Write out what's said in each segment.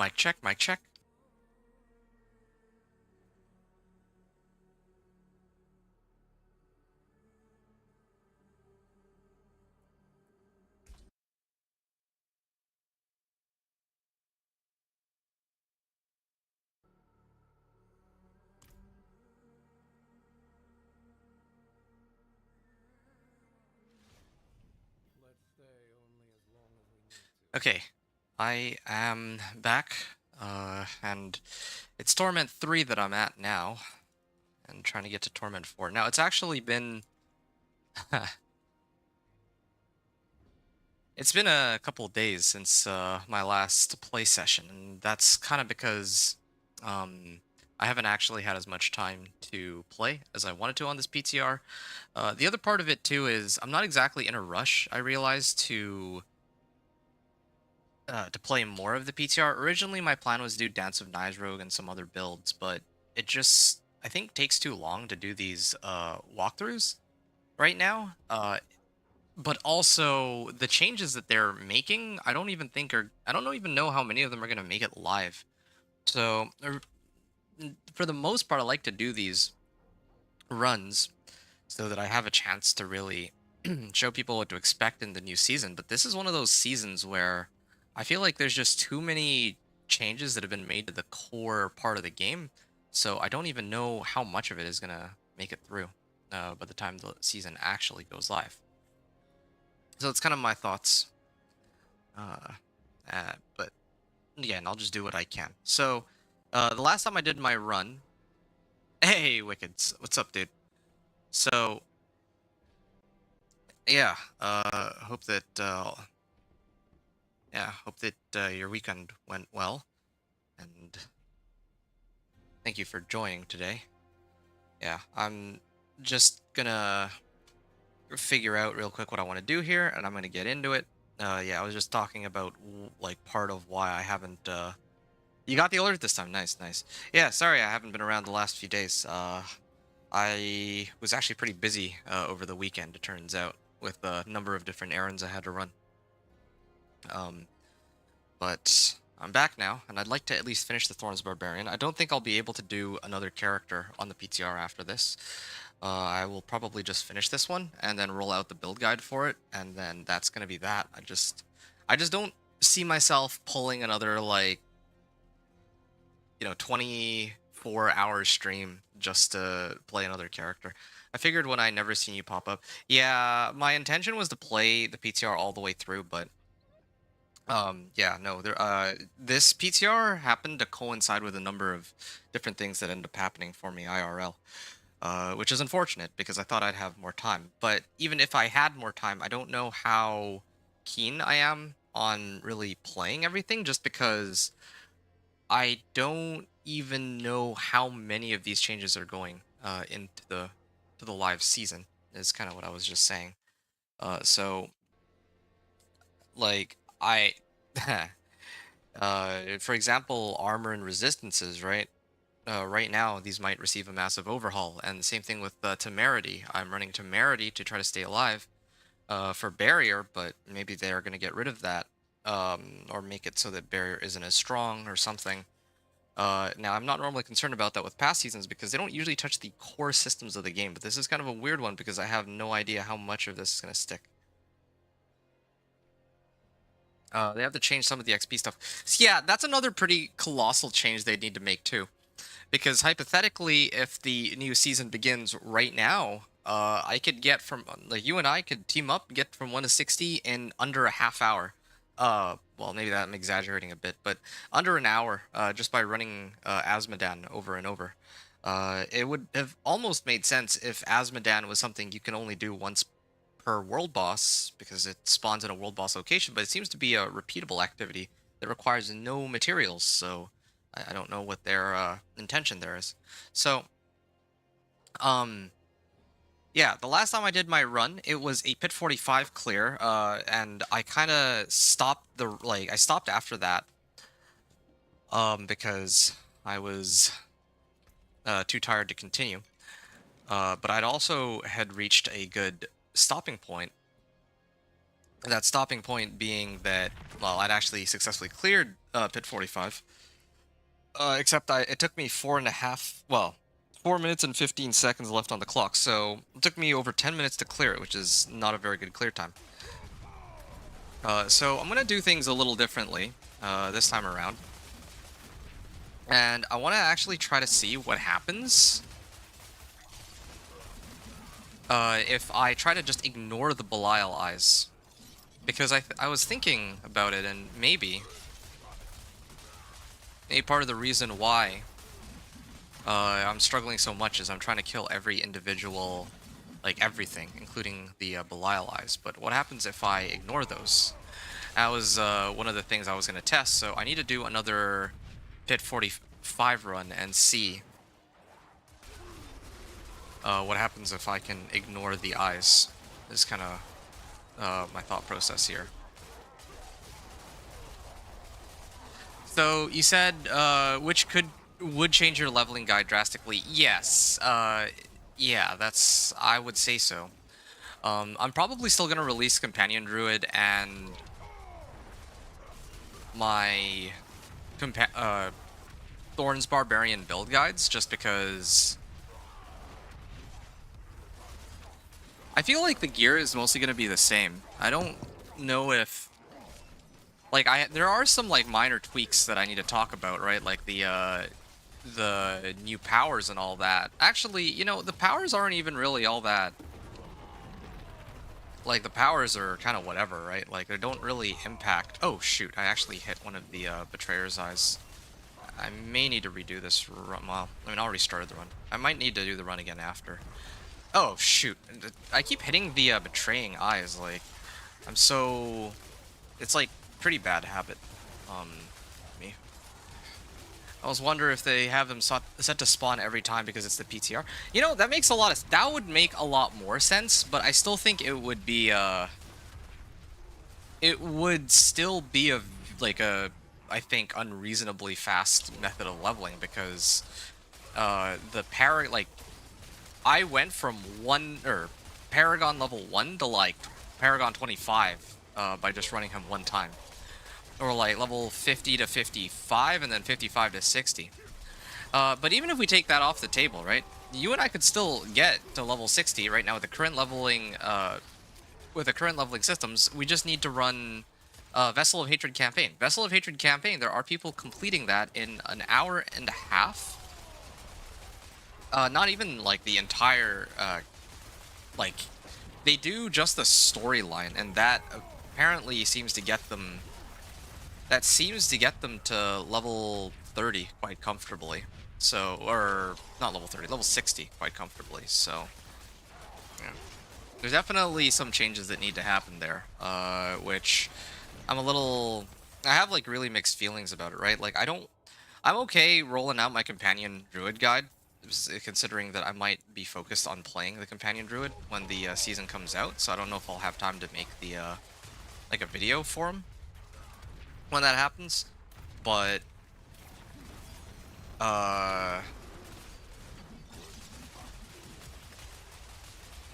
Mic check, mic check. Okay, I am back, and it's Torment 3 that I'm at now, and trying to get to Torment 4. Now, it's actually been... it's been a couple of days since my last play session, and that's kind of because I haven't actually had as much time to play as I wanted to on this PTR. The other part of it, too, is I'm not exactly in a rush, I realize, to play more of the PTR. Originally, my plan was to do Dance of Knives Rogue and some other builds, but it just, I think, takes too long to do these walkthroughs right now. But also, the changes that they're making, I don't even think are, I don't even know how many of them are going to make it live. So, for the most part, I like to do these runs so that I have a chance to really show people what to expect in the new season. But this is one of those seasons where I feel like there's just too many changes that have been made to the core part of the game. So I don't even know how much of it is going to make it through by the time the season actually goes live. So it's kind of my thoughts. But again, I'll just do what I can. So the last time I did my run... Hey, Wickeds. What's up, dude? So yeah, hope that your weekend went well, and thank you for joining today. Yeah, I'm just gonna figure out real quick what I want to do here, and I'm gonna get into it. Yeah, I was just talking about like part of why I haven't. You got the alert this time. Nice, nice. Yeah, sorry I haven't been around the last few days. I was actually pretty busy over the weekend, it turns out, with a number of different errands I had to run. But I'm back now, and I'd like to at least finish the Thorns Barbarian. I don't think I'll be able to do another character on the PTR after this. I will probably just finish this one, and then roll out the build guide for it, and then that's gonna be that. I just don't see myself pulling another, like, 24-hour stream just to play another character. I figured when I never seen you pop up. Yeah, my intention was to play the PTR all the way through, but yeah, no, this PTR happened to coincide with a number of different things that ended up happening for me IRL, which is unfortunate because I thought I'd have more time. But even if I had more time, I don't know how keen I am on really playing everything, just because I don't even know how many of these changes are going into the live season, is kind of what I was just saying. So like for example, armor and resistances, right? Right now, these might receive a massive overhaul, and the same thing with temerity. I'm running temerity to try to stay alive for barrier, but maybe they are going to get rid of that, or make it so that barrier isn't as strong or something. Now, I'm not normally concerned about that with past seasons because they don't usually touch the core systems of the game, but this is kind of a weird one because I have no idea how much of this is going to stick. They have to change some of the XP stuff. So yeah, that's another pretty colossal change they need to make too. Because hypothetically, if the new season begins right now, I could get from, like, you and I could team up and get from 1 to 60 in under a half hour. Well, maybe that I'm exaggerating a bit, but under an hour, just by running Asmodan over and over. It would have almost made sense if Asmodan was something you can only do once per world boss, because it spawns in a world boss location, but it seems to be a repeatable activity that requires no materials, so I don't know what their intention there is. So, yeah, the last time I did my run, it was a Pit 45 clear, and I kind of stopped I stopped after that, because I was too tired to continue. But I'd also had reached a good stopping point That stopping point being that, well, I'd actually successfully cleared pit 45. Except it took me 4 minutes and 15 seconds left on the clock. So it took me over 10 minutes to clear it, which is not a very good clear time. So I'm gonna do things a little differently this time around. And I want to actually try to see what happens if I try to just ignore the Belial eyes. Because I was thinking about it, and maybe part of the reason why I'm struggling so much is I'm trying to kill every individual, like everything, including the Belial eyes. But what happens if I ignore those? That was one of the things I was going to test, so I need to do another pit 45 run and see what happens if I can ignore the eyes. This is kind of my thought process here. So you said which would change your leveling guide drastically. Yes. Yeah, I would say so. I'm probably still gonna release Companion Druid and my Thorns Barbarian build guides, just because I feel like the gear is mostly gonna be the same. I don't know if there are some like minor tweaks that I need to talk about, right? Like the new powers and all that. Actually, you know, the powers aren't even really all that. Like, the powers are kind of whatever, right? Like, they don't really impact... Oh, shoot. I actually hit one of the Betrayer's eyes. I may need to redo this run. Well, I mean, I already started the run. I might need to do the run again after. Oh, shoot. I keep hitting the Betraying eyes. Like, I'm so... It's, like, pretty bad habit. Me. I was wondering if they have them set to spawn every time because it's the PTR. You know, that makes a lot of... That would make a lot more sense, but I still think it would be, it would still be I think, unreasonably fast method of leveling, because, I went from Paragon level 1 to, like, Paragon 25, by just running him one time. Or like level 50 to 55 and then 55 to 60. But even if we take that off the table, right? You and I could still get to level 60 right now with the current leveling systems. We just need to run Vessel of Hatred campaign. Vessel of Hatred campaign, there are people completing that in an hour and a half. Not even like the entire like they do just the storyline, and that apparently seems to get them to level 30 quite comfortably. So, or not level 30, level 60 quite comfortably. So, yeah. There's definitely some changes that need to happen there, which I have like really mixed feelings about it, right? Like I'm okay rolling out my Companion Druid guide, considering that I might be focused on playing the Companion Druid when the season comes out, so I don't know if I'll have time to make the, like a video for him when that happens, but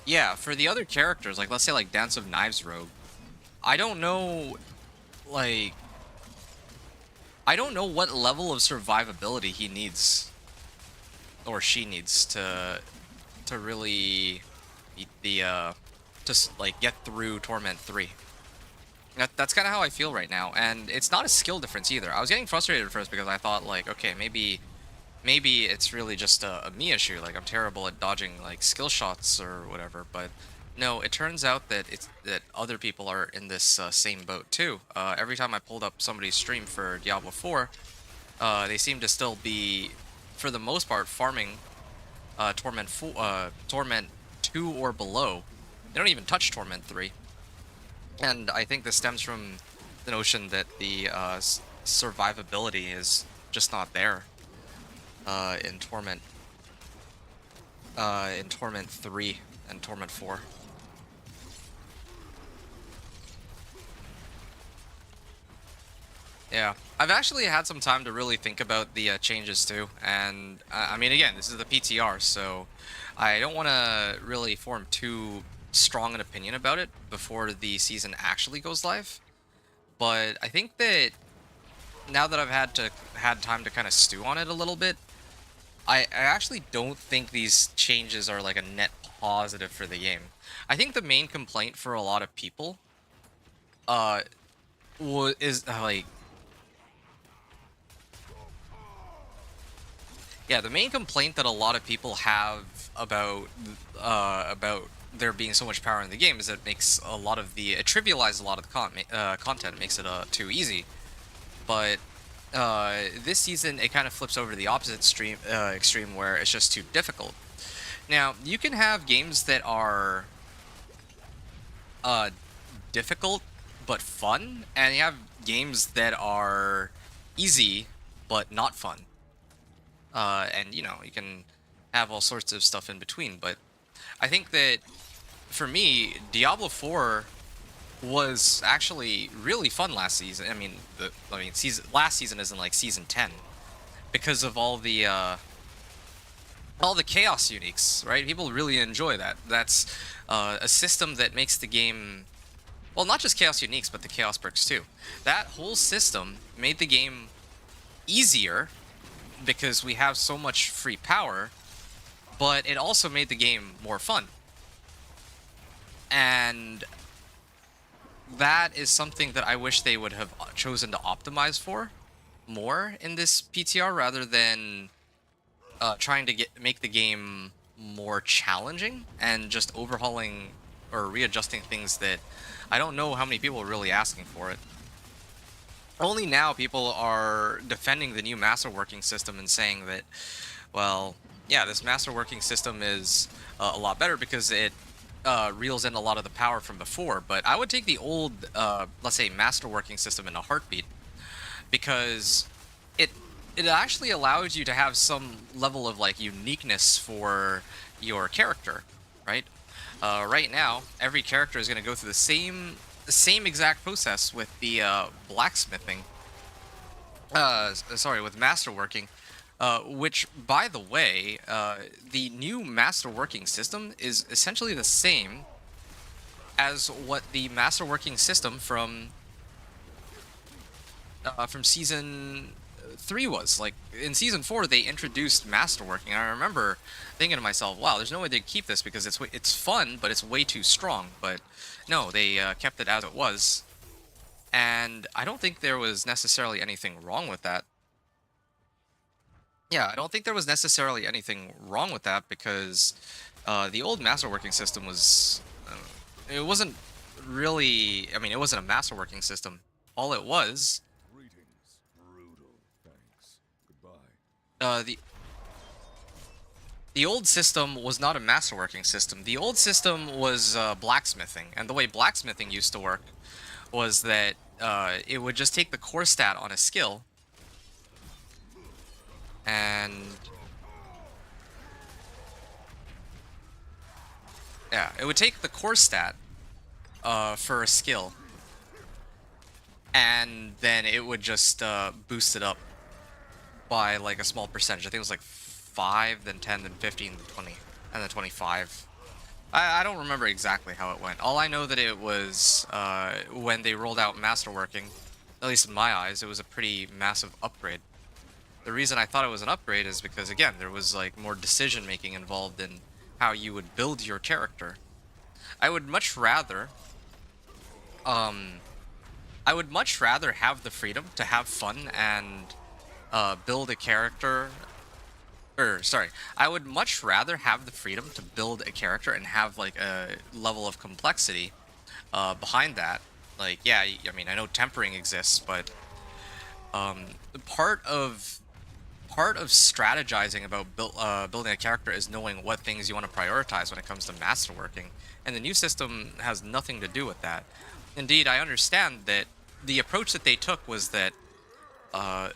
yeah, for the other characters, like let's say like Dance of Knives Rogue, I don't know, like I don't know what level of survivability he needs or she needs to really beat the like get through Torment 3. That's kind of how I feel right now, and it's not a skill difference either. I was getting frustrated at first because I thought, like, okay, maybe it's really just a me issue, like I'm terrible at dodging like skill shots or whatever, but no, it turns out that other people are in this same boat too. Every time I pulled up somebody's stream for Diablo 4, they seem to still be, for the most part, farming Torment 2 or below. They don't even touch Torment 3. And I think this stems from the notion that the survivability is just not there in Torment 3 and Torment 4. Yeah, I've actually had some time to really think about the changes too, and I mean, again, this is the PTR, so I don't want to really form too strong an opinion about it before the season actually goes live. But I think that now that I've had time to kind of stew on it a little bit, I actually don't think these changes are like a net positive for the game. I think the main complaint for a lot of people uh is like, yeah, the main complaint that a lot of people have about there being so much power in the game is that it makes a lot of the it trivializes a lot of the content. It makes it too easy. But this season it kind of flips over to the opposite extreme where it's just too difficult. Now you can have games that are uh difficult but fun, and you have games that are easy but not fun. And you know, you can have all sorts of stuff in between. But I think that for me, Diablo 4 was actually really fun last season. I mean, last season isn't like season 10 because of all the chaos uniques, right? People really enjoy that. That's a system that makes the game, well, not just chaos uniques, but the chaos perks too. That whole system made the game easier because we have so much free power, but it also made the game more fun. And that is something that I wish they would have chosen to optimize for more in this PTR rather than trying to make the game more challenging and just overhauling or readjusting things that I don't know how many people are really asking for it. Only now people are defending the new masterworking system and saying that, well, yeah, this masterworking system is a lot better because it reels in a lot of the power from before. But I would take the old, let's say, masterworking system in a heartbeat, because it it actually allows you to have some level of like uniqueness for your character, right? Right now, every character is going to go through the same exact process with the blacksmithing. Sorry, with masterworking, which, by the way, the new masterworking system is essentially the same as what the masterworking system from season 3 was. Like in season 4, they introduced masterworking. I remember thinking to myself, "Wow, there's no way they'd keep this because it's fun, but it's way too strong." But no, they kept it as it was, and I don't think there was necessarily anything wrong with that. Yeah, I don't think there was necessarily anything wrong with that because the old masterworking system was, it wasn't really, I mean, it wasn't a masterworking system. All it was, Greetings, brutal. Thanks. Goodbye. the old system was not a masterworking system. The old system was blacksmithing, and the way blacksmithing used to work was that it would just take the core stat on a skill, and yeah, it would take the core stat for a skill, and then it would just boost it up by like a small percentage. I think it was like 5, then 10, then 15, then 20, and then 25. I don't remember exactly how it went. All I know that it was when they rolled out masterworking, at least in my eyes, it was a pretty massive upgrade. The reason I thought it was an upgrade is because, again, there was like more decision making involved in how you would build your character. I would much rather um I would much rather have the freedom to have fun and build a character, or sorry, I would much rather have the freedom to build a character and have like a level of complexity behind that. Like, yeah, I mean, I know tempering exists, but um part of part of strategizing about building a character is knowing what things you want to prioritize when it comes to masterworking, and the new system has nothing to do with that. Indeed, I understand that the approach that they took was that uh,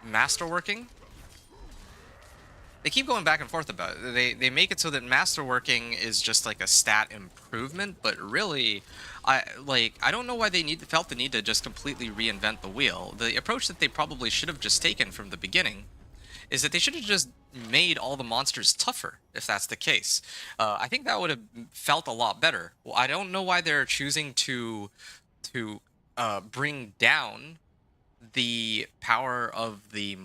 masterworking. They keep going back and forth about it. They make it so that masterworking is just like a stat improvement, but really, I don't know why they felt the need to just completely reinvent the wheel. The approach that they probably should have just taken from the beginning is that they should have just made all the monsters tougher, if that's the case. I think that would have felt a lot better. Well, I don't know why they're choosing to bring down the power of the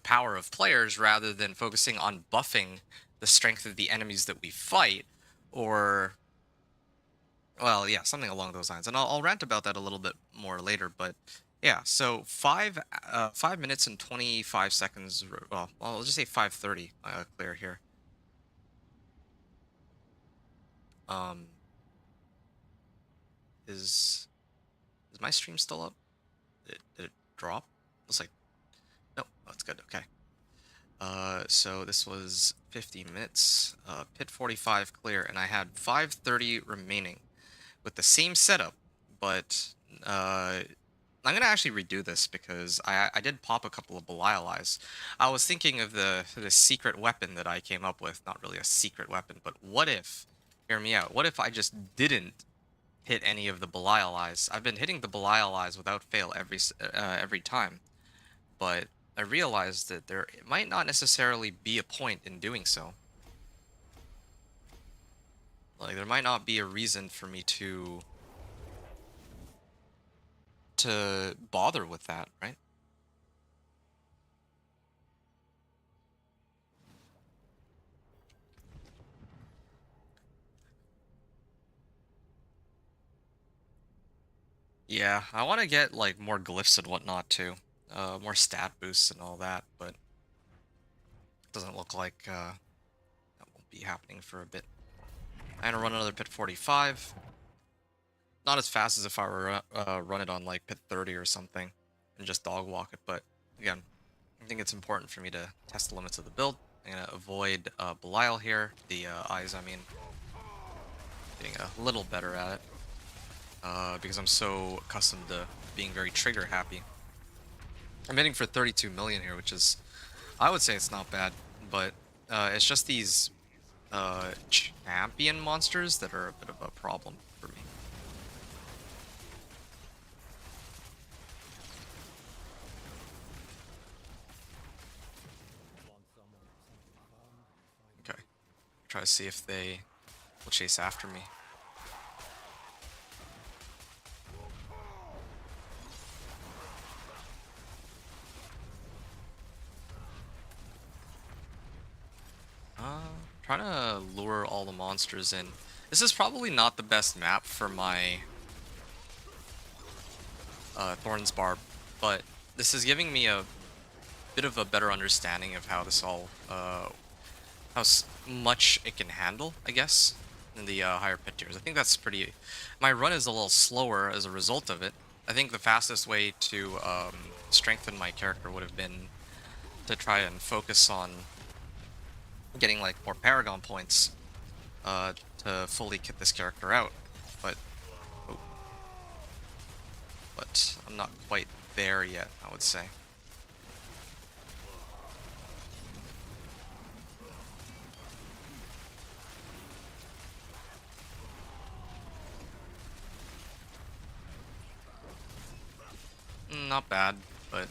power of players rather than focusing on buffing the strength of the enemies that we fight, or well, yeah, something along those lines. And I'll rant about that a little bit more later. But yeah, so 5 minutes and 25 seconds. Well, I'll just say 5:30 clear here. Um, is is my stream still up? Did it drop? Looks like no. Oh, it's good. Okay. So this was 50 minutes. Pit 45 clear, and I had 5:30 remaining with the same setup, but I'm gonna actually redo this because I did pop a couple of Belial eyes. I was thinking of the secret weapon that I came up with. Not really a secret weapon, but what if? Hear me out. What if I just didn't hit any of the Belial eyes? I've been hitting the Belial eyes without fail every time, but I realized that there might not necessarily be a point in doing so. Like there might not be a reason for me to bother with that, right? Yeah, I want to get like more glyphs and whatnot too, more stat boosts and all that, but it doesn't look like that won't be happening for a bit. I'm gonna run another pit 45. Not as fast as if I were run it on like pit 30 or something and just dog walk it, but again, I think it's important for me to test the limits of the build. I'm gonna avoid Belial here, the eyes. I mean, getting a little better at it because I'm so accustomed to being very trigger happy. I'm hitting for 32 million here, which is, I would say it's not bad, but it's just these champion monsters that are a bit of a problem for me. Okay, try to see if they will chase after me. Trying to lure all the monsters in. This is probably not the best map for my Thorns Barb, but this is giving me a bit of a better understanding of how this all, much it can handle, I guess, in the higher pit tiers. I think that's pretty. My run is a little slower as a result of it. I think the fastest way to strengthen my character would have been to try and focus on getting like more Paragon points to fully kit this character out, but oh, but I'm not quite there yet, I would say. Not bad, but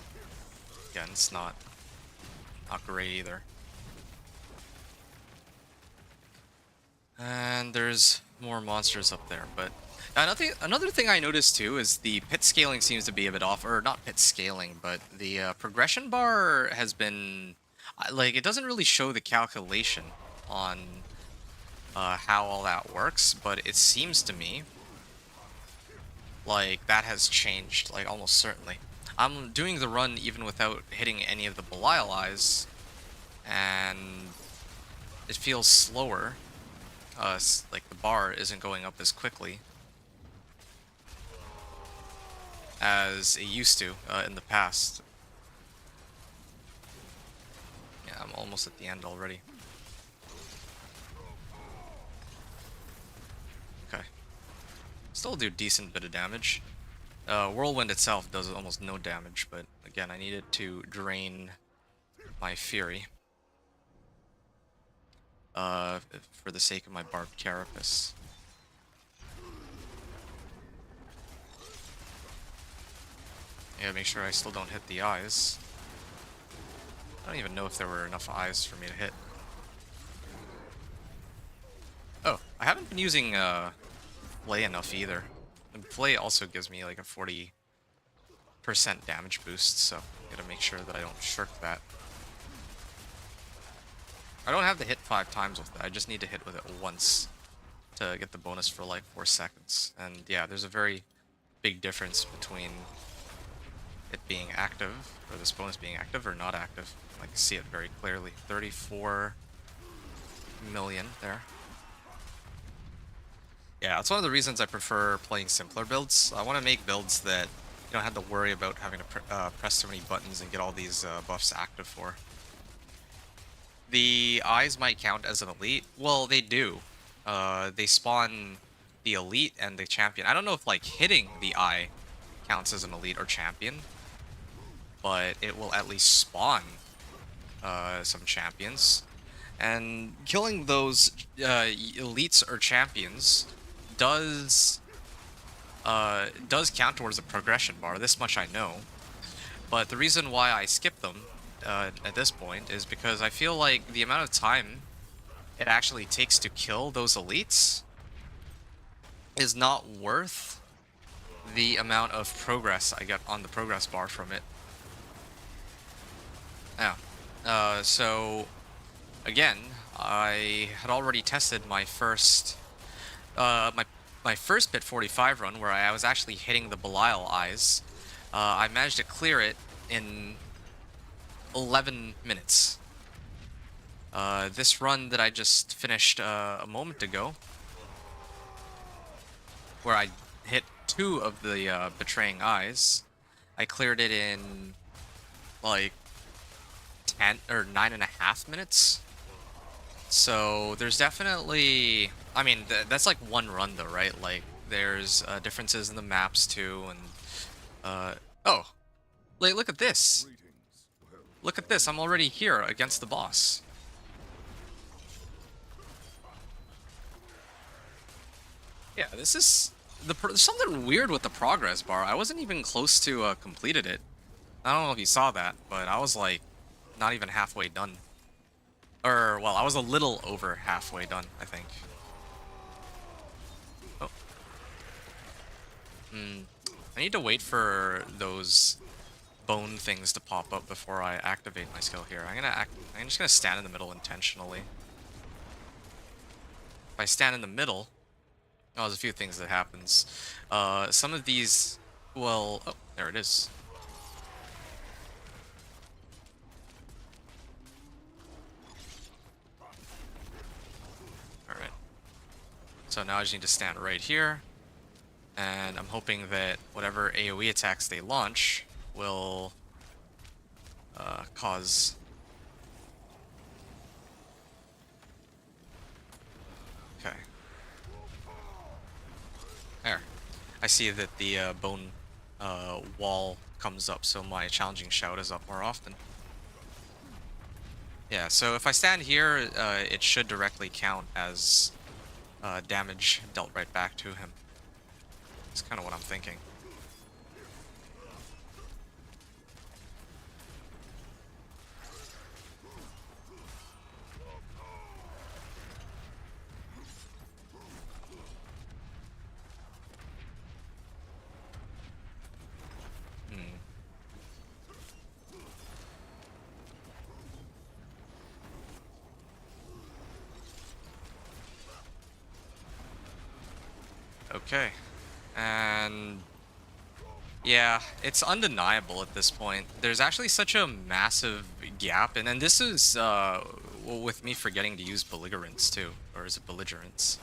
again, it's not great either. And there's more monsters up there, but another thing I noticed too is the pit scaling seems to be a bit off, or not pit scaling, but the progression bar has been like it doesn't really show the calculation on how all that works, but it seems to me like that has changed, like almost certainly. I'm doing the run even without hitting any of the Belial eyes, and it feels slower. Like the bar isn't going up as quickly as it used to in the past. Yeah, I'm almost at the end already. Okay. Still do a decent bit of damage. Whirlwind itself does almost no damage, but again, I need it to drain my Fury. For the sake of my Barbed Carapace. Yeah, make sure I still don't hit the eyes. I don't even know if there were enough eyes for me to hit. Oh, I haven't been using Flay enough either. And Flay also gives me like a 40% damage boost, so gotta make sure that I don't shirk that. I don't have to hit 5 times with it, I just need to hit with it once to get the bonus for like 4 seconds. And yeah, there's a very big difference between it being active, or this bonus being active or not active. I can see it very clearly. 34 million there. Yeah, that's one of the reasons I prefer playing simpler builds. I want to make builds that you don't have to worry about having to press so many buttons and get all these buffs active for. The eyes might count as an elite. Well, they do. They spawn the elite and the champion. I don't know if like hitting the eye counts as an elite or champion, but it will at least spawn some champions. And killing those elites or champions does count towards the progression bar. This much I know. But the reason why I skip them at this point is because I feel like the amount of time it actually takes to kill those elites is not worth the amount of progress I get on the progress bar from it. Yeah. So again, I had already tested my first my first bit 45 run where I was actually hitting the Belial eyes. I managed to clear it in 11 minutes. This run that I just finished a moment ago, where I hit 2 of the betraying eyes, I cleared it in like 10 or 9.5 minutes. So there's definitely, I mean, that's like one run though, right? Like there's differences in the maps too, and oh, like look at this. Greetings. Well, Look at this. I'm already here against the boss. Yeah, this is there's something weird with the progress bar. I wasn't even close to completed it. I don't know if you saw that, but I was like not even halfway done. Or well, I was a little over halfway done, I think. Oh. I need to wait for those bone things to pop up before I activate my skill here. I'm just gonna stand in the middle intentionally. If I stand in the middle, oh, there's a few things that happens. Some of these, well, oh, there it is. All right. So now I just need to stand right here, and I'm hoping that whatever AoE attacks they launch will cause. Okay. There. I see that the bone wall comes up, so my challenging shout is up more often. Yeah, so if I stand here, it should directly count as damage dealt right back to him. That's kind of what I'm thinking. Hmm. Okay. And yeah, it's undeniable at this point. There's actually such a massive gap, and this is well, with me forgetting to use belligerence too, or is it belligerence?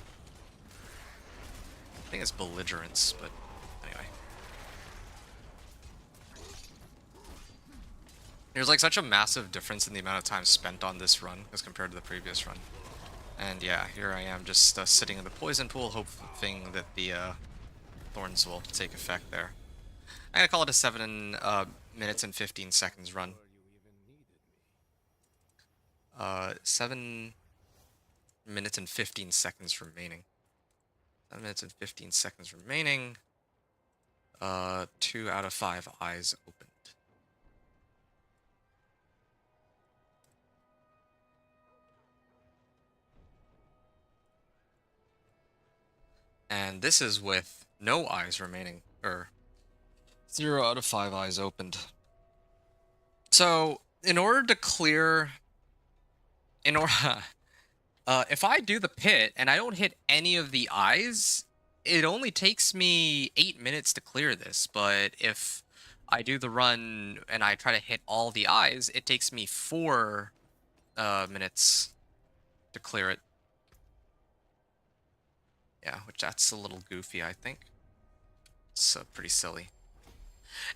I think it's belligerence, but anyway. There's like such a massive difference in the amount of time spent on this run as compared to the previous run. And yeah, here I am just sitting in the poison pool, hoping that the thorns will take effect there. I'm gonna call it a 7 minutes and 15 seconds run. 7 minutes and 15 seconds remaining. 7 minutes and 15 seconds remaining. 2 out of 5 eyes opened. And this is with no eyes remaining, or 0 out of 5 eyes opened. So, in order to clear, in order, if I do the pit and I don't hit any of the eyes, it only takes me 8 minutes to clear this. But if I do the run and I try to hit all the eyes, it takes me 4 minutes to clear it. Yeah, which that's a little goofy, I think. It's pretty silly.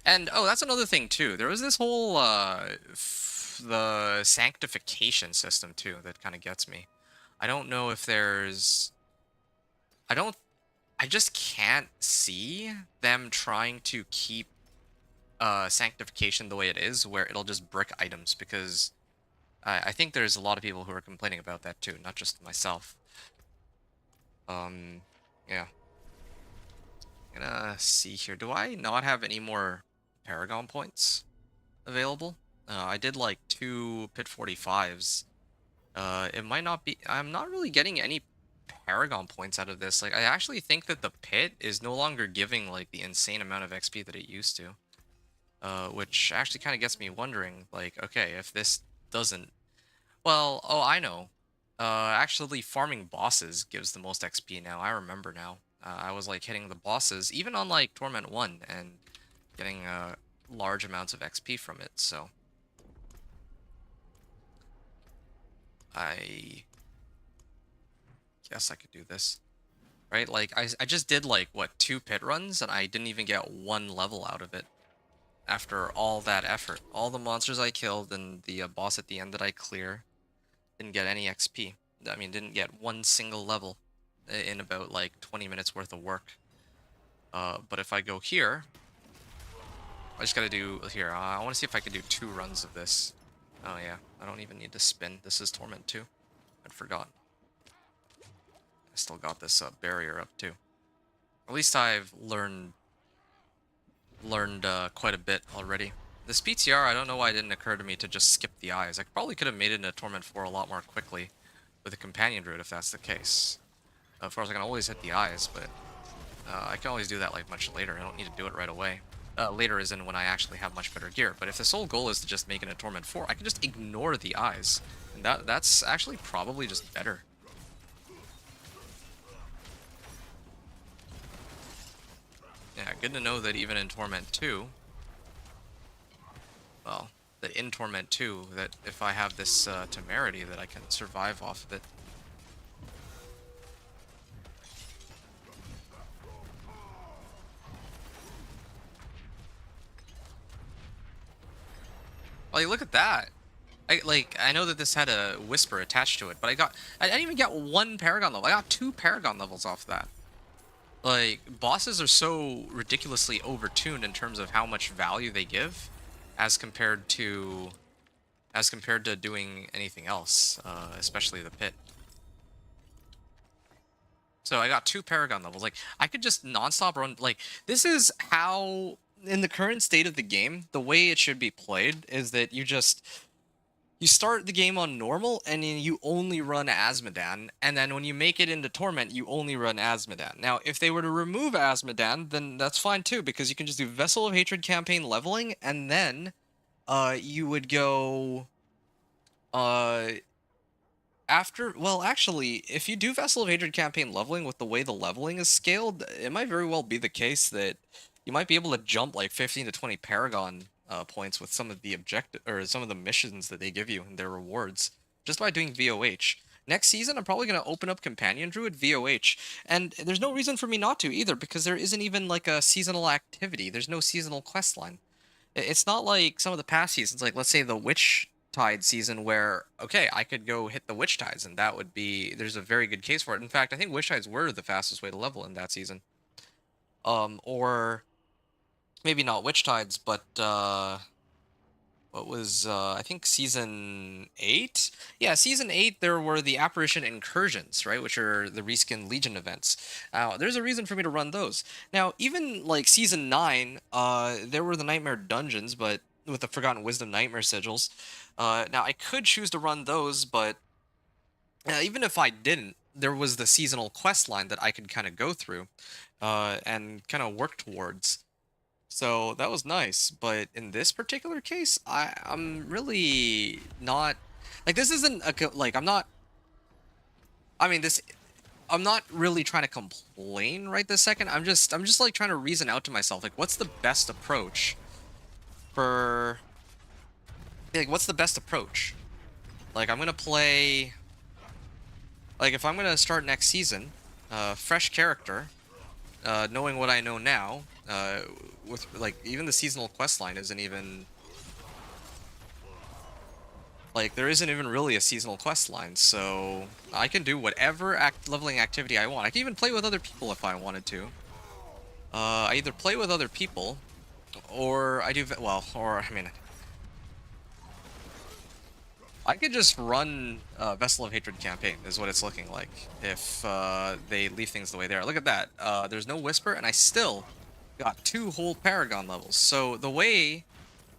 And oh, that's another thing too. There was this whole the sanctification system too that kind of gets me. I don't know if there's I don't I just can't see them trying to keep sanctification the way it is, where it'll just brick items, because I think there's a lot of people who are complaining about that too, not just myself. Um yeah. Gonna see here. Do I not have any more Paragon points available? I did like 2 Pit 45s. It might not be. I'm not really getting any Paragon points out of this. Like, I actually think that the pit is no longer giving like the insane amount of XP that it used to. Which actually kind of gets me wondering, like, okay, if this doesn't, well, oh, I know. Actually, farming bosses gives the most XP now. I remember now. I was like hitting the bosses, even on like Torment 1, and getting large amounts of XP from it, so I guess I could do this. Right? Like, I just did like, what, 2 pit runs, and I didn't even get 1 level out of it. After all that effort. All the monsters I killed and the boss at the end that I clear didn't get any XP. I mean, didn't get 1 single level in about like 20 minutes worth of work. But if I go here, I just gotta do here. I want to see if I can do 2 runs of this. Oh yeah, I don't even need to spin. This is Torment 2. I'd forgotten. I still got this barrier up too. At least I've learned quite a bit already. This PTR, I don't know why it didn't occur to me to just skip the eyes. I probably could have made it into Torment 4 a lot more quickly with a companion druid if that's the case. Of course, I can always hit the eyes, but I can always do that like much later. I don't need to do it right away. Later is in when I actually have much better gear. But if the sole goal is to just make it a Torment 4, I can just ignore the eyes. And that's actually probably just better. Yeah, good to know that even in Torment 2, well, that in Torment 2, that if I have this temerity, that I can survive off of it. Like, look at that. I know that this had a whisper attached to it, but I didn't even get 1 Paragon level. I got 2 Paragon levels off that. Like, bosses are so ridiculously overtuned in terms of how much value they give, as compared to doing anything else, especially the pit. So I got 2 Paragon levels. Like, I could just nonstop run. Like, this is how, in the current state of the game, the way it should be played is that you start the game on normal, and then you only run Asmodan, and then when you make it into Torment, you only run Asmodan. Now, if they were to remove Asmodan, then that's fine too, because you can just do Vessel of Hatred campaign leveling, and then you would go uh after, well, actually, if you do Vessel of Hatred campaign leveling with the way the leveling is scaled, it might very well be the case that you might be able to jump like 15 to 20 Paragon points with some of the objective or some of the missions that they give you and their rewards just by doing VOH. Next season, I'm probably going to open up Companion Druid VOH, and there's no reason for me not to either, because there isn't even like a seasonal activity. There's no seasonal quest line. It's not like some of the past seasons, like let's say the Witch Tide season, where okay, I could go hit the Witch Tides, and that would be, there's a very good case for it. In fact, I think Witch Tides were the fastest way to level in that season. Or maybe not Witch Tides, but what was I think season 8? Yeah, season 8 there were the Apparition Incursions, right, which are the reskin Legion events. There's a reason for me to run those. Now, even like season 9, there were the Nightmare Dungeons, but with the Forgotten Wisdom Nightmare sigils. Now I could choose to run those, but even if I didn't, there was the seasonal quest line that I could kind of go through, and kind of work towards. So that was nice. But in this particular case, I'm really not like this isn't like I'm not. I mean this. I'm not really trying to complain right this second. I'm just like trying to reason out to myself like what's the best approach for like what's the best approach? Like I'm gonna play like if I'm gonna start next season, fresh character, knowing what I know now, with like even the seasonal quest line isn't even like there isn't even really a seasonal quest line, so I can do whatever leveling activity I want. I can even play with other people if I wanted to. I either play with other people, or I do well, or I mean, I could just run Vessel of Hatred campaign, is what it's looking like, if they leave things the way they are. Look at that. There's no Whisper, and I still got 2 whole Paragon levels. So the way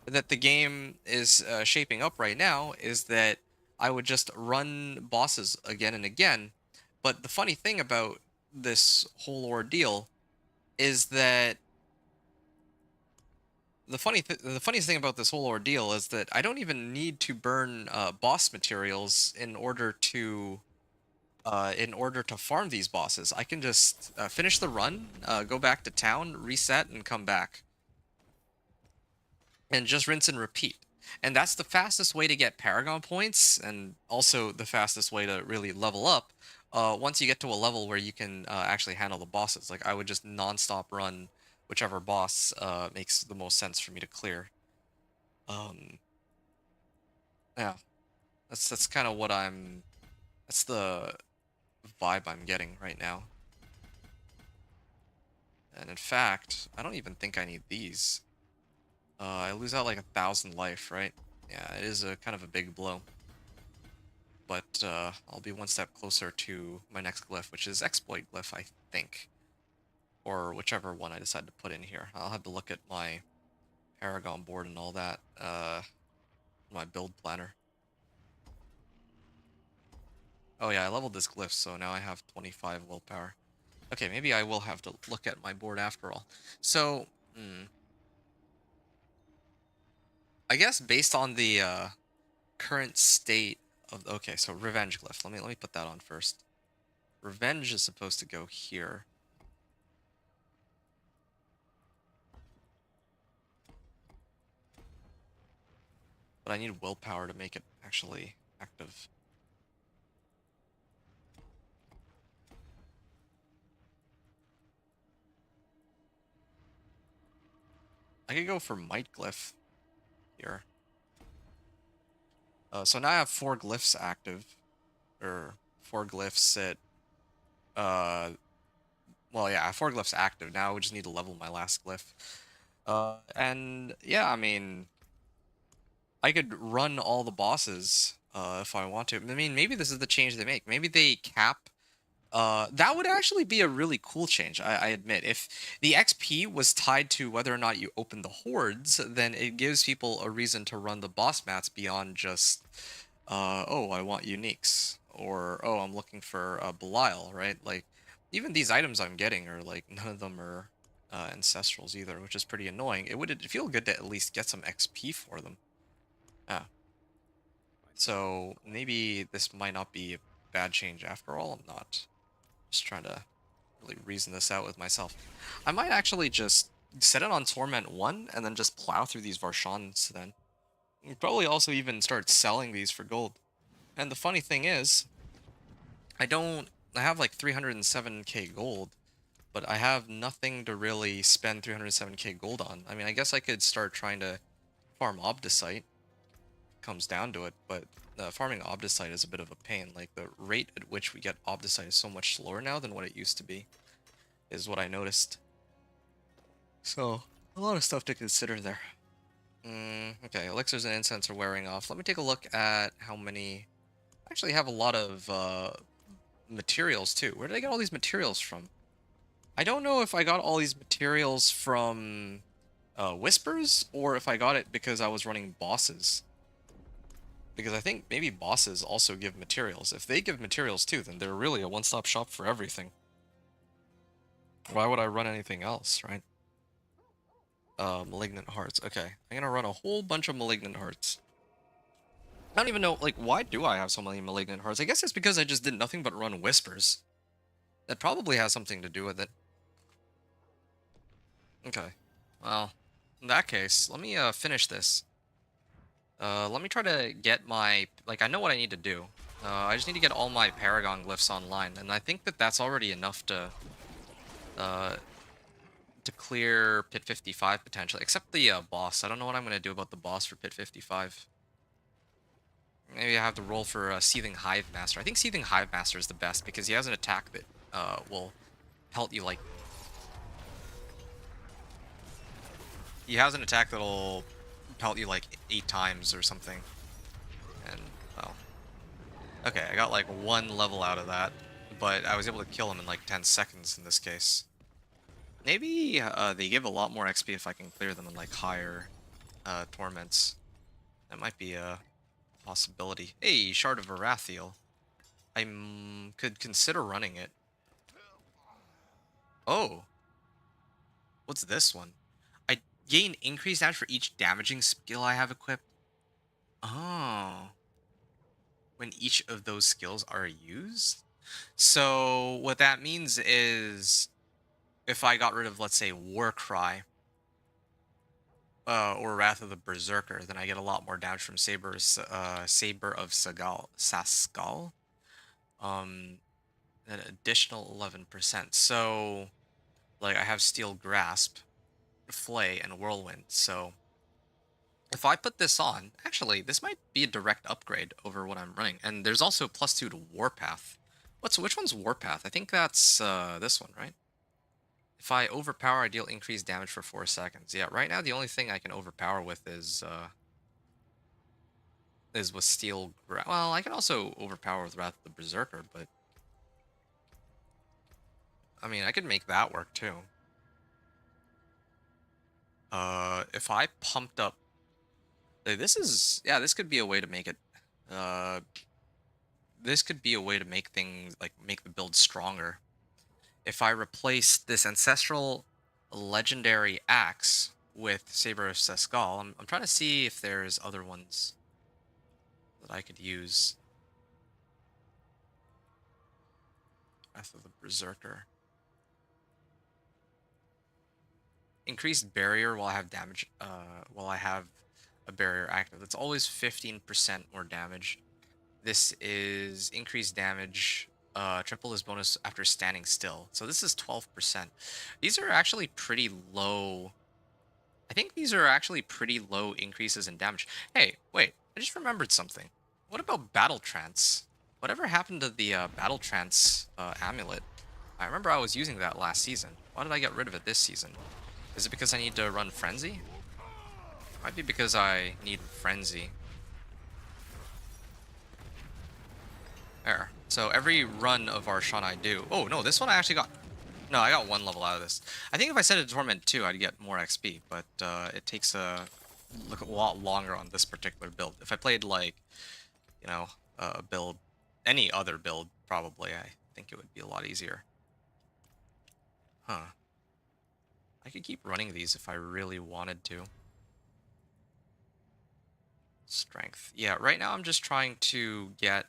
that the game is shaping up right now is that I would just run bosses again and again. But the funny thing about this whole ordeal is that the funniest thing about this whole ordeal is that I don't even need to burn boss materials in order to farm these bosses. I can just finish the run, go back to town, reset, and come back, and just rinse and repeat. And that's the fastest way to get Paragon points, and also the fastest way to really level up. Once you get to a level where you can actually handle the bosses, like I would just non-stop run whichever boss makes the most sense for me to clear. Um, yeah, that's kind of what I'm. That's the vibe I'm getting right now. And in fact, I don't even think I need these. I lose out like 1,000 life, right? Yeah, it is a kind of a big blow. But I'll be one step closer to my next glyph, which is Exploit glyph, I think. Or whichever one I decide to put in here. I'll have to look at my Paragon board and all that. My build planner. Oh yeah, I leveled this glyph, so now I have 25 willpower. Okay, maybe I will have to look at my board after all. So, I guess based on the current state of okay, so Revenge glyph. Let me put that on first. Revenge is supposed to go here. But I need willpower to make it actually active. I could go for Might glyph here. So now I have 4 glyphs active, or 4 glyphs at, well, yeah, I have 4 glyphs active. Now I just need to level my last glyph. And yeah, I mean, I could run all the bosses if I want to. I mean, maybe this is the change they make. Maybe they cap. That would actually be a really cool change, I admit. If the XP was tied to whether or not you open the hordes, then it gives people a reason to run the boss mats beyond just, oh, I want uniques, or oh, I'm looking for Belial, right? Like, even these items I'm getting are like none of them are ancestrals either, which is pretty annoying. It would feel good to at least get some XP for them. Yeah. So maybe this might not be a bad change after all. I'm not. Just trying to really reason this out with myself. I might actually just set it on Torment 1 and then just plow through these Varshans then. Probably also even start selling these for gold. And the funny thing is, I have like 307k gold, but I have nothing to really spend 307k gold on. I mean, I guess I could start trying to farm Obdicite. Comes down to it, but farming Obdicite is a bit of a pain. Like, the rate at which we get Obdicite is so much slower now than what it used to be, is what I noticed. So, a lot of stuff to consider there. Okay, elixirs and incense are wearing off. Let me take a look at how many... I actually have a lot of materials, too. Where did I get all these materials from? I don't know if I got all these materials from Whispers, or if I got it because I was running bosses. Because I think maybe bosses also give materials. If they give materials too, then they're really a one-stop shop for everything. Why would I run anything else, right? Malignant hearts. Okay, I'm gonna run a whole bunch of malignant hearts. I don't even know, like, why do I have so many malignant hearts? I guess it's because I just did nothing but run whispers. That probably has something to do with it. Okay. Well, in that case, let me finish this. Let me try to get my, like, I know what I need to do. I just need to get all my Paragon glyphs online, and I think that that's already enough uh, to clear Pit 55 potentially, except the boss. I don't know what I'm going to do about the boss for Pit 55. Maybe I have to roll for Seething Hive Master. I think Seething Hive Master is the best because he has an attack that will pelt you like... He has an attack that'll pelt you like 8 times or something. And, well... Okay, I got like 1 level out of that, but I was able to kill him in like 10 seconds in this case. Maybe they give a lot more XP if I can clear them in like higher torments. That might be a possibility. Hey, Shard of Arathiel. I could consider running it. Oh, what's this one? I gain increased damage for each damaging skill I have equipped. Oh, when each of those skills are used? So what that means is if I got rid of, let's say, Warcry, or Wrath of the Berserker, then I get a lot more damage from Saber of Saskal. An additional 11%. So, like, I have Steel Grasp, Flay, and Whirlwind. So, if I put this on, actually, this might be a direct upgrade over what I'm running. And there's also +2 to Warpath. Which one's Warpath? I think that's this one, right? If I overpower, I deal increased damage for 4 seconds. Yeah, right now the only thing I can overpower with is with Well, I can also overpower with Wrath of the Berserker, but I mean, I could make that work too. If I pumped up, this could be a way to make it. Uh, this could be a way to make things like make the build stronger. If I replace this ancestral legendary axe with Saber of Seskal, I'm trying to see if there's other ones that I could use. Wrath of the Berserker. Increased barrier while I have damage. While I have a barrier active. That's always 15% more damage. This is increased damage. Triple is bonus after standing still. So this is 12%. These are actually pretty low. I think these are actually pretty low increases in damage. Hey, wait. I just remembered something. What about Battle Trance? Whatever happened to the Battle Trance amulet? I remember I was using that last season. Why did I get rid of it this season? Is it because I need to run Frenzy? Might be because I need Frenzy. There. So every run of Arshan I do... Oh, no, this one I actually got... No, I got 1 level out of this. I think if I set it to Torment 2, I'd get more XP, but it takes a lot longer on this particular build. If I played, like, you know, a build... Any other build, probably, I think it would be a lot easier. Huh. I could keep running these if I really wanted to. Strength. Yeah, right now I'm just trying to get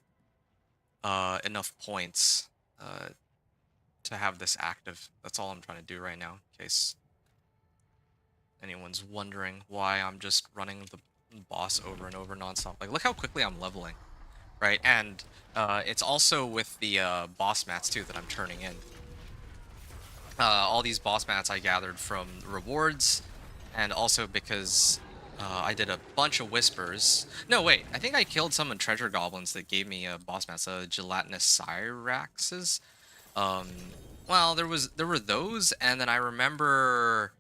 enough points to have this active. That's all I'm trying to do right now, in case anyone's wondering why I'm just running the boss over and over nonstop. Like, look how quickly I'm leveling, right? And it's also with the boss mats, too, that I'm turning in. All these boss mats I gathered from rewards, and also because I did a bunch of whispers. No, wait, I think I killed some treasure goblins that gave me boss mats, gelatinous Cyraxes. Well, there were those, and then I remember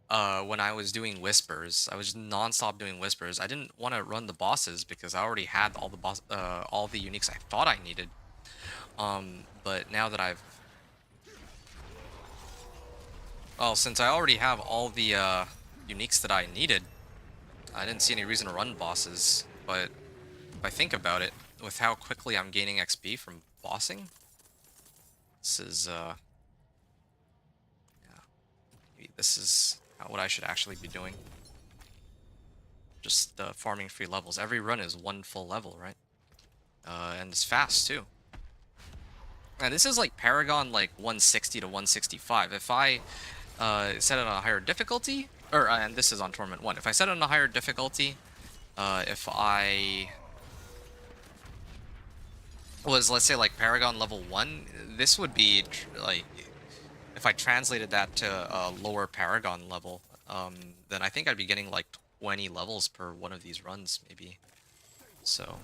when I was doing whispers, I was just non-stop doing whispers. I didn't want to run the bosses because I already had all the uniques I thought I needed. But now that since I already have all the uniques that I needed, I didn't see any reason to run bosses. But if I think about it, with how quickly I'm gaining XP from bossing, this is, yeah, maybe this is what I should actually be doing. Just farming free levels. Every run is one full level, right? And it's fast too. And this is like Paragon, like 160 to 165. If I set it on a higher difficulty, or and this is on Torment 1. If I set it on a higher difficulty, if I was, let's say, like Paragon level 1, this would be like, if I translated that to a lower Paragon level, then I think I'd be getting like 20 levels per one of these runs, maybe. So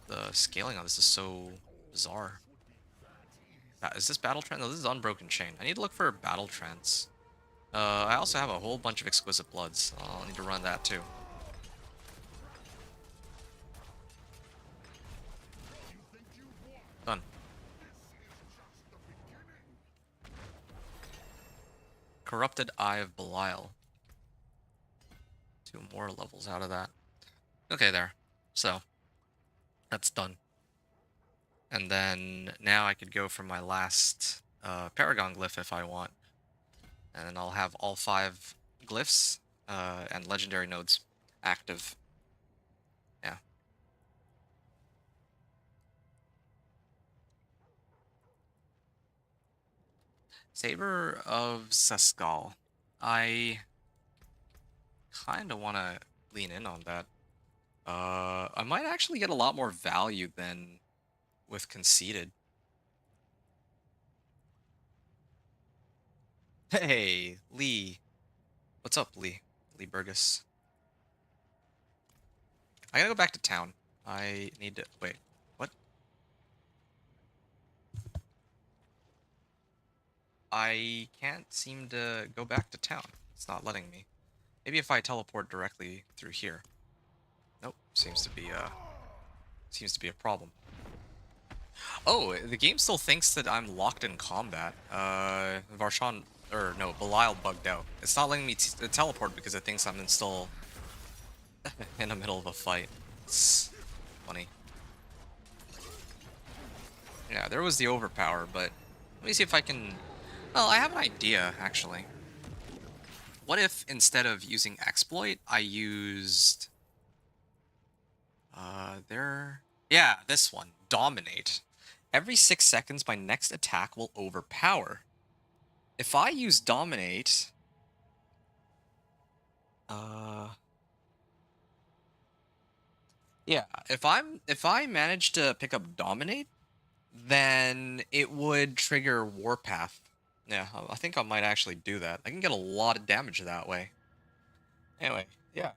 the scaling on this is so bizarre. Is this Battle Trance? No, this is Unbroken Chain. I need to look for Battle Trance. I also have a whole bunch of Exquisite Bloods. I'll need to run that too. Done. Corrupted Eye of Belial. 2 more levels out of that. Okay, there. So, that's done. And then now I could go for my last Paragon Glyph if I want. And then I'll have all 5 glyphs and legendary nodes active. Yeah. Saber of Seskal. I kind of want to lean in on that. I might actually get a lot more value than with Conceited. Hey, Lee. What's up, Lee? Lee Burgess. I gotta go back to town. I need to... Wait, what? I can't seem to go back to town. It's not letting me. Maybe if I teleport directly through here. Nope, seems to be a problem. Oh, the game still thinks that I'm locked in combat. Varshan, or no, Belial bugged out. It's not letting me teleport because it thinks I'm still in the middle of a fight. It's funny. Yeah, there was the overpower, but let me see if I can... Well, I have an idea, actually. What if, instead of using Exploit, I used... Yeah, this one. Dominate. Every 6 seconds, my next attack will overpower. If I use Dominate... Yeah, if I manage to pick up Dominate, then it would trigger Warpath. Yeah, I think I might actually do that. I can get a lot of damage that way. Anyway, yeah.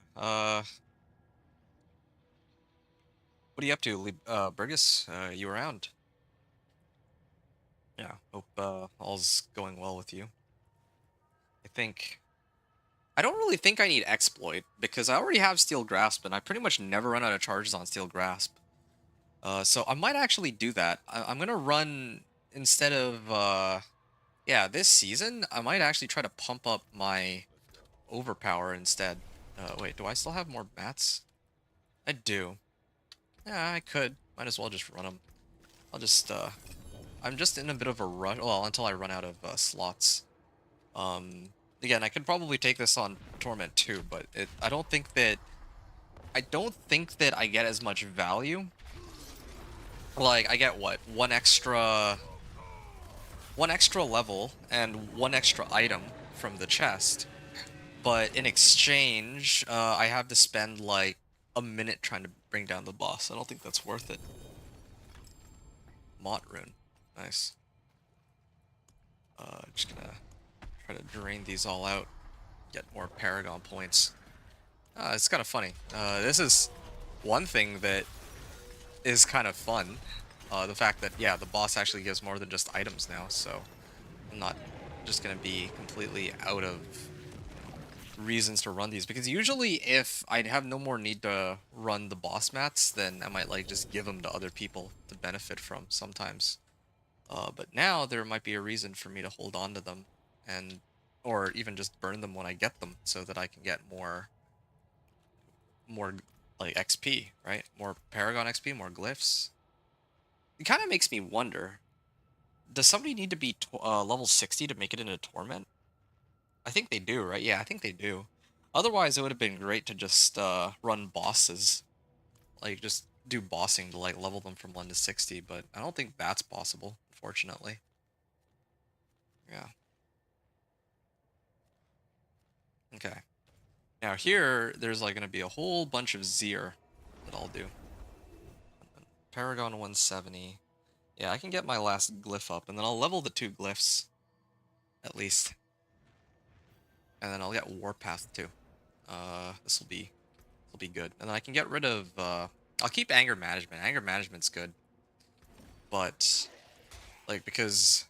What are you up to, Burgess? You around? Yeah, hope all's going well with you. I don't really think I need Exploit, because I already have Steel Grasp, and I pretty much never run out of charges on Steel Grasp. So I might actually do that. I'm gonna run, instead of, yeah, this season, I might actually try to pump up my Overpower instead. Wait, do I still have more mats? I do. Yeah, I could. Might as well just run them. I'm just in a bit of a rush, well, until I run out of slots. Again, I could probably take this on Torment too, but I don't think that I get as much value. Like, I get what? One extra level and 1 extra item from the chest. But in exchange, I have to spend like a minute trying to bring down the boss. I don't think that's worth it. Mott rune. Nice. Just gonna try to drain these all out. Get more Paragon points. It's kind of funny. This is one thing that is kind of fun. The fact that, yeah, the boss actually gives more than just items now, so I'm not just gonna be completely out of reasons to run these, because usually if I have no more need to run the boss mats, then I might like just give them to other people to benefit from sometimes. But now there might be a reason for me to hold on to them, and or even just burn them when I get them, so that I can get more like XP, right? More Paragon XP, more glyphs. It kind of makes me wonder, does somebody need to be level 60 to make it into Torment? I think they do, right? Yeah, I think they do. Otherwise, it would have been great to just run bosses, like just do bossing to like level them from 1 to 60, but I don't think that's possible, unfortunately. Yeah. Okay. Now here, there's like going to be a whole bunch of Zir that I'll do. Paragon 170. Yeah, I can get my last glyph up, and then I'll level the 2 glyphs, at least. And then I'll get Warpath too. This will be good. And then I can get rid of I'll keep Anger Management. Anger Management's good. But like because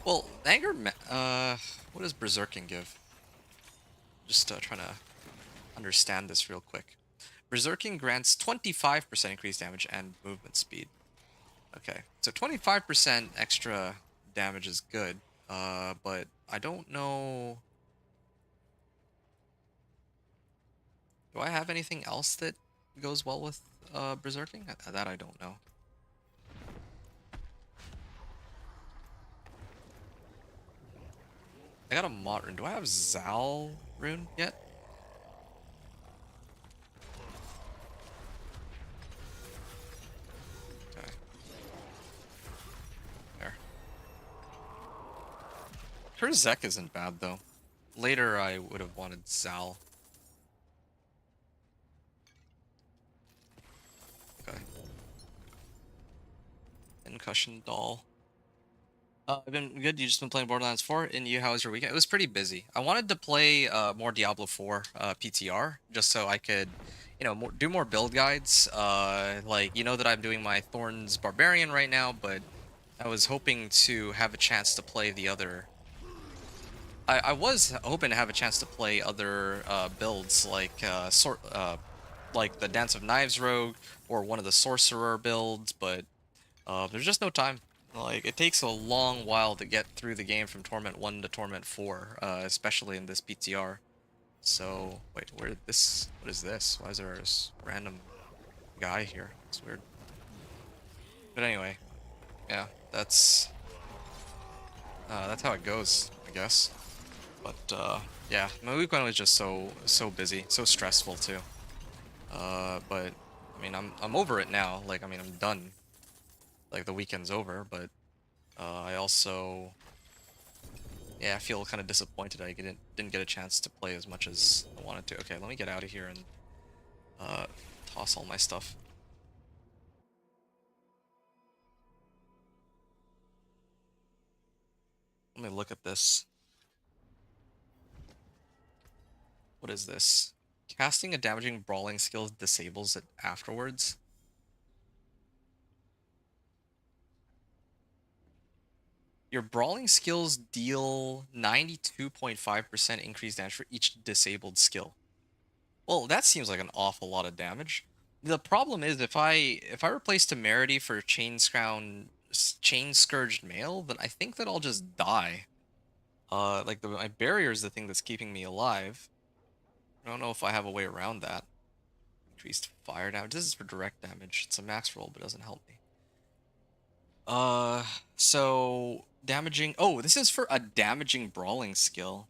well, what does Berserking give? Just trying to understand this real quick. Berserking grants 25% increased damage and movement speed. Okay, so 25% extra damage is good, but I don't know. Do I have anything else that goes well with Berserking? That I don't know. I got a mod rune. Do I have Zal rune yet? Okay. There. Kurzek isn't bad though. Later I would have wanted Zal. Okay. Concussion doll. I've been good. You just been playing Borderlands 4, and you, how was your weekend? It was pretty busy. I wanted to play more Diablo 4 PTR just so I could, do more build guides. Like you know that I'm doing my Thorns Barbarian right now, but I was hoping to have a chance to play the other. I was hoping to have a chance to play other builds like the Dance of Knives Rogue or one of the Sorcerer builds, but there's just no time. Like, it takes a long while to get through the game from Torment 1 to Torment 4, especially in this PTR. So, wait, what is this? Why is there this random guy here? It's weird. But anyway, yeah, that's how it goes, I guess. But, yeah, my weekend was just so busy, so stressful too. But, I mean, I'm over it now. Like, I mean, I'm done. Like, the weekend's over, but I also, yeah, I feel kind of disappointed I didn't get a chance to play as much as I wanted to. Okay, let me get out of here and uh, toss all my stuff. Let me look at this. What is this? Casting a damaging brawling skill disables it afterwards. Your brawling skills deal 92.5% increased damage for each disabled skill. Well, that seems like an awful lot of damage. The problem is if I replace Temerity for Chain Scourged Mail, then I think that I'll just die. Like my barrier is the thing that's keeping me alive. I don't know if I have a way around that. Increased fire damage. This is for direct damage. It's a max roll, but it doesn't help me. So damaging. Oh, this is for a damaging brawling skill.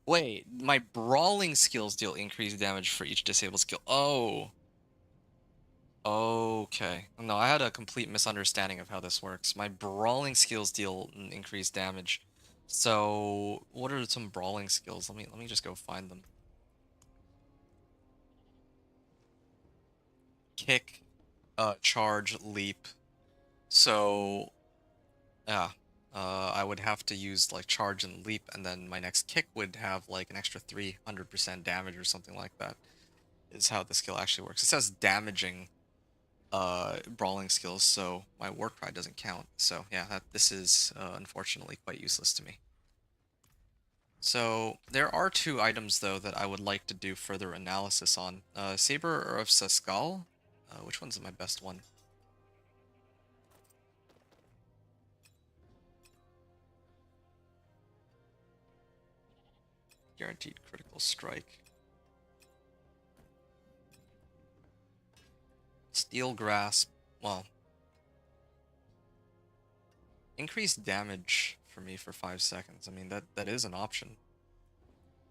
Wait, my brawling skills deal increased damage for each disabled skill. Oh. Okay. No, I had a complete misunderstanding of how this works. My brawling skills deal increased damage. So, what are some brawling skills? Let me just go find them. Kick, charge, leap. So, yeah. I would have to use like charge and leap, and then my next kick would have like an extra 300% damage or something like that. Is how the skill actually works. It says damaging brawling skills, so my war cry doesn't count. So yeah, this is unfortunately quite useless to me. So there are 2 items though that I would like to do further analysis on. Saber of Saskal. Which one's my best one? Guaranteed critical strike. Steel grasp. Well, increased damage for me for 5 seconds. I mean, that is an option,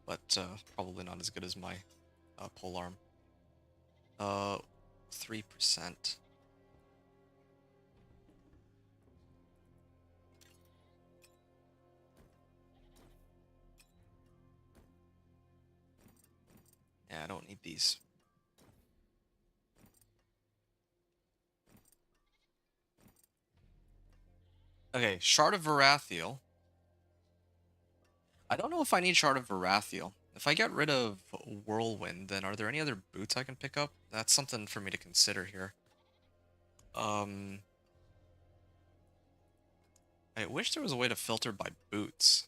but probably not as good as my polearm. 3%. Yeah, I don't need these. Okay, Shard of Varathiel. I don't know if I need Shard of Varathiel. If I get rid of Whirlwind, then are there any other boots I can pick up? That's something for me to consider here. I wish there was a way to filter by boots.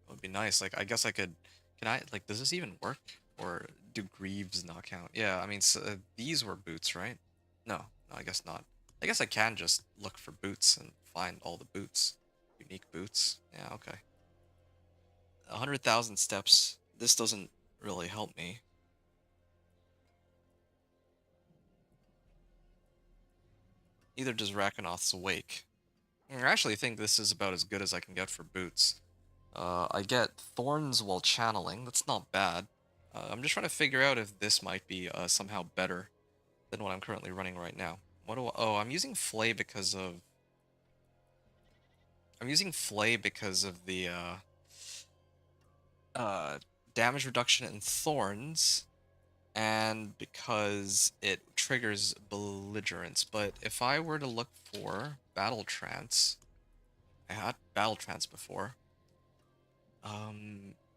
It would be nice. Like, I guess I could... Can I... Like, does this even work? Or do Greaves not count? Yeah, I mean, so, these were boots, right? No, I guess not. I guess I can just look for boots and find all the boots. Unique boots. Yeah, okay. 100,000 steps. This doesn't really help me. Neither does Rakanoth's Wake. I actually think this is about as good as I can get for boots. I get Thorns while channeling. That's not bad. I'm just trying to figure out if this might be somehow better than what I'm currently running right now. What do I... Oh, I'm using Flay because of... I'm using Flay because of the damage reduction in Thorns, and because it triggers Belligerence. But if I were to look for Battle Trance, I had Battle Trance before.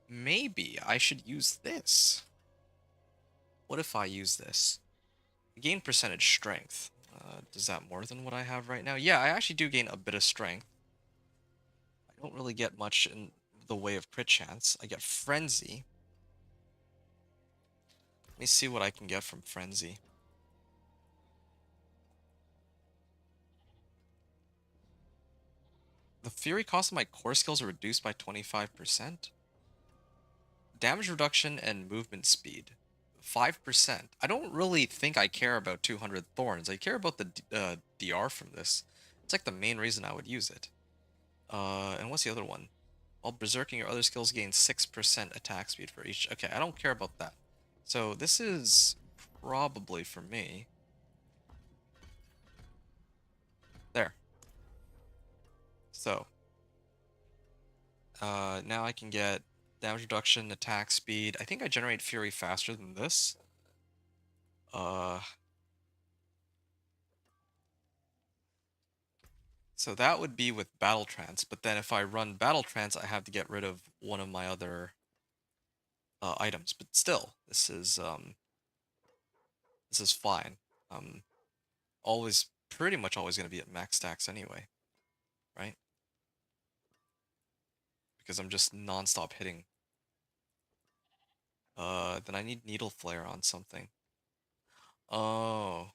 Maybe I should use this. What if I use this? Gain percentage strength. Does that more than what I have right now? Yeah, I actually do gain a bit of strength. I don't really get much in the way of crit chance. I get Frenzy. Let me see what I can get from Frenzy. The Fury cost of my core skills are reduced by 25%. Damage reduction and movement speed. 5%. I don't really think I care about 200 Thorns. I care about the DR from this. It's like the main reason I would use it. And what's the other one? While berserking, your other skills gain 6% attack speed for each. Okay, I don't care about that. So this is probably for me. There. So, now I can get damage reduction, attack speed. I think I generate Fury faster than this. So that would be with Battle Trance, but then if I run Battle Trance, I have to get rid of one of my other items. But still, this is fine. Always, pretty much always going to be at max stacks anyway, right? Because I'm just non-stop hitting. Then I need Needle Flare on something. Oh.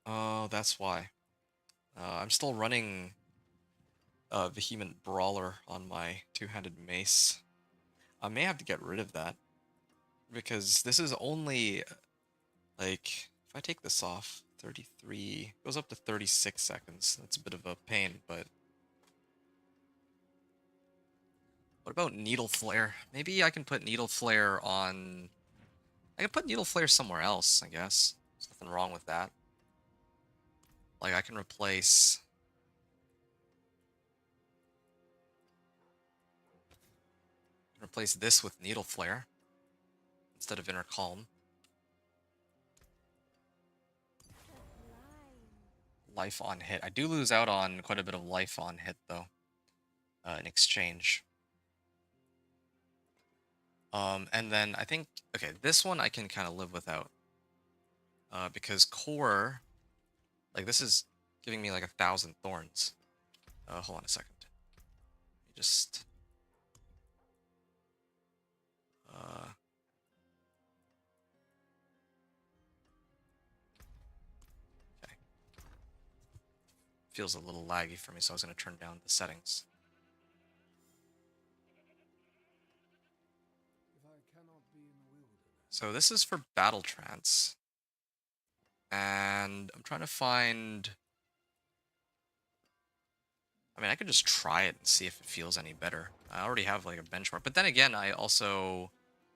Oh, that's why. I'm still running Vehement Brawler on my two-handed mace. I may have to get rid of that. Because this is only, like, if I take this off, 33, goes up to 36 seconds. That's a bit of a pain, but... What about Needle Flare? Maybe I can put Needle Flare on... I can put Needle Flare somewhere else, I guess. There's nothing wrong with that. Like, I can replace this with Needle Flare instead of Inner Calm. Life on hit. I do lose out on quite a bit of life on hit, though, in exchange. And then I think, okay, this one I can kind of live without. Because core, like, this is giving me like 1,000 thorns. Hold on a second. Let me just... okay. Feels a little laggy for me, so I was going to turn down the settings. So this is for Battle Trance. And I'm trying to find... I mean, I could just try it and see if it feels any better. I already have like a benchmark. But then again, I also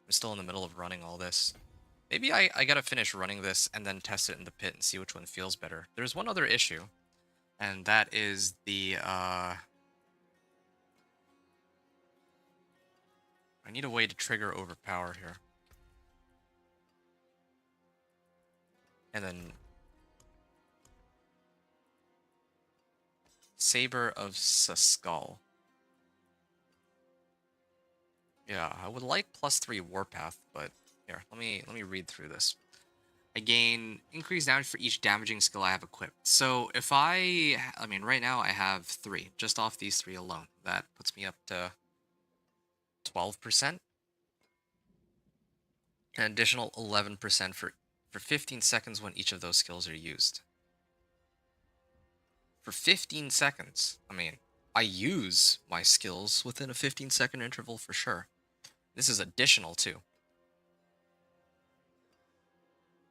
am still in the middle of running all this. Maybe I gotta finish running this and then test it in the pit and see which one feels better. There's one other issue, and that is the... I need a way to trigger overpower here. And then Saber of Saskal. Yeah, I would like +3 Warpath, but here, let me read through this. I gain increased damage for each damaging skill I have equipped. So if I mean, right now I have 3, just off these 3 alone. That puts me up to 12%. An additional 11% for 15 seconds when each of those skills are used. For 15 seconds. I mean, I use my skills within a 15-second interval for sure. This is additional too.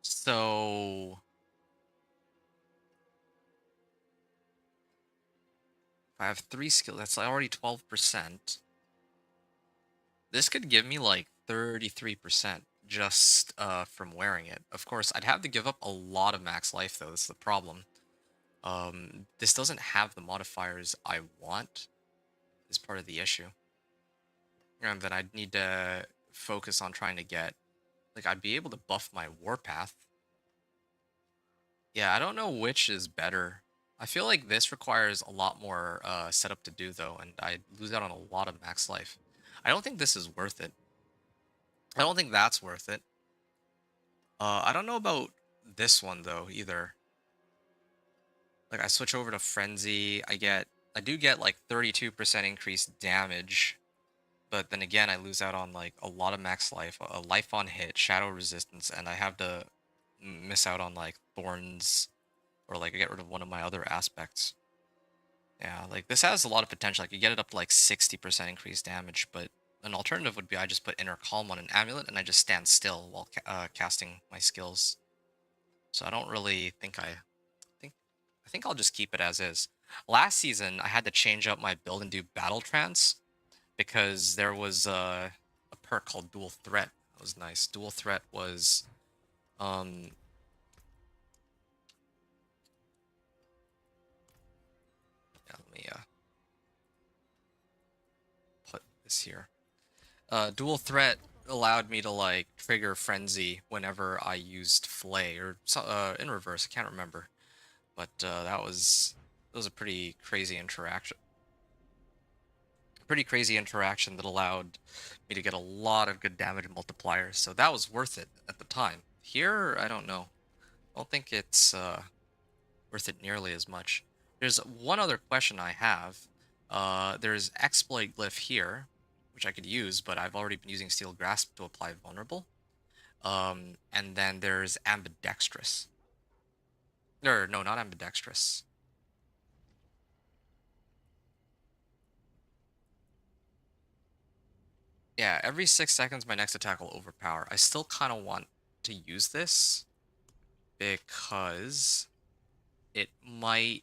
So if I have 3 skills, that's already 12%. This could give me like 33% just from wearing it. Of course, I'd have to give up a lot of max life though. That's the problem. This doesn't have the modifiers I want, is part of the issue. And then I'd need to focus on trying to get, like, I'd be able to buff my Warpath. Yeah, I don't know which is better. I feel like this requires a lot more setup to do though, and I lose out on a lot of max life. I don't think this is worth it. I don't think that's worth it. I don't know about this one though either. Like, I switch over to Frenzy, I do get like 32% increased damage, but then again I lose out on like a lot of max life, a life on hit, shadow resistance, and I have to miss out on like Thorns, or like get rid of one of my other aspects. Yeah, like this has a lot of potential. I could get it up to like 60% increased damage, but an alternative would be I just put Inner Calm on an amulet and I just stand still while casting my skills. So I don't really think think I think I'll just keep it as is. Last season I had to change up my build and do Battle Trance because there was a perk called Dual Threat. That was nice. Dual Threat was um yeah, let me put this here. Dual Threat allowed me to like trigger Frenzy whenever I used Flay, or in reverse. I can't remember, but that was a pretty crazy interaction. Pretty crazy interaction that allowed me to get a lot of good damage multipliers. So that was worth it at the time. Here, I don't know. I don't think it's worth it nearly as much. There's one other question I have. There's Exploit Glyph here, which I could use, but I've already been using Steel Grasp to apply Vulnerable. And then there's Ambidextrous. Or, no, not Ambidextrous. Yeah, every 6 seconds my next attack will overpower. I still kind of want to use this because it might,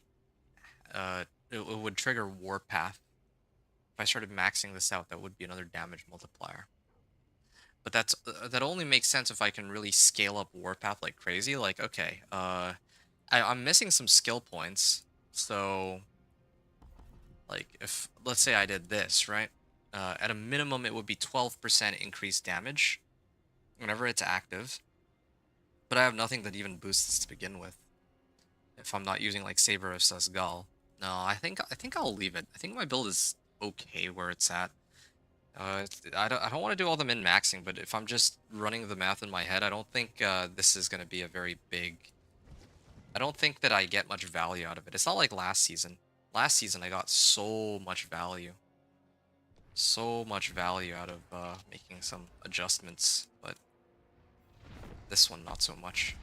it would trigger Warpath. If I started maxing this out, that would be another damage multiplier. But that only makes sense if I can really scale up Warpath like crazy. Like, okay, I'm missing some skill points. So, like, if, let's say I did this, right? At a minimum, it would be 12% increased damage whenever it's active. But I have nothing that even boosts this to begin with. If I'm not using, like, Saber of Sasgal. No, I think I'll leave it. I think my build is okay where it's at. I don't want to do all the min-maxing, but if I'm just running the math in my head, I don't think this is going to be a very big... I don't think that I get much value out of it. It's not like last season. Last season, I got so much value. So much value out of making some adjustments, but this one, not so much.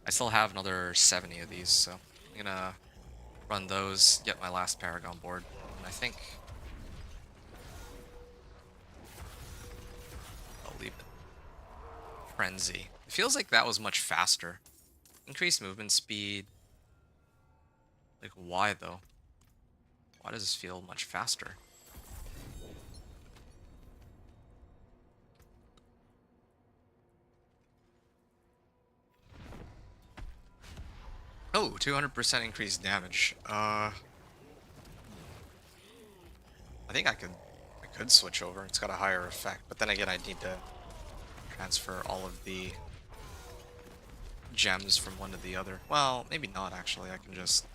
I still have another 70 of these, so I'm gonna run those, get my last Paragon board, and I think... Frenzy. It feels like that was much faster. Increased movement speed. Like, why though? Why does this feel much faster? Oh, 200% increased damage. I think I could switch over. It's got a higher effect, but then again, I need to transfer all of the gems from one to the other. Well, maybe not actually. I can just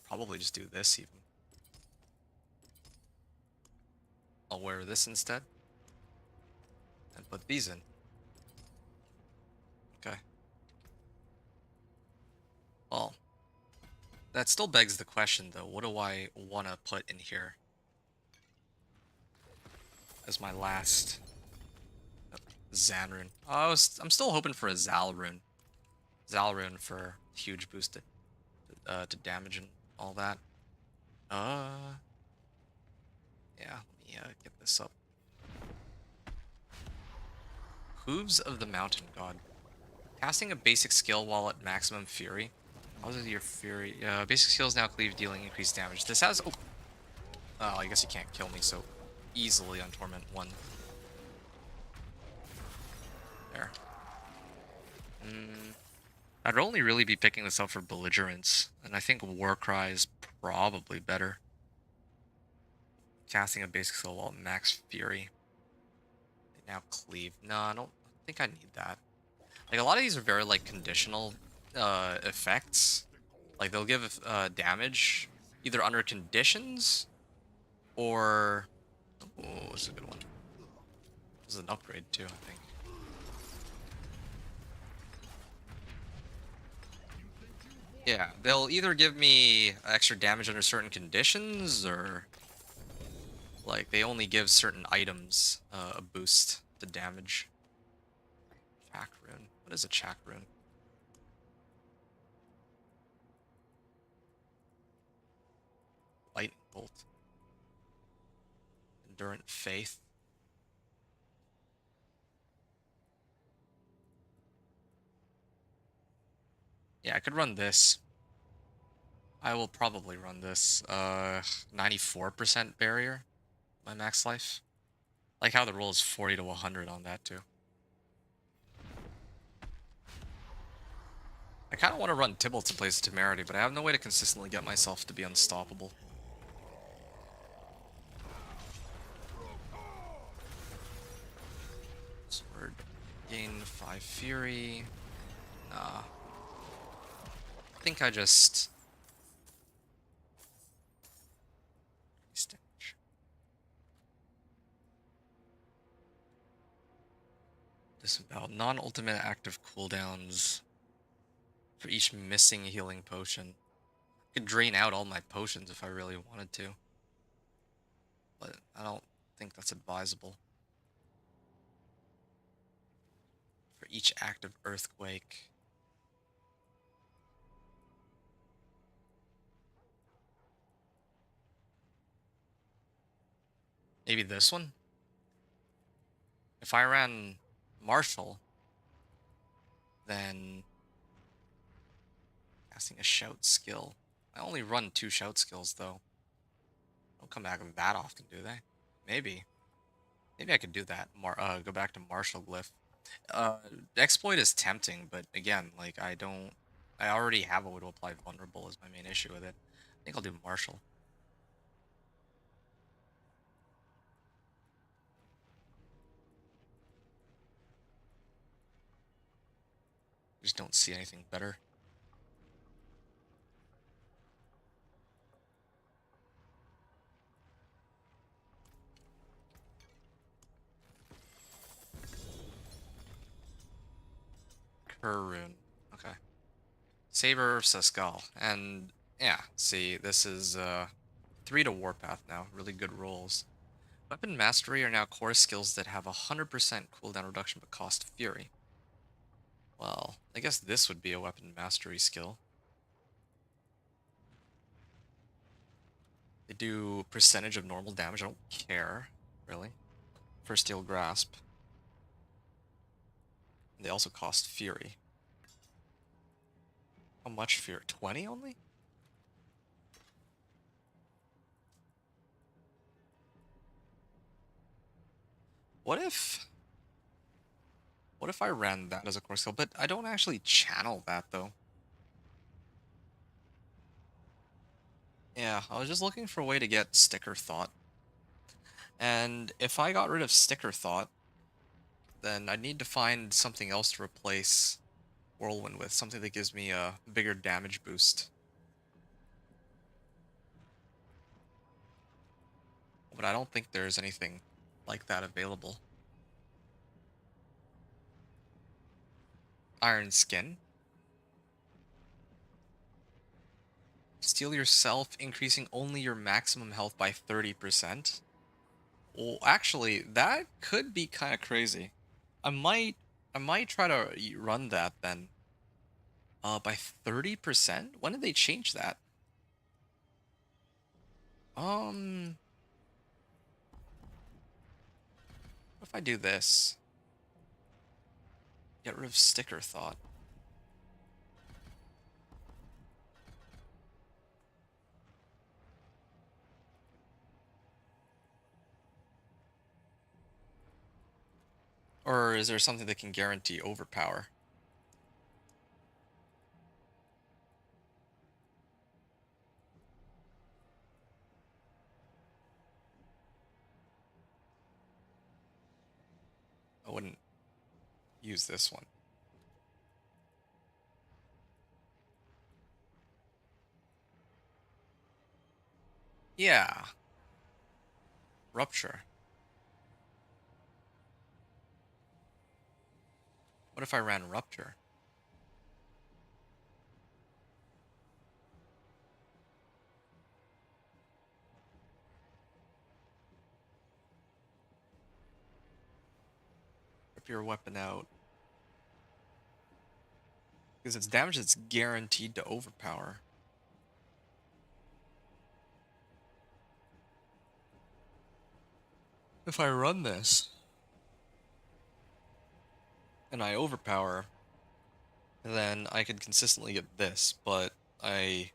probably just do this even. I'll wear this instead and put these in. Okay. Well, that still begs the question though. What do I want to put in here as my last Zan rune? I'm still hoping for a Zal rune. Zal rune for huge boost to damage and all that. Yeah, let me get this up. Hooves of the Mountain God. Casting a basic skill while at maximum fury. How is your fury? Basic skills now cleave, dealing increased damage. This has. Oh, I guess you can't kill me so easily on Torment 1. There. I'd only really be picking this up for belligerence, and I think Warcry is probably better. Casting a basic skill while at max fury. Now cleave. No, I don't think I need that. Like, a lot of these are very, like, conditional effects. Like, they'll give damage either under conditions or... Oh, this is a good one. This is an upgrade, too, I think. Yeah, they'll either give me extra damage under certain conditions, or... Like, they only give certain items a boost to damage. Chak rune. What is a Chak rune? Lightning bolt. Endurant faith. Yeah, I could run this. I will probably run this. 94% barrier. My max life. Like how the roll is 40 to 100 on that too. I kind of want to run Tybalt in place of Temerity, but I have no way to consistently get myself to be unstoppable. Sword. Gain 5 Fury. Nah. I think I just... Disembowel. Non-ultimate active cooldowns for each missing healing potion. I could drain out all my potions if I really wanted to, but I don't think that's advisable. For each active earthquake. Maybe this one? If I ran Marshall, then casting a shout skill. I only run 2 shout skills though. Don't come back that often, do they? Maybe. Maybe I could do that. Go back to Marshall Glyph. Exploit is tempting, but again, like I already have a way to apply vulnerable as my main issue with it. I think I'll do Marshall. Just don't see anything better. Rune. Okay. Saber of Seskal. And yeah, see, this is 3 to Warpath now. Really good rolls. Weapon Mastery are now core skills that have 100% cooldown reduction but cost Fury. Well, I guess this would be a Weapon Mastery skill. They do percentage of normal damage. I don't care, really. For Steel Grasp. They also cost Fury. How much Fury? 20 only? What if... What if I ran that as a core skill? But I don't actually channel that, though. Yeah, I was just looking for a way to get Sticker Thought. And if I got rid of Sticker Thought, then I need to find something else to replace Whirlwind with. Something that gives me a bigger damage boost. But I don't think there's anything like that available. Iron Skin. Steal yourself, increasing only your maximum health by 30%. Well, actually, that could be kind of crazy. I might I might try to run that then. By 30%? When did they change that? Um, what if I do this? Get rid of Sticker Thought. Or is there something that can guarantee overpower? I wouldn't use this one. Yeah, Rupture. What if I ran Rupture? Rip your weapon out. Because it's damage that's guaranteed to overpower. If I run this and I overpower, then I could consistently get this, but I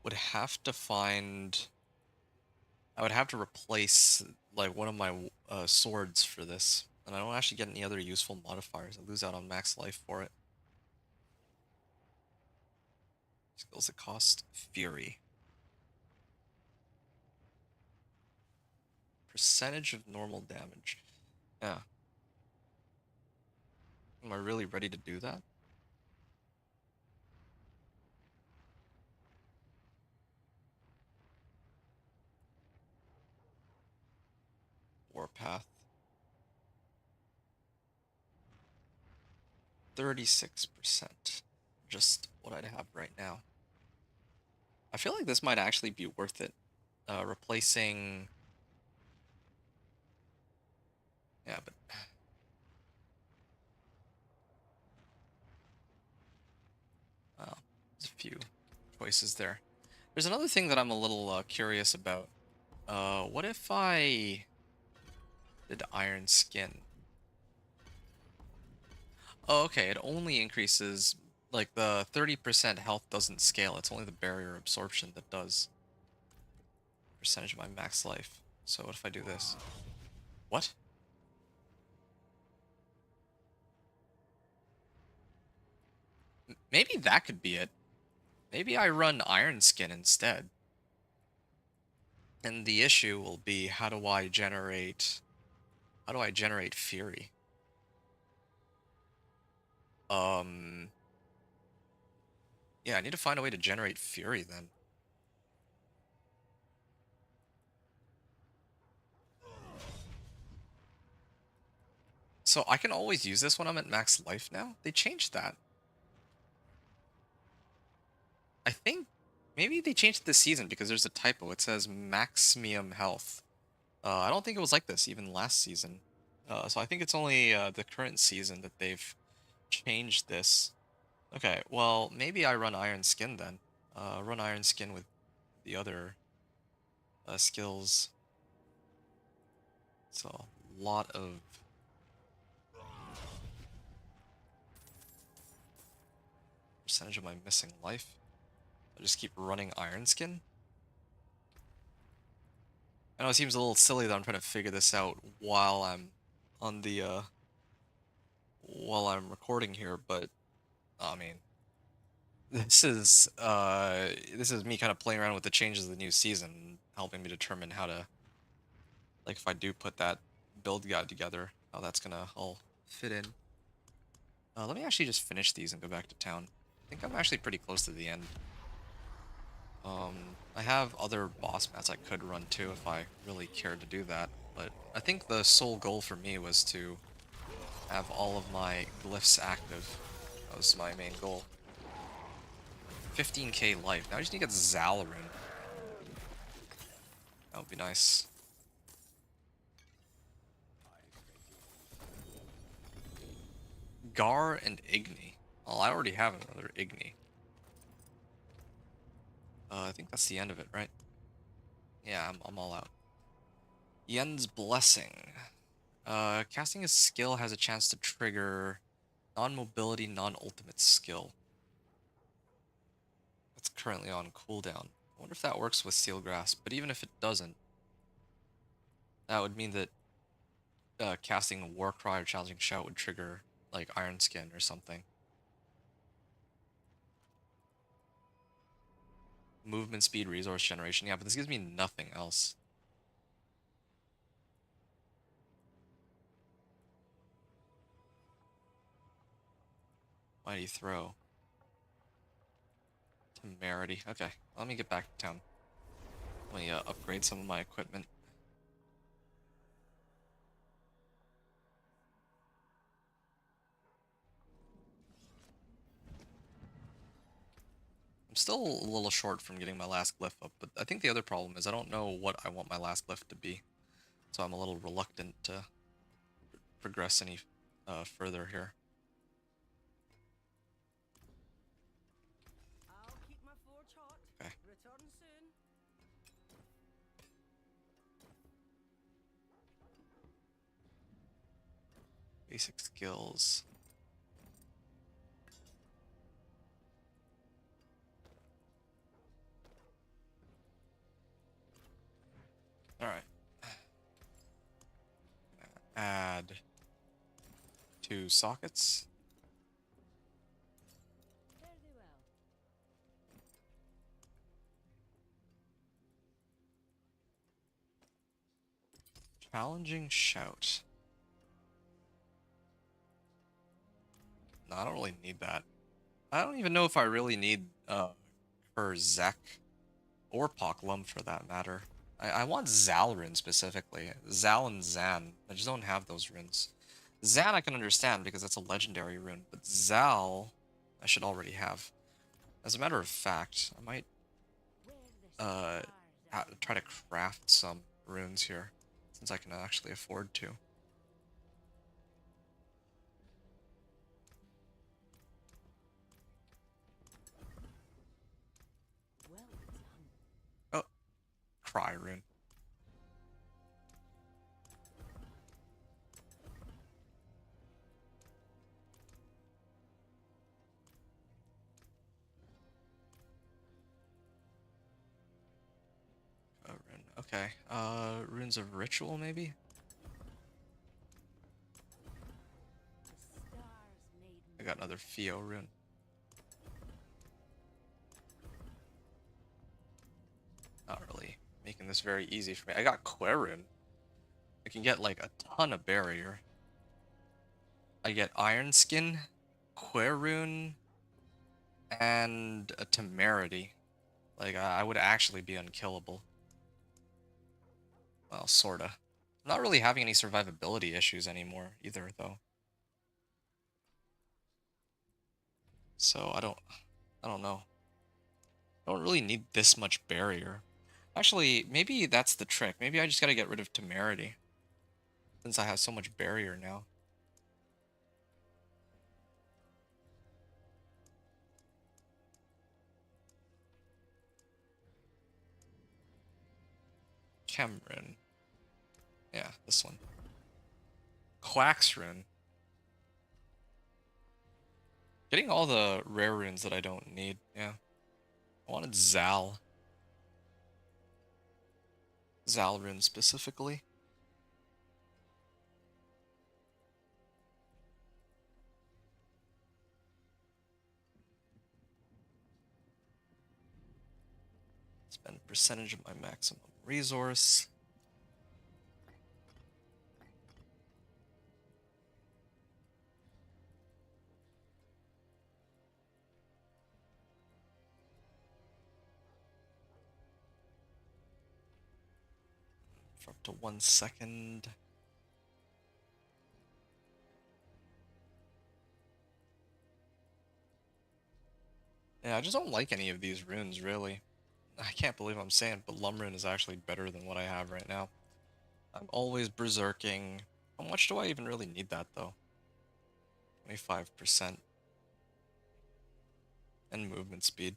would have to find... I would have to replace like one of my swords for this, and I don't actually get any other useful modifiers. I lose out on max life for it. Skills that cost Fury. Percentage of normal damage. Yeah. Am I really ready to do that? Warpath. 36%. Just what I'd have right now. I feel like this might actually be worth it. Replacing... Yeah, but... Well, there's a few choices there. There's another thing that I'm a little curious about. What if I did Iron Skin? Oh, okay, it only increases, like, the 30% health doesn't scale. It's only the barrier absorption that does. Percentage of my max life. So what if I do this? What? Maybe that could be it. Maybe I run Iron Skin instead. And the issue will be, how do I generate Fury? Um, yeah, I need to find a way to generate Fury then. So I can always use this when I'm at max life now? They changed that. I think maybe they changed it this season because there's a typo. It says maximum health. I don't think it was like this even last season. So I think it's only the current season that they've changed this. Okay, well, maybe I run Iron Skin then. Run Iron Skin with the other skills. So a lot of... percentage of my missing life? I just keep running Iron Skin? I know it seems a little silly that I'm trying to figure this out while I'm on the, while I'm recording here, but, I mean, this is me kind of playing around with the changes of the new season, helping me determine how to, like, if I do put that build guide together, how that's gonna all fit in. Let me actually just finish these and go back to town. I think I'm actually pretty close to the end. I have other boss mats I could run too if I really cared to do that, but I think the sole goal for me was to have all of my glyphs active. That was my main goal. 15k life. Now I just need to get Zalarin. That would be nice. Gar and Igni. Well, I already have another Igni. I think that's the end of it, right? Yeah, I'm all out. Yen's Blessing. Casting a skill has a chance to trigger non-mobility, non-ultimate skill. That's currently on cooldown. I wonder if that works with Steel Grasp, but even if it doesn't, that would mean that casting Warcry or Challenging Shout would trigger, like, Iron Skin or something. Movement speed, resource generation. Yeah, but this gives me nothing else. Mighty Throw. Temerity. Okay, let me get back to town. Let me upgrade some of my equipment. I'm still a little short from getting my last glyph up, but I think the other problem is I don't know what I want my last glyph to be. So I'm a little reluctant to progress any further here. I'll keep my forge hot. Okay. Return soon. Basic skills. Alright. Add 2 sockets. Very well. Challenging Shout. No, I don't really need that. I don't even know if I really need her Zek or Poklum for that matter. I want Zalrin specifically. Zal and Zan. I just don't have those runes. Zan I can understand because that's a legendary rune, but Zal I should already have. As a matter of fact, I might Where the stars are. try to craft some runes here, since I can actually afford to. Well done. Oh, Cry rune. Rune. Okay. Runes of Ritual maybe? The stars made I got another Fio rune. Not really making this very easy for me. I got Querun. I can get like a ton of barrier. I get Iron Skin, Querun, and a Temerity. Like, I would actually be unkillable. Well, sorta. I'm not really having any survivability issues anymore either, though. So I don't know. I don't really need this much barrier. Actually, maybe that's the trick. Maybe I just gotta get rid of Temerity, since I have so much barrier now. Cameron. Yeah, this one. Quaxrun. Getting all the rare runes that I don't need, yeah. I wanted Zal. Zal rune specifically. Spend percentage of my maximum resource. For up to 1 second. Yeah, I just don't like any of these runes, really. I can't believe I'm saying it, but Lumrune is actually better than what I have right now. I'm always berserking. How much do I even really need that, though? 25%. And movement speed.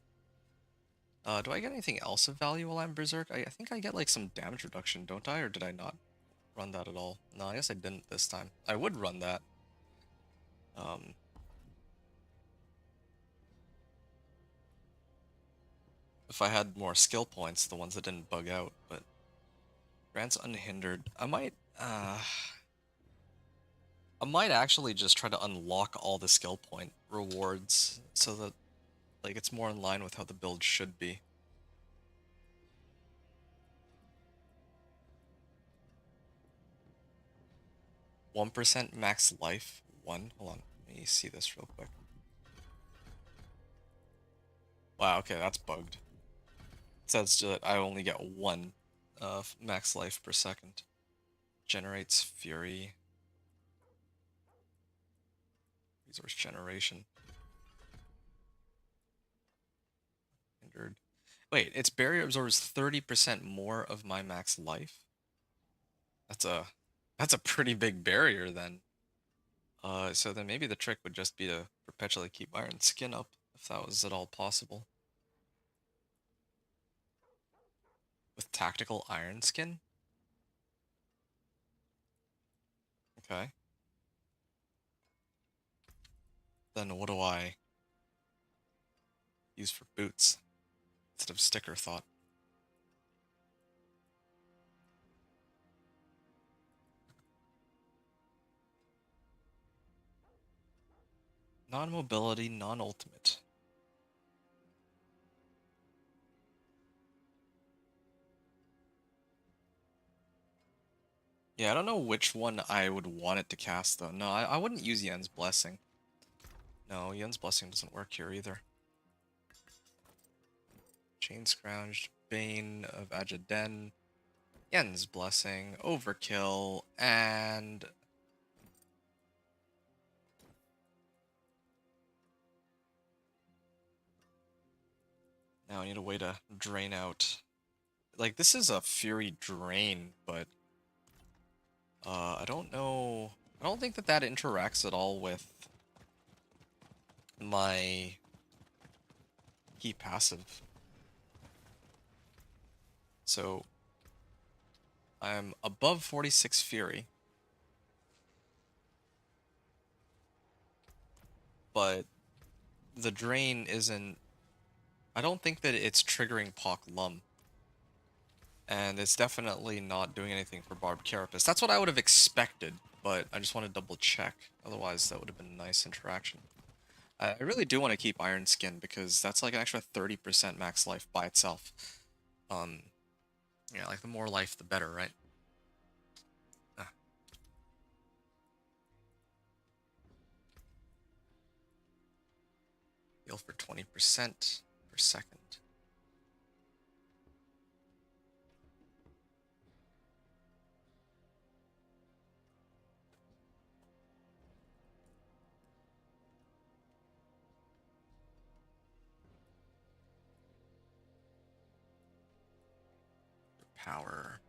Do I get anything else of value while I'm berserk? I think I get, like, some damage reduction, don't I? Or did I not run that at all? No, I guess I didn't this time. I would run that. Um, if I had more skill points, the ones that didn't bug out, but grants unhindered. I might actually just try to unlock all the skill point rewards so that, like, it's more in line with how the build should be. One 1% max life. One. Hold on. Let me see this real quick. Wow, okay, that's bugged. It says that I only get one max life per second. Generates fury. Resource generation. Hindered. Wait, its barrier absorbs 30% more of my max life? That's a pretty big barrier then. So then maybe the trick would just be to perpetually keep Iron Skin up, if that was at all possible. With Tactical Iron Skin? Okay. Then what do I use for boots instead of sticker thought? Non-mobility, non-ultimate. Yeah, I don't know which one I would want it to cast, though. No, I wouldn't use Yen's Blessing. No, Yen's Blessing doesn't work here either. Chain Scrounged, Bane of Ajaden, Yen's Blessing, Overkill, and... now I need a way to drain out... like, this is a Fury Drain, but... I don't know... I don't think that that interacts at all with my key passive. So, I'm above 46 Fury, but the drain isn't... I don't think that it's triggering Pock Lum. And it's definitely not doing anything for Barbed Carapace. That's what I would have expected, but I just want to double check. Otherwise, that would have been a nice interaction. I really do want to keep Iron Skin because that's like an extra 30% max life by itself. Yeah, like the more life, the better, right? Ah. Heal for 20% per second. Power.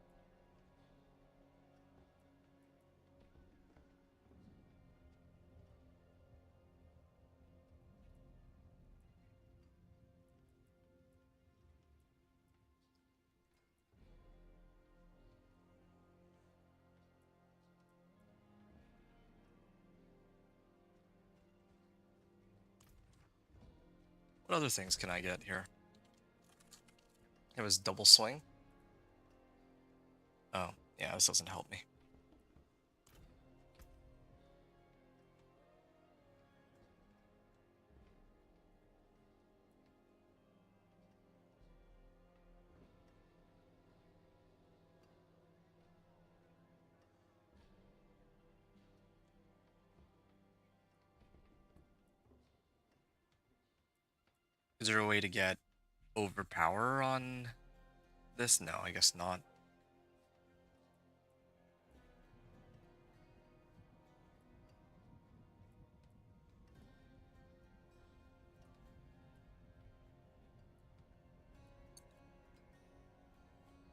What other things can I get here? It was double swing. Oh, yeah, this doesn't help me. Is there a way to get overpower on this? No, I guess not.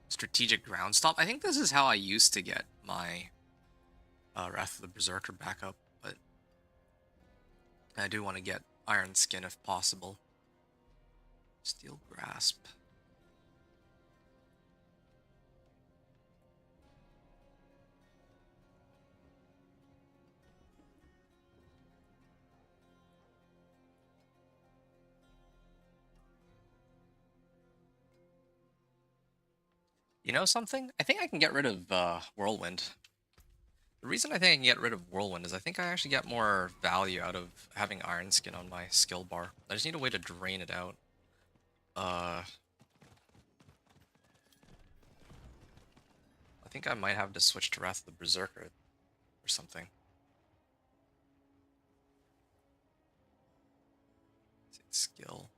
Strategic ground stop. I think this is how I used to get my Wrath of the Berserker back up, but I do want to get Iron Skin if possible. Steel Grasp. You know something? I think I can get rid of Whirlwind. The reason I think I can get rid of Whirlwind is I think I actually get more value out of having Iron Skin on my skill bar. I just need a way to drain it out. I think I might have to switch to Wrath of the Berserker or something. Skill.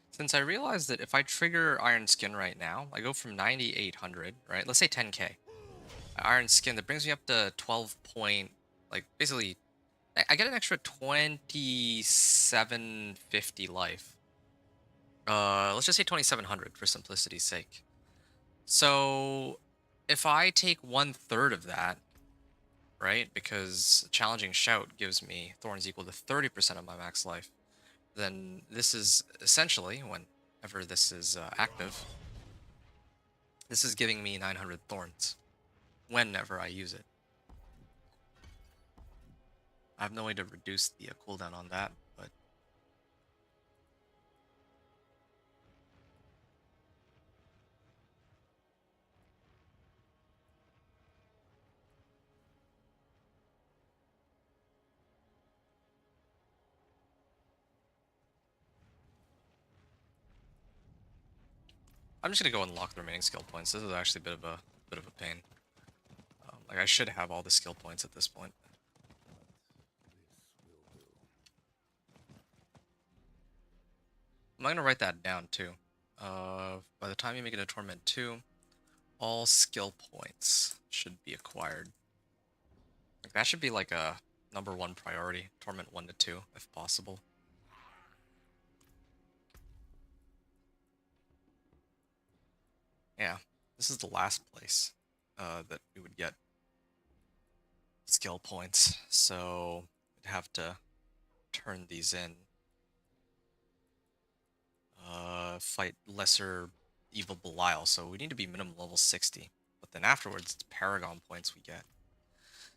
Since I realized that if I trigger Iron Skin right now, I go from 9,800, right? Let's say 10k. Iron Skin, that brings me up to 12 point, like, basically, I get an extra 2750 life. Let's just say 2700 for simplicity's sake. So, if I take 1/3 of that, right, because Challenging Shout gives me thorns equal to 30% of my max life, then this is essentially, whenever this is active, this is giving me 900 thorns whenever I use it. I have no way to reduce the cooldown on that, but I'm just gonna go unlock the remaining skill points. This is actually a bit of a pain. Like I should have all the skill points at this point. I'm gonna write that down too. By the time you make it a Torment 2, all skill points should be acquired. Like that should be like a #1 priority. Torment 1 to 2, if possible. Yeah, this is the last place that we would get skill points, so we'd have to turn these in. Fight lesser evil Belial, so we need to be minimum level 60. But then afterwards, it's Paragon points we get.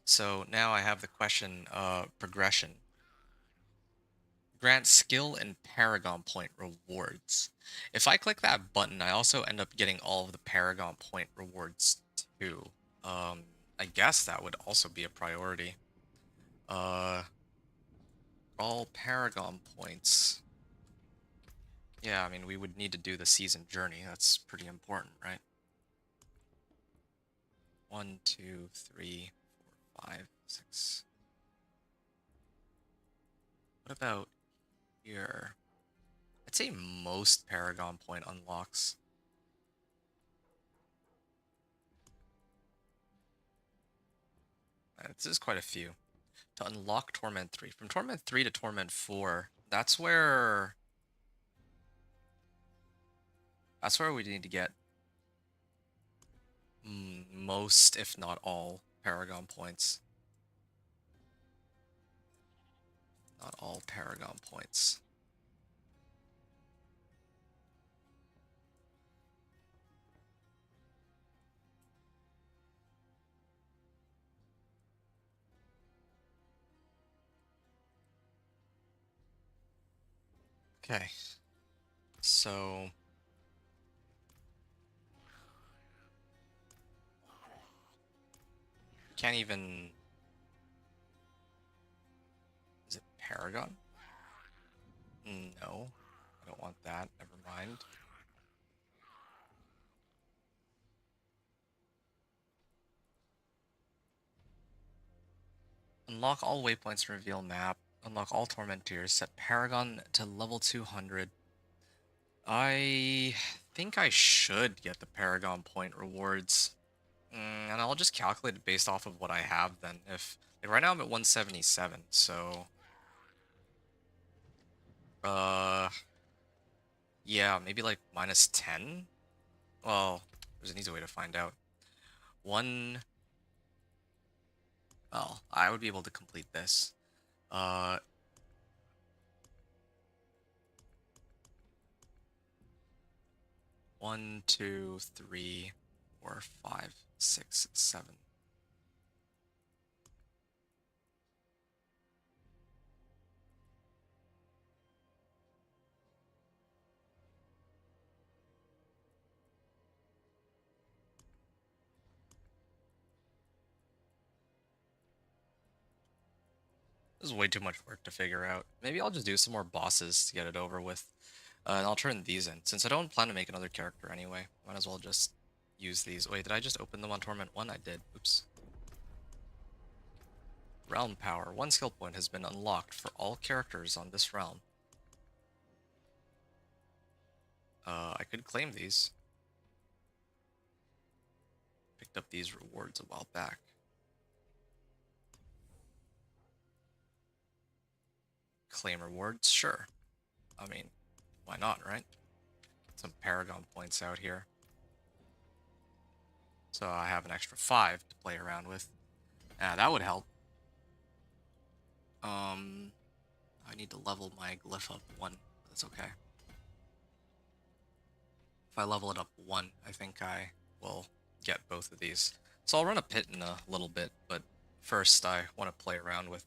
So now I have the question, progression. Grant skill and Paragon point rewards. If I click that button, I also end up getting all of the Paragon point rewards too. I guess that would also be a priority. All Paragon points. Yeah, I mean, we would need to do the season journey. That's pretty important, right? 1, 2, 3, 4, 5, 6. What about here? I'd say most Paragon point unlocks. This is quite a few. To unlock Torment 3. From Torment 3 to Torment 4, that's where we need to get most, if not all, Paragon points. Not all Paragon points. Okay. So can't even. Is it Paragon? No, I don't want that. Never mind. Unlock all waypoints and reveal map. Unlock all torment tiers. Set Paragon to level 200. I think I should get the Paragon point rewards. And I'll just calculate it based off of what I have then. If like right now I'm at 177, so uh yeah, maybe like minus 10. Well, there's an easy way to find out. One, well, I would be able to complete this. Uh 1, 2, 3, 4, 5, 6, 7. This is way too much work to figure out. Maybe I'll just do some more bosses to get it over with. And I'll turn these in. Since I don't plan to make another character anyway, might as well just use these. Wait, did I just open them on Torment 1? I did. Oops. Realm Power. One skill point has been unlocked for all characters on this realm. I could claim these. Picked up these rewards a while back. Claim rewards? Sure. I mean, why not, right? Some Paragon points out here. So I have an extra 5 to play around with. That would help. I need to level my glyph up 1. That's okay. If I level it up 1, I think I will get both of these. So I'll run a pit in a little bit, but first I want to play around with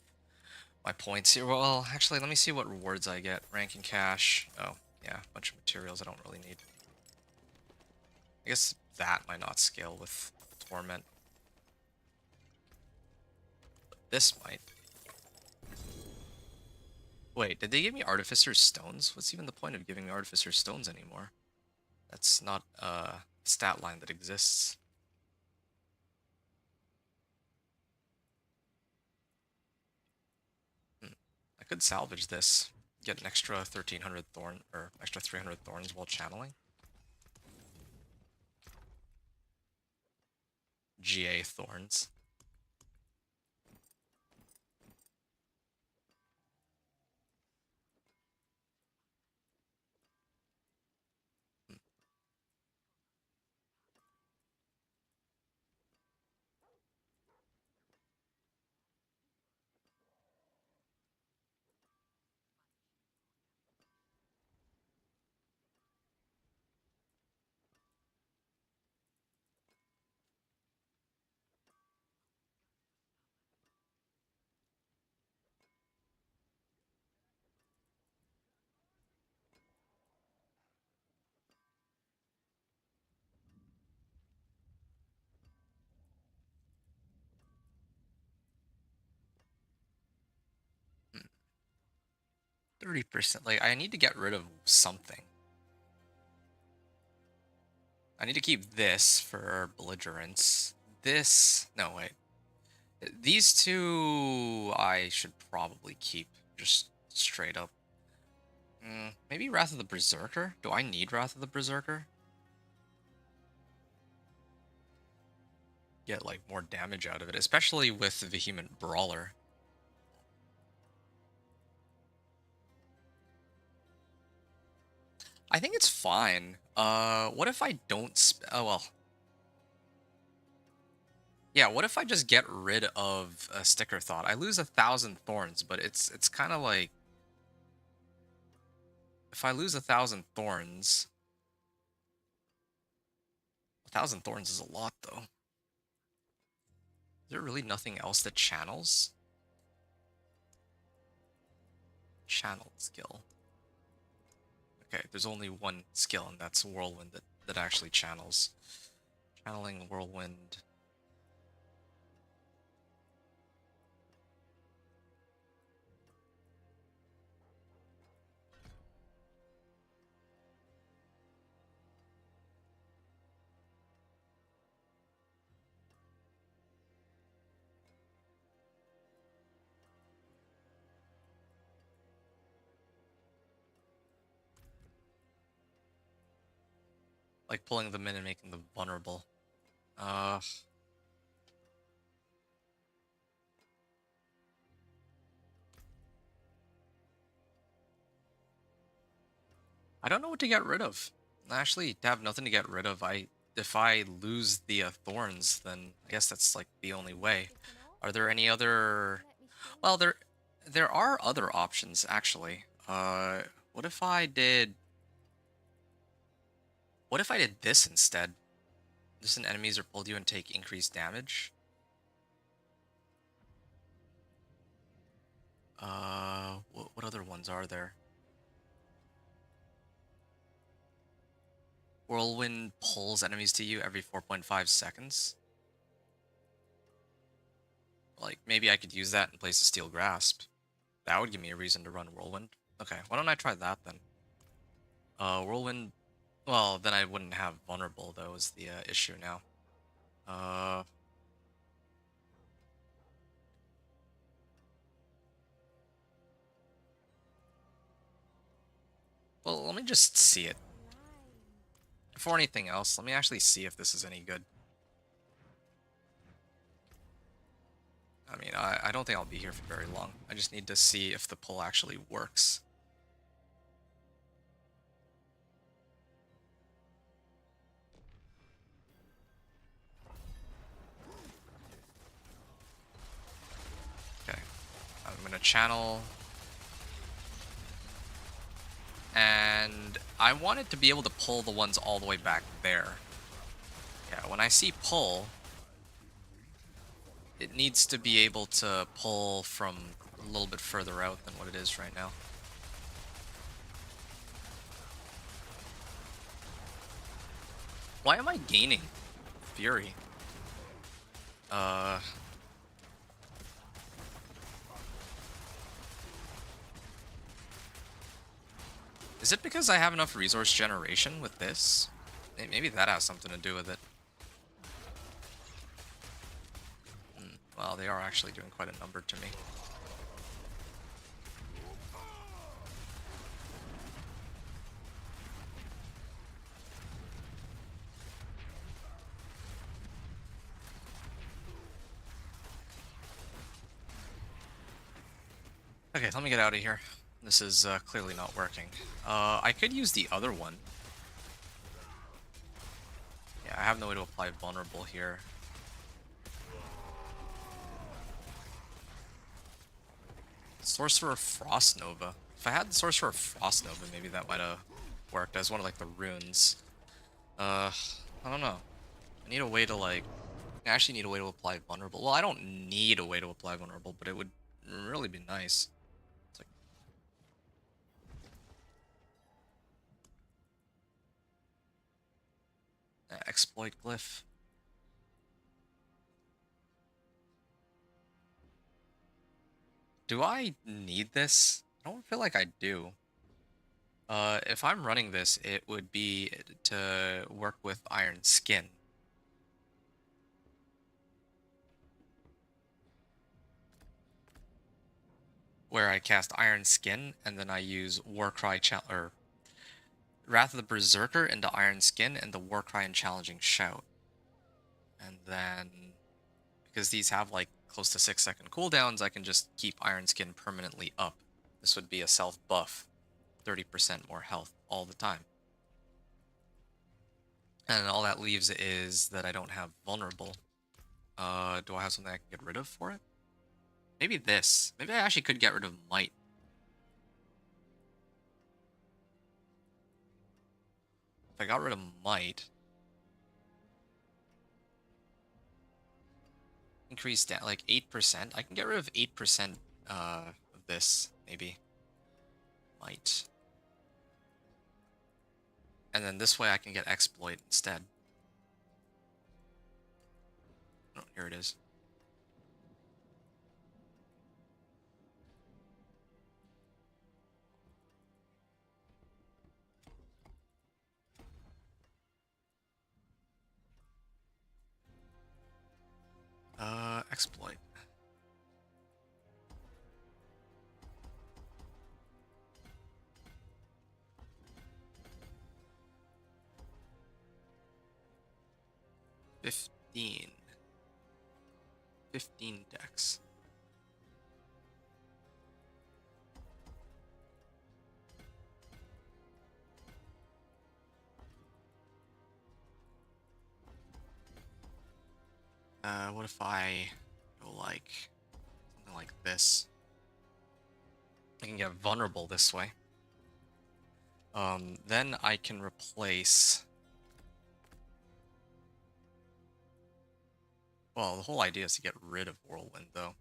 my points here. Well, actually, let me see what rewards I get. Rank and cash. Oh, yeah, a bunch of materials I don't really need. I guess that might not scale with Torment. But this might. Wait, did they give me Artificer's Stones? What's even the point of giving me Artificer's Stones anymore? That's not a stat line that exists. I could salvage this. Get an extra 1300 thorn, or extra 300 thorns while channeling. GA thorns. Hmm. 30%. Like, I need to get rid of something. I need to keep this for belligerence. This... No, wait. These two I should probably keep. Just straight up. Maybe Wrath of the Berserker? Do I need Wrath of the Berserker? Get, like, more damage out of it. Especially with the Vehement Brawler. I think it's fine. What if I don't oh, well. Yeah, what if I just get rid of a Sticker Thought? I lose 1,000 thorns, but it's kind of like... If I lose 1,000 thorns... 1,000 thorns is a lot, though. Is there really nothing else that channels? Channel skill. Okay, there's only one skill, and that's Whirlwind that actually channels. Channeling Whirlwind. Like pulling them in and making them vulnerable. Uh, I don't know what to get rid of. Actually, to have nothing to get rid of, if I lose the thorns, then I guess that's like the only way. This an Are orc? there any other? Let me see. Well, there are other options actually. What if I did? What if I did this instead? Distant enemies are pulled you and take increased damage. What other ones are there? Whirlwind pulls enemies to you every 4.5 seconds. Like, maybe I could use that in place of Steel Grasp. That would give me a reason to run Whirlwind. Okay, why don't I try that then? Whirlwind... Well, then I wouldn't have Vulnerable, though, is the issue now. Uh... Well, let me just see it. Lime. Before anything else, let me actually see if this is any good. I mean, I don't think I'll be here for very long. I just need to see if the pull actually works. Okay, I'm gonna channel, and I want it to be able to pull the ones all the way back there. Yeah, when I see pull, it needs to be able to pull from a little bit further out than what it is right now. Why am I gaining Fury? Uh... Is it because I have enough resource generation with this? Maybe that has something to do with it. Well, they are actually doing quite a number to me. Okay, let me get out of here. This is clearly not working. I could use the other one. Yeah, I have no way to apply Vulnerable here. Sorcerer Frost Nova. If I had the Sorcerer Frost Nova, maybe that might have worked as one of like the runes. I don't know. I need a way to like... I actually need a way to apply Vulnerable. Well, I don't need a way to apply Vulnerable, but it would really be nice. It's like... exploit Glyph. Do I need this? I don't feel like I do. If I'm running this, it would be to work with Iron Skin. Where I cast Iron Skin, and then I use Warcry or Wrath of the Berserker into Iron Skin, and the Warcry and Challenging Shout. And then, because these have like close to 6-second cooldowns, I can just keep Iron Skin permanently up. This would be a self buff, 30% more health all the time. And all that leaves is that I don't have Vulnerable. Do I have something I can get rid of for it? Maybe this. Maybe I actually could get rid of Might. If I got rid of Might... increase that like 8%. I can get rid of 8% of this, maybe. Might. And then this way I can get exploit instead. Oh, here it is. Exploit. Fifteen. 15 decks. What if I go like something like this? I can get vulnerable this way. Then I can replace. Well, the whole idea is to get rid of Whirlwind, though.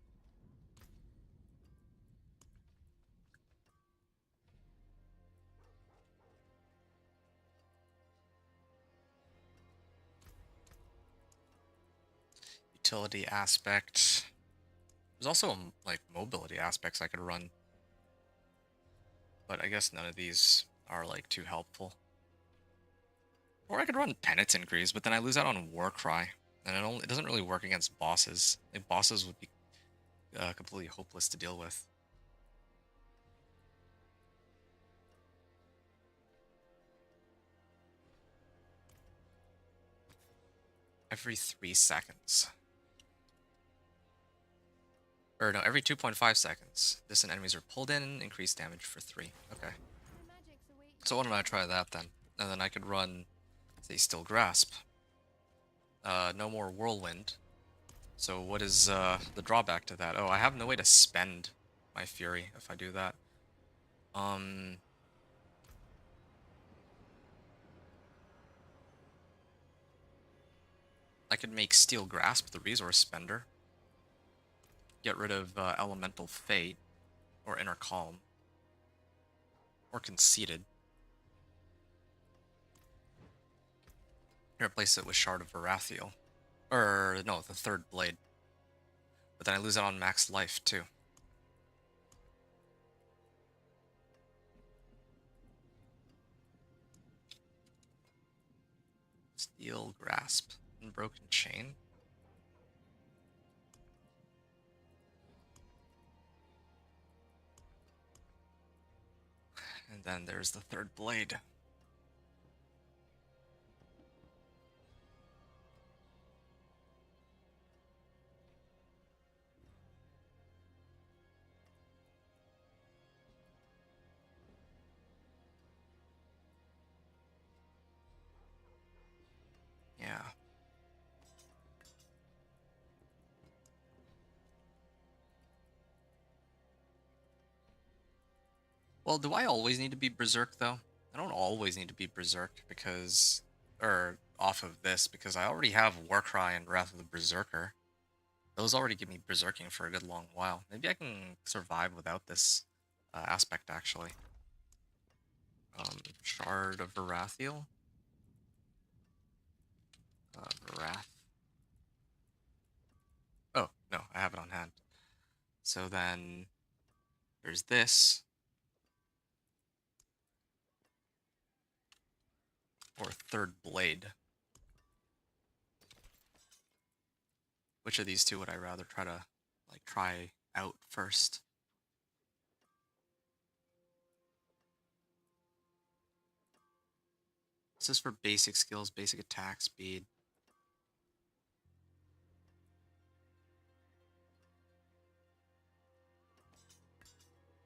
Utility aspect. There's also like mobility aspects I could run, but I guess none of these are like too helpful. Or I could run Penance Increase, but then I lose out on Warcry, and it doesn't really work against bosses. Like bosses would be completely hopeless to deal with. Every 3 seconds. Or no, every 2.5 seconds. Distant enemies are pulled in, increase damage for 3. Okay. The magics await So why don't I try that then? And then I could run, say, Still Grasp. No more Whirlwind. So what is the drawback to that? Oh, I have no way to spend my Fury if I do that. I could make Steel Grasp the resource spender. Get rid of Elemental Fate, or Inner Calm, or Conceited. Replace it with Shard of Varathiel. Or, no, the third blade. But then I lose it on max life, too. Steel Grasp. Unbroken Chain. And then there's the third blade. Yeah. Well, do I always need to be Berserk, though? I don't always need to be Berserk because... Or off of this, because I already have Warcry and Wrath of the Berserker. Those already give me Berserking for a good long while. Maybe I can survive without this aspect, actually. Shard of Varathiel. Varath. Oh, no, I have it on hand. So then there's this. Or third blade. Which of these two would I rather try out first? This is for basic skills, basic attack, speed.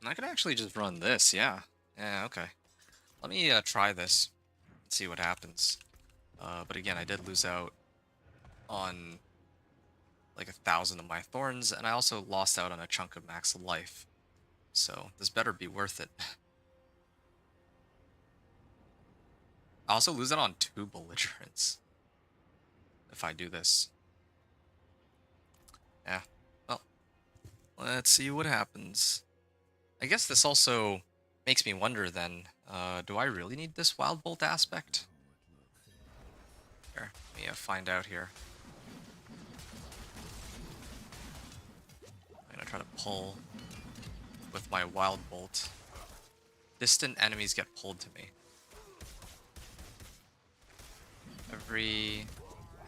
And I could actually just run this, yeah. Yeah, okay. Let me try this and see what happens. But again, I did lose out on like 1,000 of my thorns, and I also lost out on a chunk of max life. So this better be worth it. I also lose out on 2 belligerents if I do this. Yeah. Well, let's see what happens. I guess this also makes me wonder then, Do I really need this Wild Bolt aspect? Here, let me find out here. I'm gonna try to pull with my Wild Bolt. Distant enemies get pulled to me.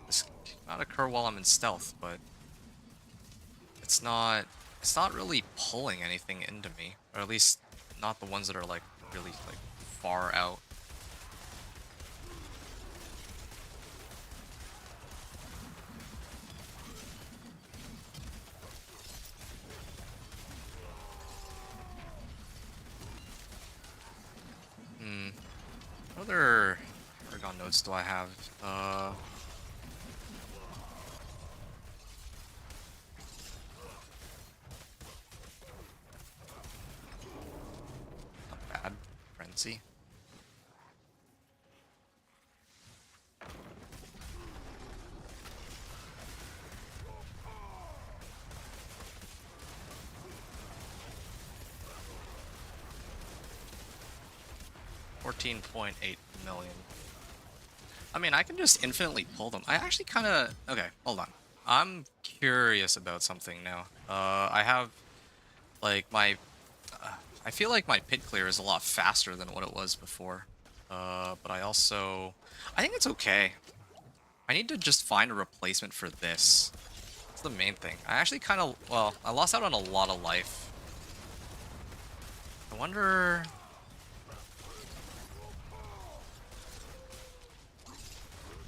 This cannot occur while I'm in stealth, but it's not really pulling anything into me, or at least not the ones that are like really like far out. What other Paragon nodes do I have? Not bad. Frenzy. $14.8 million. I mean, I can just infinitely pull them. I actually kind of... Okay, hold on. I'm curious about something now. I have, like, my... I feel like my pit clear is a lot faster than what it was before. But I also... I think it's okay. I need to just find a replacement for this. That's the main thing. I actually kind of... Well, I lost out on a lot of life. I wonder...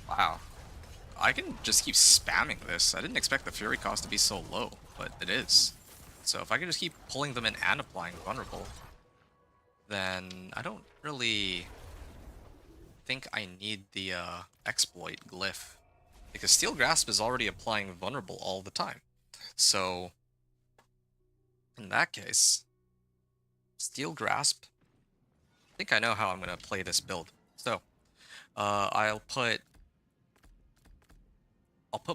Wow. I can just keep spamming this. I didn't expect the Fury cost to be so low, but it is. So if I can just keep pulling them in and applying Vulnerable, then I don't really think I need the exploit glyph. Because Steel Grasp is already applying Vulnerable all the time. So, in that case, Steel Grasp, I think I know how I'm going to play this build. So, I'll put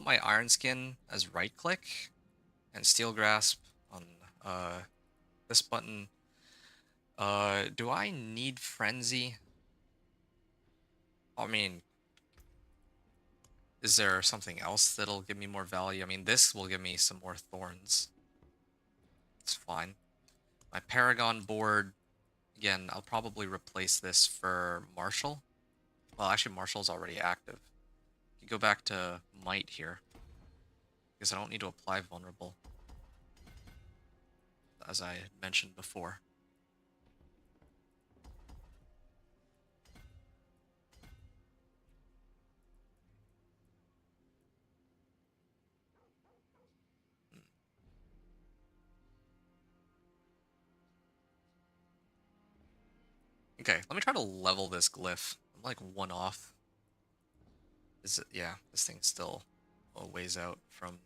my Iron Skin as right click and Steel Grasp on this button. Do I need Frenzy? I mean, is there something else that'll give me more value? I mean, this will give me some more Thorns. It's fine. My Paragon board, again, I'll probably replace this for Marshall. Well, actually, Marshall's already active. You go back to Might here, because I don't need to apply Vulnerable, as I mentioned before. Okay, let me try to level this glyph. I'm like one off. Is it? Yeah, this thing's still a ways out from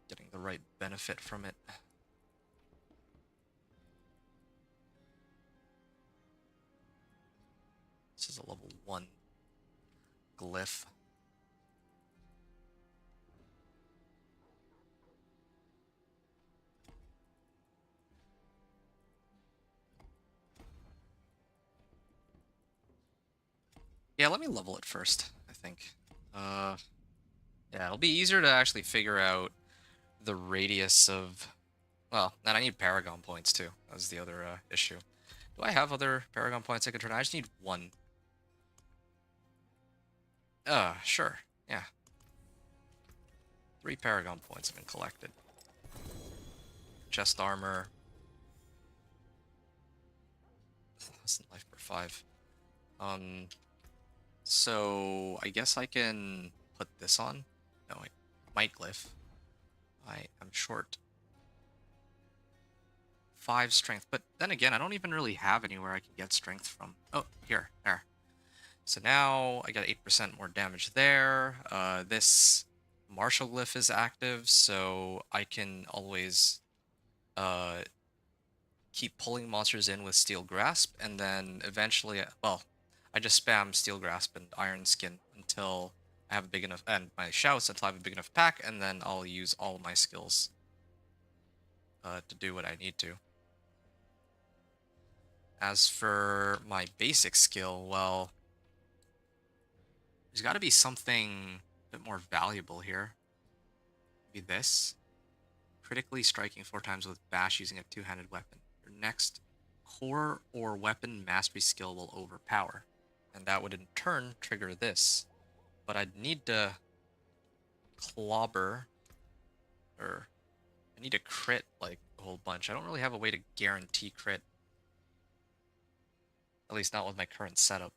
getting the right benefit from it. This is a level 1 glyph. Yeah, let me level it first, I think. Yeah, it'll be easier to actually figure out the radius of... Well, and I need Paragon points too. That's the other issue. Do I have other Paragon points I could turn? I just need one. Sure. Yeah. 3 Paragon points have been collected. Chest armor. Less than life per 5. So I guess I can put this on. No, I might glyph. I'm short 5 strength, but then again, I don't even really have anywhere I can get strength from. Oh, here, there. So now I got 8% more damage there. This martial glyph is active, so I can always keep pulling monsters in with Steel Grasp, and then eventually, well, I just spam Steel Grasp and Iron Skin until I have a big enough, and my shouts until I have a big enough pack, and then I'll use all my skills to do what I need to. As for my basic skill, well, there's got to be something a bit more valuable here. Maybe this. Critically striking 4 times with bash using a two-handed weapon. Your next core or weapon mastery skill will overpower. And that would in turn trigger this. But I'd need to clobber, or I need to crit like a whole bunch. I don't really have a way to guarantee crit. At least not with my current setup.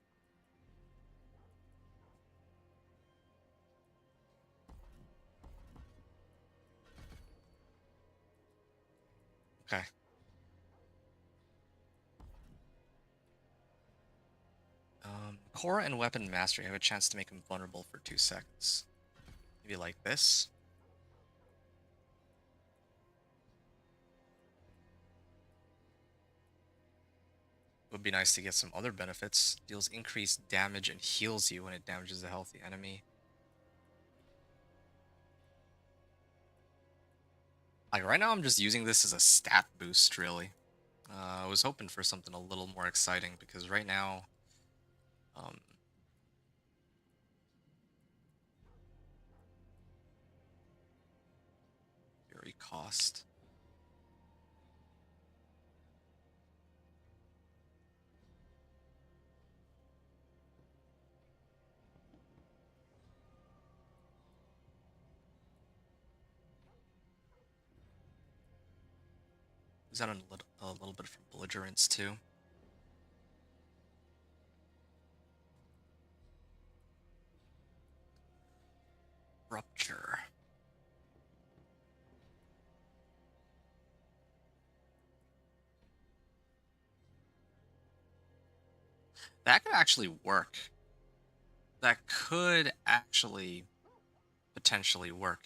Okay. Core and weapon mastery have a chance to make him vulnerable for 2 seconds. Maybe like this. Would be nice to get some other benefits. Deals increased damage and heals you when it damages a healthy enemy. Like right now I'm just using this as a stat boost, really. I was hoping for something a little more exciting because right now, um, Fury cost. Is that a little bit from belligerence too? Rupture. That could actually work. That could actually potentially work.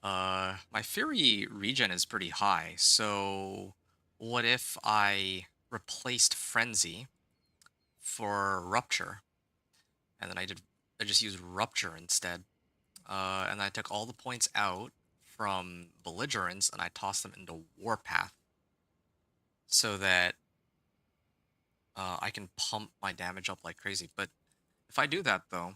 My Fury regen is pretty high, so what if I replaced Frenzy for Rupture, and then I just used Rupture instead, and I took all the points out from Belligerence and I tossed them into Warpath, so that I can pump my damage up like crazy. But if I do that though,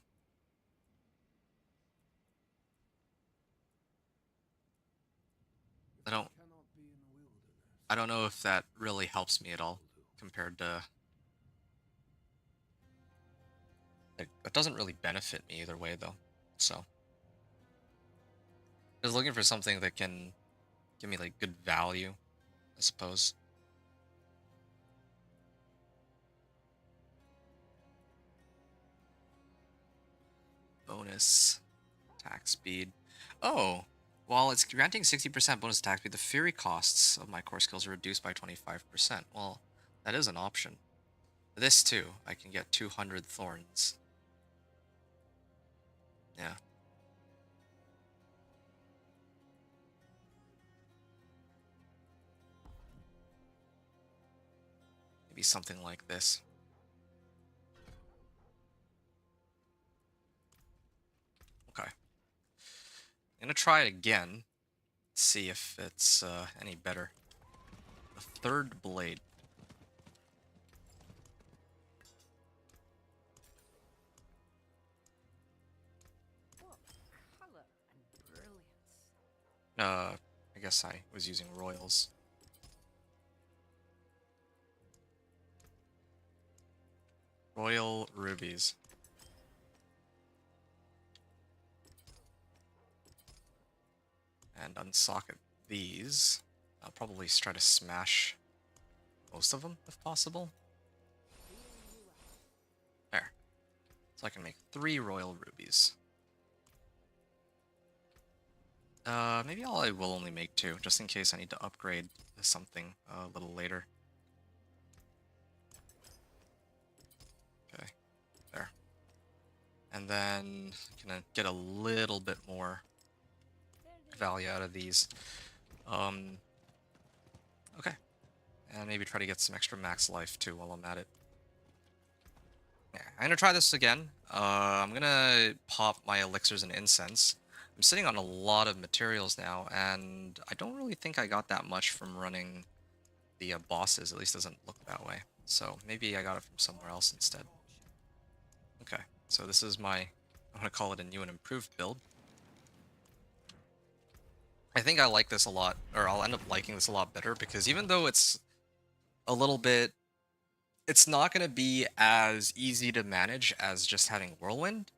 I don't Cannot be in the wilderness. I don't know if that really helps me at all compared to like, that doesn't really benefit me either way though. So just looking for something that can give me like good value, I suppose. Bonus attack speed. Oh, while it's granting 60% bonus attack speed, the fury costs of my core skills are reduced by 25%. Well, that is an option. This too, I can get 200 thorns. Yeah. Maybe something like this. Okay. I'm gonna try it again. See if it's any better. The third blade. What color and brilliance. I guess I was using royals. Royal rubies. And unsocket these. I'll probably try to smash most of them if possible. There. So I can make 3 royal rubies. Maybe I will only make 2, just in case I need to upgrade to something a little later. Okay, there. And then gonna get a little bit more value out of these. Okay. And maybe try to get some extra max life too while I'm at it. Yeah, I'm gonna try this again. I'm gonna pop my elixirs and incense. I'm sitting on a lot of materials now, and I don't really think I got that much from running the bosses. At least doesn't look that way. So maybe I got it from somewhere else instead. Okay, so this is my, I want to call it a new and improved build. I think I like this a lot, or I'll end up liking this a lot better, because even though it's a little bit, it's not going to be as easy to manage as just having Whirlwind,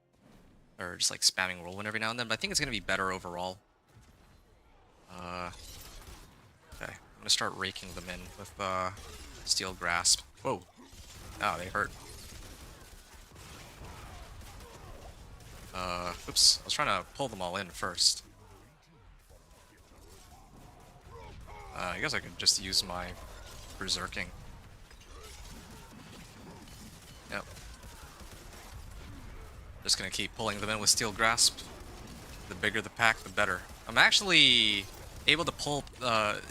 or just like spamming Whirlwind every now and then, but I think it's going to be better overall. Okay, I'm going to start raking them in with Steel Grasp. Whoa. Oh, they hurt. Oops. I was trying to pull them all in first. I guess I could just use my Berserking. Yep. Just gonna keep pulling them in with Steel Grasp. The bigger the pack, the better. I'm actually able to pull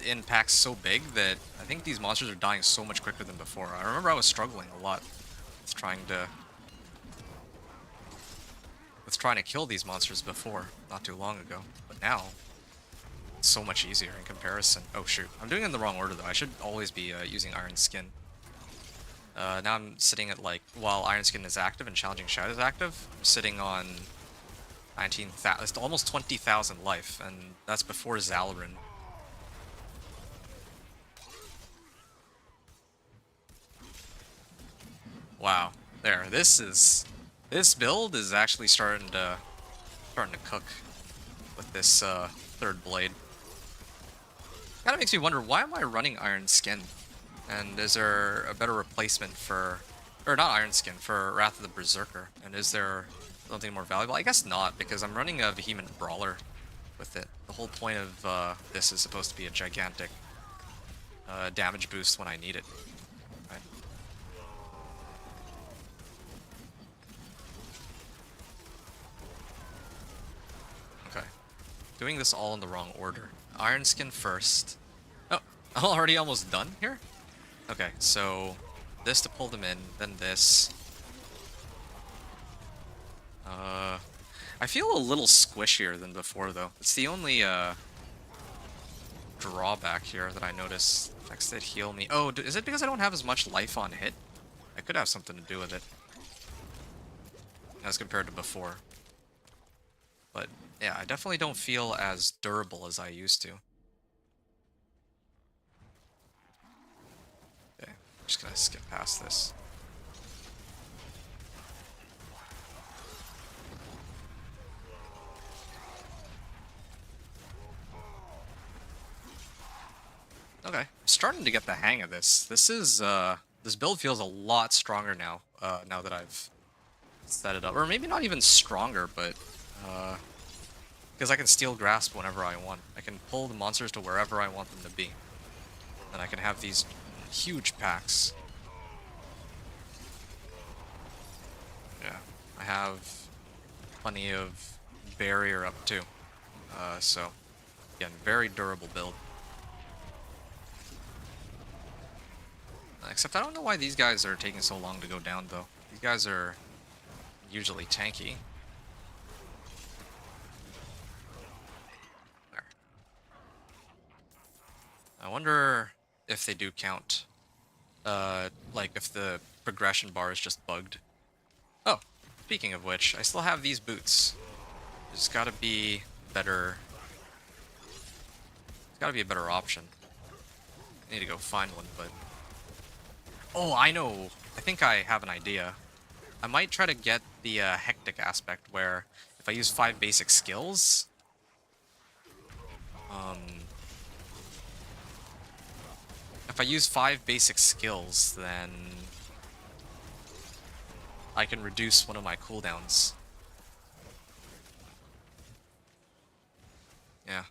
in packs so big that I think these monsters are dying so much quicker than before. I remember I was struggling a lot with trying to kill these monsters before, not too long ago. But now, it's so much easier in comparison. Oh shoot, I'm doing it in the wrong order though. I should always be using Iron Skin. Now I'm sitting at like, while Iron Skin is active and Challenging Shout is active, I'm sitting on 19,000, it's almost 20,000 life, and that's before Zalarin. Wow, there, this build is actually starting to cook with this third blade. Kinda makes me wonder, why am I running Iron Skin? And is there a better replacement for, or not Iron Skin, for Wrath of the Berserker? And is there something more valuable? I guess not, because I'm running a Vehement Brawler with it. The whole point of this is supposed to be a gigantic damage boost when I need it. Right? Okay. Doing this all in the wrong order. Iron Skin first. Oh, I'm already almost done here? Okay, so this to pull them in, then this. I feel a little squishier than before though. It's the only drawback here that I notice. Effects that heal me. Oh, is it because I don't have as much life on hit? That could have something to do with it. As compared to before. But yeah, I definitely don't feel as durable as I used to. Okay, I'm just gonna skip past this. Okay, I'm starting to get the hang of this. This build feels a lot stronger now, now that I've set it up. Or maybe not even stronger, but, because I can Steel Grasp whenever I want. I can pull the monsters to wherever I want them to be. And I can have these huge packs. Yeah, I have plenty of barrier up too. So, again, very durable build. Except I don't know why these guys are taking so long to go down, though. These guys are usually tanky. There. I wonder if they do count. Like if the progression bar is just bugged. Oh, speaking of which, I still have these boots. There's gotta be better... There's gotta be a better option. I need to go find one, but... Oh, I know. I think I have an idea. I might try to get the hectic aspect where if I use 5 basic skills, then I can reduce one of my cooldowns. Yeah.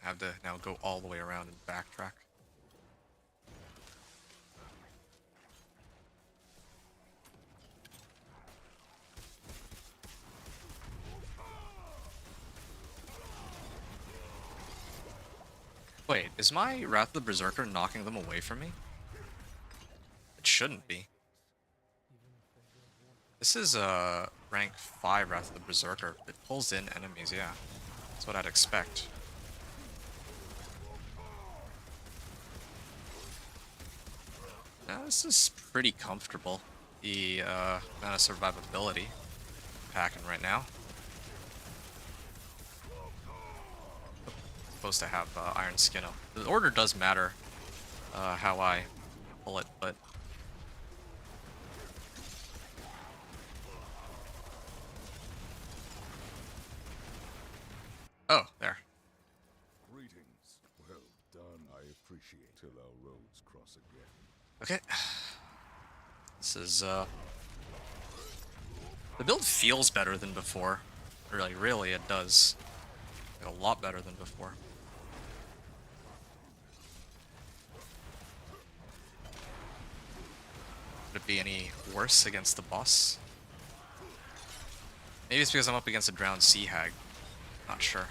I have to now go all the way around and backtrack. Wait, is my Wrath of the Berserker knocking them away from me? It shouldn't be. This is rank 5 Wrath of the Berserker. It pulls in enemies, yeah. That's what I'd expect. This is pretty comfortable. The amount of survivability packing right now. Supposed to have Iron Skin up. The order does matter how I pull it, but oh, there. Greetings. Well done. I appreciate till our roads cross again. Okay. This is the build feels better than before. Really it does. Like, a lot better than before. Would it be any worse against the boss? Maybe it's because I'm up against a drowned sea hag. Not sure.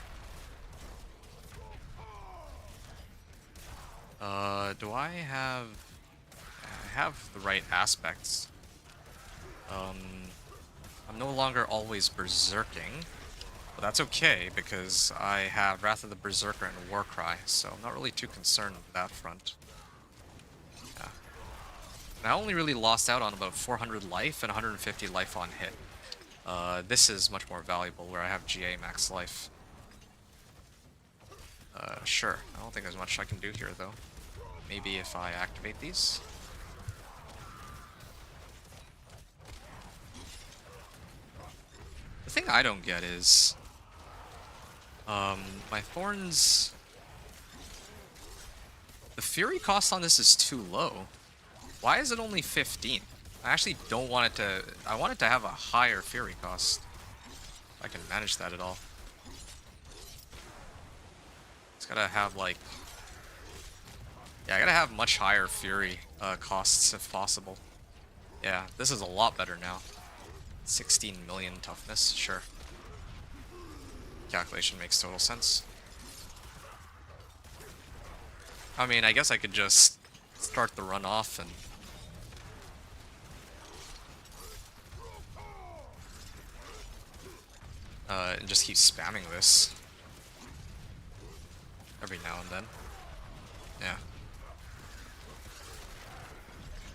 Do I have... I have the right aspects. I'm no longer always berserking. But that's okay, because I have Wrath of the Berserker and Warcry, so I'm not really too concerned with that front. Yeah. And I only really lost out on about 400 life and 150 life on hit. This is much more valuable, where I have GA max life. Sure. I don't think there's much I can do here, though. Maybe if I activate these. The thing I don't get is... my Thorns... The Fury cost on this is too low. Why is it only 15? I actually don't want it to... I want it to have a higher Fury cost. If I can manage that at all. It's gotta have, like... Yeah, I gotta have much higher Fury costs if possible. Yeah, this is a lot better now. 16 million toughness, sure. Calculation makes total sense. I mean, I guess I could just start the run off and just keep spamming this every now and then. Yeah.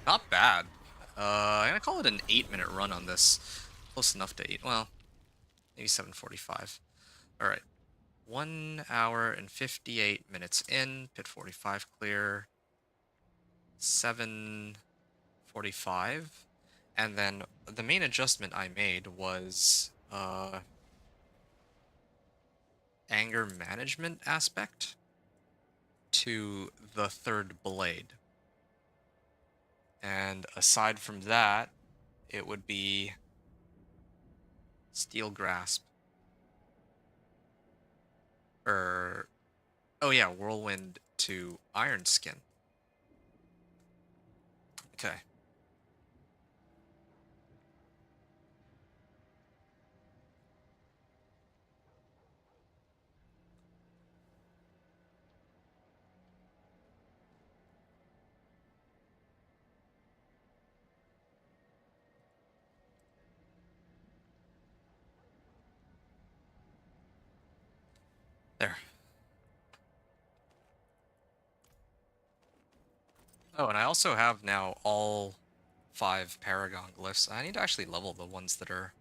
Not bad. I'm gonna call it an 8-minute run on this. Close enough to 8. Well, maybe 7:45. Alright. 1 hour and 58 minutes in. Pit 45 clear. 7:45. And then the main adjustment I made was anger management aspect to the third blade. And aside from that, it would be Steel Grasp. Oh yeah, Whirlwind to Iron Skin. Okay. There. Oh, and I also have now all 5 Paragon glyphs. I need to actually level the ones that are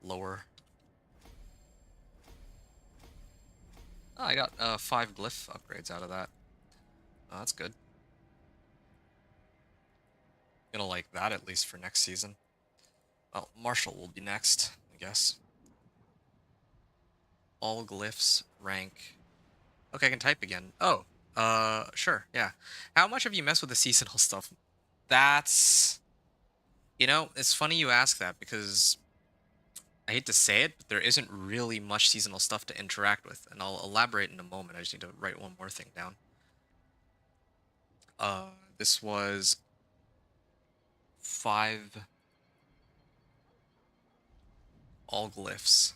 lower. Oh, I got 5 glyph upgrades out of that. Oh, that's good. Gonna like that at least for next season. Well, Marshall will be next, I guess. All glyphs, rank. Okay, I can type again. Oh, sure, yeah. How much have you messed with the seasonal stuff? That's... You know, it's funny you ask that, because I hate to say it, but there isn't really much seasonal stuff to interact with, and I'll elaborate in a moment. I just need to write one more thing down. This was 5 all glyphs.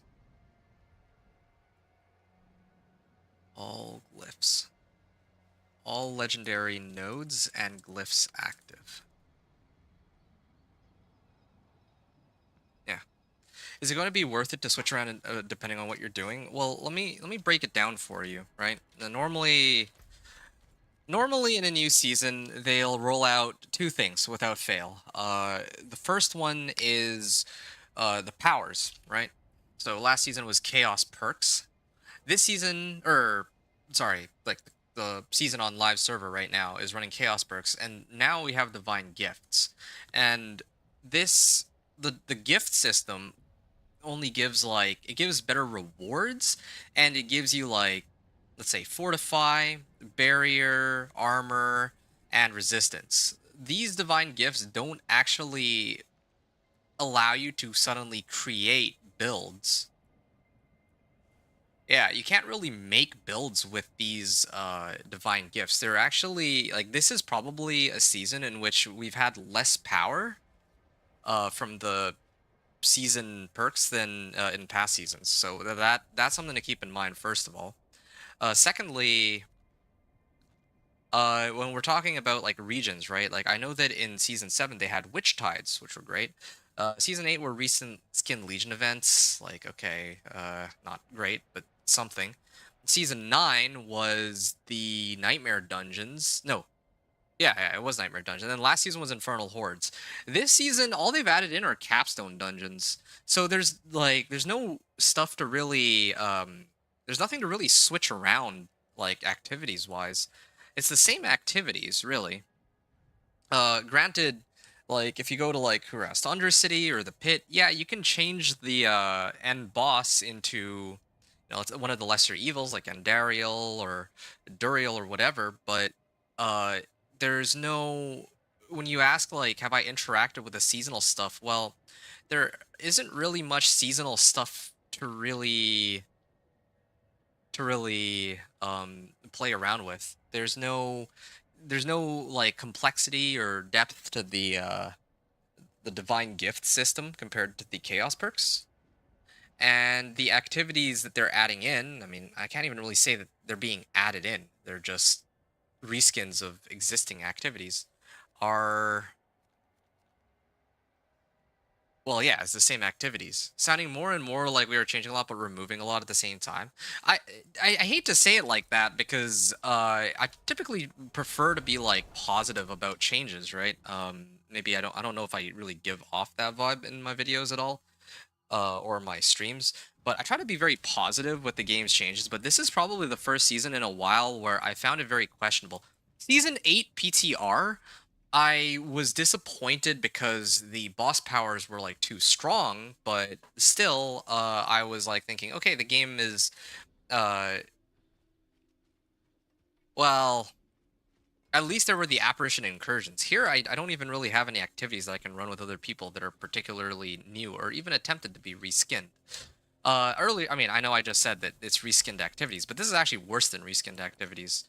All glyphs. All legendary nodes and glyphs active. Yeah. Is it going to be worth it to switch around depending on what you're doing? Well, let me break it down for you, right? Now, normally Normally in a new season, they'll roll out two things without fail. The first one is the powers, right? So last season was Chaos Perks. This season, or sorry, like the season on live server right now is running Chaos Perks, and now we have Divine Gifts. And this, the gift system only gives like, it gives better rewards, and it gives you like, let's say, fortify, barrier, armor, and resistance. These divine gifts don't actually allow you to suddenly create builds. Yeah, you can't really make builds with these divine gifts. They're actually like, this is probably a season in which we've had less power from the season perks than in past seasons. So that's something to keep in mind first of all. Secondly, when we're talking about like regions, right? Like I know that in season 7 they had witch tides, which were great. Season 8 were recent skin legion events, like okay, not great, but something. Season 9 was the nightmare dungeons. No, yeah, it was Nightmare Dungeon. And then last season was Infernal Hordes. This season, all they've added in are capstone dungeons. So there's no stuff to really there's nothing to really switch around like activities wise. It's the same activities, really. Granted, like if you go to like Harassed Undercity or the Pit, yeah, you can change the end boss into, you know, it's one of the lesser evils like Andariel or Duriel or whatever, but uh there's no, when you ask like have I interacted with the seasonal stuff, well, there isn't really much seasonal stuff to really play around with. There's no like complexity or depth to the divine gift system compared to the chaos perks. And the activities that they're adding in, I mean, I can't even really say that they're being added in. They're just reskins of existing activities. Are, well, yeah, it's the same activities, sounding more and more like we are changing a lot but removing a lot at the same time. I I hate to say it like that because I typically prefer to be like positive about changes, right? Maybe I don't know if I really give off that vibe in my videos at all, or my streams. But I try to be very positive with the game's changes, but this is probably the first season in a while where I found it very questionable. Season 8 PTR, I was disappointed because the boss powers were like too strong, but still, I was like thinking, okay, the game is, uh, well, at least there were the apparition incursions. Here, I don't even really have any activities that I can run with other people that are particularly new or even attempted to be reskinned. Earlier, I mean, I know I just said that it's reskinned activities, but this is actually worse than reskinned activities.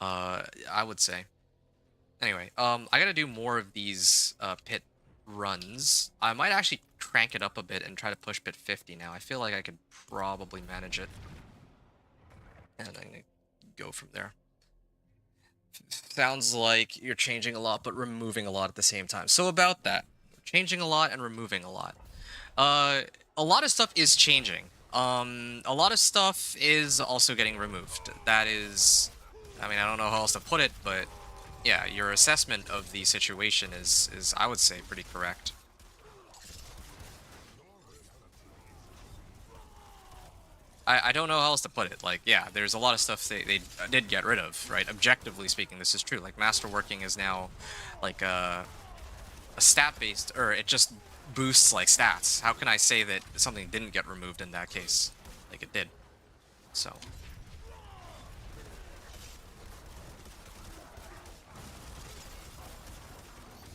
I would say. Anyway, I gotta do more of these pit runs. I might actually crank it up a bit and try to push pit 50 now. I feel like I could probably manage it. And I'm gonna go from there. Sounds like you're changing a lot, but removing a lot at the same time. So about that, changing a lot and removing a lot. A lot of stuff is changing. A lot of stuff is also getting removed. That is, I mean, I don't know how else to put it, but yeah, your assessment of the situation is I would say pretty correct. I don't know how else to put it. Like, yeah, there's a lot of stuff they did get rid of, right? Objectively speaking, this is true. Like, masterworking is now like a stat-based, or it just boosts like stats. How can I say that something didn't get removed in that case? Like it did. So.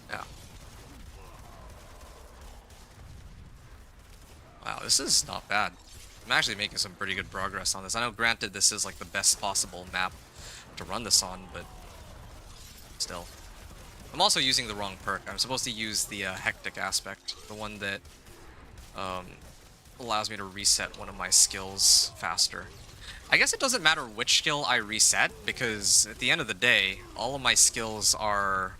Yeah. Wow, this is not bad. I'm actually making some pretty good progress on this. I know, granted, this is like the best possible map to run this on, but still. I'm also using the wrong perk. I'm supposed to use the hectic aspect, the one that um, allows me to reset one of my skills faster. I guess it doesn't matter which skill I reset, because at the end of the day, all of my skills are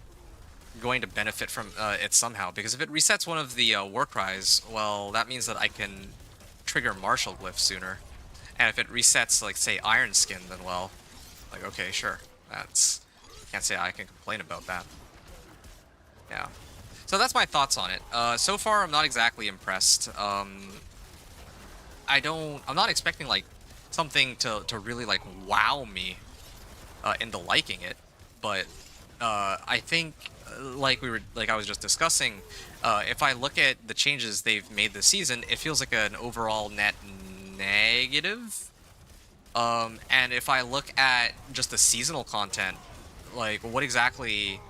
going to benefit from it somehow, because if it resets one of the war cries, well, that means that I can trigger martial glyph sooner. And if it resets, like, say, Iron Skin, then, well, like, okay, sure. Can't say I can complain about that. Yeah. So that's my thoughts on it. So far, I'm not exactly impressed. I'm not expecting like something to really like wow me into liking it, but I think like I was just discussing, if I look at the changes they've made this season, it feels like an overall net negative. And if I look at just the seasonal content, like what exactly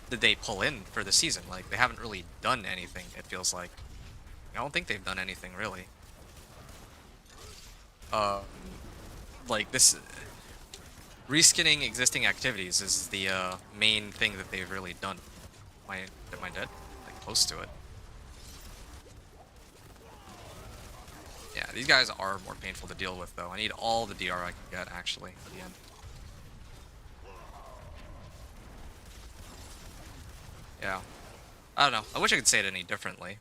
did they pull in for the season? Like they haven't really done anything, it feels like. I don't think they've done anything really. Um, like this reskinning existing activities is the main thing that they've really done. Am I dead? Like close to it. Yeah, these guys are more painful to deal with though. I need all the DR I can get actually at the end. Yeah. I don't know. I wish I could say it any differently.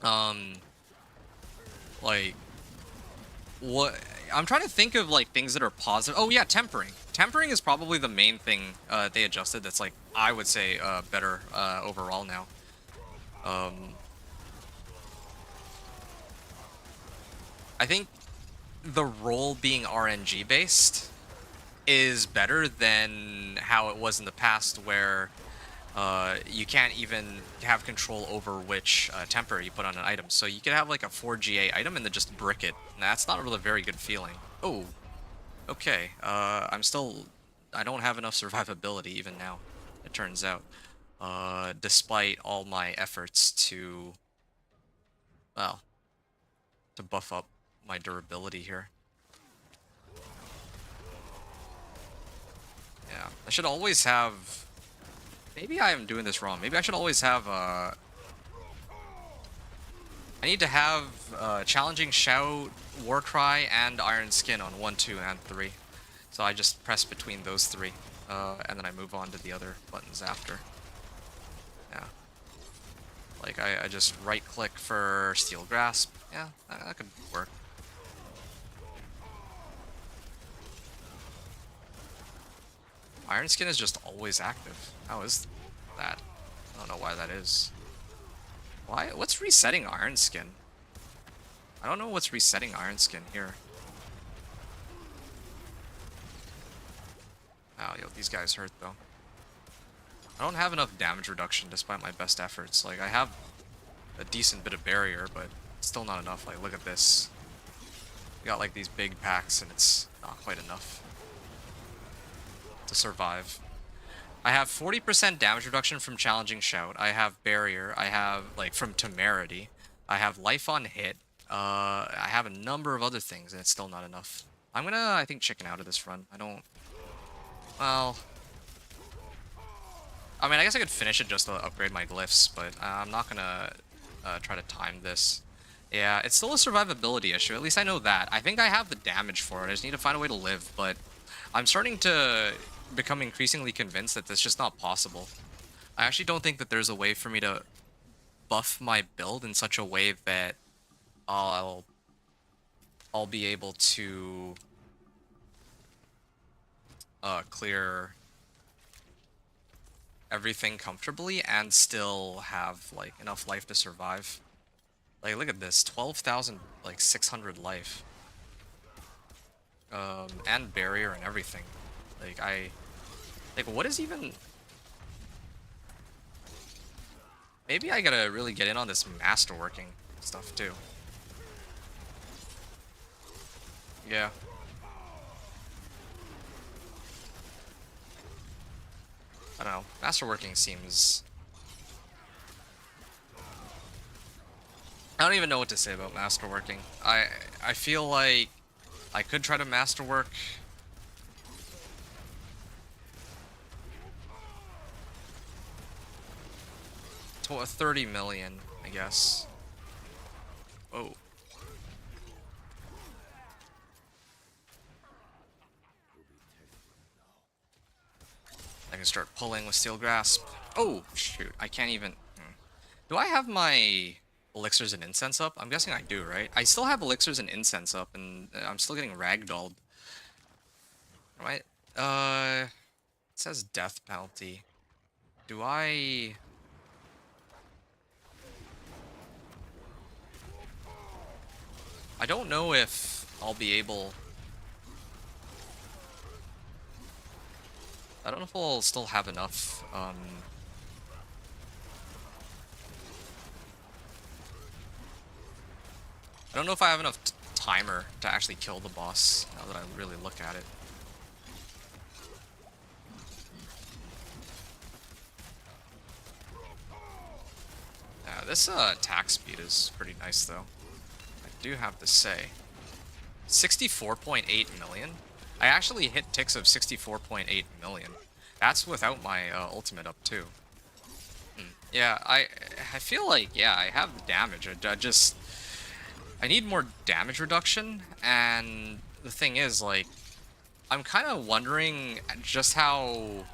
Like what I'm trying to think of like things that are positive. Oh yeah, tempering. Tempering is probably the main thing they adjusted that's like I would say better overall now. I think the role being RNG based is better than how it was in the past where you can't even have control over which temper you put on an item. So you could have like a 4GA item and then just brick it. And that's not really a very good feeling. Oh, okay. I don't have enough survivability even now, it turns out. Despite all my efforts to, well, to buff up my durability here. Yeah, I should always have... Maybe I am doing this wrong. Maybe I should always have, I need to have Challenging Shout, Warcry, and Iron Skin on 1, 2, and 3. So I just press between those three, and then I move on to the other buttons after. Yeah. Like, I just right-click for Steel Grasp. Yeah, that could work. Iron Skin is just always active. How is that? I don't know why that is. Why? What's resetting Iron Skin? I don't know what's resetting Iron Skin here. Oh, yo, these guys hurt though. I don't have enough damage reduction despite my best efforts. Like, I have a decent bit of barrier, but still not enough. Like, look at this. We got like these big packs and it's not quite enough to survive. I have 40% damage reduction from Challenging Shout. I have barrier. I have like from Temerity. I have life on hit. I have a number of other things and it's still not enough. I'm gonna, I think, chicken out of this run. I don't... Well... I mean, I guess I could finish it just to upgrade my glyphs, but I'm not gonna try to time this. Yeah, it's still a survivability issue. At least I know that. I think I have the damage for it. I just need to find a way to live, but I'm starting to become increasingly convinced that that's just not possible. I actually don't think that there's a way for me to buff my build in such a way that I'll be able to clear everything comfortably and still have like enough life to survive. Like, look at this, 12,000 like 600 life, and barrier and everything. Like what is even? Maybe I gotta really get in on this masterworking stuff too. Yeah. I don't know. Masterworking seems... I don't even know what to say about masterworking. I feel like I could try to masterwork. To 30 million, I guess. Oh. I can start pulling with Steel Grasp. Oh, shoot. I can't even... Do I have my elixirs and incense up? I'm guessing I do, right? I still have elixirs and incense up, and I'm still getting ragdolled. Right? Let's says death penalty. Do I... I don't know if I'll be able... I don't know if I'll still have enough, I don't know if I have enough timer to actually kill the boss, now that I really look at it. Yeah, this attack speed is pretty nice, though. I do have to say. 64.8 million? I actually hit ticks of 64.8 million. That's without my ultimate up, too. Yeah, I feel like, yeah, I have the damage. I need more damage reduction, and the thing is, like, I'm kind of wondering just how...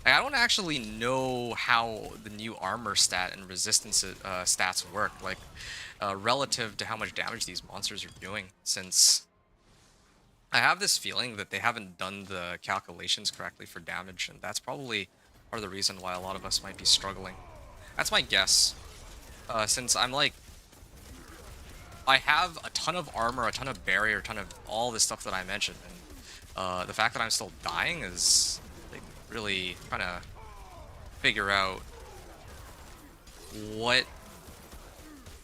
Like, I don't actually know how the new armor stat and resistance stats work, like, relative to how much damage these monsters are doing, since I have this feeling that they haven't done the calculations correctly for damage, and that's probably part of the reason why a lot of us might be struggling. That's my guess, since I'm like, I have a ton of armor, a ton of barrier, a ton of all this stuff that I mentioned, and the fact that I'm still dying is like really trying to figure out what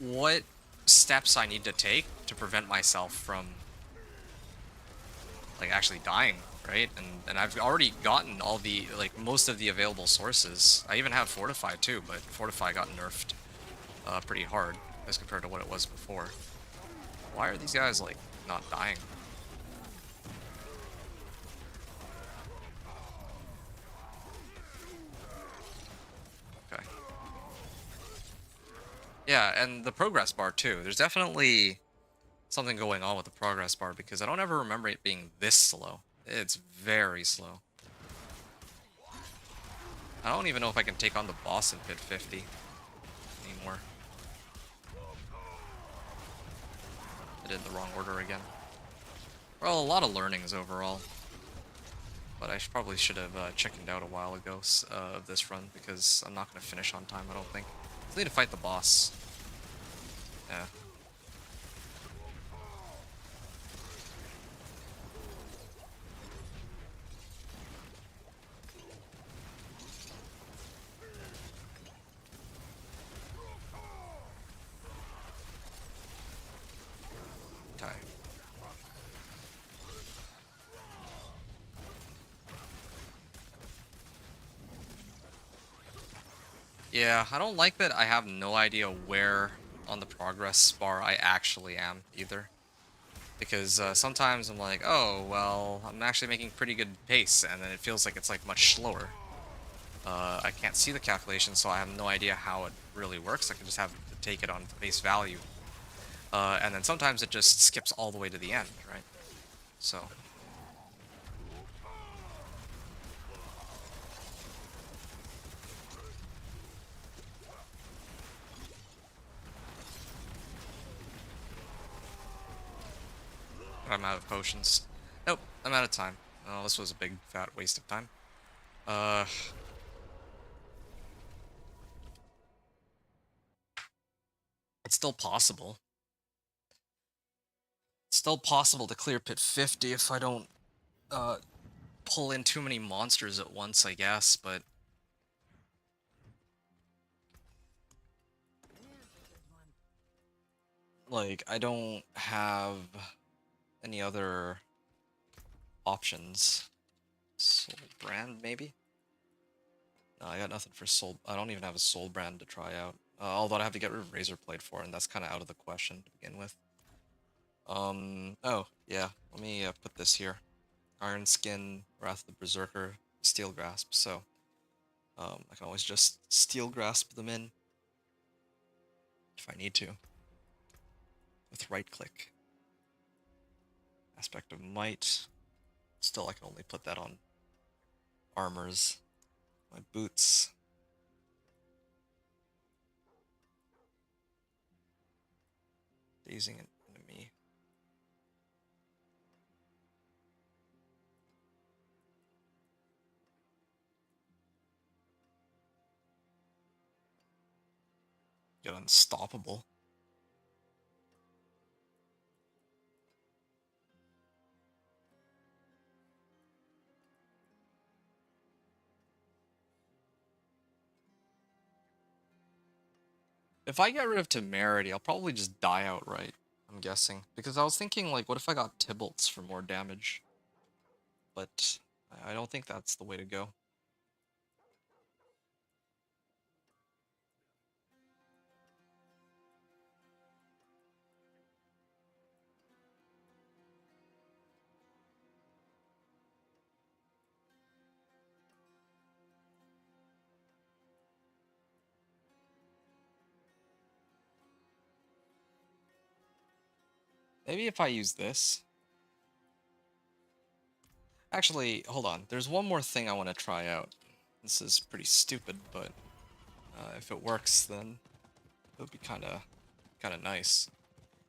what steps I need to take to prevent myself from like actually dying, right? And I've already gotten all the like most of the available sources. I even have Fortify too, but Fortify got nerfed pretty hard as compared to what it was before. Why are these guys like not dying? Okay. Yeah, and the progress bar too. There's definitely something going on with the progress bar because I don't ever remember it being this slow. It's very slow. I don't even know if I can take on the boss in Pit 50 anymore. I did it in the wrong order again. Well, a lot of learnings overall. But I probably should have chickened out a while ago of this run because I'm not going to finish on time, I don't think. I need to fight the boss. Yeah. Okay. Yeah, I don't like that I have no idea where on the progress bar I actually am either. Because sometimes I'm like, oh, well, I'm actually making pretty good pace, and then it feels like it's like much slower. I can't see the calculation, so I have no idea how it really works. I can just have to take it on face value. And then sometimes it just skips all the way to the end, right? So... I'm out of potions. Nope, I'm out of time. Oh, this was a big fat waste of time. Uh... It's still possible. It's still possible to clear Pit 50 if I don't, pull in too many monsters at once, I guess, but... Like, I don't have any other options. Soul Brand, maybe? No, I got nothing for Soul... I don't even have a Soul Brand to try out. Although I have to get rid of Razor Blade for, and that's kind of out of the question to begin with. Oh, yeah. Let me put this here. Iron Skin, Wrath of the Berserker, Steel Grasp, so... I can always just Steel Grasp them in. If I need to. With right-click. Aspect of Might. Still, I can only put that on armors. My boots. Dazing an enemy. unstoppable. If I get rid of Temerity, I'll probably just die outright, I'm guessing. Because I was thinking, like, what if I got Tybalt's for more damage? But I don't think that's the way to go. Maybe if I use this. Actually, hold on. There's one more thing I want to try out. This is pretty stupid, but if it works, then it would be kind of nice.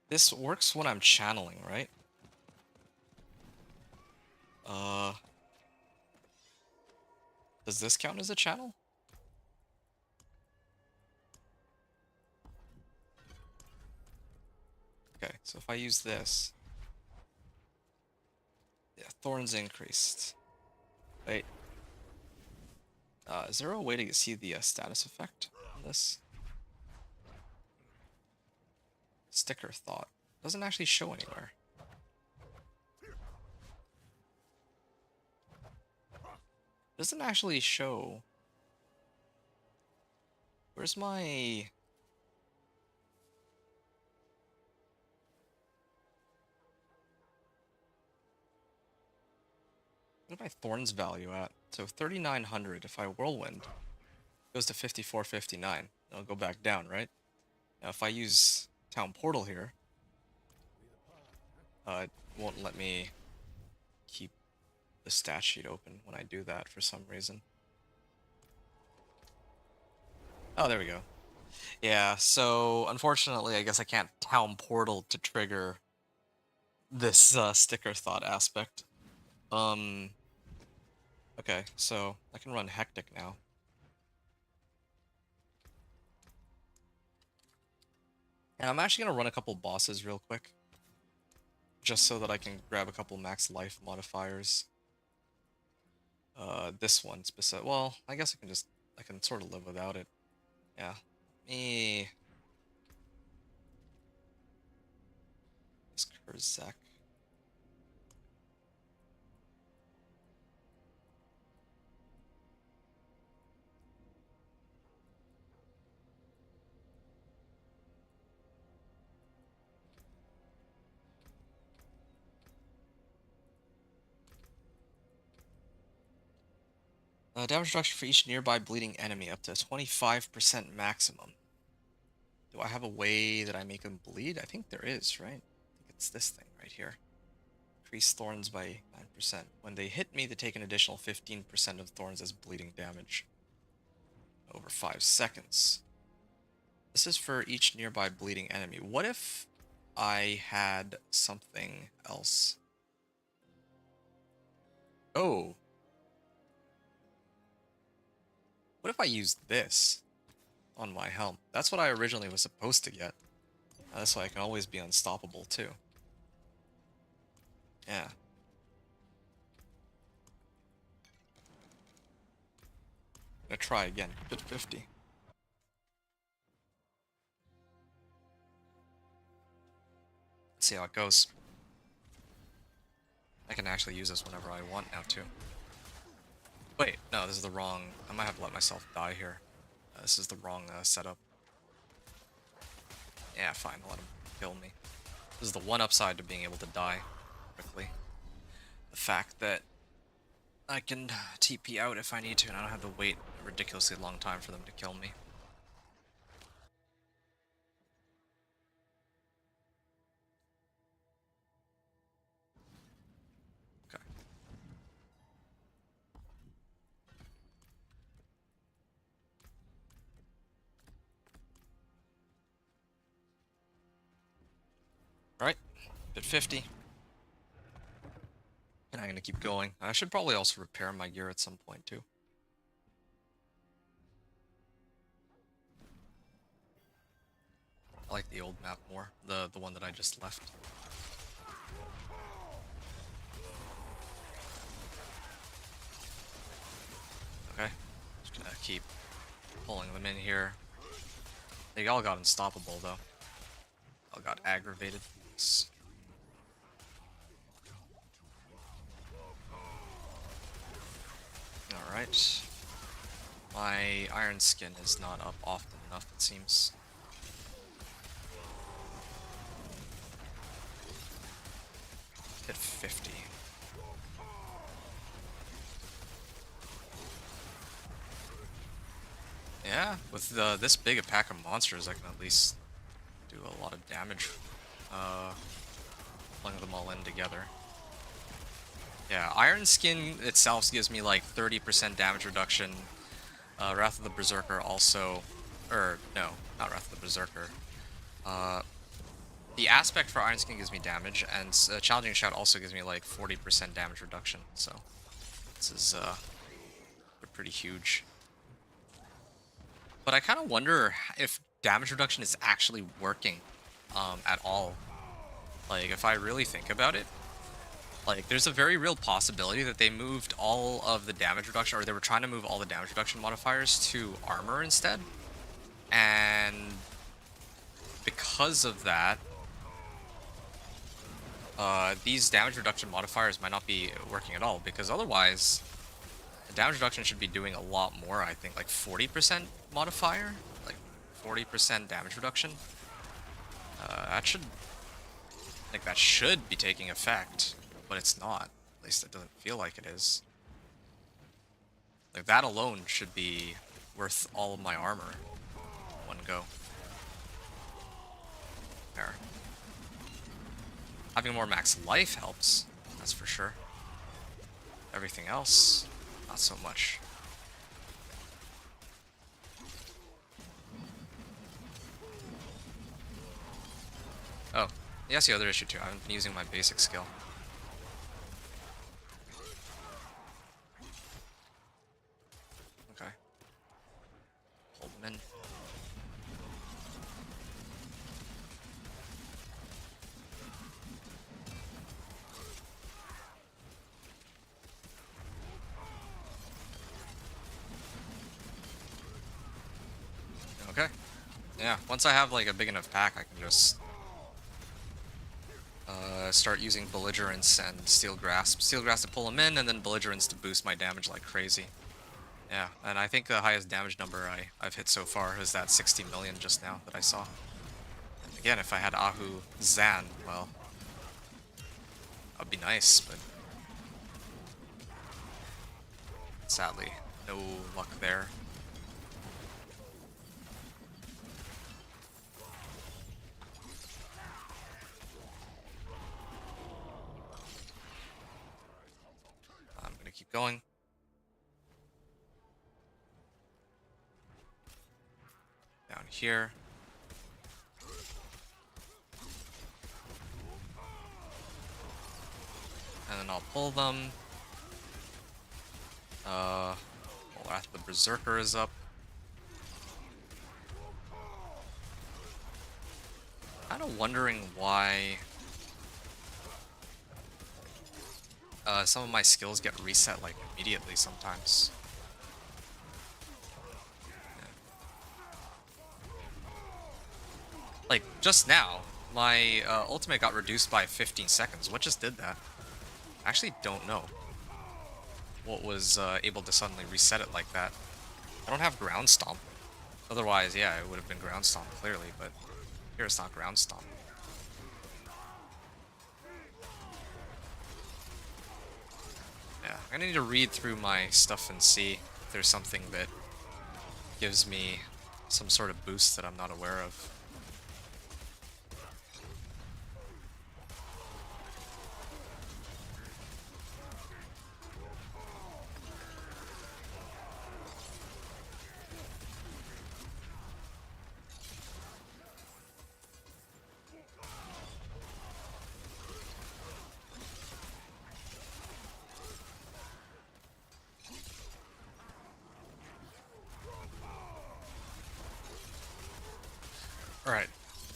This works when I'm channeling, right? Does this count as a channel? Okay, so if I use this... Yeah, Thorns increased. Wait. Is there a way to see the status effect on this? Sticker thought. Doesn't actually show anywhere. Doesn't actually show. Where's my... What my Thorns value at? So 3,900 if I whirlwind. Goes to 5459. It'll go back down, right? Now if I use Town Portal here, it won't let me keep the stat sheet open when I do that for some reason. Oh, there we go. Yeah, so unfortunately, I guess I can't Town Portal to trigger this sticker thought aspect. Okay, so I can run Hectic now. And I'm actually gonna run a couple bosses real quick. Just so that I can grab a couple max life modifiers. This one specific. Well, I guess I can sort of live without it. Yeah. Me. This Kurzak. Damage reduction for each nearby bleeding enemy up to 25% maximum. Do I have a way that I make them bleed? I think there is, right? I think it's this thing right here. Increase thorns by 9%. When they hit me, they take an additional 15% of thorns as bleeding damage. Over 5 seconds. This is for each nearby bleeding enemy. What if I had something else? Oh. What if I used this on my helm? That's what I originally was supposed to get. That's why I can always be unstoppable too. Yeah. I'm gonna try again. Bit 50. Let's see how it goes. I can actually use this whenever I want now too. Wait, no, this is the wrong... I might have to let myself die here. This is the wrong setup. Yeah, fine, I'll let him kill me. This is the one upside to being able to die quickly. The fact that I can TP out if I need to, and I don't have to wait a ridiculously long time for them to kill me. Okay. Alright, bit 50. And I'm gonna keep going. I should probably also repair my gear at some point too. I like the old map more, the one that I just left. Okay, just gonna keep pulling them in here. They all got unstoppable though. All got aggravated. Alright. My iron skin is not up often enough, it seems. Hit 50. Yeah, with this big a pack of monsters, I can at least do a lot of damage. Pulling them all in together. Yeah, Iron Skin itself gives me like 30% damage reduction. Wrath of the Berserker also, or no, not Wrath of the Berserker. The aspect for Iron Skin gives me damage, and Challenging Shout also gives me like 40% damage reduction. So this is pretty huge. But I kind of wonder if damage reduction is actually working at all. Like, if I really think about it, like, there's a very real possibility that they moved all of the damage reduction, or they were trying to move all the damage reduction modifiers to armor instead. And because of that, these damage reduction modifiers might not be working at all, because otherwise, the damage reduction should be doing a lot more, I think, like 40% modifier, like 40% damage reduction. That should be taking effect, but it's not. At least it doesn't feel like it is. Like, that alone should be worth all of my armor in one go. There. Having more max life helps, that's for sure. Everything else, not so much. Oh, yeah, that's the other issue too. I haven't been using my basic skill. Okay. Hold them in. Okay. Yeah, once I have like a big enough pack, I can just start using Belligerence and Steel Grasp. Steel Grasp to pull them in, and then Belligerence to boost my damage like crazy. Yeah, and I think the highest damage number I've hit so far is that 60 million just now that I saw. And again, if I had Ahu Zan, well, that'd be nice, but sadly, no luck there. I'm gonna keep going. Down here. And then I'll pull them. Wrath of the Berserker is up. Kind of wondering why some of my skills get reset like immediately sometimes. Like, just now, my ultimate got reduced by 15 seconds. What just did that? I actually don't know what was able to suddenly reset it like that. I don't have Ground Stomp. Otherwise, yeah, it would have been Ground Stomp, clearly, but here it's not Ground Stomp. Yeah, I'm gonna need to read through my stuff and see if there's something that gives me some sort of boost that I'm not aware of.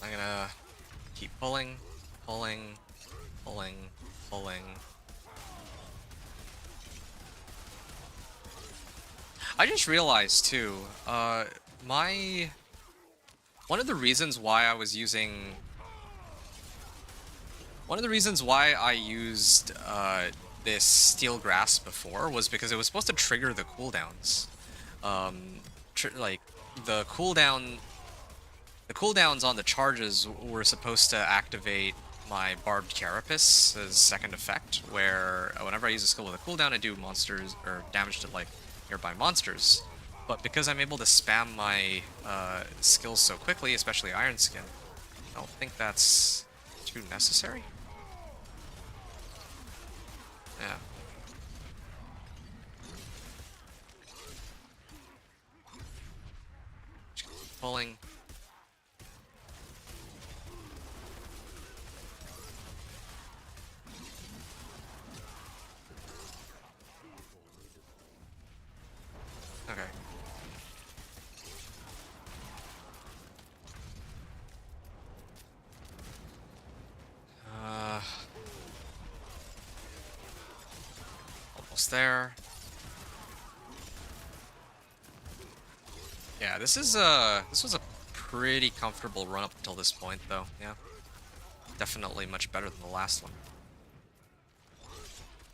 I'm gonna keep pulling, pulling, pulling, pulling. I just realized too, my one of the reasons why I was using one of the reasons why I used this Steel Grasp before was because it was supposed to trigger the cooldowns. Like the cooldown, the cooldowns on the charges were supposed to activate my Barbed Carapace as second effect, where whenever I use a skill with a cooldown, I do monsters or damage to like nearby monsters. But because I'm able to spam my skills so quickly, especially Iron Skin, I don't think that's too necessary. Yeah. Just keep pulling. Okay. Uh, almost there. Yeah, this was a pretty comfortable run up until this point, though. Yeah, definitely much better than the last one.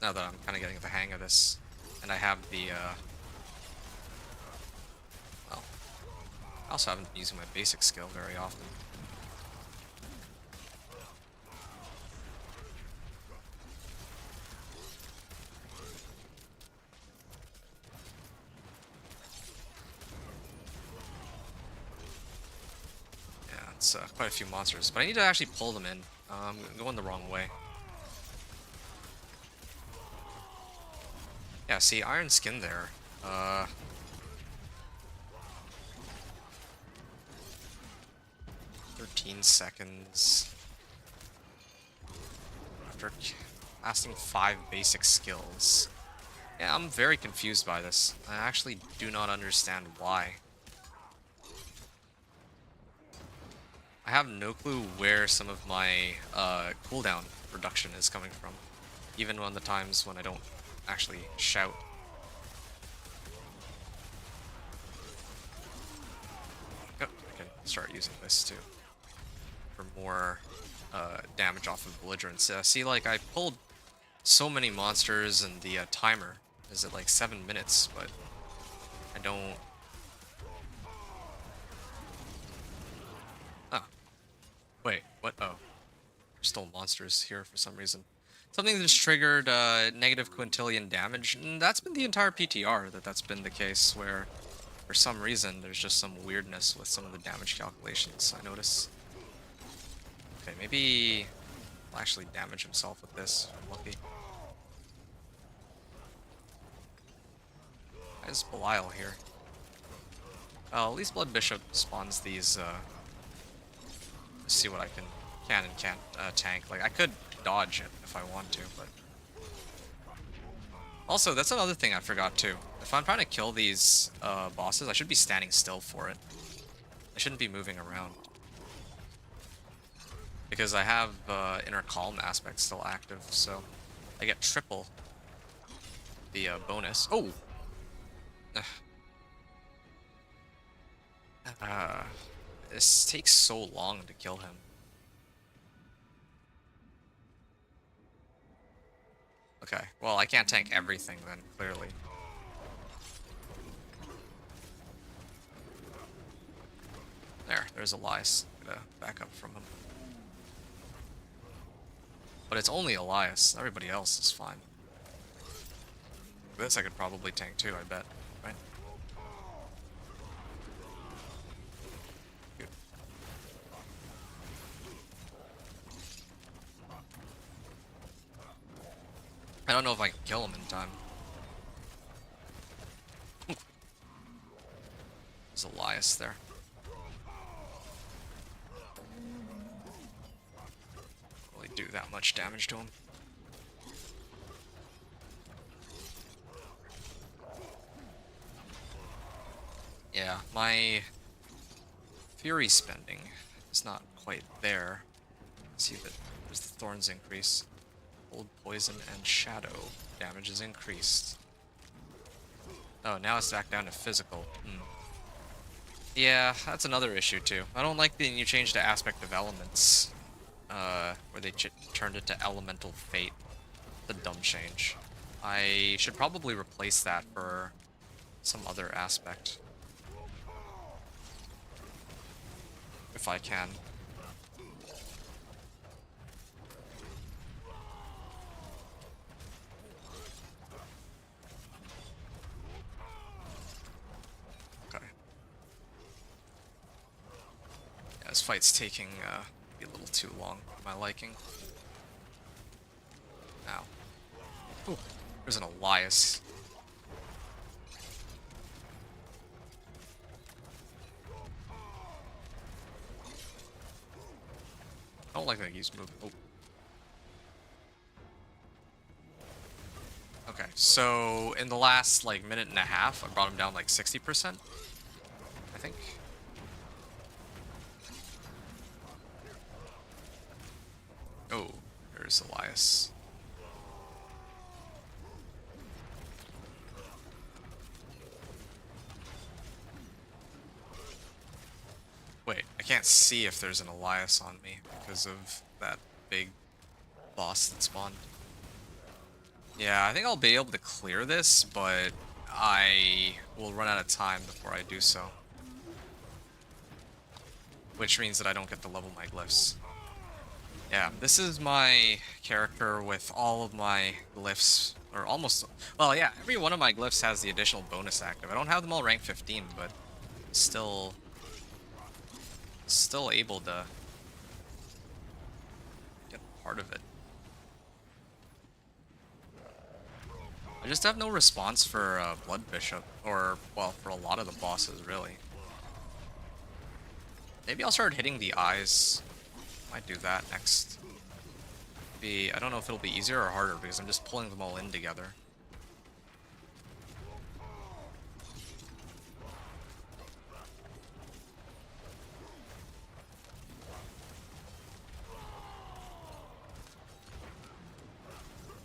Now that I'm kind of getting the hang of this, and I have the well, I also haven't been using my basic skill very often. Yeah, it's quite a few monsters, but I need to actually pull them in. I'm going the wrong way. Yeah, see, Iron Skin there. 13 seconds. After casting 5 basic skills. Yeah, I'm very confused by this. I actually do not understand why. I have no clue where some of my cooldown reduction is coming from. Even on the times when I don't actually shout. Oh, I can start using this too. For more damage off of belligerents. See, like, I pulled so many monsters and the timer is at like 7 minutes, but I don't... Oh. Wait, what? Oh. There's still monsters here for some reason. Something that's triggered negative quintillion damage, and that's been the entire PTR that's been the case, where for some reason there's just some weirdness with some of the damage calculations, I notice. Okay, maybe I'll actually damage himself with this, if I'm lucky. Why is Belial here? At least Blood Bishop spawns these, let's see what I can and can't tank. Like, I could dodge it if I want to, but... Also, that's another thing I forgot too. If I'm trying to kill these bosses, I should be standing still for it. I shouldn't be moving around. Because I have Inner Calm aspect still active, so I get triple the bonus. Oh! This takes so long to kill him. Okay, well, I can't tank everything then, clearly. There's Elias. Gonna back up from him. But it's only Elias. Everybody else is fine. This I could probably tank too, I bet. Right? Good. I don't know if I can kill him in time. There's Elias there. Really do that much damage to him. Yeah, my Fury spending is not quite there. See that there's the thorns increase. Cold, poison, and shadow damage is increased. Oh, now it's back down to physical. Yeah, that's another issue too. I don't like the new change to aspect of elements, where they turned it to elemental fate. The dumb change. I should probably replace that for some other aspect. If I can. Okay. Yeah, this fight's taking a little too long for my liking. Ow. Ooh, there's an Elias. I don't like that he's moving. Oh. Okay, so in the last like minute and a half, I brought him down like 60%, I think. Oh, there's Elias. Wait, I can't see if there's an Elias on me because of that big boss that spawned. Yeah, I think I'll be able to clear this, but I will run out of time before I do so. Which means that I don't get to level my glyphs. Yeah, this is my character with all of my glyphs, or almost, well yeah, every one of my glyphs has the additional bonus active. I don't have them all rank 15, but still able to get part of it. I just have no response for Blood Bishop, or, well, for a lot of the bosses, really. Maybe I'll start hitting the eyes. Might do that next. I don't know if it'll be easier or harder, because I'm just pulling them all in together.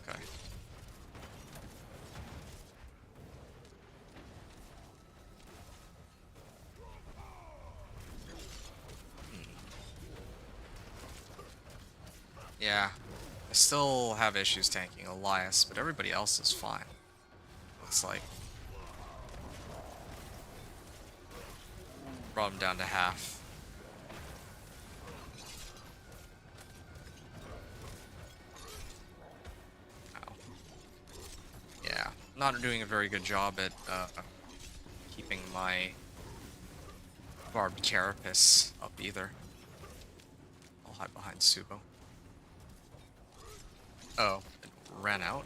Okay. Yeah, I still have issues tanking Elias, but everybody else is fine. Looks like. Brought him down to half. Ow. Yeah, not doing a very good job at keeping my barbed carapace up either. I'll hide behind Subo. Oh, it ran out?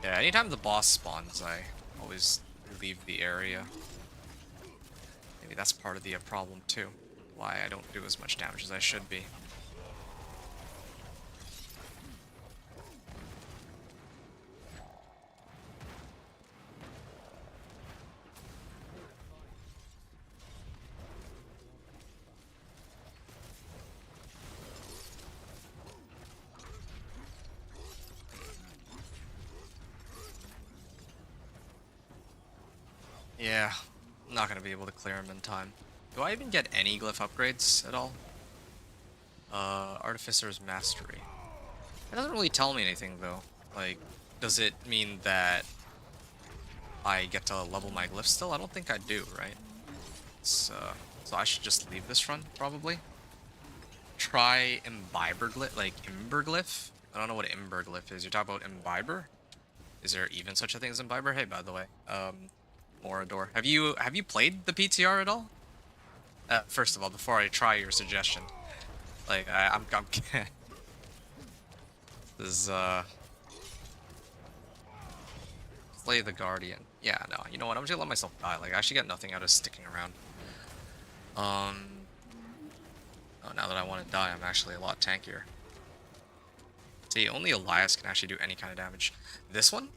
Yeah, anytime the boss spawns, I always leave the area. Maybe that's part of the problem too. Why I don't do as much damage as I should be. Yeah, I'm not gonna be able to clear him in time. Do I even get any glyph upgrades at all? Artificer's Mastery. It doesn't really tell me anything though. Like, does it mean that I get to level my glyph still? I don't think I do, right? So I should just leave this run, probably. Try Imbiber Glyph, like Imber Glyph? I don't know what Imber Glyph is. You're talking about Imbiber? Is there even such a thing as Imbiber? Hey, by the way, Morador. Have you played the PTR at all? First of all, before I try your suggestion, like I'm this is Slay the Guardian. Yeah, no, you know what? I'm just gonna let myself die. Like I actually get nothing out of sticking around. Oh, now that I want to die, I'm actually a lot tankier. See, only Elias can actually do any kind of damage. This one?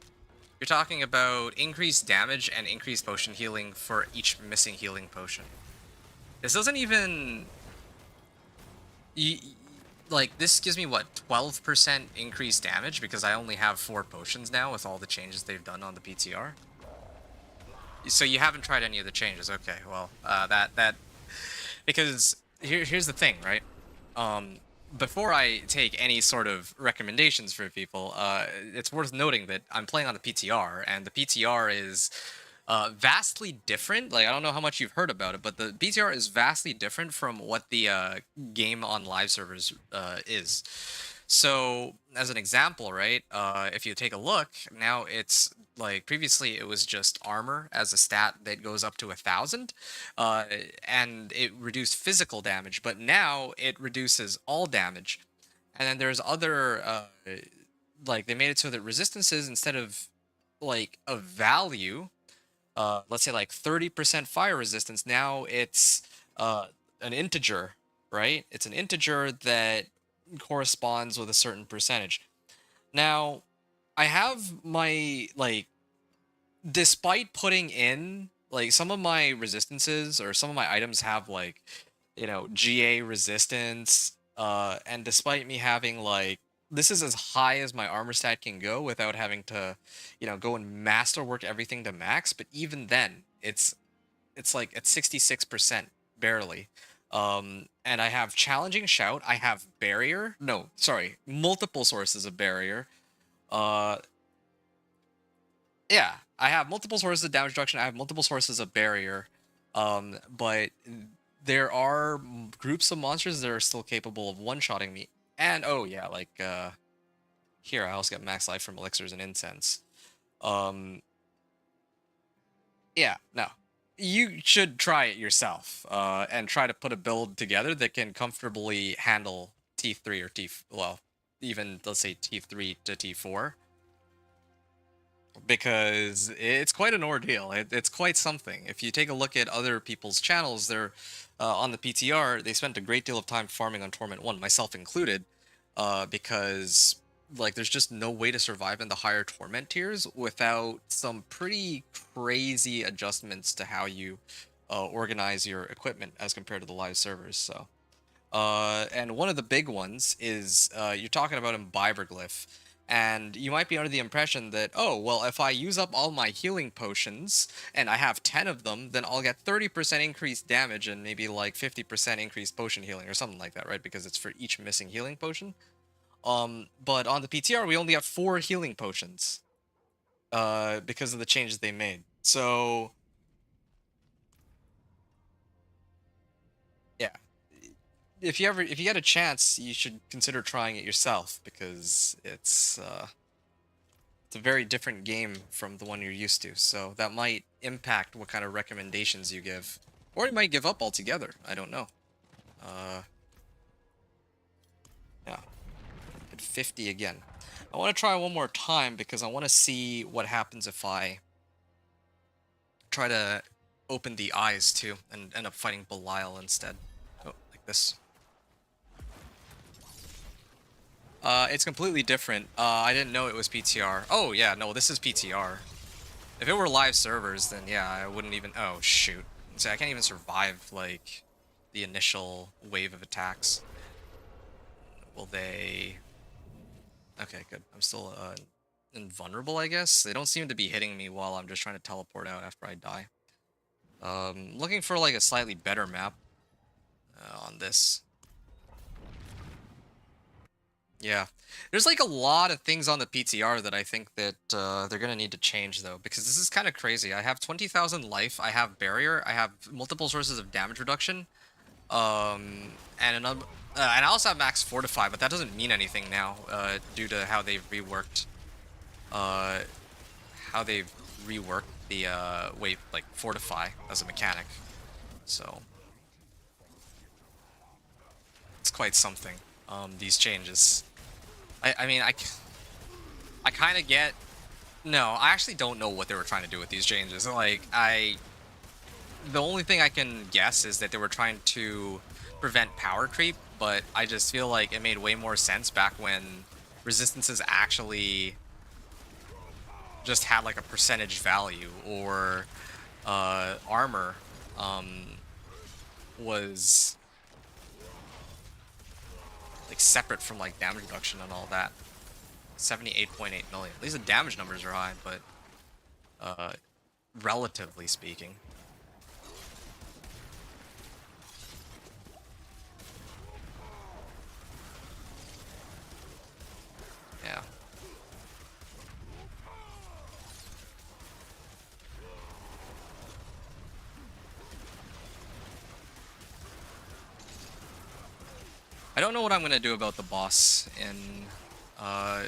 You're talking about increased damage and increased potion healing for each missing healing potion. This doesn't even You, like, this gives me what, 12% increased damage because I only have 4 potions now with all the changes they've done on the PTR. So you haven't tried any of the changes. Okay, well, that because here's the thing, right? Um, before I take any sort of recommendations for people, it's worth noting that I'm playing on the PTR, and the PTR is vastly different. Like, I don't know how much you've heard about it, but the PTR is vastly different from what the game on live servers is. So, as an example, right, if you take a look, now it's like previously it was just armor as a stat that goes up to 1,000, uh, and it reduced physical damage, but now it reduces all damage. And then there's other, like, they made it so that resistances, instead of like a value, let's say like 30% fire resistance, now it's an integer, right? It's an integer that corresponds with a certain percentage. Now, I have my, like, despite putting in, like, some of my resistances or some of my items have, like, you know, GA resistance, and despite me having, like, this is as high as my armor stat can go without having to, you know, go and masterwork everything to max, but even then, it's like at 66% barely. And I have challenging shout, I have barrier, no, sorry, multiple sources of barrier. Uh yeah, I have multiple sources of damage reduction, I have multiple sources of barrier. But there are groups of monsters that are still capable of one-shotting me. And oh yeah, like here I also get max life from elixirs and incense. Um Yeah, no. You should try it yourself, and try to put a build together that can comfortably handle T3 or well, even let's say T3 to T4, because it's quite an ordeal. It's quite something. If you take a look at other people's channels, they're on the PTR, they spent a great deal of time farming on Torment 1, myself included, because like there's just no way to survive in the higher Torment tiers without some pretty crazy adjustments to how you organize your equipment as compared to the live servers. So, and one of the big ones is you're talking about Imbiberglyph, and you might be under the impression that, oh, well, if I use up all my healing potions and I have 10 of them, then I'll get 30% increased damage and maybe like 50% increased potion healing or something like that, right? Because it's for each missing healing potion. But on the PTR, we only have 4 healing potions because of the changes they made. So, yeah, if you get a chance, you should consider trying it yourself because it's a very different game from the one you're used to. So that might impact what kind of recommendations you give, or you might give up altogether. I don't know. Yeah, hit 50 again. I want to try one more time because I want to see what happens if I try to open the eyes too and end up fighting Belial instead. Oh, like this. It's completely different. I didn't know it was PTR. Oh, yeah, no, this is PTR. If it were live servers, then yeah, I wouldn't even... Oh, shoot. See, I can't even survive, like, the initial wave of attacks. Will they... Okay, good. I'm still, invulnerable, I guess? They don't seem to be hitting me while I'm just trying to teleport out after I die. Looking for, like, a slightly better map on this. Yeah. There's like a lot of things on the PTR that I think that they're going to need to change though, because this is kind of crazy. I have 20,000 life, I have barrier, I have multiple sources of damage reduction, and another, and I also have max fortify, but that doesn't mean anything now, due to how they've reworked, uh, the, wait, like, fortify as a mechanic. So, it's quite something, these changes. I mean, I kind of get... No, I actually don't know what they were trying to do with these changes. Like, the only thing I can guess is that they were trying to prevent power creep, but I just feel like it made way more sense back when resistances actually just had like a percentage value, or armor was... like separate from like damage reduction and all that. 78.8 million. At least the damage numbers are high, but uh, relatively speaking. Yeah. I don't know what I'm gonna do about the boss in uh,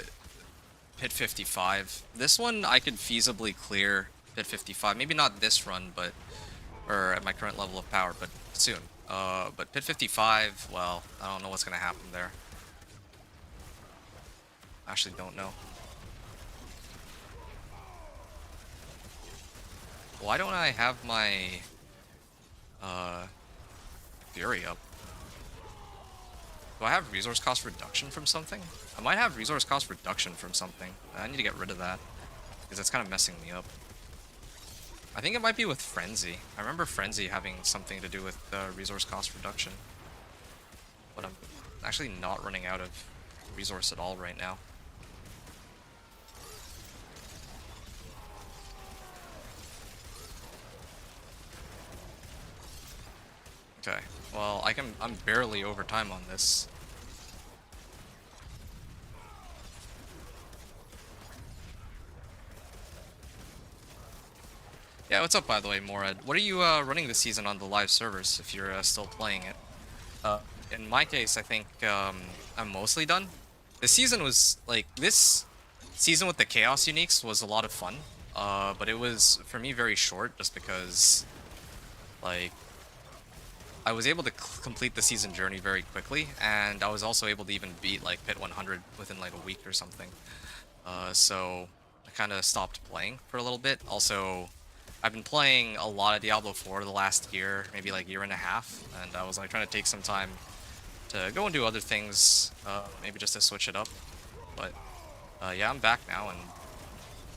Pit 55. This one I could feasibly clear Pit 55. Maybe not this run, but or at my current level of power, but soon. But Pit 55, well, I don't know what's gonna happen there. Actually, don't know. Why don't I have my Fury up? Do I have resource cost reduction from something? I might have resource cost reduction from something. I need to get rid of that because that's kind of messing me up. I think it might be with Frenzy. I remember Frenzy having something to do with resource cost reduction. But I'm actually not running out of resource at all right now. Okay, well, I'm barely over time on this. Yeah, what's up, by the way, Morad? What are you running this season on the live servers, if you're still playing it? In my case, I think I'm mostly done. This season was, like, this season with the Chaos Uniques was a lot of fun. But it was, for me, very short, just because, like, I was able to complete the season journey very quickly, and I was also able to even beat, like, Pit 100 within, like, a week or something. So I kind of stopped playing for a little bit. Also, I've been playing a lot of Diablo 4 the last year, maybe like year and a half, and I was like trying to take some time to go and do other things, maybe just to switch it up. But yeah, I'm back now, and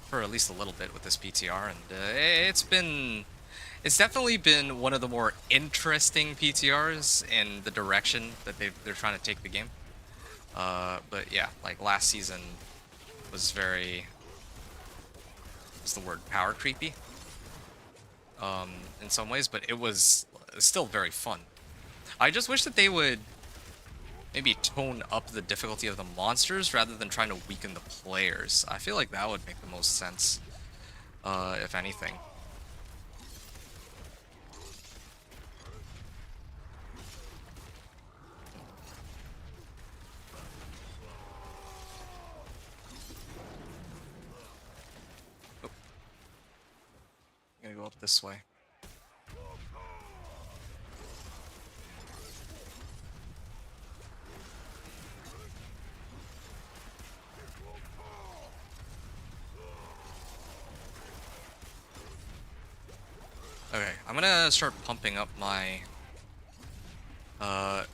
for at least a little bit with this PTR, and it's definitely been one of the more interesting PTRs in the direction that they're trying to take the game. But yeah, like last season was very, what's the word, power creepy. In some ways, but it was still very fun. I just wish that they would maybe tone up the difficulty of the monsters rather than trying to weaken the players. I feel like that would make the most sense, if anything. Oh. I'm gonna go up this way. Okay, I'm gonna start pumping up my oh.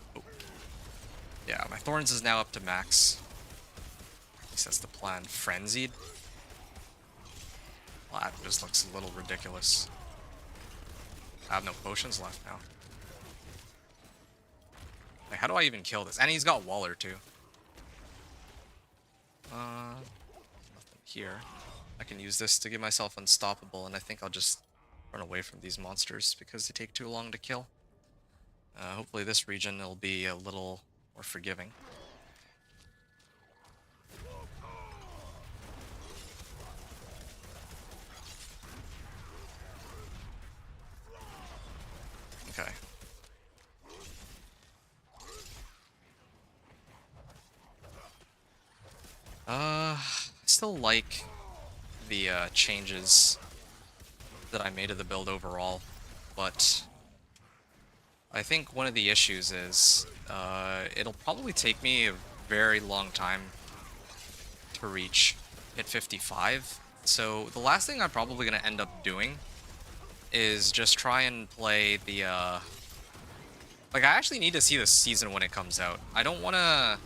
Yeah, my Thorns is now up to max. At least that's the plan. Frenzied. Well, that just looks a little ridiculous. I have no potions left now. Like, how do I even kill this? And he's got Waller too. Nothing here. I can use this to give myself unstoppable, and I think I'll just run away from these monsters because they take too long to kill. Hopefully this region will be a little more forgiving. Okay. I still like the changes that I made to the build overall, but I think one of the issues is it'll probably take me a very long time to reach hit 55. So the last thing I'm probably going to end up doing is just try and play the like, I actually need to see this season when it comes out. I don't want to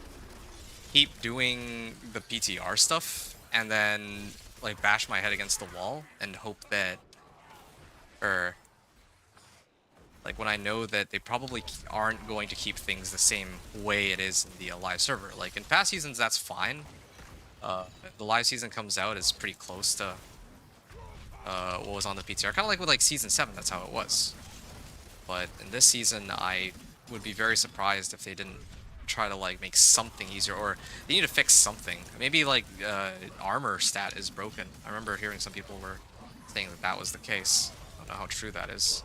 keep doing the PTR stuff and then like bash my head against the wall and hope that, or Like when I know that they probably aren't going to keep things the same way it is in the live server. Like in past seasons, that's fine. The live season comes out is pretty close to what was on the PTR. Kind of like with like season 7, that's how it was. But in this season, I would be very surprised if they didn't try to like make something easier, or they need to fix something. Maybe like armor stat is broken. I remember hearing some people were saying that that was the case. I don't know how true that is.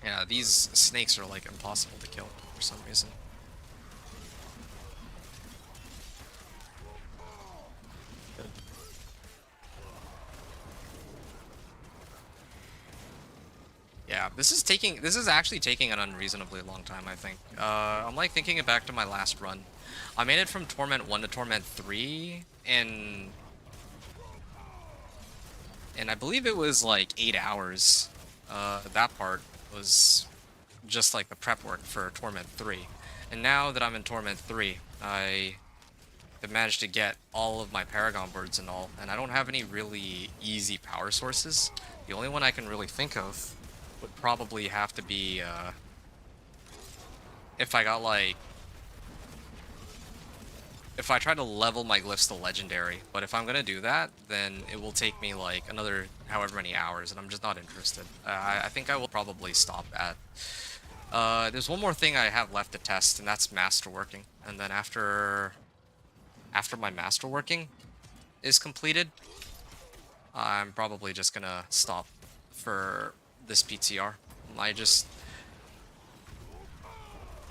Yeah, these snakes are like impossible to kill for some reason. Yeah, this is actually taking an unreasonably long time, I think. I'm like thinking it back to my last run. I made it from Torment 1 to Torment 3 and I believe it was like 8 hours. That part was just like the prep work for Torment 3. And now that I'm in Torment 3, I have managed to get all of my Paragon birds and all, and I don't have any really easy power sources. The only one I can really think of would probably have to be if I got like if I try to level my glyphs to legendary. But if I'm gonna do that, then it will take me like another however many hours, and I'm just not interested. I think I will probably stop at there's one more thing I have left to test, and that's masterworking. And then after my masterworking is completed, I'm probably just gonna stop for this PTR. I just,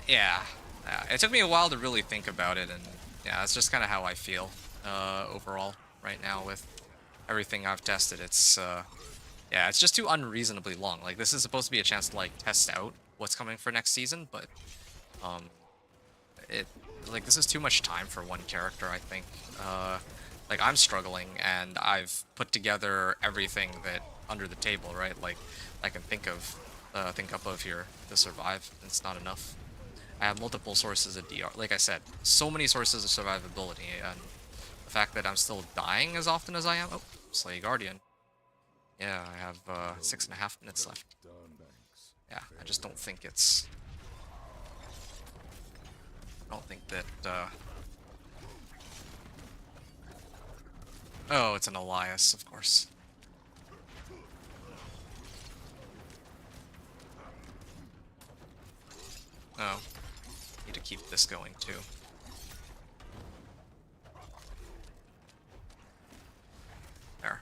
yeah, it took me a while to really think about it, and yeah, that's just kind of how I feel overall right now with everything I've tested. It's yeah, it's just too unreasonably long. Like this is supposed to be a chance to like test out what's coming for next season, but um, it like this is too much time for one character, I think. Like I'm struggling, and I've put together everything that under the table, right? Like I can think up of here to survive. It's not enough. I have multiple sources of DR. Like I said, so many sources of survivability, and the fact that I'm still dying as often as I am. Oh, Slay Guardian. Yeah, I have 6.5 minutes left. Yeah, I just don't think it's. I don't think that. Oh, it's an Elias, of course. Oh, need to keep this going too. There.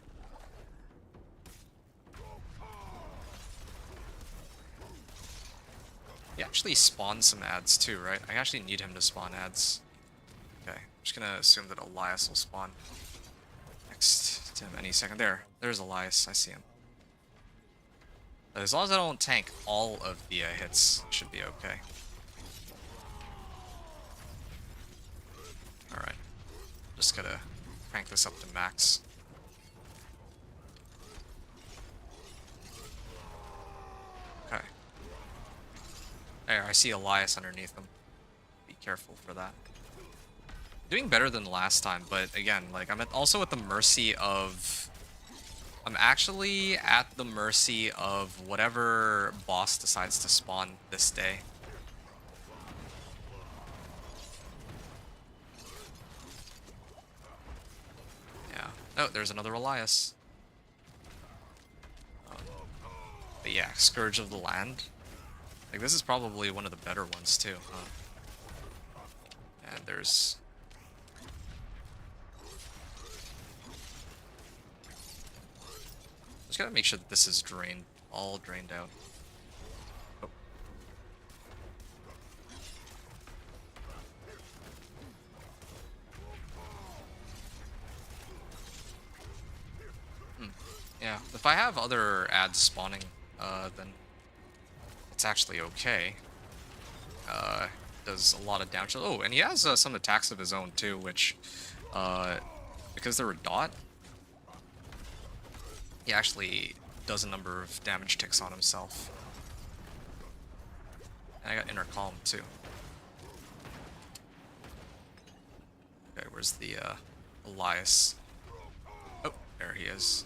He actually spawned some ads too, right? I actually need him to spawn ads. Okay, I'm just gonna assume that Elias will spawn next to him any second. There's Elias, I see him. But as long as I don't tank all of the hits, it should be okay. Alright, just gotta crank this up to max. Okay. There, I see Elias underneath him. Be careful for that. Doing better than last time, but again, like I'm also at the mercy of. I'm actually at the mercy of whatever boss decides to spawn this day. Yeah. Oh, there's another Elias. But yeah, Scourge of the Land. Like this is probably one of the better ones too, huh? And there's. Just gotta make sure that this is drained, all drained out. Oh. Yeah, if I have other ads spawning, then it's actually okay. Does a lot of damage. Oh, and he has some attacks of his own too, which, because they're a dot, he actually does a number of damage ticks on himself. And I got inner calm too. Okay, where's the Elias? Oh, there he is.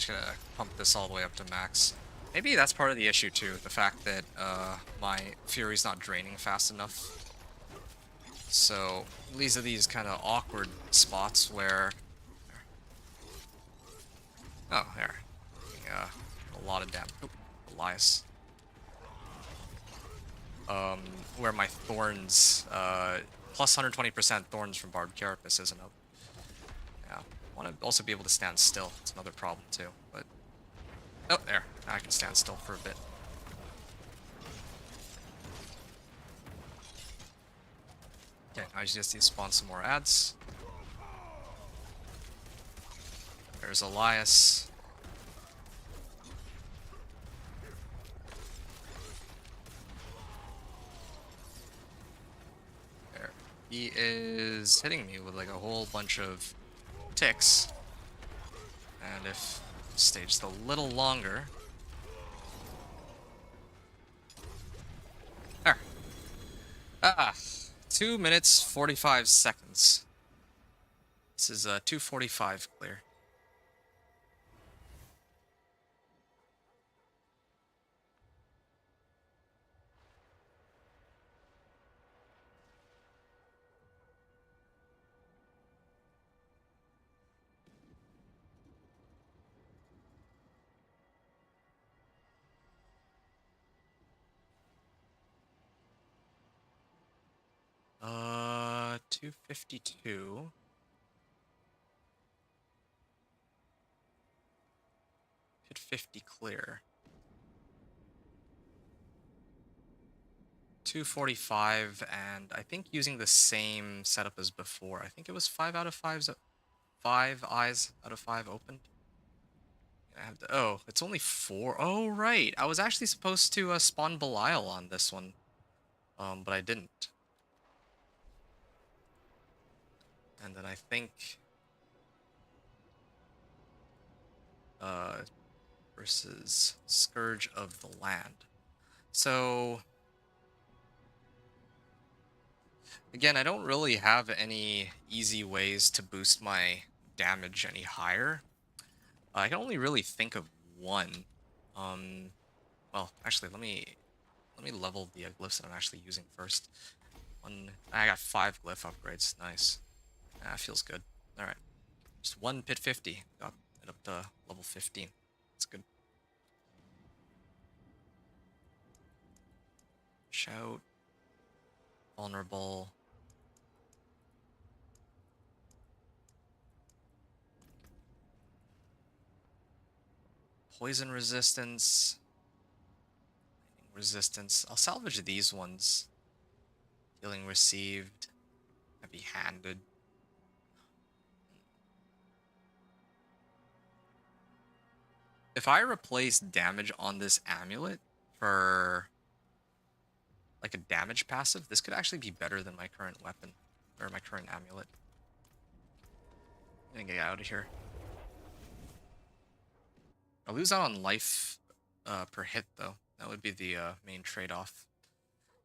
to pump this all the way up to max. Maybe that's part of the issue too, the fact that my Fury's not draining fast enough. So these are these kind of awkward spots where... Oh, there. A lot of damage. Oh, Elias. Where my Thorns, plus 120% Thorns from Barbed Carapace isn't up. Yeah, I want to also be able to stand still. It's another problem too, but... Oh, there. Now I can stand still for a bit. Okay, now I just need to spawn some more ads. There's Elias. There. He is hitting me with like a whole bunch of ticks. And if staged a little longer... There. Ah! 2 minutes, 45 seconds. This is 2:45 clear. Uh, 252. Hit 50 clear. 245, and I think using the same setup as before. I think it was 5 out of 5's, 5 eyes out of 5 opened. I have to, oh, it's only 4. Oh, right. I was actually supposed to spawn Belial on this one, but I didn't. And then I think versus Scourge of the Land. So again, I don't really have any easy ways to boost my damage any higher. I can only really think of one. Well, actually, let me level the glyphs that I'm actually using first. I got 5 glyph upgrades. Nice. That feels good. All right, just 1 pit 50. Got it up to level 15. That's good. Shout. Vulnerable. Poison resistance. Resistance. I'll salvage these ones. Healing received. Heavy-handed. If I replace damage on this amulet for like a damage passive, this could actually be better than my current weapon or my current amulet. I'm gonna get out of here. I lose out on life per hit though. That would be the main trade-off.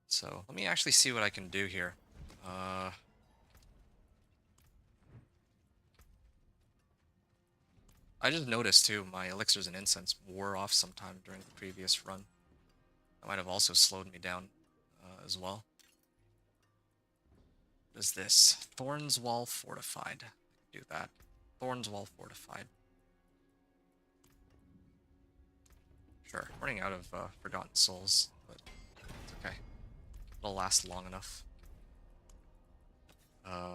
So let me actually see what I can do here. I just noticed too, my elixirs and incense wore off sometime during the previous run. That might have also slowed me down as well. What is this? Thorns Wall Fortified. Do that. Thorns Wall Fortified. Sure, running out of Forgotten Souls, but it's okay. It'll last long enough.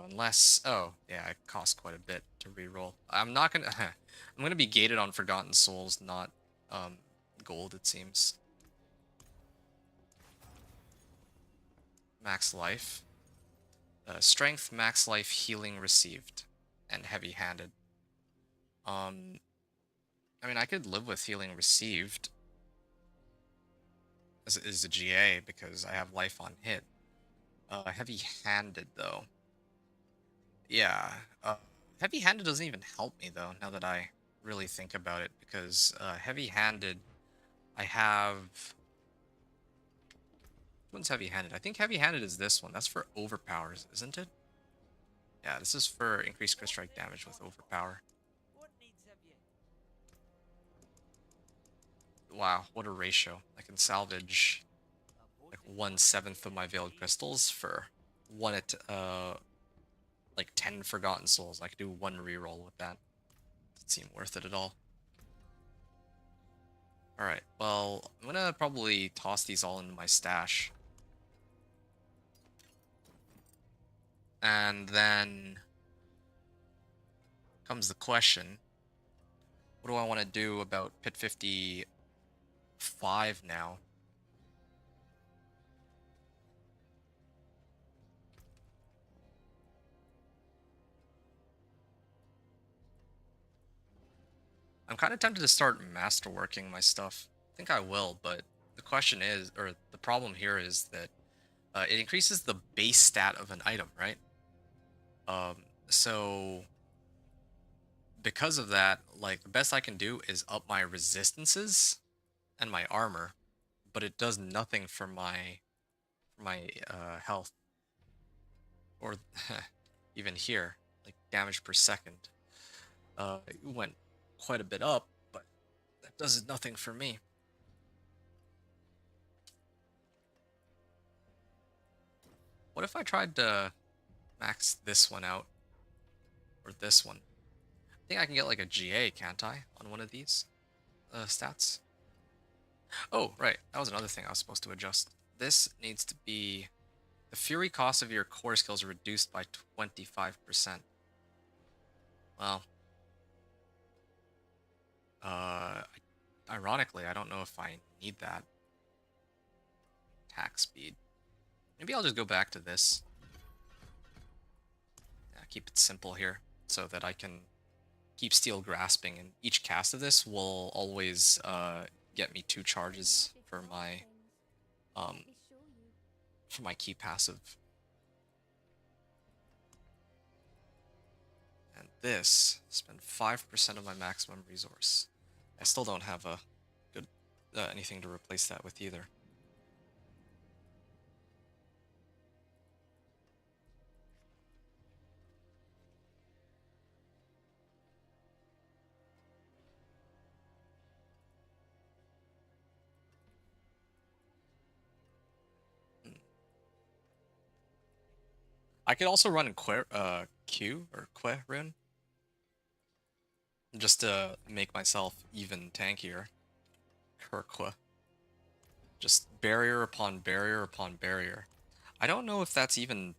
Unless, oh, yeah, it costs quite a bit to reroll. I'm not gonna, I'm gonna be gated on Forgotten Souls, not gold, it seems. Max life. Strength, max life, healing received, and heavy-handed. I mean, I could live with healing received as a GA because I have life on hit. Heavy-handed though. Yeah, heavy-handed doesn't even help me though, now that I really think about it, because heavy-handed, I have... Which one's heavy-handed? I think heavy-handed is this one. That's for overpowers, isn't it? Yeah, this is for increased crit strike damage with overpower. What needs of you? wow, what a ratio. I can salvage like 1/7 of my Veiled Crystals for like 10 Forgotten Souls. I could do one reroll with that. Doesn't seem worth it at all. Alright, well, I'm gonna probably toss these all into my stash. And then comes the question, what do I want to do about Pit 55 now? I'm kind of tempted to start masterworking my stuff. I think I will, but the question is, or the problem here is that it increases the base stat of an item, right? So because of that, like the best I can do is up my resistances and my armor, but it does nothing for my health or even here, like damage per second. It went quite a bit up, but that does nothing for me. What if I tried to max this one out or this one? I think I can get like a GA, can't I, on one of these stats? Oh, right. That was another thing I was supposed to adjust. This needs to be the fury cost of your core skills reduced by 25%. Well, uh, ironically, I don't know if I need that. Attack speed. Maybe I'll just go back to this. Yeah, keep it simple here so that I can keep steel grasping, and each cast of this will always get me 2 charges um for my key passive. And this spend 5% of my maximum resource. I still don't have a good anything to replace that with either. I could also run Q or Que rune just to make myself even tankier. Kerqua. Just barrier upon barrier upon barrier. I don't know if that's even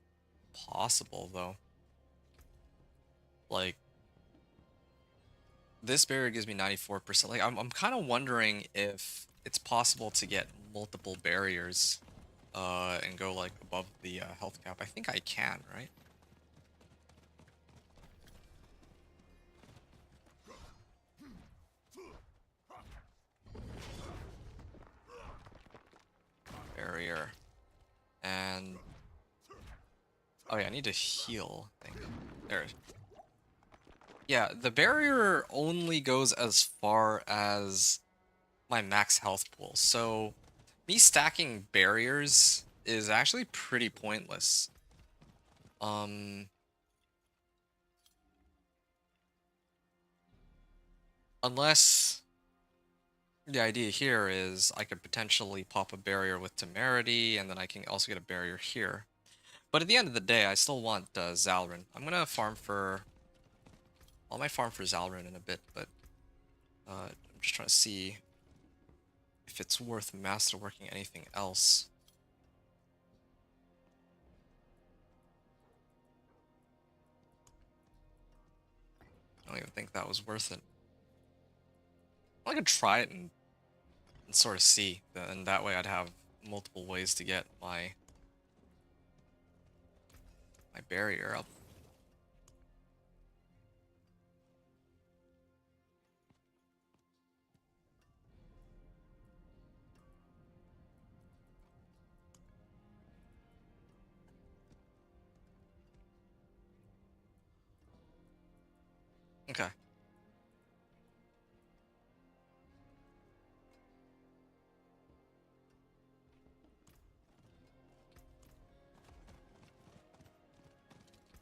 possible though. Like this barrier gives me 94%. Like I'm kind of wondering if it's possible to get multiple barriers and go like above the health cap. I think I can, right? Barrier. And oh yeah, I need to heal, I think. There. Yeah, the barrier only goes as far as my max health pool. So me stacking barriers is actually pretty pointless. Unless the idea here is I could potentially pop a barrier with Temerity, and then I can also get a barrier here. But at the end of the day, I still want Zalrin. I'm gonna farm for... I might farm for Zalrin in a bit, but I'm just trying to see if it's worth masterworking anything else. I don't even think that was worth it. I could try it and sort of see, and that way I'd have multiple ways to get my barrier up. Okay.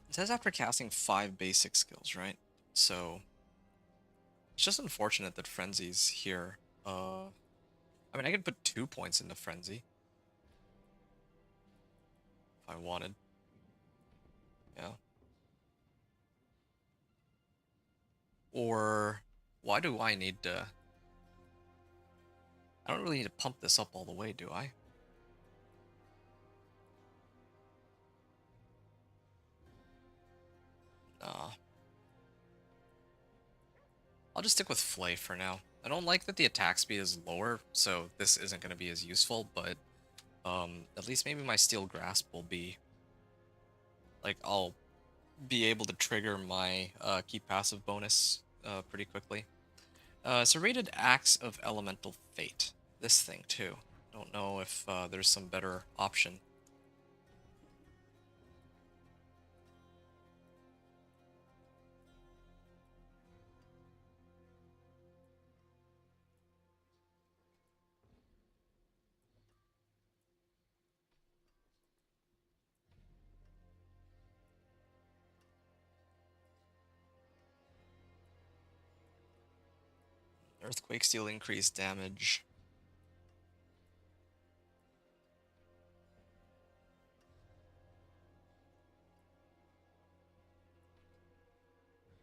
It says after casting 5 basic skills, right? So it's just unfortunate that Frenzy's here. I mean, I could put 2 points into Frenzy. If I wanted. Yeah. Or, why do I need to... I don't really need to pump this up all the way, do I? Nah. I'll just stick with Flay for now. I don't like that the attack speed is lower, so this isn't going to be as useful, but at least maybe my Steel Grasp will be... Like, I'll be able to trigger my keep passive bonus pretty quickly. Serrated Axe of Elemental Fate. This thing, too. Don't know if there's some better option. Earthquake Steel increased damage.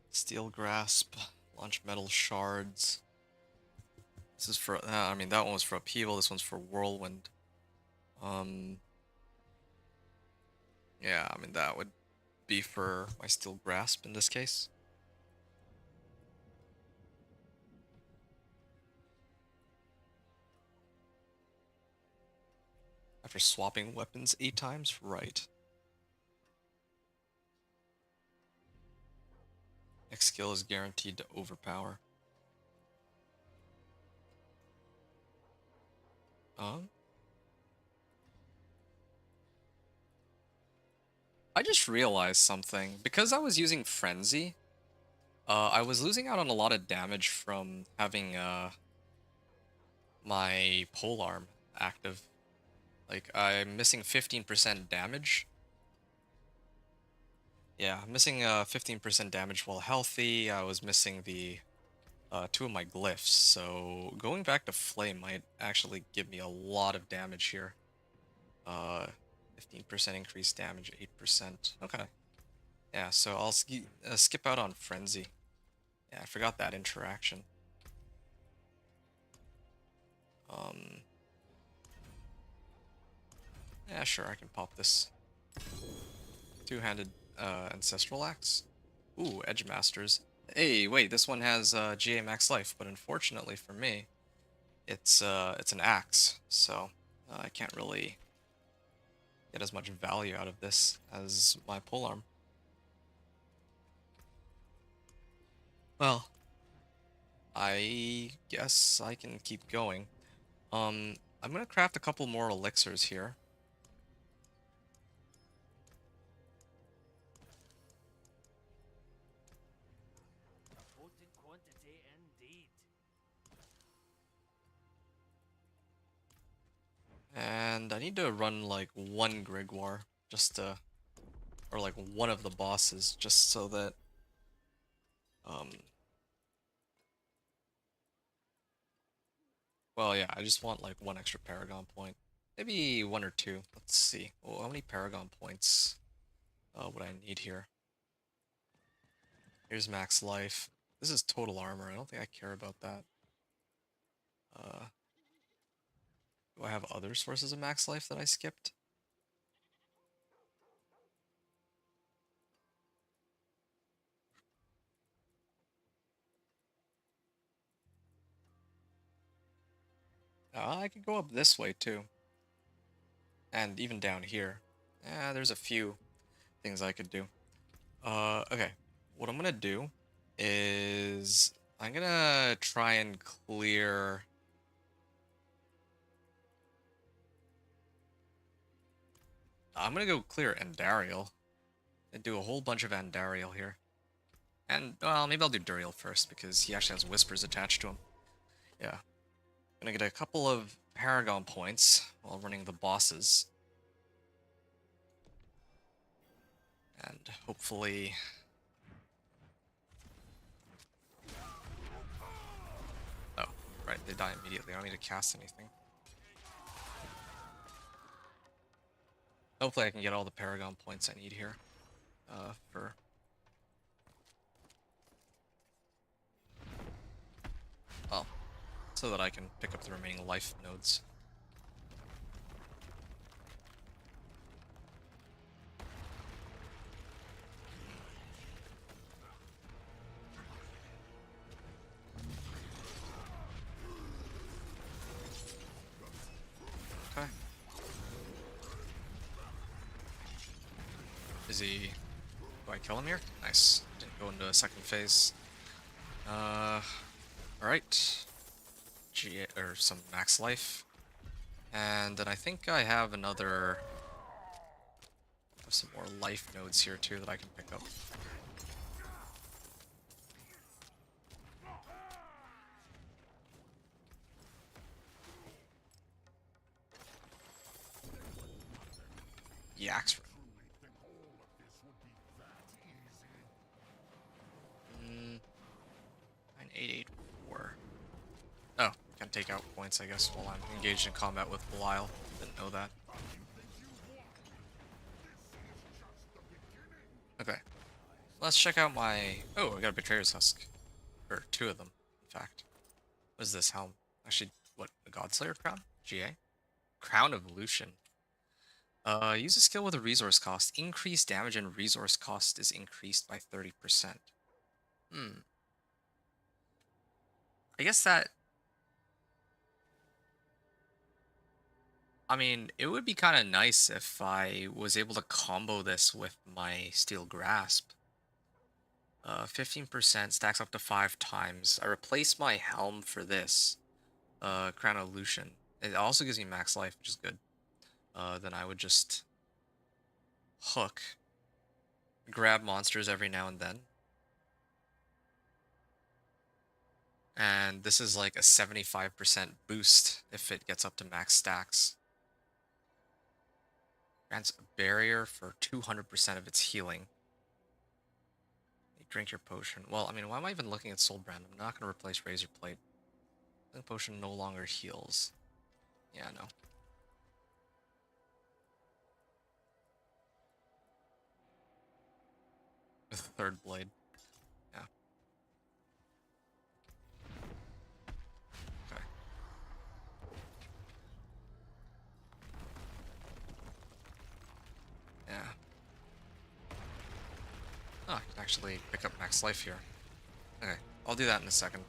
Steel Grasp. Launch Metal Shards. This is for... I mean, that one was for Upheaval. This one's for Whirlwind. Yeah, I mean, that would be for my Steel Grasp in this case. After swapping weapons 8 times? Right. Next skill is guaranteed to overpower. I just realized something. Because I was using Frenzy, I was losing out on a lot of damage from having my polearm active. Like, I'm missing 15% damage. Yeah, I'm missing 15% damage while healthy. I was missing the 2 of my glyphs, so going back to Flame might actually give me a lot of damage here. 15% increased damage, 8%. Okay. Yeah, so I'll skip out on Frenzy. Yeah, I forgot that interaction. Yeah, sure, I can pop this. Two-handed Ancestral Axe. Ooh, Edge Masters. Hey, wait, this one has GA max life, but unfortunately for me, it's an axe, so I can't really get as much value out of this as my polearm. Well, I guess I can keep going. I'm gonna craft a couple more elixirs here. A potent quantity indeed. And I need to run like 1 Grimoire, just to, or like one of the bosses, just so that, well, yeah, I just want like 1 extra Paragon point. Maybe 1 or 2. Let's see. Oh, how many Paragon points would I need here? Here's max life. This is total armor. I don't think I care about that. Do I have other sources of max life that I skipped? I could go up this way too. And even down here. Yeah, there's a few things I could do. Okay. What I'm gonna do is I'm gonna try and clear... I'm gonna go clear Andariel. And do a whole bunch of Andariel here. And, well, maybe I'll do Duriel first, because he actually has Whispers attached to him. Yeah. Gonna get a couple of Paragon points while running the bosses. And hopefully... Oh, right, they die immediately. I don't need to cast anything. Hopefully I can get all the Paragon points I need here. For... Well, so that I can pick up the remaining life nodes. Okay. Is he... Do I kill him here? Nice. Didn't go into a second phase. Alright. Or some max life. And then I think I have another... some more life nodes here too that I can pick up. Yaks. 9884. Oh, can take out points, I guess, while I'm engaged in combat with Belial. Didn't know that. Okay. Let's check out my... Oh, I got a Betrayer's Husk. Or two of them, in fact. What is this helm? Actually, what? A Godslayer crown? GA? Crown Evolution. Use a skill with a resource cost. Increased damage and resource cost is increased by 30%. I guess that... I mean, it would be kind of nice if I was able to combo this with my Steel Grasp. 15% stacks up to 5 times. I replace my helm for this. Crown Evolution. It also gives me max life, which is good. Then I would just hook, grab monsters every now and then. And this is like a 75% boost if it gets up to max stacks. Grants a barrier for 200% of its healing. You drink your potion. Well, I mean, why am I even looking at Soulbrand? I'm not going to replace Razor Plate. The potion no longer heals. Yeah, no. With a third blade. Yeah. Okay. Yeah. Oh, I can actually pick up max life here. Okay, I'll do that in a second.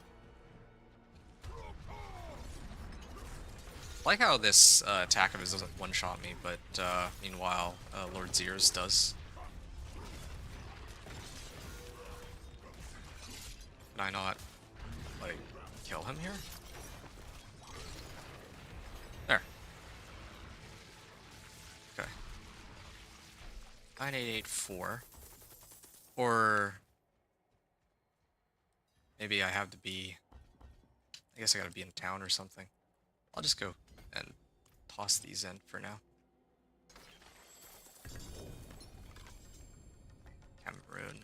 I like how this attack of his doesn't one-shot me, but meanwhile, Lord Zeer's does. Can I not, like, kill him here? There. Okay. 9884. Or... maybe I have to be... I guess I gotta be in town or something. I'll just go and toss these in for now. Cameroon.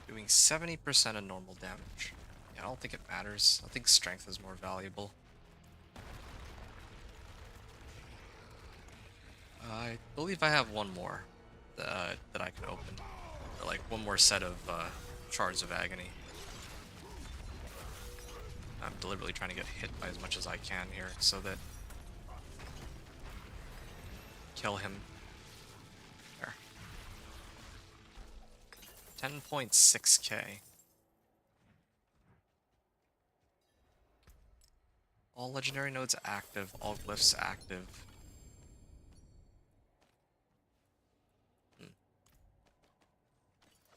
Doing 70% of normal damage. Yeah, I don't think it matters. I think strength is more valuable. I believe I have one more that I can open. Or like one more set of Shards of Agony. I'm deliberately trying to get hit by as much as I can here so that... kill him. There. 10.6k. All legendary nodes active, all glyphs active.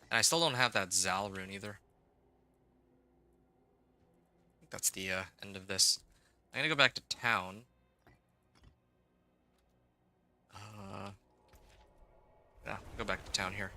And I still don't have that Zal rune either. I think that's the end of this. I'm gonna go back to town. Yeah, go back to town here.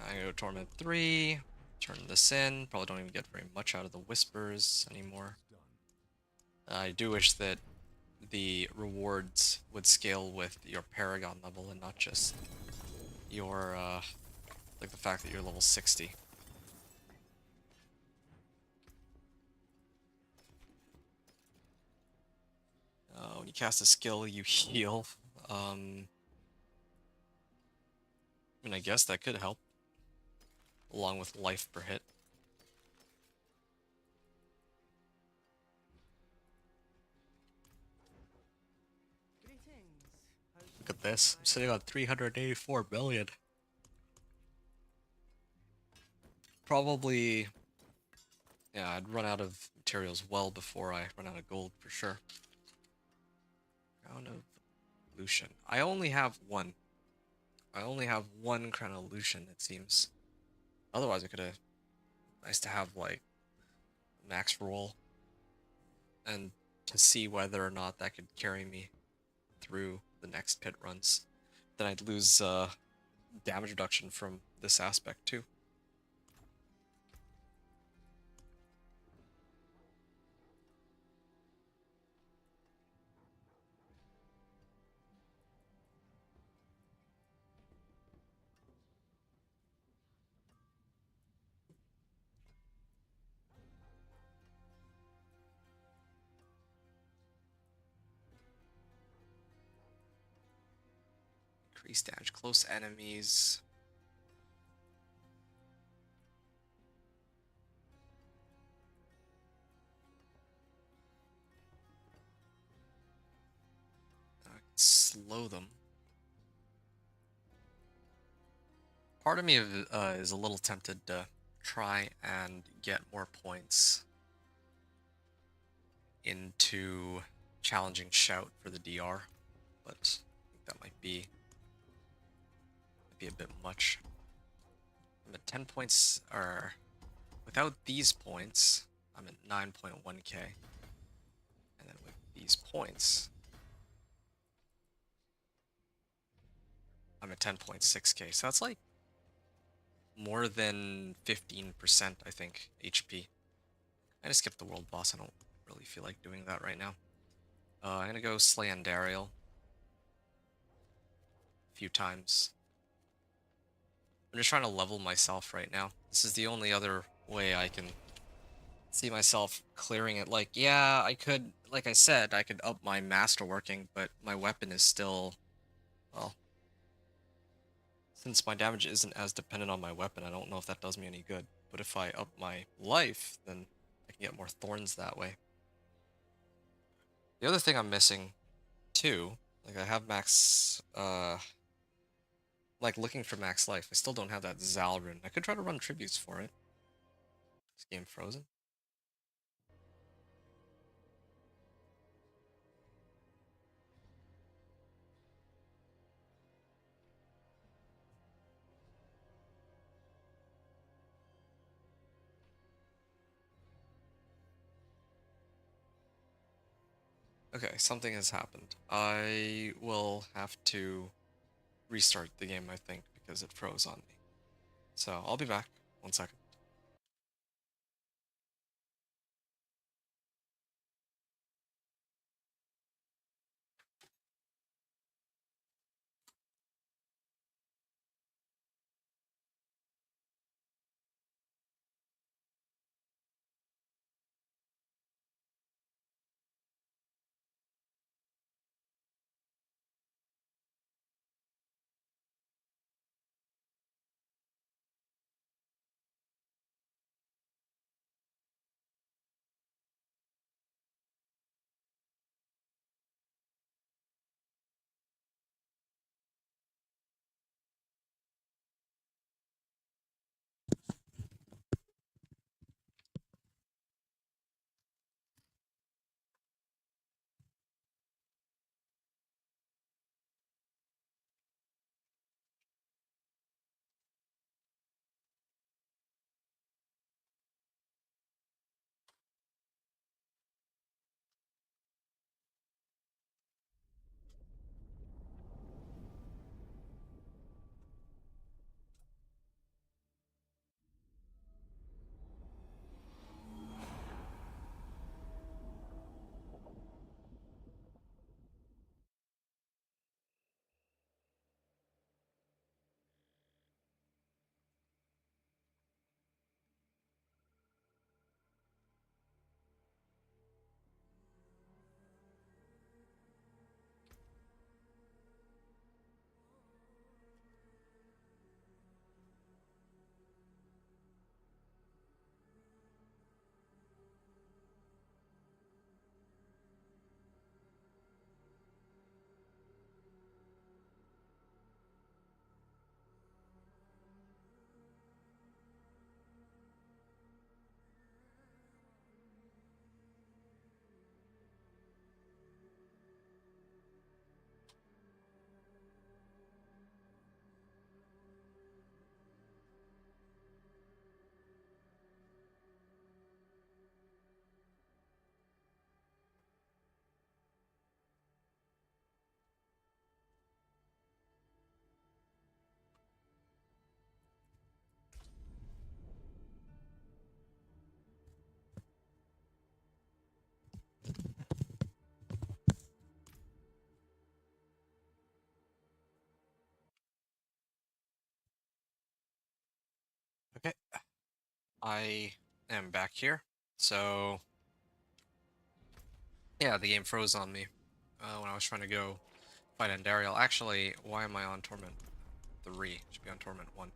I'm gonna go Torment 3. Turn this in. Probably don't even get very much out of the Whispers anymore. I do wish that the rewards would scale with your Paragon level and not just your, like the fact that you're level 60. When you cast a skill, you heal. I mean, I guess that could help, along with life per hit. Greetings. Look at this. I'm sitting on 384 million. Probably, yeah, I'd run out of materials well before I run out of gold for sure. Crown of Lucian. I only have one. I only have one Crown of Lucian, it seems. Otherwise, I could have. Nice to have, like, max roll. And to see whether or not that could carry me through the next pit runs. Then I'd lose damage reduction from this aspect too. Increase damage, close enemies. Slow them. Part of me is a little tempted to try and get more points into challenging shout for the DR, but I think that might be a bit much. I'm at 10 points, or without these points, I'm at 9.1k, and then with these points, I'm at 10.6k. So that's like more than 15%, I think, HP. I just skipped the world boss. I don't really feel like doing that right now. I'm gonna go slay Andariel a few times. I'm just trying to level myself right now. This is the only other way I can see myself clearing it. Like, yeah, I could, like I said, I could up my masterworking, but my weapon is still, well, since my damage isn't as dependent on my weapon, I don't know if that does me any good. But if I up my life, then I can get more thorns that way. The other thing I'm missing, too, like I have max, like looking for max life. I still don't have that Zal rune. I could try to run tributes for it. Is game frozen? Okay, something has happened. I will have to restart the game, I think, because it froze on me. So I'll be back. 1 second. Okay. I am back here. So, yeah, the game froze on me when I was trying to go fight Andariel. Actually, why am I on Torment 3? Should be on Torment 1.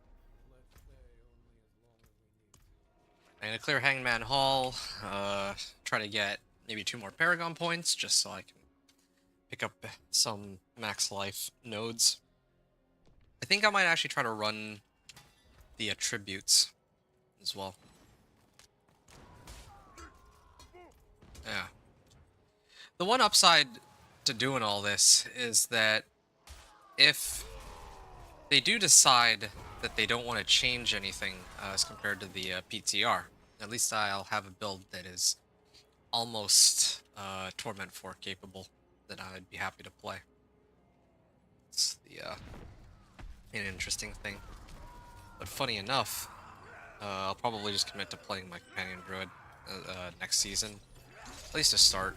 I'm gonna clear Hangman Hall, try to get maybe 2 more Paragon points, just so I can pick up some max life nodes. I think I might actually try to run the attributes as well. Yeah. The one upside to doing all this is that if they do decide that they don't want to change anything as compared to the PTR, at least I'll have a build that is almost Torment 4 capable that I'd be happy to play. It's the an interesting thing. But funny enough, I'll probably just commit to playing my Companion Druid next season, at least to start.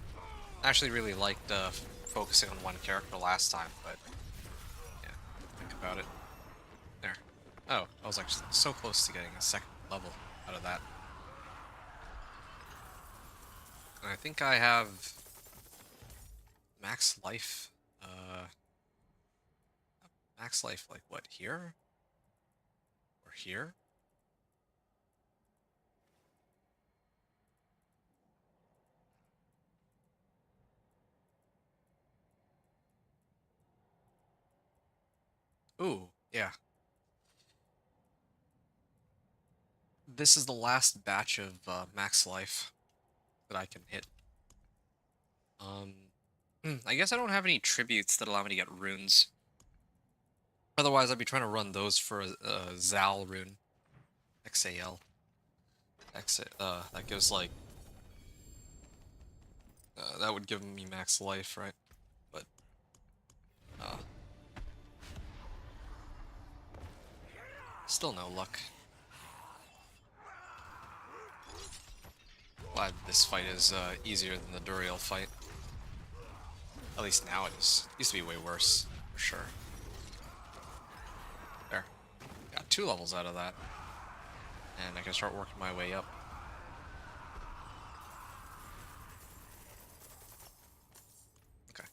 I actually really liked focusing on one character last time, but yeah, think about it. There. Oh, I was actually so close to getting a 2nd level out of that. And I think I have max life. Max life, like what, here? Or here? Ooh, yeah. This is the last batch of max life that I can hit. I guess I don't have any tributes that allow me to get runes. Otherwise, I'd be trying to run those for a Zal rune. XAL. That gives like... that would give me max life, right? But... still no luck. Glad this fight is easier than the Duriel fight. At least now it is. It used to be way worse, for sure. There. Got 2 levels out of that. And I can start working my way up. Okay.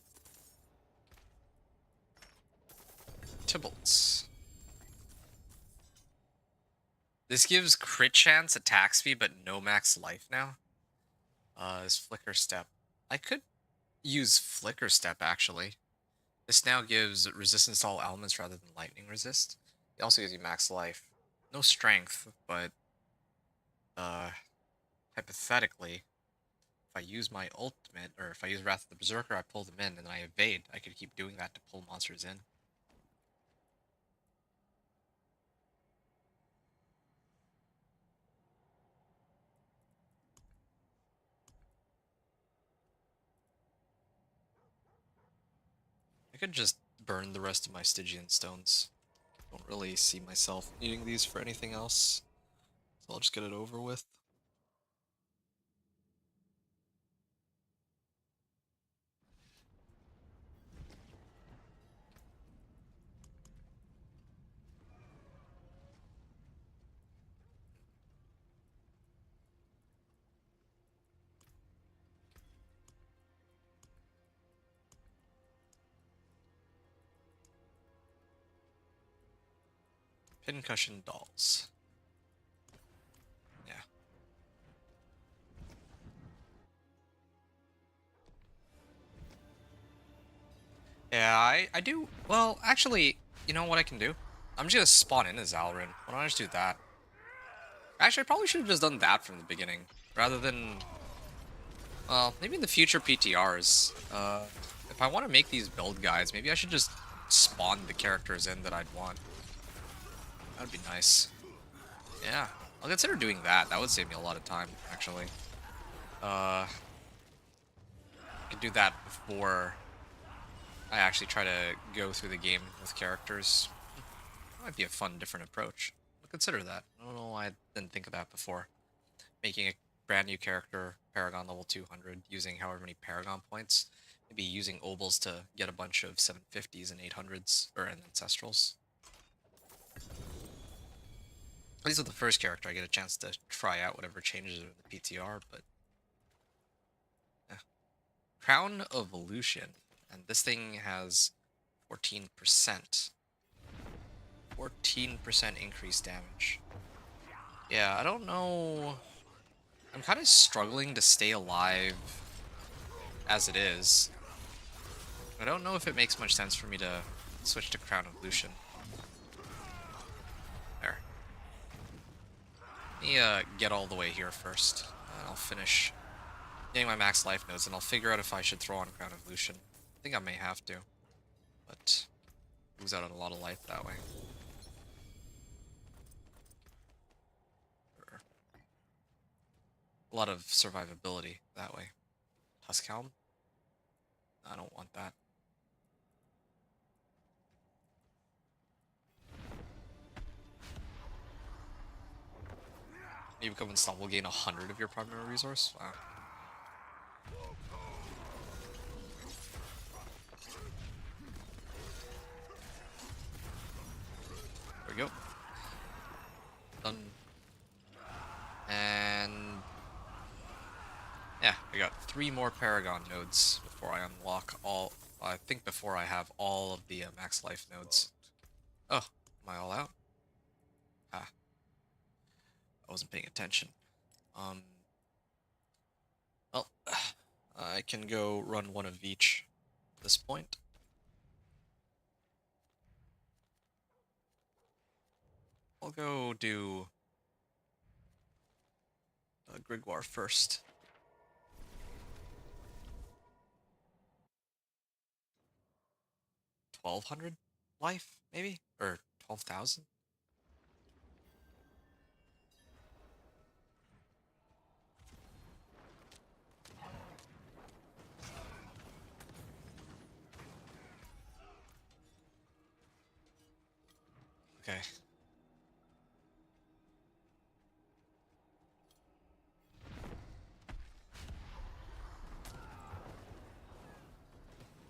Tybalt. This gives crit chance, attack speed, but no max life now. This Flicker Step. I could use Flicker Step, actually. This now gives resistance to all elements rather than lightning resist. It also gives you max life. No strength, but hypothetically, if I use my ultimate, or if I use Wrath of the Berserker, I pull them in, and then I evade. I could keep doing that to pull monsters in. I could just burn the rest of my Stygian stones. Don't really see myself needing these for anything else, so I'll just get it over with. Pincushion dolls. Yeah. Yeah, I do. Well, actually, you know what I can do? I'm just gonna spawn in as Alrin. Why don't I just do that? Actually, I probably should have just done that from the beginning, rather than... Well, maybe in the future PTRs. If I want to make these build guides, maybe I should just spawn the characters in that I'd want. That would be nice. Yeah, I'll consider doing that. That would save me a lot of time, actually. I could do that before I actually try to go through the game with characters. That might be a fun, different approach. I'll consider that. I don't know why I didn't think of that before. Making a brand new character, Paragon level 200, using however many Paragon points. Maybe using Obols to get a bunch of 750s and 800s, or and Ancestrals. least with the first character, I get a chance to try out whatever changes in the PTR, but yeah. Crown Evolution, and this thing has 14%. 14% increased damage. Yeah, I don't know. I'm kind of struggling to stay alive as it is. I don't know if it makes much sense for me to switch to Crown Evolution. There. Let me get all the way here first. I'll finish getting my max life nodes, and I'll figure out if I should throw on Crown Evolution. I think I may have to, but lose out on a lot of life that way. A lot of survivability that way. Tusk Helm? I don't want that. You become unstoppable, gain 100 of your primary resource? Wow. There we go. Done. And yeah, I got 3 more Paragon nodes before I unlock all. I think before I have all of the max life nodes. Oh, am I all out? Ah, I wasn't paying attention. Well, I can go run one of each at this point. I'll go do Grigwar first. 1,200 life, maybe? Or 12,000? Okay.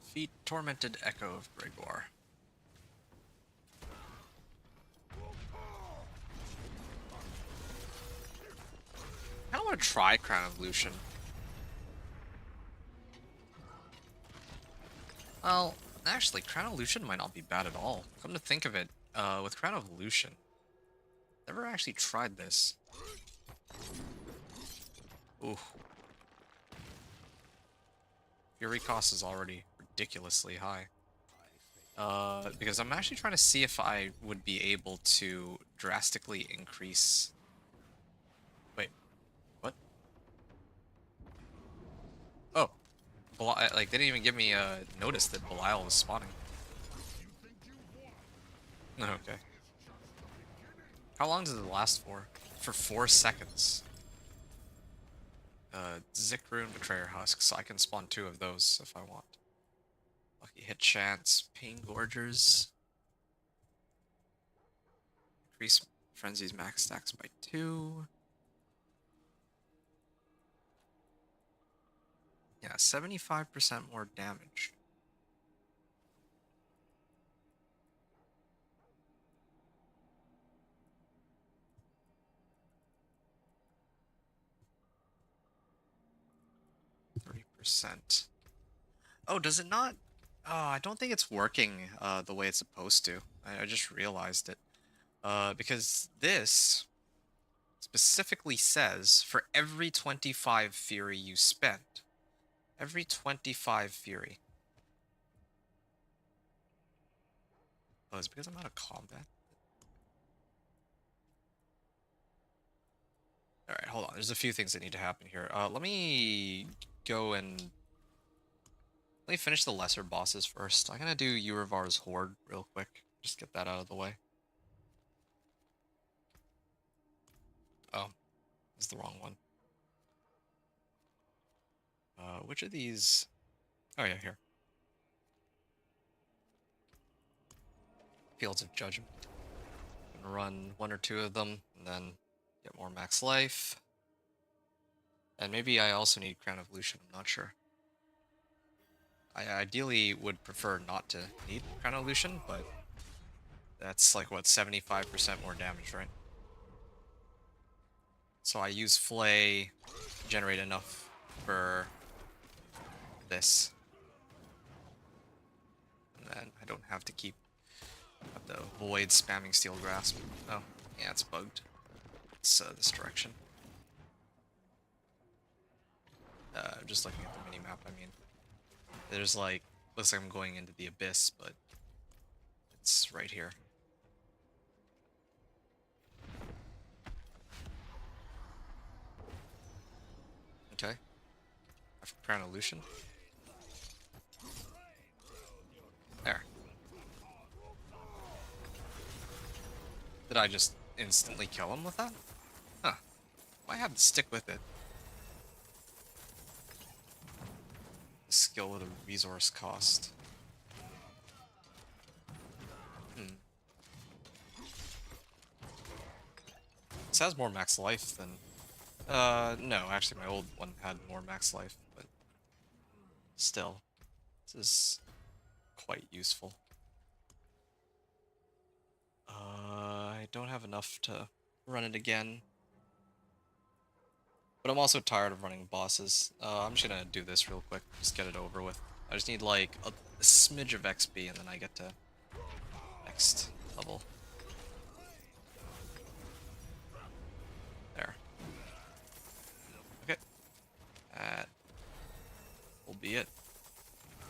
Defeat Tormented Echo of Grigwar. I don't want to try Crown Evolution. Well, actually, Crown Evolution might not be bad at all. Come to think of it, with Crown Evolution, never actually tried this. Ooh. Fury cost is already ridiculously high. Because I'm actually trying to see if I would be able to drastically increase... Wait, what? Oh, like, they didn't even give me a notice that Belial was spawning. Okay. How long does it last for? For 4 seconds. Zikrune Betrayer Husk, so I can spawn 2 of those if I want. Lucky hit chance, Pain Gorgers. Increase Frenzy's max stacks by 2. Yeah, 75% more damage. %. Oh, does it not? Oh, I don't think it's working the way it's supposed to. I just realized it. Because this specifically says for every 25 Fury you spend. Every 25 Fury. Oh, is it because I'm out of combat? Alright, hold on. There's a few things that need to happen here. Let me go and... Let me finish the lesser bosses first. I'm gonna do Urivar's Horde real quick. Just get that out of the way. Oh, that's the wrong one. Which of these... Oh yeah, here. Fields of Judgment. I'm gonna run 1 or 2 of them, and then get more max life. And maybe I also need Crown Evolution, I'm not sure. I ideally would prefer not to need Crown Evolution, but that's like, what, 75% more damage, right? So I use Flay, generate enough for this. And then I don't have to have to avoid spamming Steel Grasp. Oh, yeah, it's bugged. It's this direction. Just looking at the minimap, I mean, there's like, looks like I'm going into the abyss, but it's right here. Okay. Crown Illusion. There. Did I just instantly kill him with that? Huh. Might have to stick with it. Skill with a resource cost. This has more max life than... no, actually my old one had more max life, but still, this is quite useful. I don't have enough to run it again, but I'm also tired of running bosses. I'm just gonna do this real quick, just get it over with. I just need like a smidge of XP and then I get to next level. There. Okay. That will be it.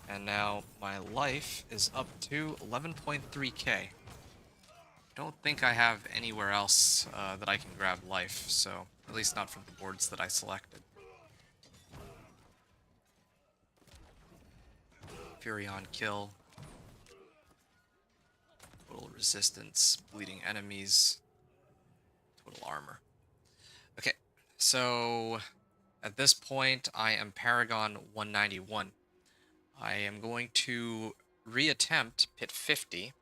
And now my life is up to 11.3k. Don't think I have anywhere else that I can grab life, so at least not from the boards that I selected. Furion kill. Total resistance, bleeding enemies, total armor. Okay, so at this point I am Paragon 191. I am going to reattempt Pit 50.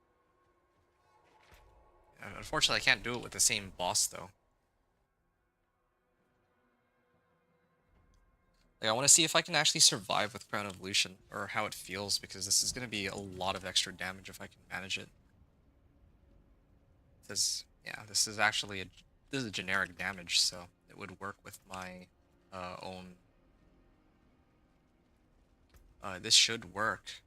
Unfortunately, I can't do it with the same boss, though. Like, I want to see if I can actually survive with Crown Evolution, or how it feels, because this is going to be a lot of extra damage if I can manage it. Yeah, this is actually this is a generic damage, so it would work with my own... this should work.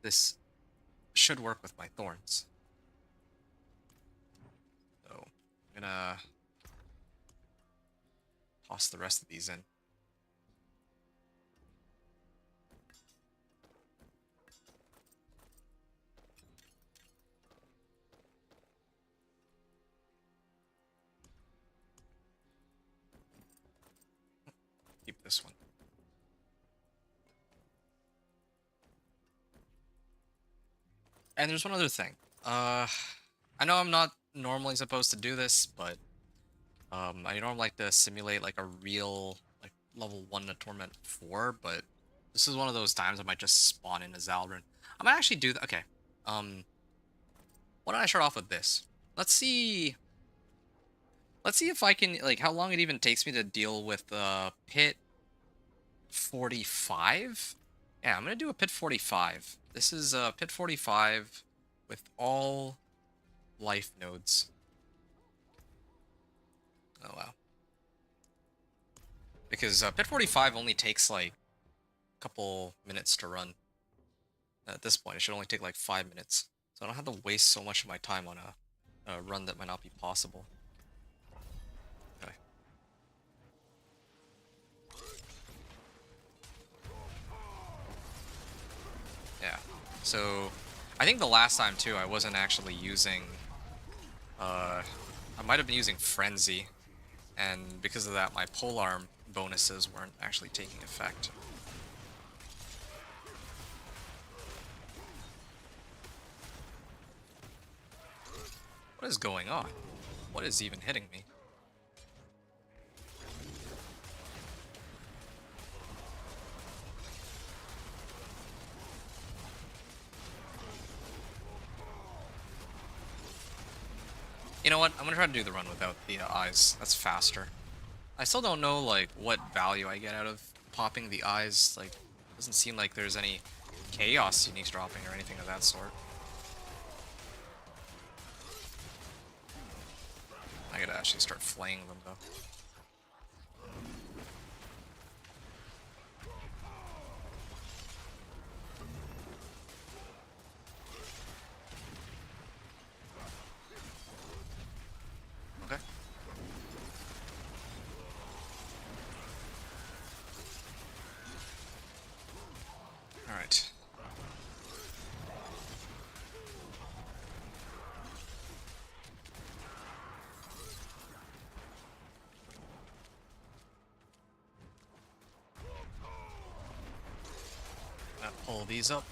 This should work with my Thorns. So, I'm gonna toss the rest of these in. Keep this one. And there's one other thing. I know I'm not normally supposed to do this, but I normally like to simulate like a real like level 1 to Torment 4, but this is one of those times I might just spawn in a Zaldrun. I might actually do that. Okay. Why don't I start off with this? Let's see if I can, like, how long it even takes me to deal with Pit 45? Yeah, I'm gonna do a Pit 45. This is Pit 45 with all life nodes. Oh, wow. Because Pit 45 only takes, like, a couple minutes to run. At this point, it should only take, like, 5 minutes. So I don't have to waste so much of my time on a run that might not be possible. Okay. Yeah. So, I think the last time, too, I wasn't actually using... I might have been using Frenzy. And because of that, my polearm bonuses weren't actually taking effect. What is going on? What is even hitting me? You know what? I'm gonna try to do the run without the eyes. That's faster. I still don't know, like, what value I get out of popping the eyes. Like, doesn't seem like there's any chaos uniques dropping or anything of that sort. I gotta actually start flaying them though. Okay. Alright. Gonna pull these up.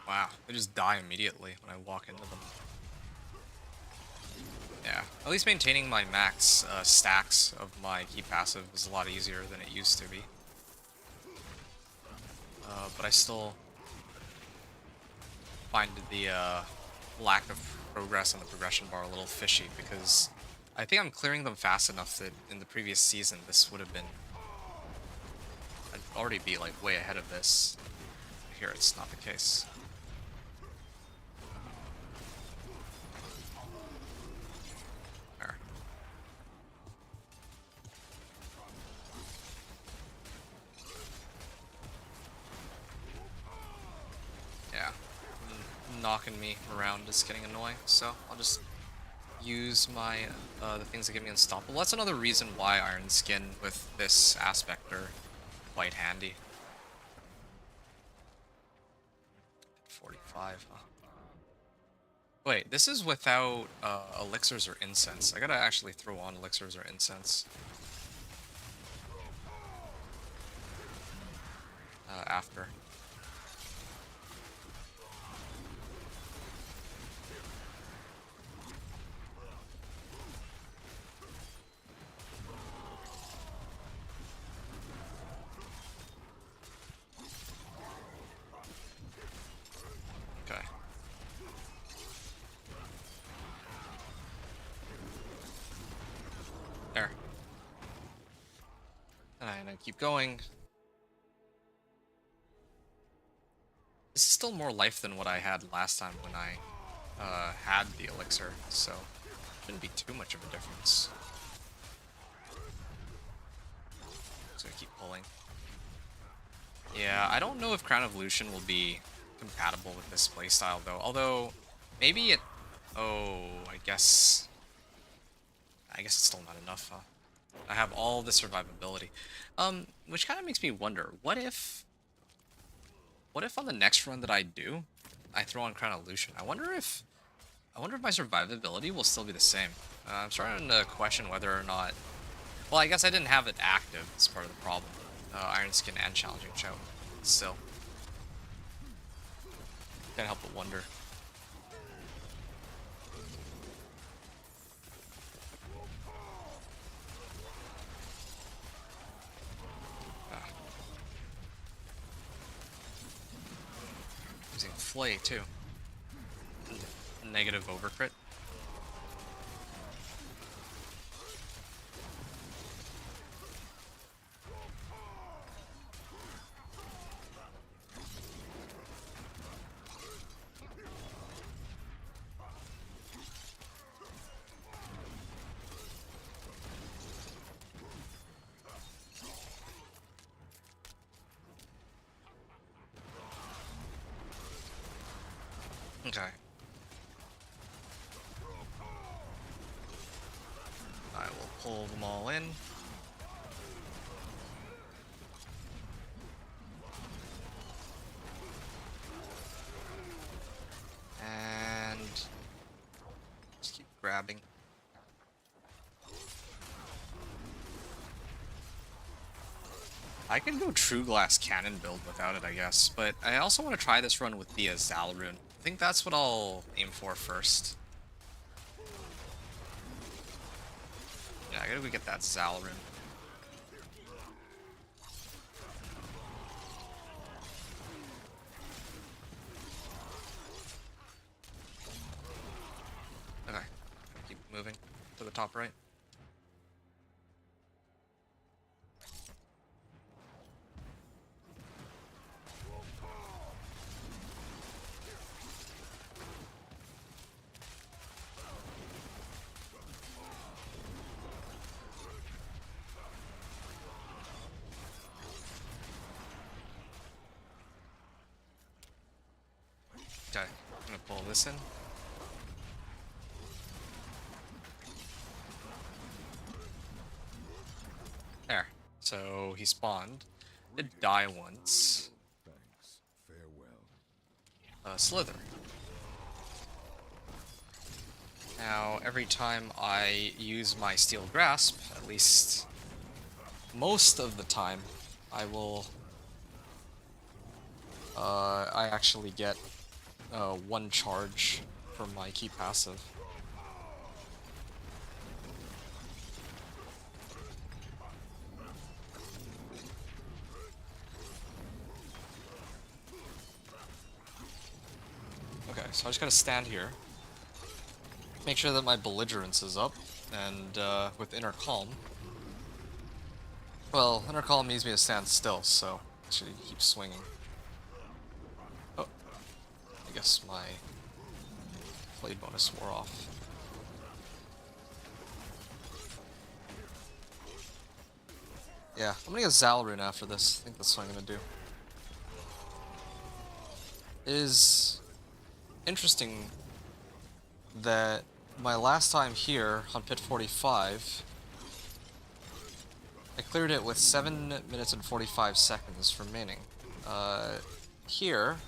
Wow, they just die immediately when I walk into them. Yeah, at least maintaining my max stacks of my key passive is a lot easier than it used to be. But I still find the lack of progress on the progression bar a little fishy because I think I'm clearing them fast enough that in the previous season this would have been... I'd already be like way ahead of this. Here it's not the case. There. Yeah. Knocking me around is getting annoying, so I'll just use my the things that give me unstoppable. That's another reason why Iron Skin with this aspect are quite handy. 45, huh? Wait, this is without elixirs or incense. I gotta actually throw on elixirs or incense. After. Okay. There. And I keep going. This is still more life than what I had last time when I had the elixir, so shouldn't be too much of a difference. So I keep pulling. Yeah, I don't know if Crown of Lucian will be compatible with this playstyle though. Although maybe it... Oh, I guess it's still not enough, huh? I have all the survivability. Which kind of makes me wonder, what if on the next run that I do, I throw on Crown of Lucian? I wonder if my survivability will still be the same. I'm starting to question whether or not... Well, I guess I didn't have it active. It's part of the problem. Iron Skin and Challenging Shout. Still. Can't help but wonder. Using Flay, too. Negative overcrit. Okay. I will pull them all in. And just keep grabbing. I can go True Glass Cannon build without it, I guess, but I also want to try this run with the Zal rune. I think that's what I'll aim for first. Yeah, I gotta go get that Zal rune. Okay, keep moving to the top right. Okay, I'm gonna pull this in. There. So he spawned. Did die once. Thanks. Farewell. Slither. Now, every time I use my Steel Grasp, at least most of the time, I will... I actually get one charge from my key passive. Okay, so I just gotta stand here. Make sure that my belligerence is up, and with Inner Calm. Well, Inner Calm needs me to stand still, so actually keep swinging. Oh, I guess my blade bonus wore off. Yeah, I'm gonna get Zalrune after this. I think that's what I'm gonna do. It is interesting that my last time here on Pit 45, I cleared it with 7 minutes and 45 seconds remaining. Here,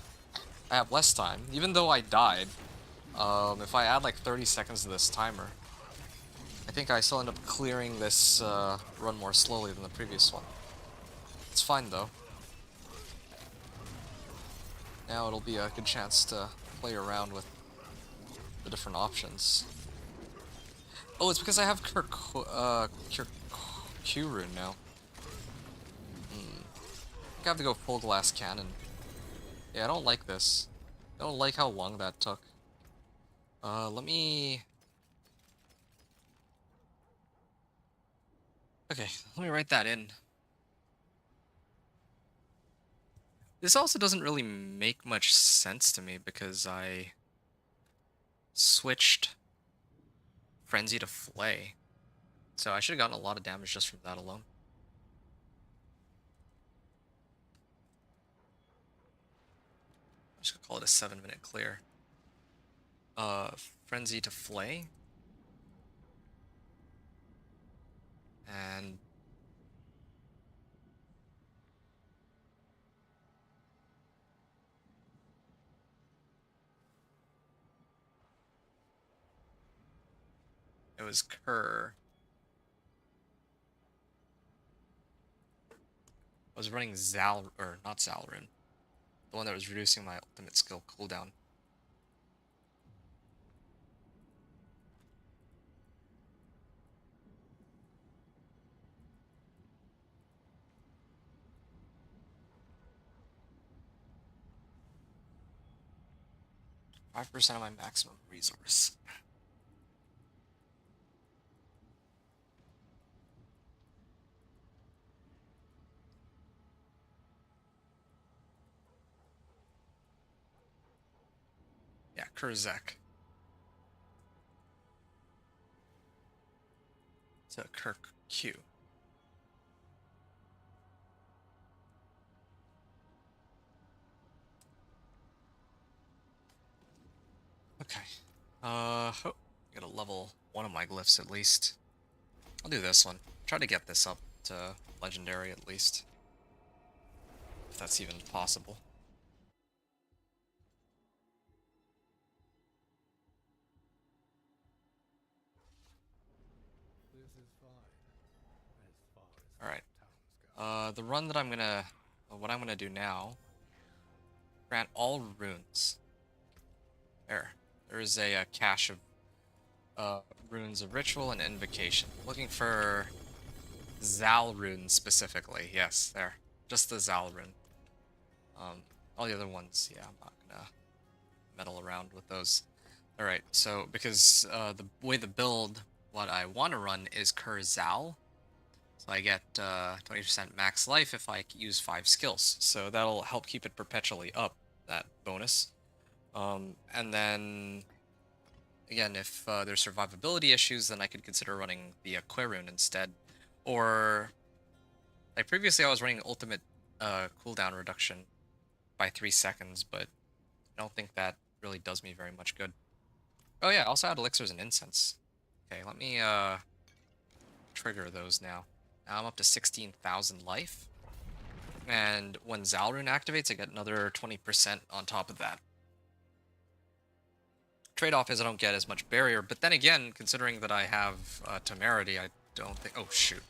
I have less time, even though I died. If I add like 30 seconds to this timer, I think I still end up clearing this run more slowly than the previous one. It's fine though. Now it'll be a good chance to play around with the different options. Oh, it's because I have Q rune now. I think I have to go full glass cannon. Yeah, I don't like this. I don't like how long that took. Let me... Okay, let me write that in. This also doesn't really make much sense to me because I switched Frenzy to Flay. So I should have gotten a lot of damage just from that alone. I'm just gonna call it a 7-minute clear. Frenzy to Flay. And it was Kerr. I was running or not Zalrune. The one that was reducing my ultimate skill cooldown. .5% of my maximum resource. Yeah, Kurzek. So Kirk Q. Okay. Oh, gotta level one of my glyphs at least. I'll do this one. Try to get this up to legendary at least. If that's even possible. This is fine. As far as Alright. towns go. The run that what I'm gonna do now, grant all runes. There is a cache of runes of ritual and invocation. Looking for Zal rune specifically. Yes, there. Just the Zal rune. All the other ones, yeah, I'm not gonna meddle around with those. Alright, so because the way the build, what I want to run is Kurzal. So I get 20% max life if I use 5 skills. So that'll help keep it perpetually up, that bonus. And then, again, if there's survivability issues, then I could consider running the Aquarune instead. Or, like previously I was running ultimate cooldown reduction by 3 seconds, but I don't think that really does me very much good. Oh yeah, I also had elixirs and incense. Okay, let me trigger those now. Now I'm up to 16,000 life. And when Zalrune activates, I get another 20% on top of that. Trade-off is I don't get as much barrier, but then again, considering that I have Temerity, I don't think... Oh, shoot.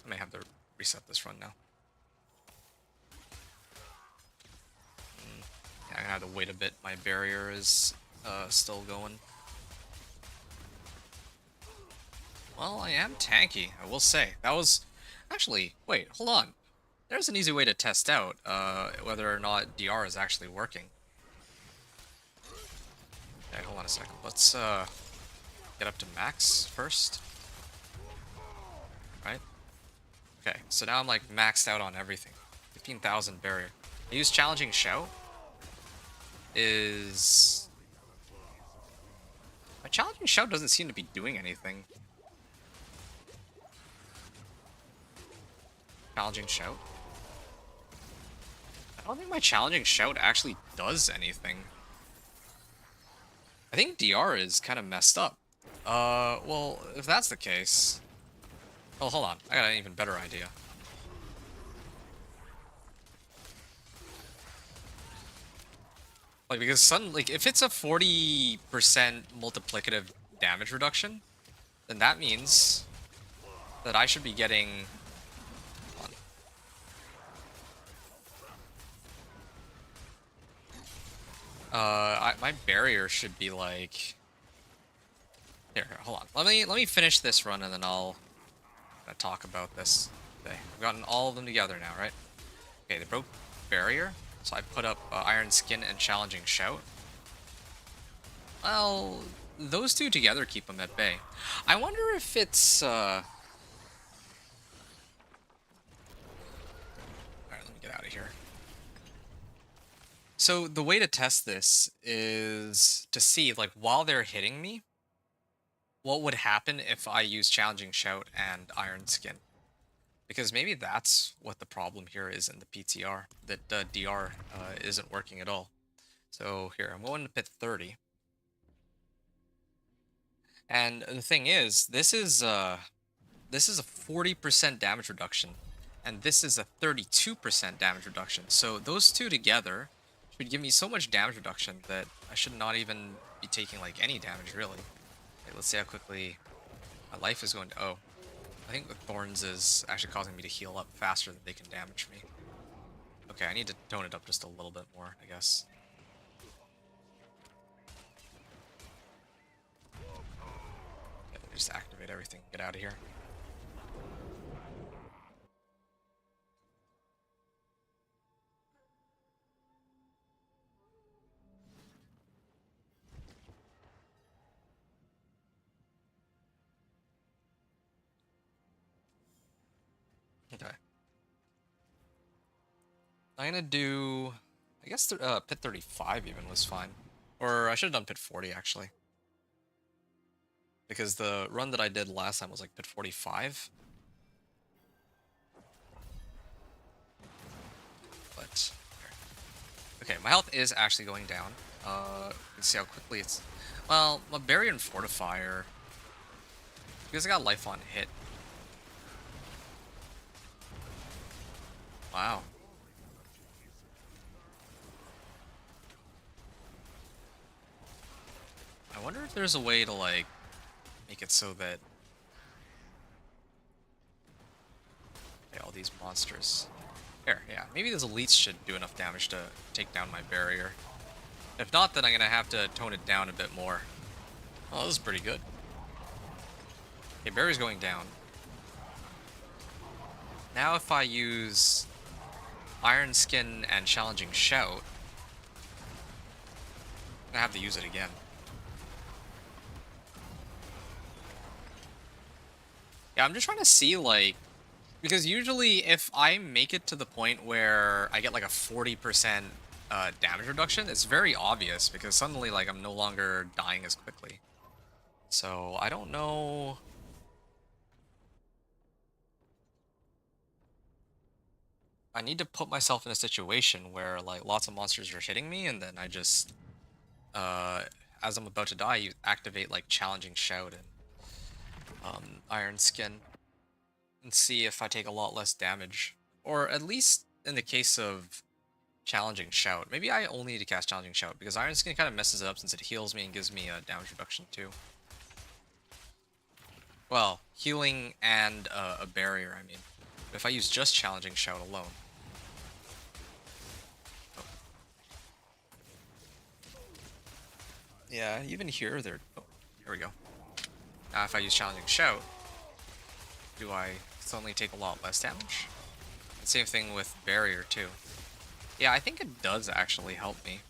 I may have to reset this run now. Yeah, I'm gonna have to wait a bit. My barrier is still going. Well, I am tanky, I will say. That was... Actually, wait, hold on. There's an easy way to test out whether or not DR is actually working. Okay, hold on a second. Let's get up to max first. Right? Okay, so now I'm like maxed out on everything. 15,000 barrier. I use Challenging Shout. My Challenging Shout doesn't seem to be doing anything. Challenging Shout. I don't think my Challenging Shout actually does anything. I think DR is kind of messed up. Well, if that's the case... Oh, hold on. I got an even better idea. Like, because if it's a 40% multiplicative damage reduction, then that means that I should be getting... my barrier should be like... Here, hold on. Let me finish this run and then I'll talk about this. Okay, I've gotten all of them together now, right? Okay, they broke barrier, so I put up Iron Skin and Challenging Shout. Well, those two together keep them at bay. I wonder if it's... Alright, let me get out of here. So the way to test this is to see, like, while they're hitting me, what would happen if I use Challenging Shout and Iron Skin. Because maybe that's what the problem here is in the PTR, that DR isn't working at all. So here, I'm going to pit 30. And the thing is, this is a 40% damage reduction, and this is a 32% damage reduction. So those two together should give me so much damage reduction that I should not even be taking like any damage really. Okay, let's see how quickly my life is going to... Oh, I think the Thorns is actually causing me to heal up faster than they can damage me. Okay, I need to tone it up just a little bit more, I guess. Okay, just activate everything, get out of here. Okay. I'm gonna do... I guess pit 35 even was fine. Or I should have done pit 40 actually. Because the run that I did last time was like pit 45. But... Okay, my health is actually going down. Let's see how quickly it's... Well, my Barrier and Fortifier... Because I got life on hit. Wow. I wonder if there's a way to, like, make it so that... Okay, all these monsters. There, yeah. Maybe those elites should do enough damage to take down my barrier. If not, then I'm gonna have to tone it down a bit more. Oh, this is pretty good. Okay, barrier's going down. Now if I use Iron Skin and Challenging Shout, I'm gonna have to use it again. Yeah, I'm just trying to see, like, because usually if I make it to the point where I get like a 40% damage reduction, it's very obvious because suddenly, like, I'm no longer dying as quickly. So I don't know. I need to put myself in a situation where, like, lots of monsters are hitting me and then I just as I'm about to die, you activate like Challenging Shout and Iron Skin, and see if I take a lot less damage. Or at least in the case of Challenging Shout. Maybe I only need to cast Challenging Shout, because Iron Skin kind of messes it up since it heals me and gives me a damage reduction too. Well, healing and a barrier, I mean. But if I use just Challenging Shout alone. Oh. Yeah, even here, there. Oh, here we go. Now, if I use Challenging Shout, do I suddenly take a lot less damage? And same thing with barrier too. Yeah, I think it does actually help me.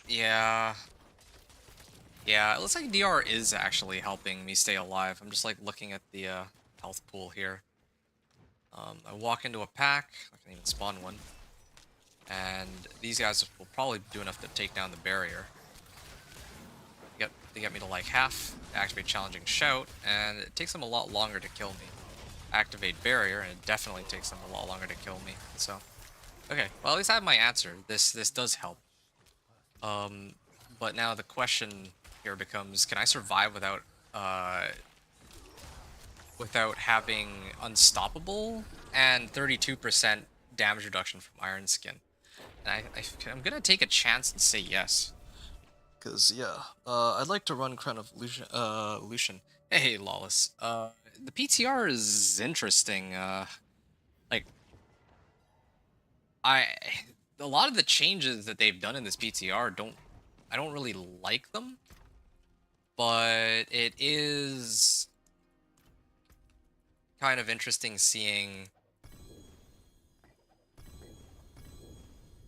Yeah. Yeah, it looks like DR is actually helping me stay alive. I'm just like looking at the health pool here. I walk into a pack, I can even spawn one. And these guys will probably do enough to take down the barrier. They get me to like half, activate Challenging Shout, and it takes them a lot longer to kill me. Activate Barrier, and it definitely takes them a lot longer to kill me. So, okay, well at least I have my answer. This does help. But now the question here becomes: can I survive without having Unstoppable and 32% damage reduction from Iron Skin? And I'm gonna take a chance and say yes. Cause yeah, I'd like to run Crown of Lucian. Hey, Lawless. The PTR is interesting. Like, a lot of the changes that they've done in this PTR I don't really like them, but it is kind of interesting seeing.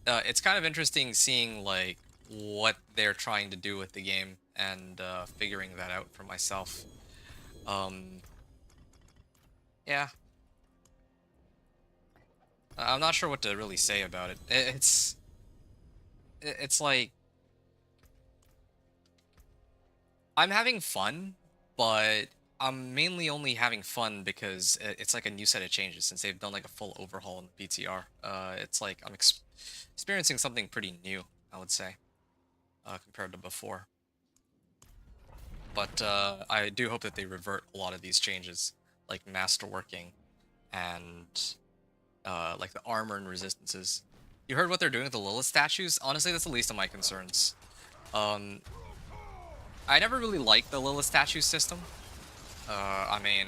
It's kind of interesting seeing like what they're trying to do with the game and figuring that out for myself. Yeah. I'm not sure what to really say about it. It's like I'm having fun, but I'm mainly only having fun because it's like a new set of changes since they've done like a full overhaul in the PTR. It's like I'm experiencing something pretty new, I would say, compared to before. But I do hope that they revert a lot of these changes, like masterworking and like the armor and resistances. You heard what they're doing with the Lilith statues? Honestly, that's the least of my concerns. I never really liked the Lilith statue system. I mean,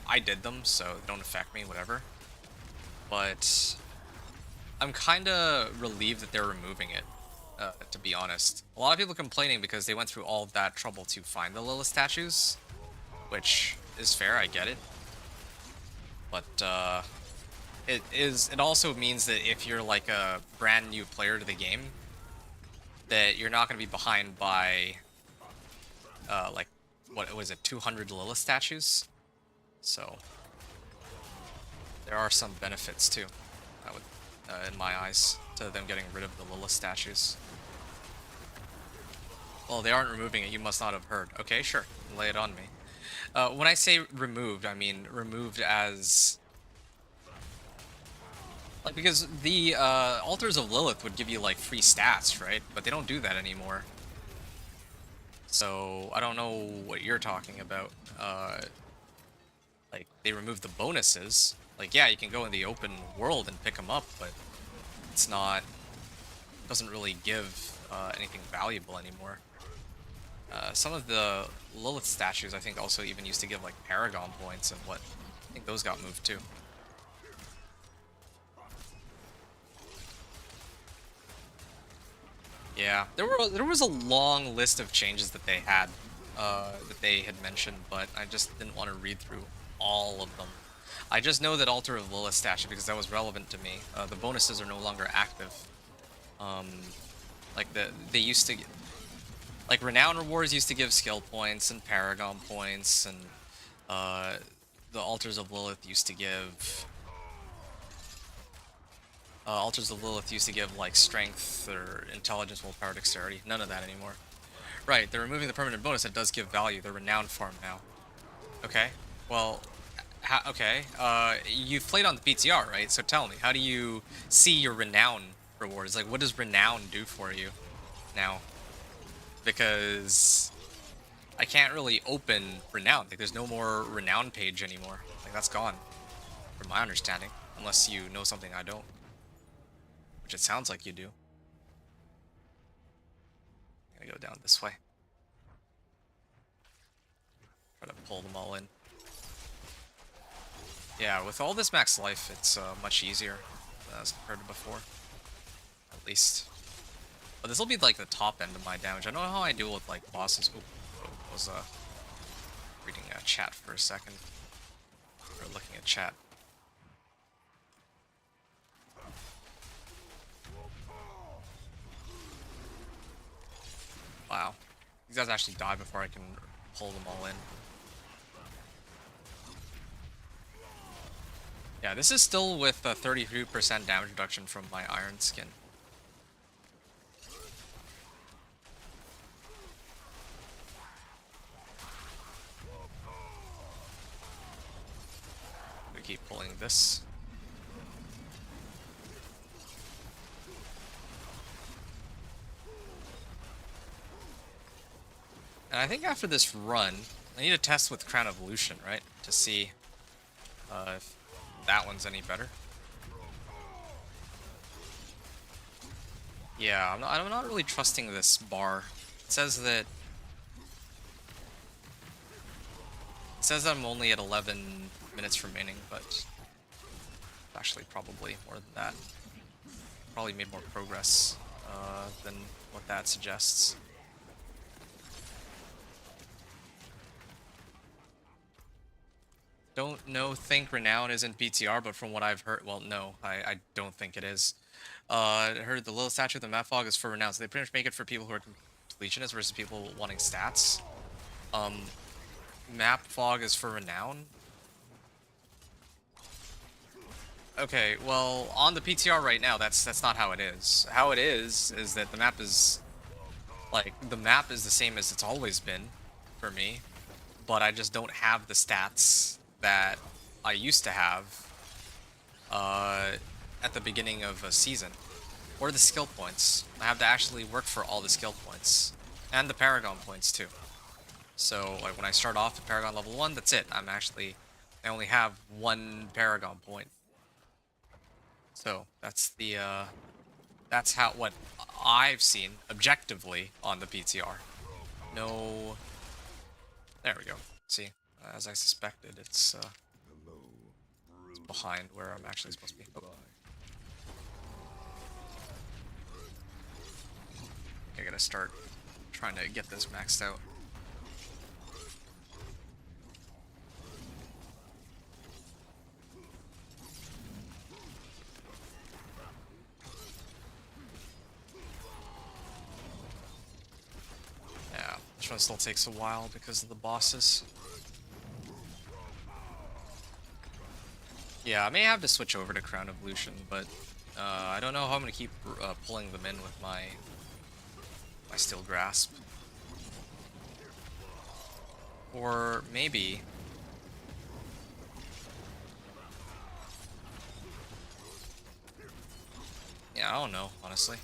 I did them, so they don't affect me, whatever. But I'm kind of relieved that they're removing it, to be honest. A lot of people complaining because they went through all of that trouble to find the Lilith statues, which is fair, I get it. But it also means that if you're like a brand new player to the game, that you're not going to be behind by like, what was it, 200 Lilith statues? So there are some benefits too, I would, in my eyes, to them getting rid of the Lilith statues. Well, they aren't removing it, you must not have heard. Okay, sure, lay it on me. When I say removed, I mean removed as... like, because the Altars of Lilith would give you like free stats, right? But they don't do that anymore. So I don't know what you're talking about. Like, they removed the bonuses. Like, yeah, you can go in the open world and pick them up, but it's not... doesn't really give anything valuable anymore. Some of the Lilith statues, I think, also even used to give like Paragon points and what. I think those got moved too. Yeah, there was a long list of changes that they had mentioned, but I just didn't want to read through all of them. I just know that Altar of Lilith statue because that was relevant to me. The bonuses are no longer active. Like they used to, like Renown rewards used to give skill points and Paragon points, and the Altars of Lilith used to give. Altars of Lilith used to give like strength or intelligence, willpower, dexterity. None of that anymore. Right, they're removing the permanent bonus that does give value. The renowned farm now. Okay, well, Okay. You've played on the PTR, right? So tell me, how do you see your renown rewards? Like, what does renown do for you now? Because I can't really open renown. Like, there's no more renown page anymore. Like, that's gone, from my understanding, unless you know something I don't, which it sounds like you do. I'm gonna go down this way. Try to pull them all in. Yeah, with all this max life, it's much easier as compared to before, at least. But this will be like the top end of my damage. I don't know how I deal with like bosses. Ooh, I was reading chat for a second, or looking at chat. Wow, these guys actually die before I can pull them all in. Yeah, this is still with a 32% damage reduction from my iron skin. We keep pulling this. And I think after this run, I need to test with Crown Evolution, right? To see if that one's any better. Yeah, I'm not really trusting this bar. It says that I'm only at 11 minutes remaining, but actually probably more than that. Probably made more progress than what that suggests. Think Renown is in PTR, but from what I've heard, well, no, I don't think it is. I heard the little statue of the map fog is for Renown, so they pretty much make it for people who are completionists versus people wanting stats. Map fog is for Renown. Okay, well, on the PTR right now, that's not how it is. How it is that the map is, like, the map is the same as it's always been for me, but I just don't have the stats that I used to have at the beginning of a season, or the skill points. I have to actually work for all the skill points, and the Paragon points too. So, like, when I start off at Paragon level 1, that's it. I only have 1 Paragon point. So, that's the, that's what I've seen objectively on the PTR. No... There we go. See, as I suspected, it's behind where I'm actually supposed to be. Oh. I gotta start trying to get this maxed out. Yeah, this one still takes a while because of the bosses. Yeah, I may have to switch over to Crown Evolution, but I don't know how I'm gonna keep pulling them in with my Steel Grasp. Or maybe... Yeah, I don't know, honestly.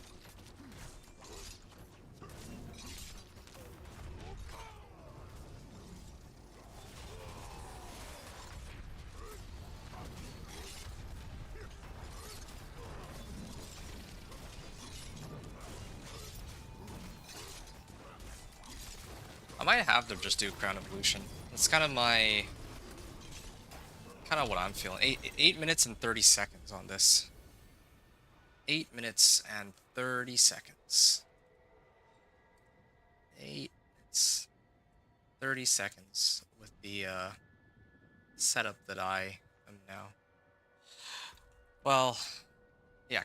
I might have to just do Crown Evolution. That's kind of what I'm feeling. 8 minutes and 30 seconds on this. 8 minutes and 30 seconds. 8 minutes, 30 seconds with the setup that I am now. Well, yeah,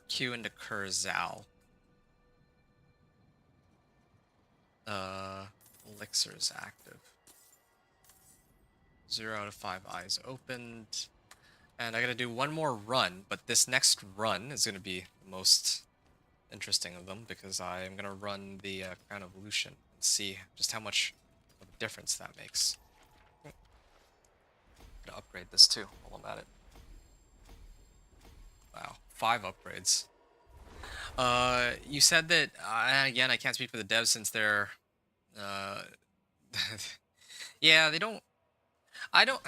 Q into Zal. Elixir's active. 0 out of 5 eyes opened. And I gotta do one more run, but this next run is gonna be the most interesting of them because I am gonna run the Crown Evolution and see just how much of a difference that makes. Gonna upgrade this too while I'm at it. Wow, 5 upgrades. You said that, again, I can't speak for the devs since they're, uh, yeah, they don't, I don't,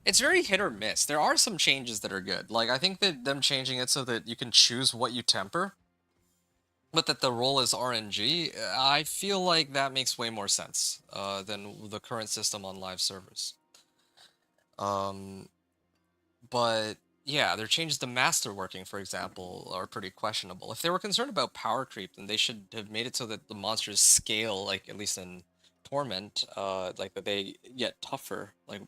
it's very hit or miss. There are some changes that are good. Like, I think that them changing it so that you can choose what you temper, but that the role is RNG, I feel like that makes way more sense, than the current system on live servers. But yeah, their changes to masterworking, for example, are pretty questionable. If they were concerned about power creep, then they should have made it so that the monsters scale, like at least in Torment, like that they get tougher, like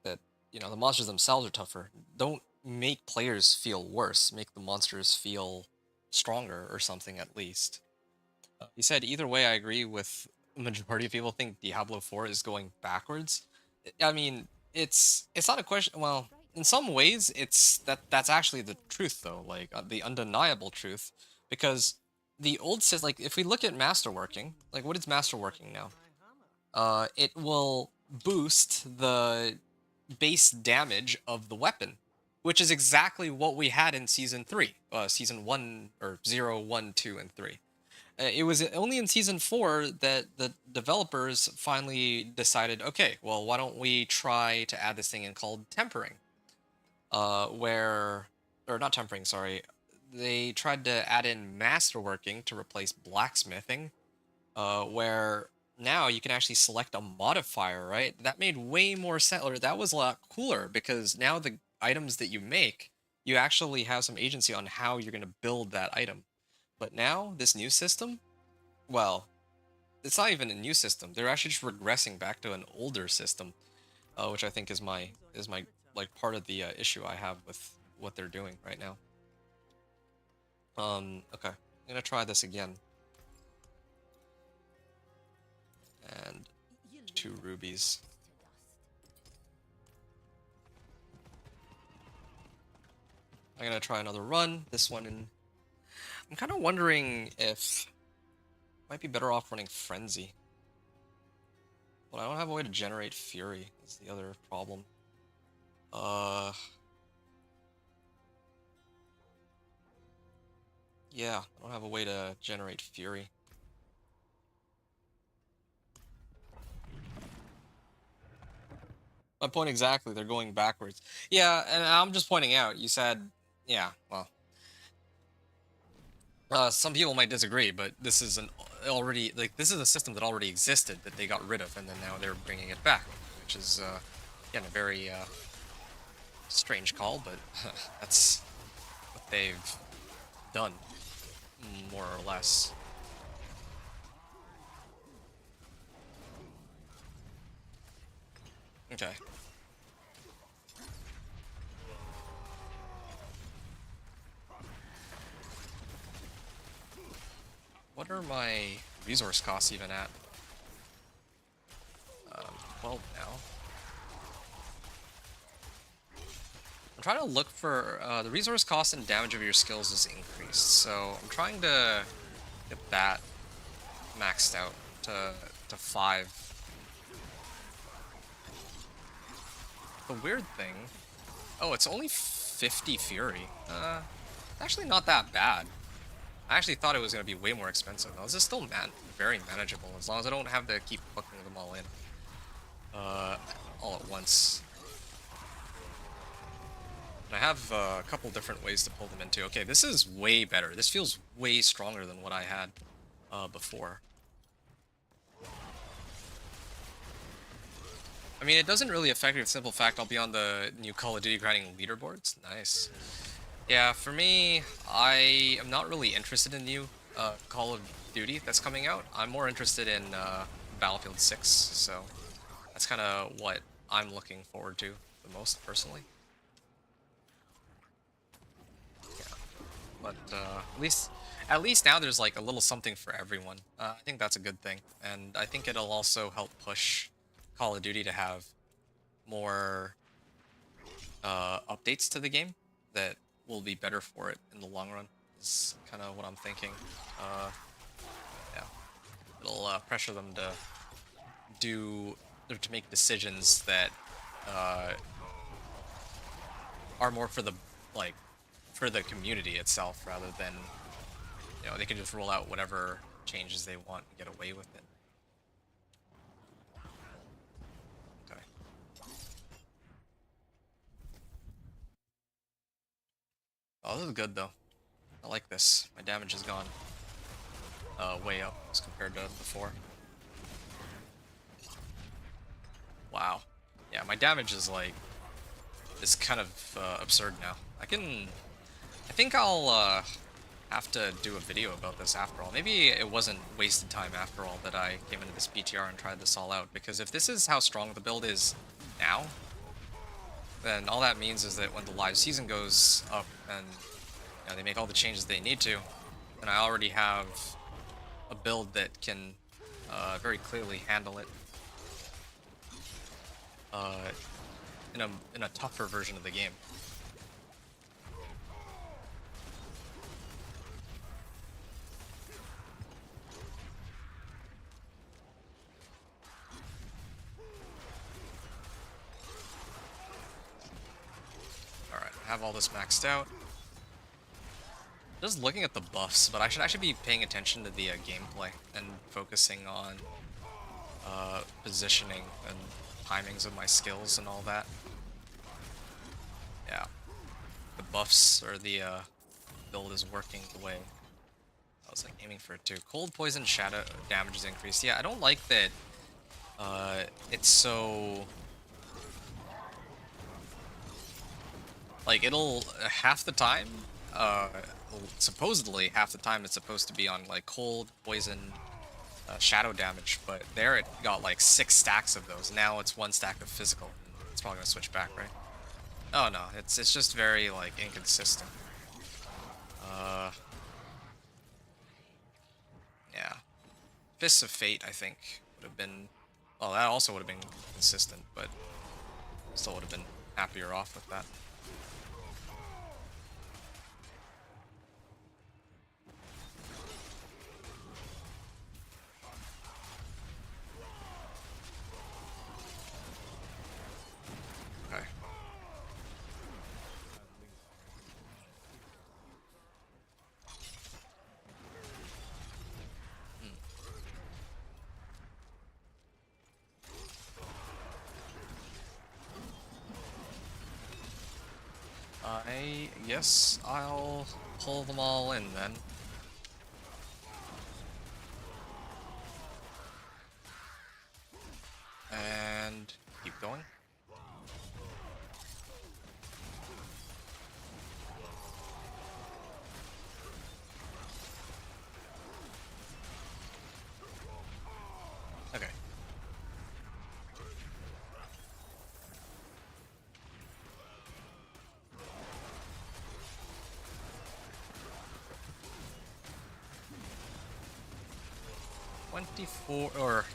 that, you know, the monsters themselves are tougher. Don't make players feel worse, make the monsters feel stronger or something at least. He said, either way, I agree with the majority of people think Diablo 4 is going backwards. I mean, it's not a question. Well, in some ways, that's actually the truth, though. Like the undeniable truth, because the old system, like if we look at masterworking, like what is masterworking now? It will boost the base damage of the weapon, which is exactly what we had in season 3, season 1 or 0, 1, 2, and 3. It was only in season 4 that the developers finally decided, okay, well, why don't we try to add this thing in called tempering? Or not tempering, sorry. They tried to add in masterworking to replace blacksmithing, where now you can actually select a modifier, right? That made way more sense, or that was a lot cooler, because now the items that you make, you actually have some agency on how you're going to build that item. But now, this new system, well, it's not even a new system. They're actually just regressing back to an older system, which I think is my like part of the issue I have with what they're doing right now. Okay, I'm gonna try this again. And 2 rubies. I'm gonna try another run. This one in. I'm kind of wondering if might be better off running Frenzy. But I don't have a way to generate Fury, is the other problem. Yeah, I don't have a way to generate Fury. My point exactly, they're going backwards. Yeah, and I'm just pointing out, you said, yeah, well. Some people might disagree, but this is this is a system that already existed that they got rid of, and then now they're bringing it back, which is, again, a very, strange call, but that's what they've done, more or less. Okay. What are my resource costs even at? 12 now. I'm trying to look for, the resource cost and damage of your skills is increased, so I'm trying to get that maxed out to 5. The weird thing... Oh, it's only 50 Fury. Actually not that bad. I actually thought it was going to be way more expensive. Though. This is still very manageable, as long as I don't have to keep booking them all in. All at once. And I have a couple different ways to pull them into. Okay, this is way better. This feels way stronger than what I had before. I mean, it doesn't really affect me with the simple fact I'll be on the new Call of Duty grinding leaderboards. Nice. Yeah, for me, I am not really interested in new Call of Duty that's coming out. I'm more interested in Battlefield 6, so that's kind of what I'm looking forward to the most, personally. Yeah, but at least now there's like a little something for everyone. I think that's a good thing, and I think it'll also help push Call of Duty to have more updates to the game that will be better for it in the long run, is kind of what I'm thinking. Yeah, it'll pressure them to make decisions that uh, are more for the like for the community itself rather than, you know, they can just roll out whatever changes they want and get away with it. Okay. Oh, this is good though. I like this. My damage has gone way up as compared to before. Wow. Yeah, my damage is like is kind of absurd now. I think I'll have to do a video about this after all. Maybe it wasn't wasted time after all that I came into this PTR and tried this all out, because if this is how strong the build is now, then all that means is that when the live season goes up and, you know, they make all the changes they need to, then I already have a build that can very clearly handle it in a tougher version of the game. Alright, I have all this maxed out. Just looking at the buffs, but I should actually be paying attention to the gameplay and focusing on positioning and timings of my skills and all that. Yeah. The buffs or the build is working the way I was like aiming for it too. Cold, poison, shadow damage is increased. Yeah, I don't like that it's so like it'll half the time supposedly half the time it's supposed to be on like cold, poison, shadow damage, but there it got like 6 stacks of those. Now it's 1 stack of physical. It's probably gonna switch back, right? Oh no, it's just very like inconsistent. Yeah. Fists of Fate, I think, would have been. Well, that also would have been consistent, but still would have been happier off with that. Okay. I guess I'll pull them all in then. And keep going. Okay.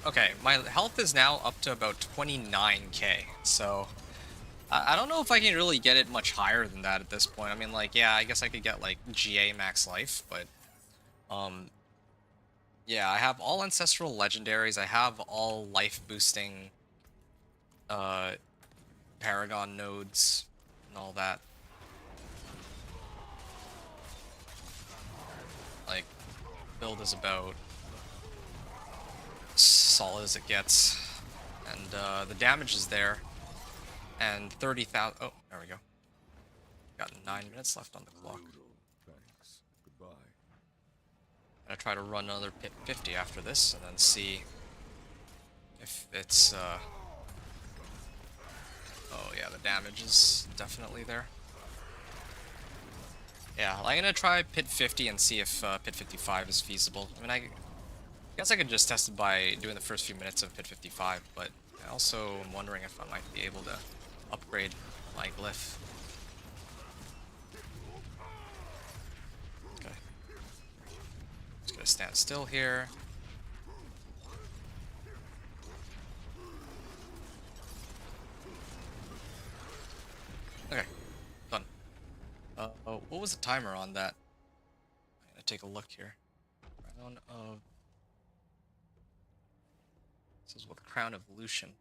Okay, my health is now up to about 29k, so I don't know if I can really get it much higher than that at this point. I mean, like, yeah, I guess I could get like GA max life, but yeah, I have all ancestral legendaries. I have all life boosting paragon nodes and all that. Like, build is about solid as it gets, and the damage is there, and 30,000. Oh, there we go. Got 9 minutes left on the clock. Thanks. Goodbye. I'm gonna try to run another pit 50 after this, and then see if it's. Oh yeah, the damage is definitely there. Yeah, I'm gonna try pit 50 and see if pit 55 is feasible. I mean, I guess I could just test it by doing the first few minutes of pit 55, but I also am wondering if I might be able to upgrade my glyph. Okay. Just gonna stand still here. Okay, done. Oh, what was the timer on that? I'm gonna take a look here. Crown of. This is what the Crown of Lucian.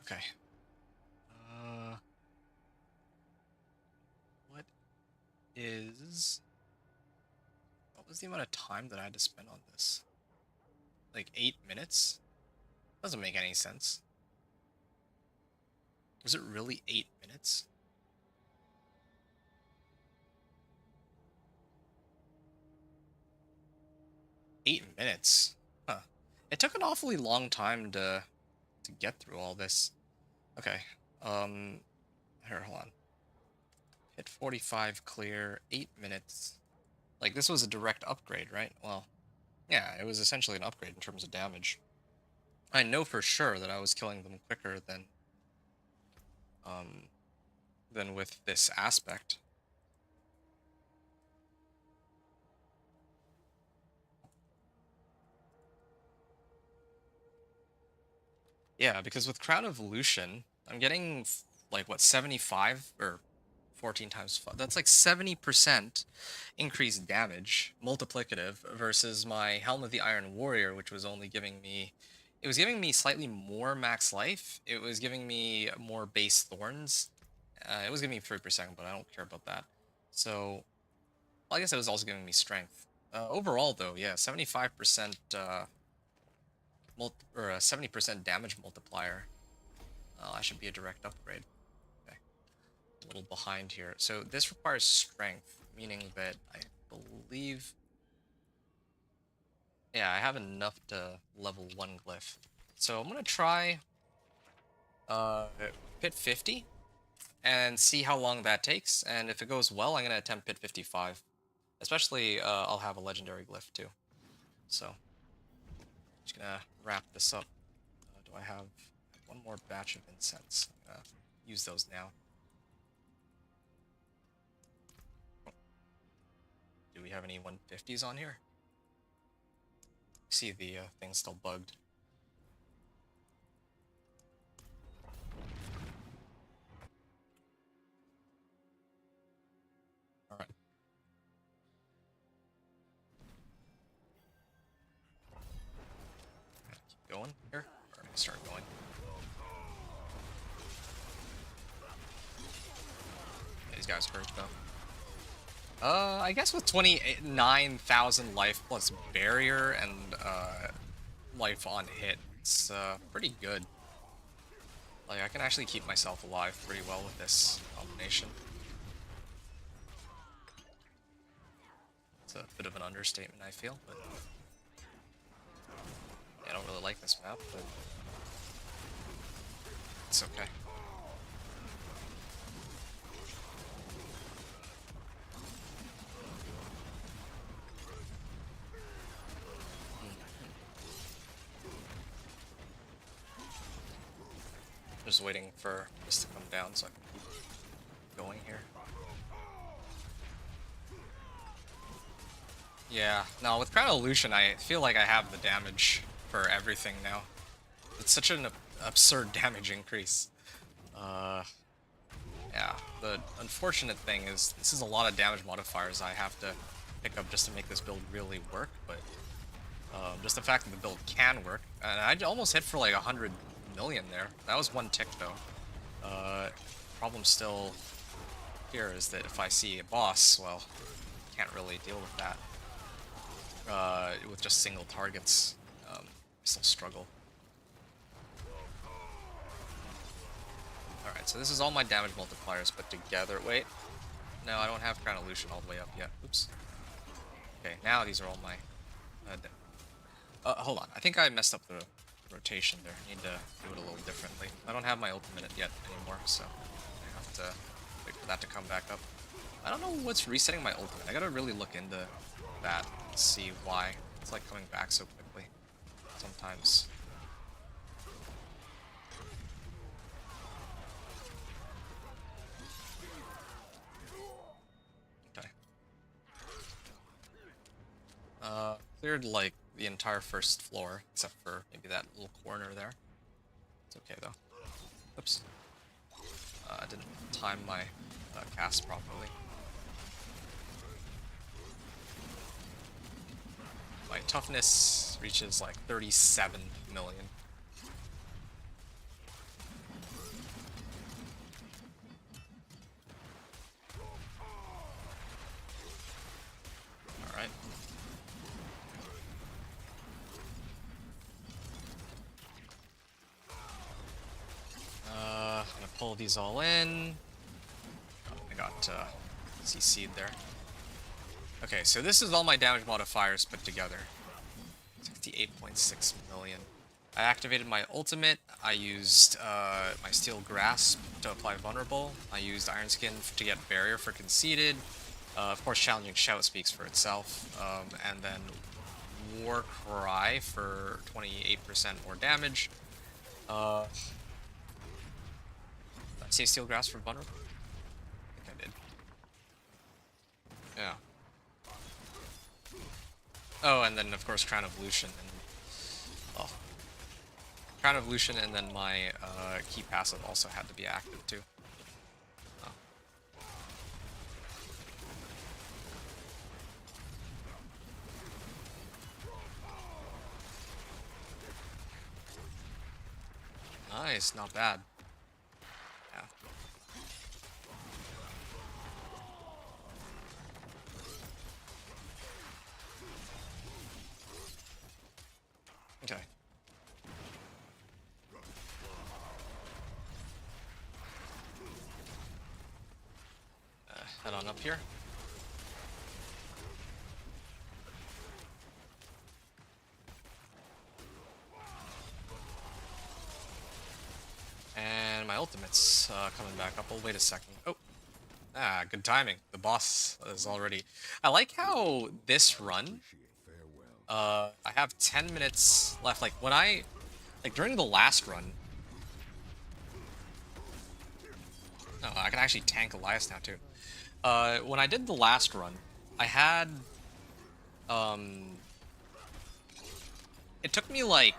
Okay. What is... What was the amount of time that I had to spend on this? Like 8 minutes? Doesn't make any sense. Was it really 8 minutes? Eight minutes? Huh. It took an awfully long time to get through all this. Okay. Here, hold on. Hit 45 clear, 8 minutes. Like, this was a direct upgrade, right? Well, yeah, it was essentially an upgrade in terms of damage. I know for sure that I was killing them quicker than with this aspect. Yeah, because with Crown Evolution, I'm getting, like, what, 75? Or 14 times 5. That's like 70% increased damage, multiplicative, versus my Helm of the Iron Warrior, which was only giving me... It was giving me slightly more max life. It was giving me more base thorns. It was giving me 3%, but I don't care about that. So, well, I guess it was also giving me strength. Overall, though, yeah, 75% or a 70% damage multiplier. That should be a direct upgrade. Okay. A little behind here. So this requires strength, meaning that I believe... Yeah, I have enough to level 1 glyph. So I'm gonna try pit 50 and see how long that takes. And if it goes well, I'm gonna attempt pit 55. Especially, I'll have a legendary glyph too. So, just gonna wrap this up. Do I have one more batch of incense? I'm gonna use those now. Do we have any 150s on here? See the thing's still bugged. Alright. Keep going here? Or start going? Yeah, these guys hurt though. I guess with 29,000 life plus barrier and life on hit, it's pretty good. Like, I can actually keep myself alive pretty well with this combination. It's a bit of an understatement, I feel, but yeah, I don't really like this map, but it's okay. Just waiting for this to come down so I can keep going here. Yeah, no, with Crown Evolution, I feel like I have the damage for everything now. It's such an absurd damage increase. Yeah, the unfortunate thing is this is a lot of damage modifiers I have to pick up just to make this build really work, but just the fact that the build can work, and I almost hit for like 100 million there. That was one tick though. Problem still here is that if I see a boss, well, can't really deal with that. With just single targets, I still struggle. Alright, so this is all my damage multipliers put together. Wait. No, I don't have Crown Evolution all the way up yet. Oops. Okay, now these are all my... hold on. I think I messed up the rotation there. I need to do it a little differently. I don't have my ultimate yet anymore, so I have to wait for that to come back up. I don't know what's resetting my ultimate. I gotta really look into that and see why it's like coming back so quickly sometimes. Okay. Cleared like the entire first floor, except for maybe that little corner there. It's okay though. Oops. I didn't time my cast properly. My toughness reaches like 37 million. pull these all in. Oh, I got CC'd there. Okay, so this is all my damage modifiers put together. 68.6 million. I activated my ultimate. I used my Steel Grasp to apply Vulnerable. I used Iron Skin to get Barrier for Conceded. Of course, Challenging Shout speaks for itself. And then War Cry for 28% more damage. Did I say Steel Grasp for Vulnerable? I think I did. Yeah. Oh, and then of course Crown of Lucian and Crown of Lucian, and then my key passive also had to be active too. Oh. Nice, not bad. Yeah. Okay. Head on up here. And my ultimate's coming back up. Oh, wait a second. Oh. Ah, good timing. The boss is already... I like how this run... I have 10 minutes left. Like, when I... Like, during the last run... No, I can actually tank Elias now, too. When I did the last run, I had... It took me, like,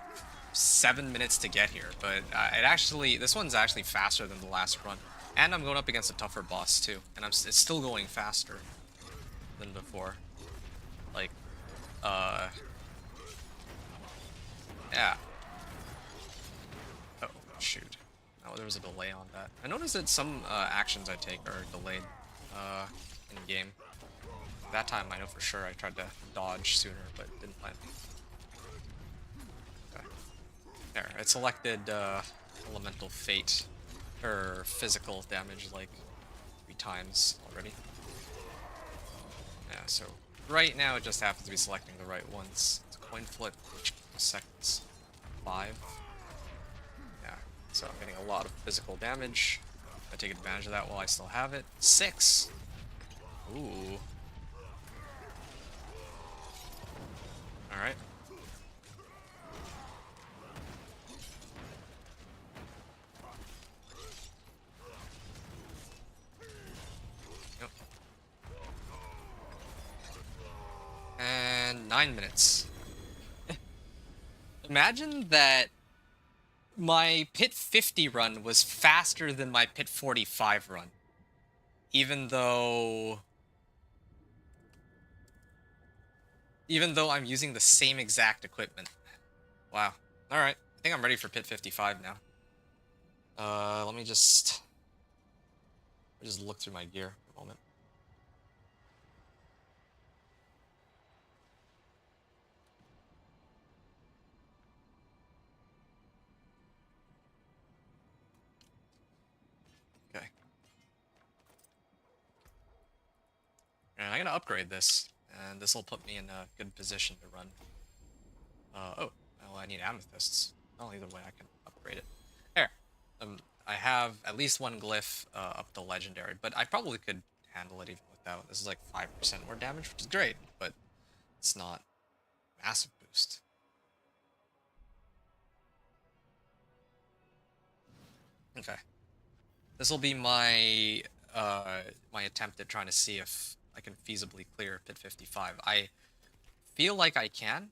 7 minutes to get here, but it actually... This one's actually faster than the last run. And I'm going up against a tougher boss, too. And it's still going faster than before. Like, yeah. Oh, shoot. Oh, there was a delay on that. I noticed that some actions I take are delayed in-game. That time, I know for sure I tried to dodge sooner, but didn't land. Okay. There, it selected Elemental Fate, or physical damage, like 3 times already. Yeah, so right now it just happens to be selecting the right ones. It's a coin flip, which seconds. 5. Yeah, so I'm getting a lot of physical damage. I take advantage of that while I still have it. 6! Ooh. Alright. Yep. And 9 minutes. Imagine that my Pit 50 run was faster than my Pit 45 run. Even though I'm using the same exact equipment. Wow. Alright. I think I'm ready for Pit 55 now. Let me just look through my gear for a moment. Okay. And I'm gonna upgrade this, and this will put me in a good position to run. Oh, well, I need amethysts. Well, either way, I can upgrade it. There. I have at least 1 glyph up to legendary, but I probably could handle it even without. This is like 5% more damage, which is great, but it's not a massive boost. Okay. This will be my my attempt at trying to see if I can feasibly clear Pit 55. I feel like I can,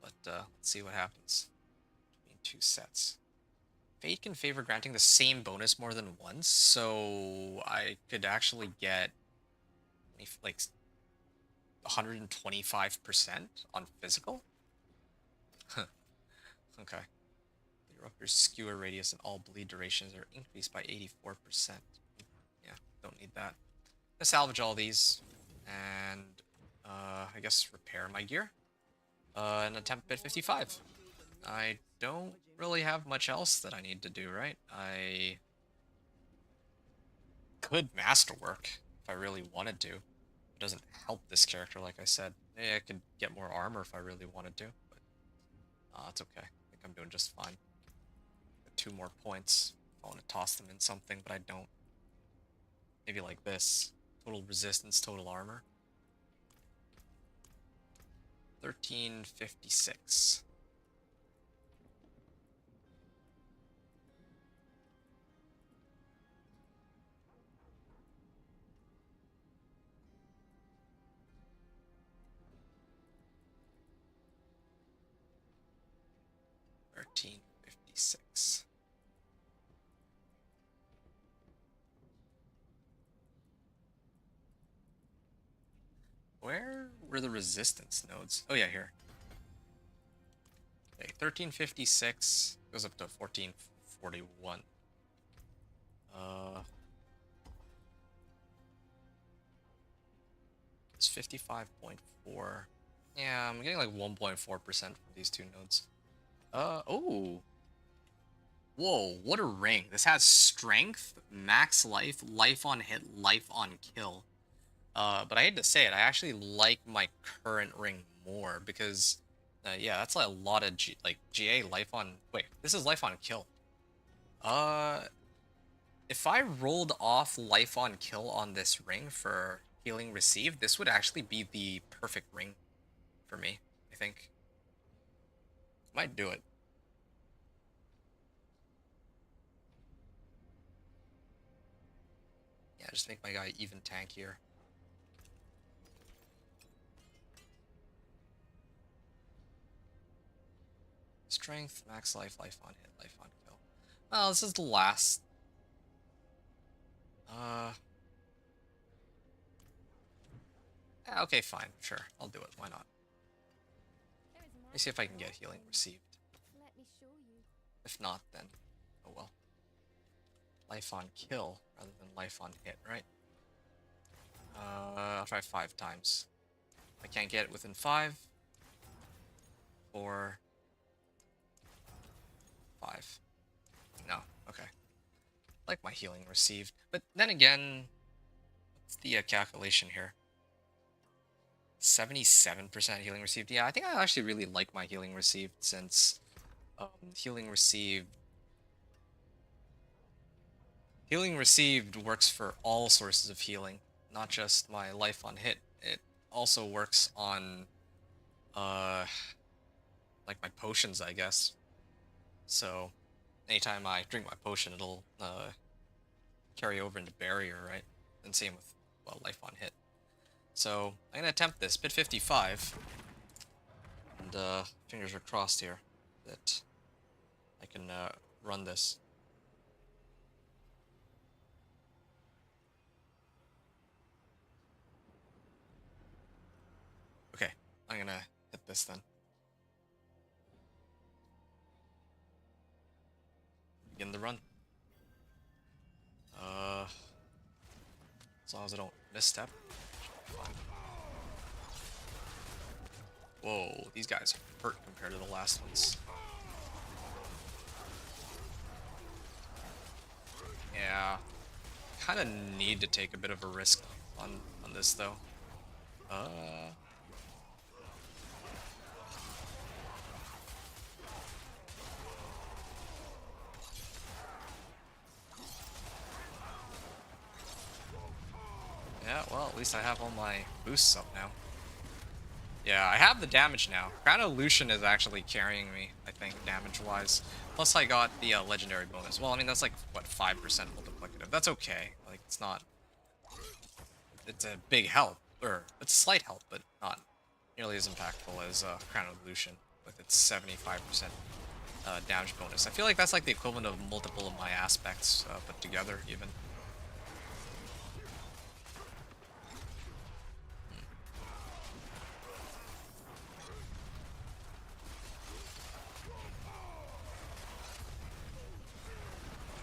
but let's see what happens between 2 sets. Fate can favor granting the same bonus more than once, so I could actually get like 125% on physical. Okay. Your upper skewer radius and all bleed durations are increased by 84%. Yeah, don't need that. Let's salvage all these and I guess repair my gear and attempt Pit 55. I don't really have much else that I need to do, right? I could masterwork if I really wanted to. It doesn't help this character, like I said. Maybe I could get more armor if I really wanted to, but it's okay. I think I'm doing just fine. Got 2 more points. I want to toss them in something, but I don't. Maybe like this. Total resistance, total armor. 1356. $13.56. Where were the resistance nodes? Oh yeah, here. Okay, 1356 goes up to 1441. It's 55.4. Yeah, I'm getting like 1.4% from these 2 nodes. Oh. Whoa, what a ring. This has strength, max life, life on hit, life on kill. But I hate to say it, I actually like my current ring more because, yeah, that's like a lot of GA life on. Wait, this is life on kill. If I rolled off life on kill on this ring for healing received, this would actually be the perfect ring for me, I think. Might do it. Yeah, just make my guy even tankier. Strength, max life, life on hit, life on kill. Well, this is the last. Okay, fine, sure, I'll do it. Why not? Let me see if I can get healing received. Let me show you. If not, then oh well. Life on kill rather than life on hit, right? I'll try 5 times. If I can't get it within 5, 4, 5. No, okay. Like my healing received, but then again, what's the calculation here? 77% healing received. Yeah, I think I actually really like my healing received since healing received works for all sources of healing, not just my life on hit. It also works on like my potions, I guess. So anytime I drink my potion, it'll carry over into barrier, right? And same with, well, life on hit. So I'm gonna attempt this, bit 55, and fingers are crossed here that I can run this. Okay, I'm gonna hit this then. Begin the run. As long as I don't misstep. Fine. Whoa, these guys hurt compared to the last ones. Yeah, kind of need to take a bit of a risk on this though. Yeah, well, at least I have all my boosts up now. Yeah, I have the damage now. Crown of Lucian is actually carrying me, I think, damage-wise. Plus I got the legendary bonus. Well, I mean, that's like, what, 5% multiplicative. That's okay. Like, it's not... It's a big help. Or, it's a slight help, but not nearly as impactful as Crown of Lucian with its 75% damage bonus. I feel like that's like the equivalent of multiple of my aspects put together, even.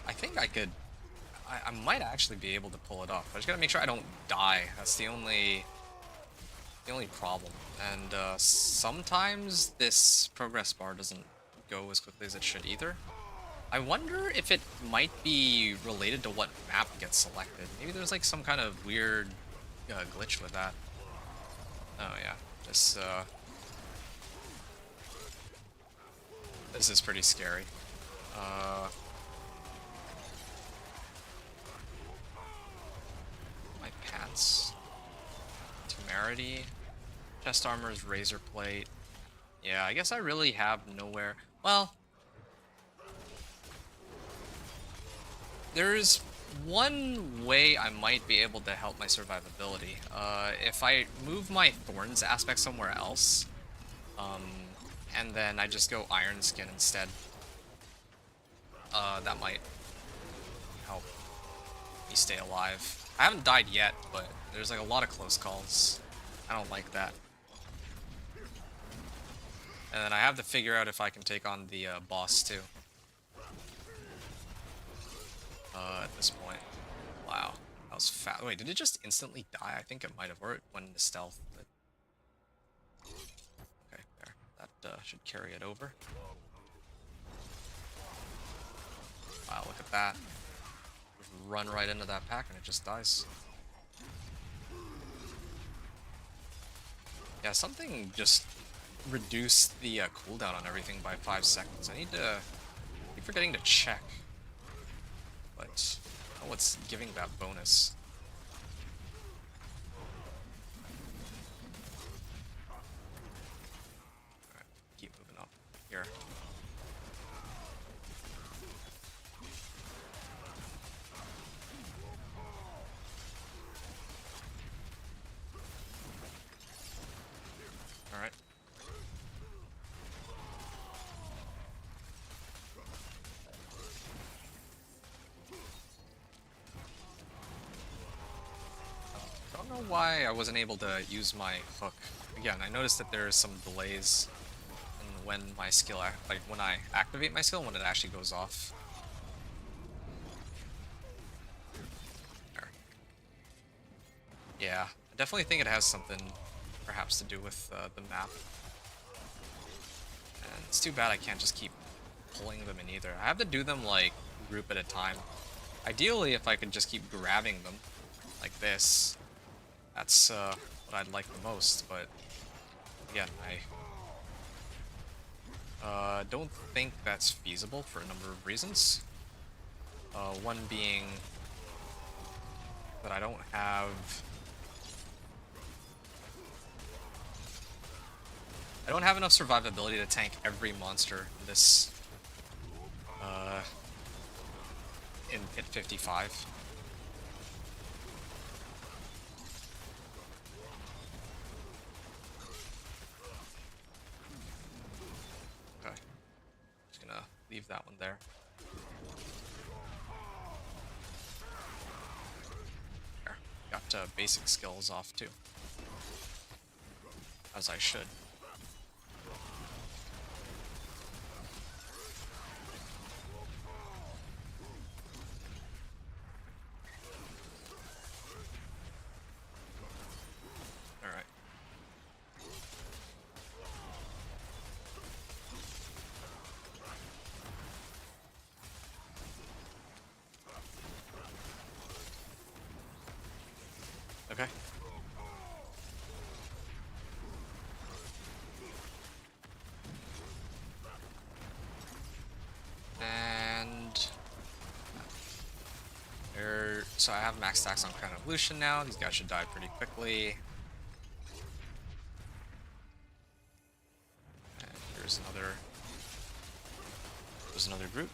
I think I could... I might actually be able to pull it off. I just gotta make sure I don't die. That's the only problem. And sometimes this progress bar doesn't go as quickly as it should either. I wonder if it might be related to what map gets selected. Maybe there's like some kind of weird glitch with that. Oh yeah, this is pretty scary. My pants, temerity, chest armor's razor plate. Yeah, I guess I really have nowhere. Well, there's one way I might be able to help my survivability. If I move my Thorns aspect somewhere else, and then I just go Iron Skin instead, that might help me stay alive. I haven't died yet, but there's like a lot of close calls. I don't like that. And then I have to figure out if I can take on the boss too. At this point. Wow, that was fast. Wait, did it just instantly die? I think it might have, or it went into stealth. But... okay, there. That should carry it over. Wow, look at that. Just run right into that pack and it just dies. Yeah, something just reduced the cooldown on everything by 5 seconds. I keep forgetting to check. But I don't know what's giving that bonus. Alright, keep moving up here. Alright. I don't know why I wasn't able to use my hook. Again, I noticed that there is some delays in when my skill, like when I activate my skill, when it actually goes off. There. Yeah, I definitely think it has something perhaps to do with the map. And it's too bad I can't just keep pulling them in either. I have to do them like group at a time. Ideally, if I could just keep grabbing them like this, that's what I'd like the most, but again, I don't think that's feasible for a number of reasons. One being that I don't have enough survivability to tank every monster in this in Pit 55. Okay. Just gonna leave that one there. There. Got basic skills off too. As I should. Alright. Okay. And so I have max stacks on Crown Evolution now. These guys should die pretty quickly. And there's another group.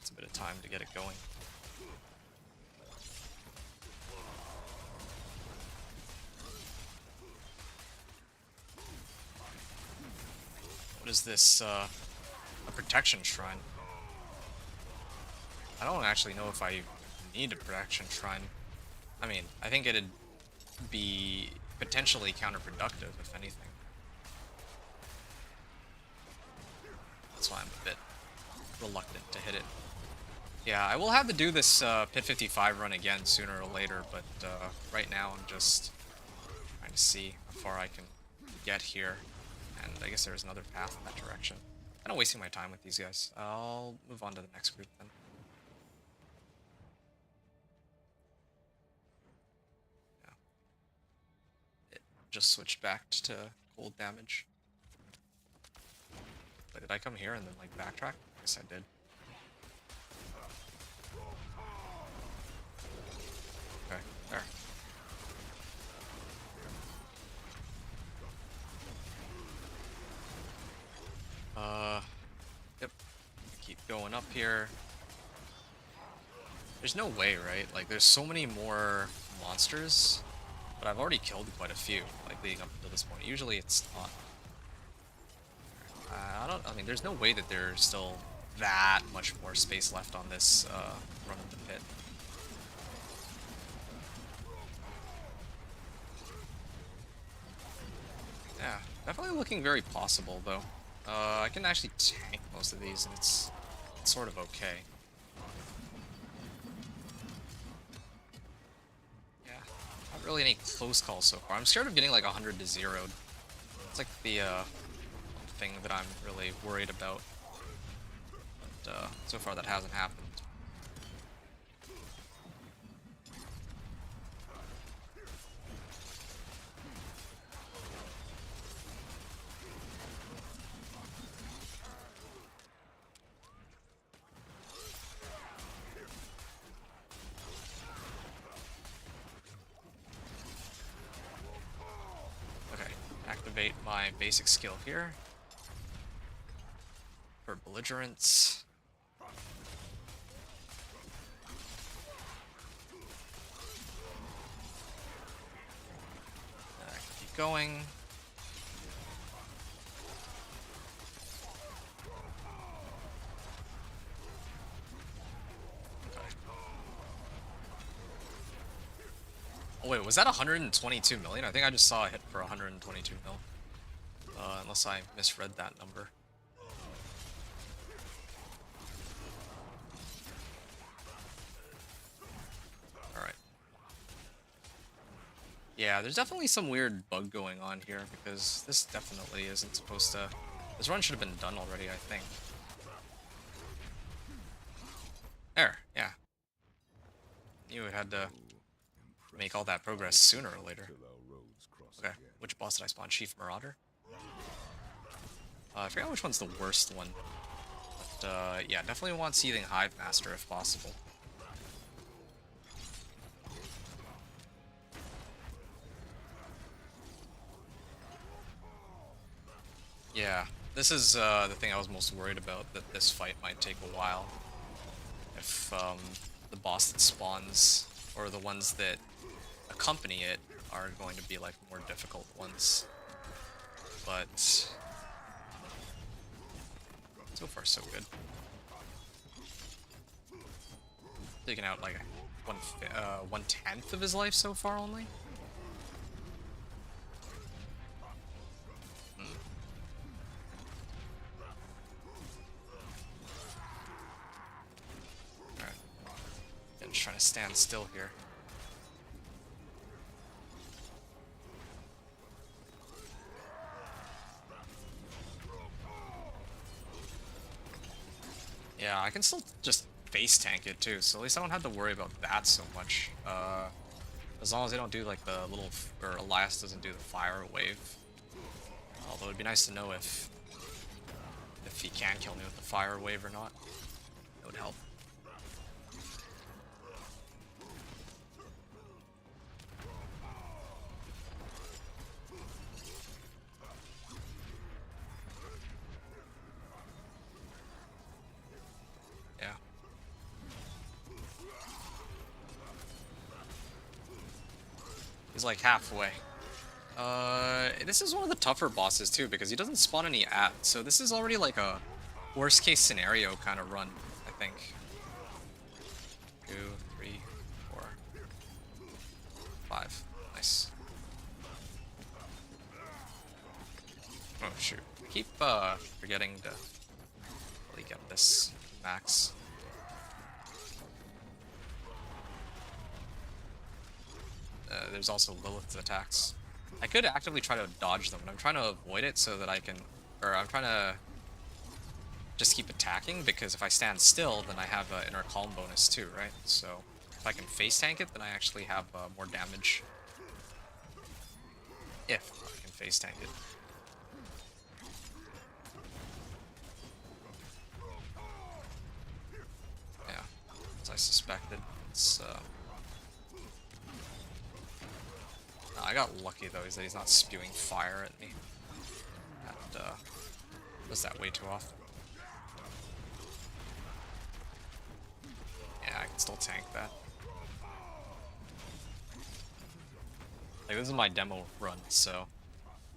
It's a bit of time to get it going. What is this, a protection shrine? I don't actually know if I need a protection shrine. I mean, I think it'd be potentially counterproductive, if anything. That's why I'm a bit reluctant to hit it. Yeah, I will have to do this Pit 55 run again sooner or later, but right now I'm just trying to see how far I can get here. And I guess there's another path in that direction. Kind of wasting my time with these guys. I'll move on to the next group then. Yeah. It just switched back to cold damage. But did I come here and then like backtrack? I guess I did. Okay, there. Yep. Keep going up here. There's no way, right? Like, there's so many more monsters, but I've already killed quite a few, like, leading up to this point. Usually it's not. I mean, there's no way that there's still that much more space left on this, run of the pit. Yeah, definitely looking very possible, though. I can actually tank most of these, and it's sort of okay. Yeah, not really any close calls so far. I'm scared of getting like 100 to 0'd. It's like the thing that I'm really worried about. But so far that hasn't happened. Activate my basic skill here for belligerence. Keep going. Oh wait, was that 122 million? I think I just saw a hit for 122 mil. Unless I misread that number. Alright. Yeah, there's definitely some weird bug going on here, because this definitely isn't supposed to... This run should have been done already, I think. There, yeah. Knew it had to make all that progress sooner or later. Okay, which boss did I spawn? Chief Marauder? I forgot which one's the worst one. But, yeah, definitely want Seething Hive Master if possible. Yeah, this is the thing I was most worried about, that this fight might take a while. If the boss that spawns, or the ones that accompany it, are going to be like more difficult ones. But so far so good. Taking out like 1/10 of his life so far only. Alright. I'm just trying to stand still here. Yeah, I can still just face tank it too, so at least I don't have to worry about that so much. As long as they don't do like the little, or Elias doesn't do the fire wave. Although it'd be nice to know if he can kill me with the fire wave or not. It would help. Yeah. He's like halfway. This is one of the tougher bosses too, because he doesn't spawn any so this is already like a worst case scenario kind of run, I think. 2, 3, 4, 5. Nice. Oh shoot. I keep forgetting to really get this max. There's also Lilith's attacks. I could actively try to dodge them, but I'm trying to avoid it so that I can, or I'm trying to just keep attacking, because if I stand still, then I have an inner calm bonus too, right? So if I can face tank it, then I actually have more damage. If I can face tank it. Yeah, as I suspected. It's, I got lucky though, is that he's not spewing fire at me. That does that way too often. Yeah, I can still tank that. Like, this is my demo run, so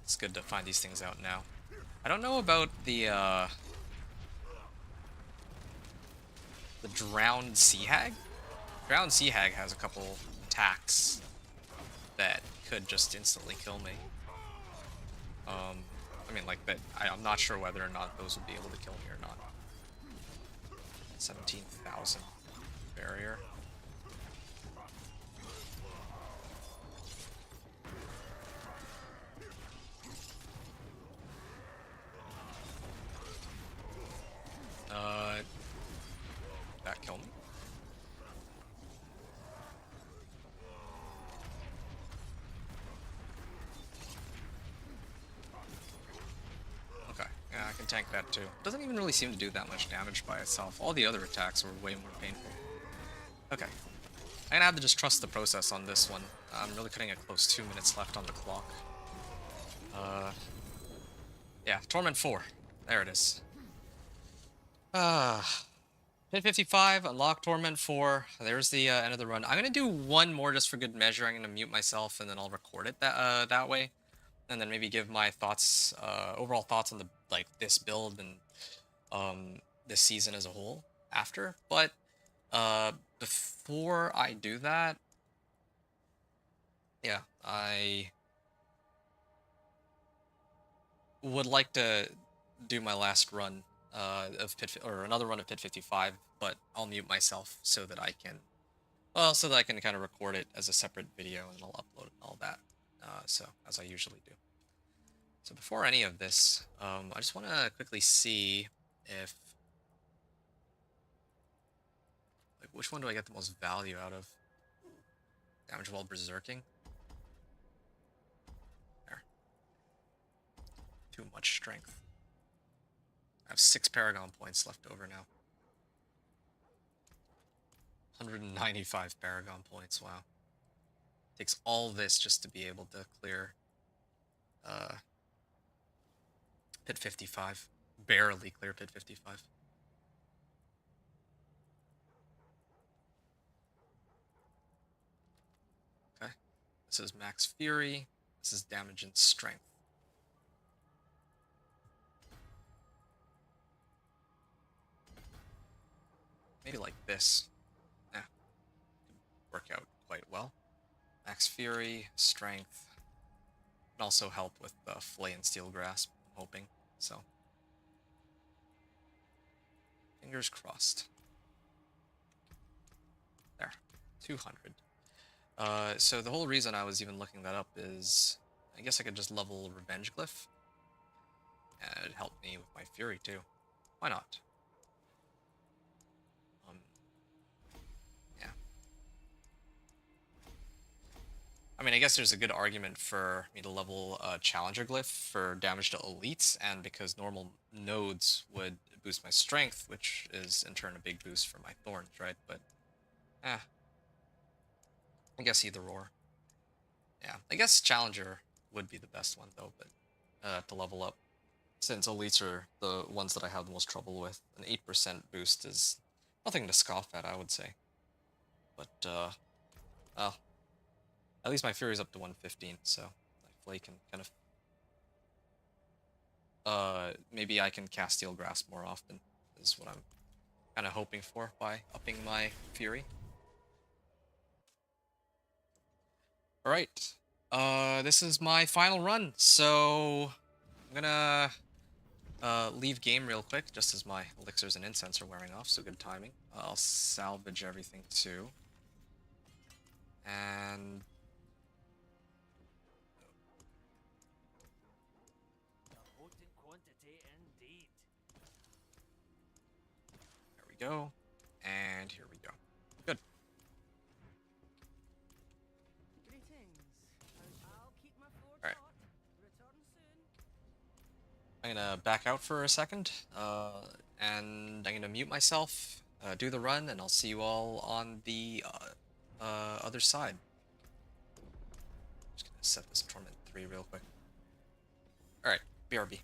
it's good to find these things out now. I don't know about the drowned sea hag. Drowned sea hag has a couple attacks that could just instantly kill me. I mean, like, that. I'm not sure whether or not those would be able to kill me or not. 17,000 barrier. That killed me. Okay, yeah, I can tank that too. Doesn't even really seem to do that much damage by itself. All the other attacks were way more painful. Okay. I'm gonna have to just trust the process on this one. I'm really cutting it close. 2 minutes left on the clock. Yeah, Torment 4. There it is. Pit 55, unlock Torment 4. There's the end of the run. I'm gonna do one more just for good measure. I'm gonna mute myself and then I'll record it that way. And then maybe give my thoughts, overall thoughts on the this build and this season as a whole after. But before I do that, yeah, I would like to do my last run of another run of Pit 55, but I'll mute myself so that I can, well, so that I can kind of record it as a separate video and I'll upload it and all that. So as I usually do. So before any of this, I just want to quickly see if, like, which one do I get the most value out of? Damage while berserking. There. Too much strength. I have 6 Paragon points left over now. 195 Paragon points, wow. Takes all this just to be able to clear Pit 55. Barely clear Pit 55. Okay. This is Max Fury. This is damage and strength. Maybe like this. Yeah. Work out quite well. Max Fury, strength. And also help with the Flay and Steel Grasp, I'm hoping. So. Fingers crossed. There. 200. So the whole reason I was even looking that up is, I guess I could just level Revenge Glyph. And it'd help me with my Fury too. Why not? Yeah. I mean, I guess there's a good argument for me to level Challenger Glyph for damage to elites, and because normal nodes would boost my strength, which is in turn a big boost for my thorns, right? But, I guess either or. Yeah, I guess Challenger would be the best one though, but to level up, since elites are the ones that I have the most trouble with. An 8% boost is nothing to scoff at, I would say. But well, at least my Fury's up to 115, so my Flay can kind of maybe I can cast Steel Grasp more often, is what I'm kind of hoping for by upping my Fury. Alright, this is my final run, so I'm gonna leave game real quick, just as my elixirs and incense are wearing off, so good timing. I'll salvage everything too. And quantity indeed. There we go. And here we go. Good. Greetings. I'll keep my forge Alright. hot. Return soon. I'm gonna back out for a second, and I'm gonna mute myself, do the run, and I'll see you all on the other side. Just gonna set this Torment 3 real quick. Alright, BRB.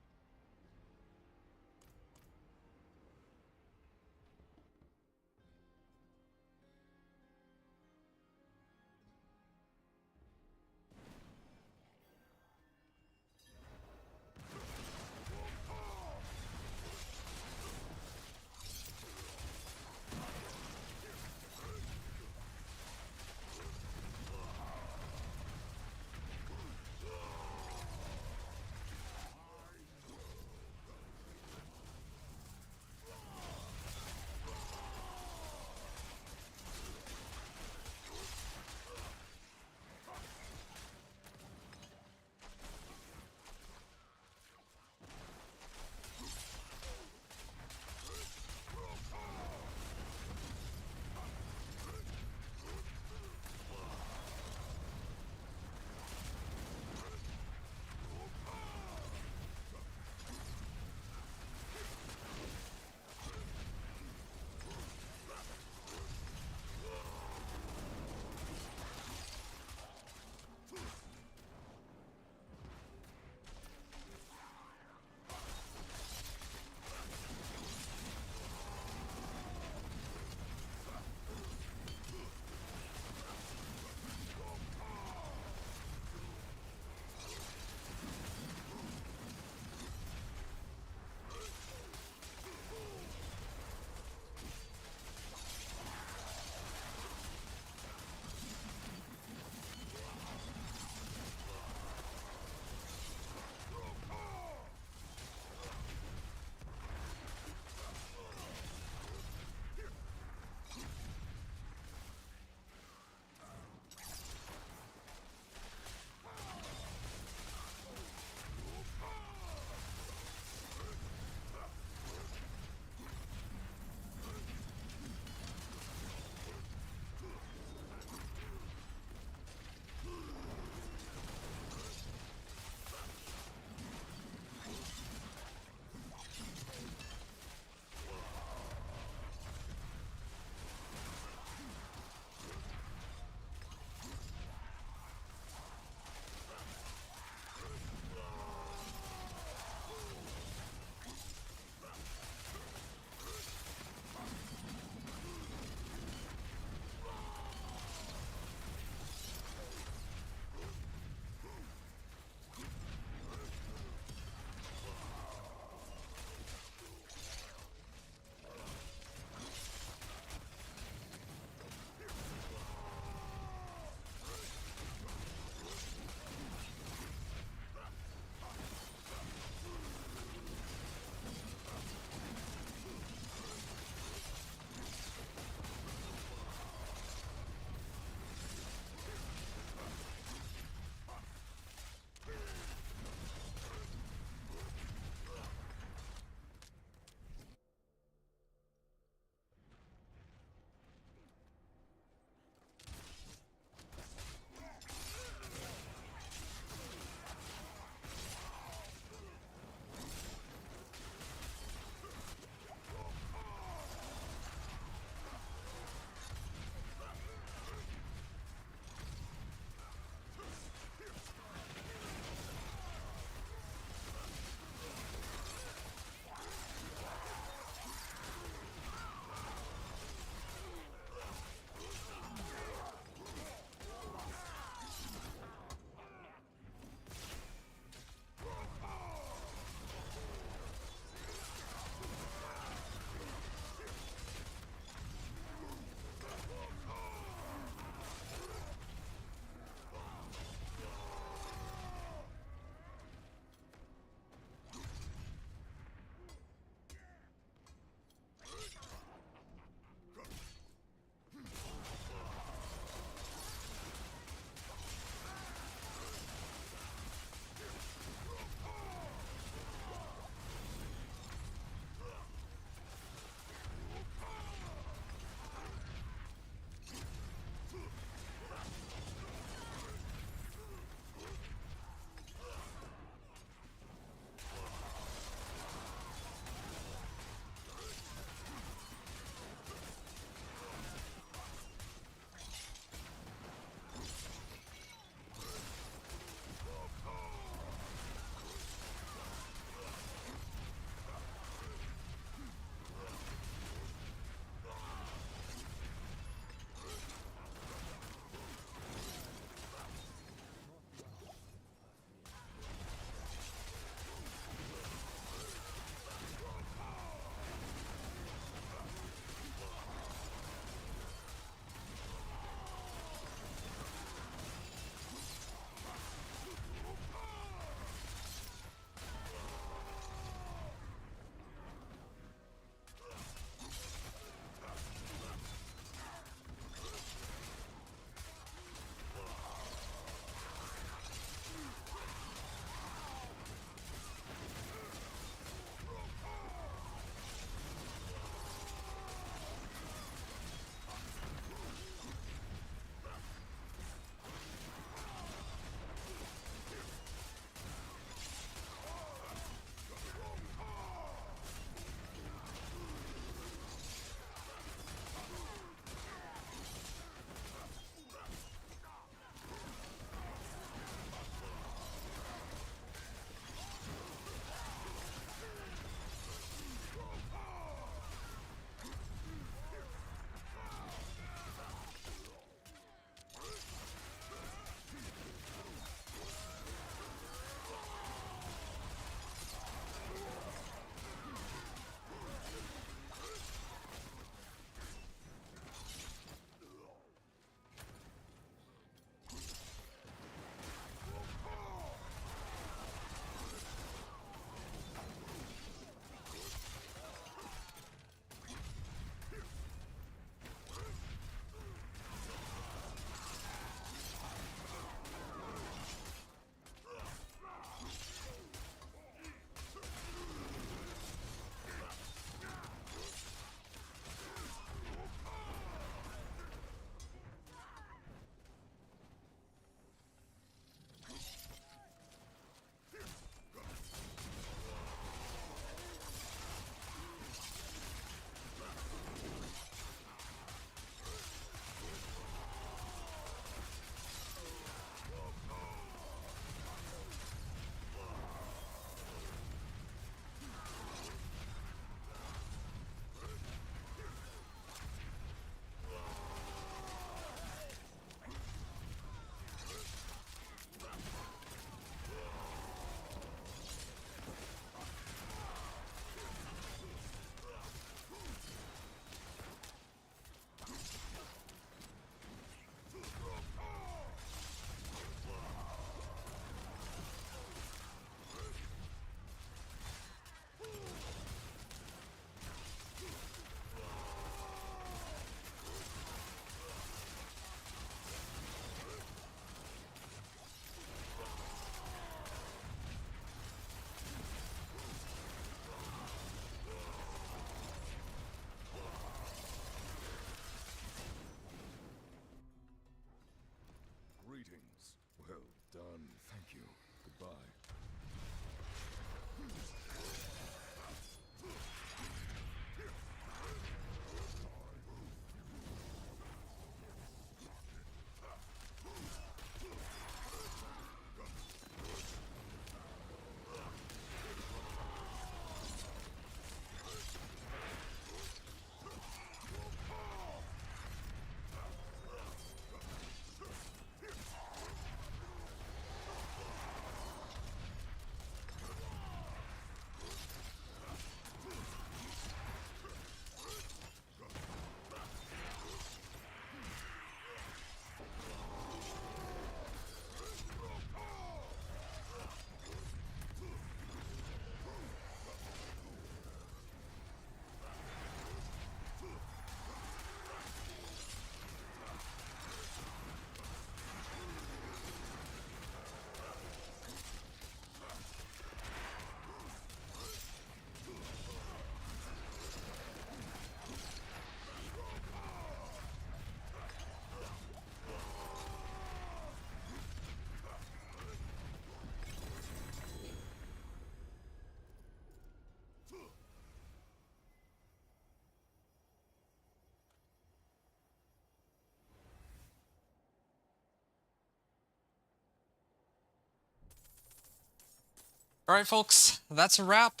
Alright, folks, that's a wrap.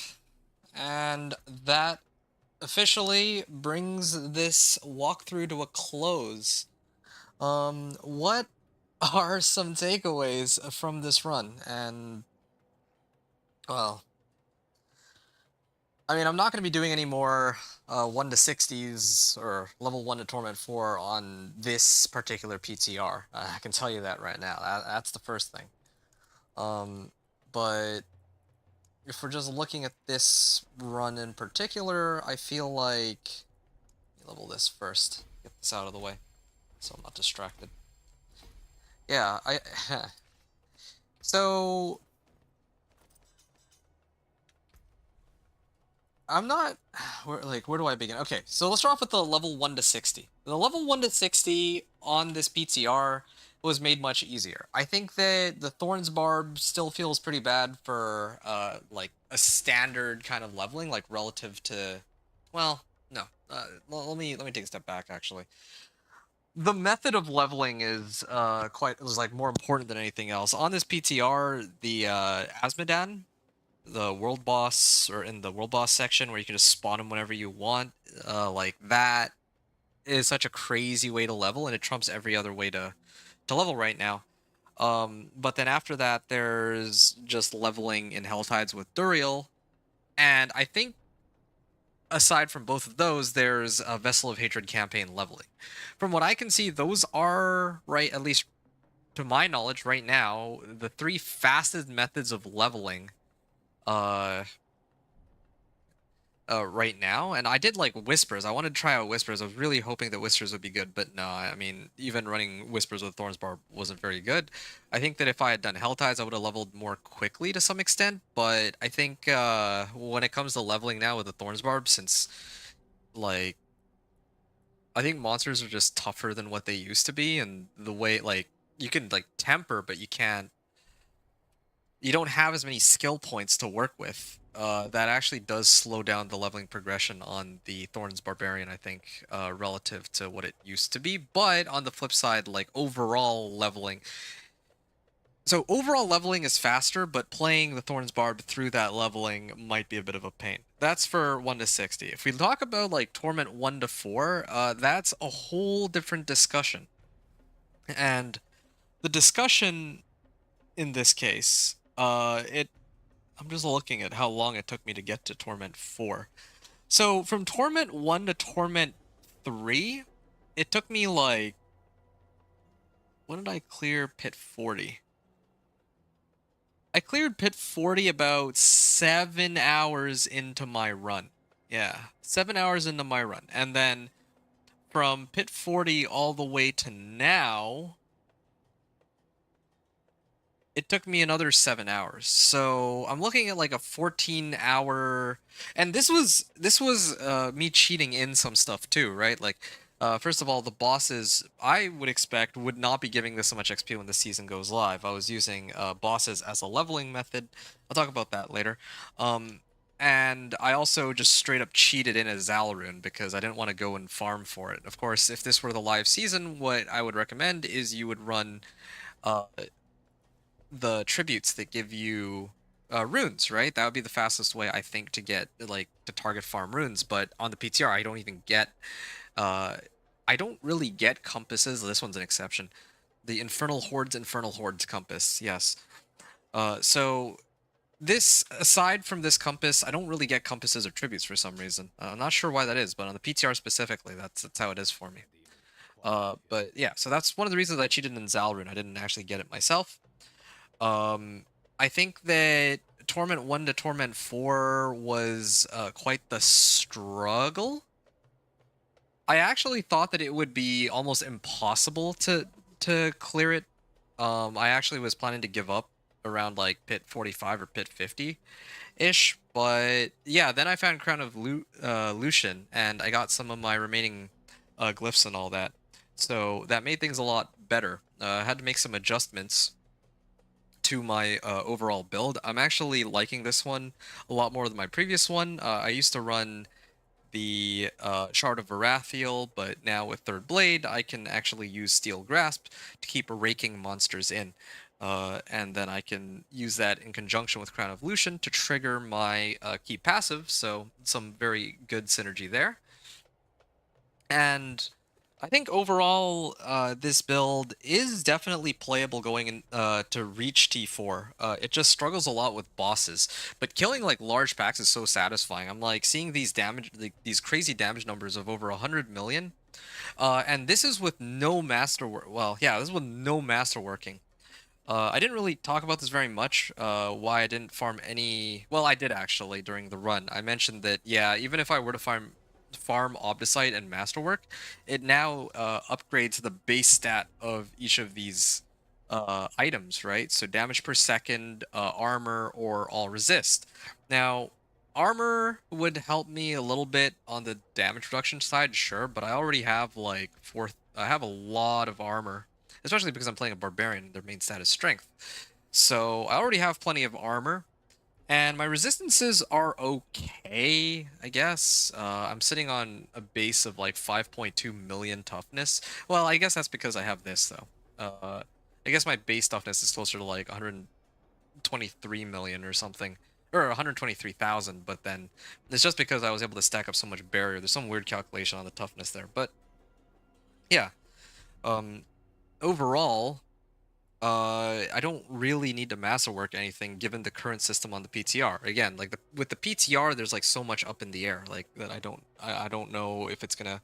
And that officially brings this walkthrough to a close. What are some takeaways from this run? And, well, I mean, I'm not going to be doing any more 1 to 60s or level 1 to Torment 4 on this particular PTR. I can tell you that right now. That's the first thing. But if we're just looking at this run in particular, I feel like... Let me level this first. Get this out of the way so I'm not distracted. Yeah, so... I'm not... where do I begin? Okay, so let's start off with the level 1 to 60. The level 1 to 60 on this PTR was made much easier. I think that the Thorns Barb still feels pretty bad for, like, a standard kind of leveling, like, relative to... Well, no. Let me take a step back, actually. The method of leveling is, like, more important than anything else. On this PTR, the, Asmodan, the world boss, or in the world boss section where you can just spawn him whenever you want, like that is such a crazy way to level, and it trumps every other way to level right now. But then after that, there's just leveling in Helltides with Duriel, and I think aside from both of those, there's a Vessel of Hatred campaign leveling. From what I can see, those are, right, at least to my knowledge right now, the 3 fastest methods of leveling right now. And I did like Whispers. I wanted to try out Whispers. I was really hoping that Whispers would be good, but no, I mean, even running Whispers with Thorns Barb wasn't very good. I think that if I had done Helltides, I would have leveled more quickly to some extent, but I think when it comes to leveling now with the Thorns Barb, since, like, I think monsters are just tougher than what they used to be, and the way, like, you can, like, temper, but you don't have as many skill points to work with. That actually does slow down the leveling progression on the Thorns Barbarian, I think, relative to what it used to be. But on the flip side, like, overall leveling... So overall leveling is faster, but playing the Thorns Barb through that leveling might be a bit of a pain. That's for 1 to 60. If we talk about, like, Torment 1 to 4, that's a whole different discussion. And the discussion in this case... I'm just looking at how long it took me to get to Torment 4. So, from Torment 1 to Torment 3, it took me, like... When did I clear Pit 40? I cleared Pit 40 about 7 hours into my run. Yeah, 7 hours into my run. And then, from Pit 40 all the way to now... It took me another 7 hours. So I'm looking at like a 14-hour, and this was me cheating in some stuff too, right? Like, first of all, the bosses I would expect would not be giving this so much XP when the season goes live. I was using bosses as a leveling method. I'll talk about that later. And I also just straight up cheated in as Zalarun because I didn't want to go and farm for it. Of course, if this were the live season, what I would recommend is you would run the tributes that give you runes, right? That would be the fastest way, I think, to get, like, to target farm runes. But on the PTR, I don't even get, I don't really get compasses. This one's an exception. The Infernal Hordes compass, yes. So this, aside from this compass, I don't really get compasses or tributes for some reason. I'm not sure why that is, but on the PTR specifically, that's how it is for me. But yeah, so that's one of the reasons I cheated in Zalarun. I didn't actually get it myself. I think that Torment 1 to Torment 4 was quite the struggle. I actually thought that it would be almost impossible to clear it. I actually was planning to give up around like Pit 45 or Pit 50-ish, but yeah, then I found Crown of Lucian, and I got some of my remaining glyphs and all that. So that made things a lot better. I had to make some adjustments to my overall build. I'm actually liking this one a lot more than my previous one. I used to run the Shard of Varathiel, but now with Third Blade, I can actually use Steel Grasp to keep raking monsters in. And then I can use that in conjunction with Crown of Lucian to trigger my key passive, so some very good synergy there. And I think overall, this build is definitely playable going in to reach T4. It just struggles a lot with bosses, but killing like large packs is so satisfying. I'm like seeing these damage, like, these crazy damage numbers of over 100 million, and this is with no masterwork. Well, yeah, this is with no masterworking. I didn't really talk about this very much, why I didn't farm any... Well, I did actually during the run. I mentioned that, yeah, even if I were to farm Obdicite and Masterwork, it now upgrades the base stat of each of these items, right? So damage per second, armor, or all resist. Now, armor would help me a little bit on the damage reduction side, sure, but I already have like I have a lot of armor, especially because I'm playing a barbarian and their main stat is strength. So I already have plenty of armor, and my resistances are okay, I guess. I'm sitting on a base of like 5.2 million toughness. Well, I guess that's because I have this, though. I guess my base toughness is closer to like 123 million or something. Or 123,000, but then it's just because I was able to stack up so much barrier. There's some weird calculation on the toughness there, but yeah. Overall, I don't really need to masterwork anything given the current system on the PTR. Again, like with the PTR, there's like so much up in the air, like that I don't know if it's gonna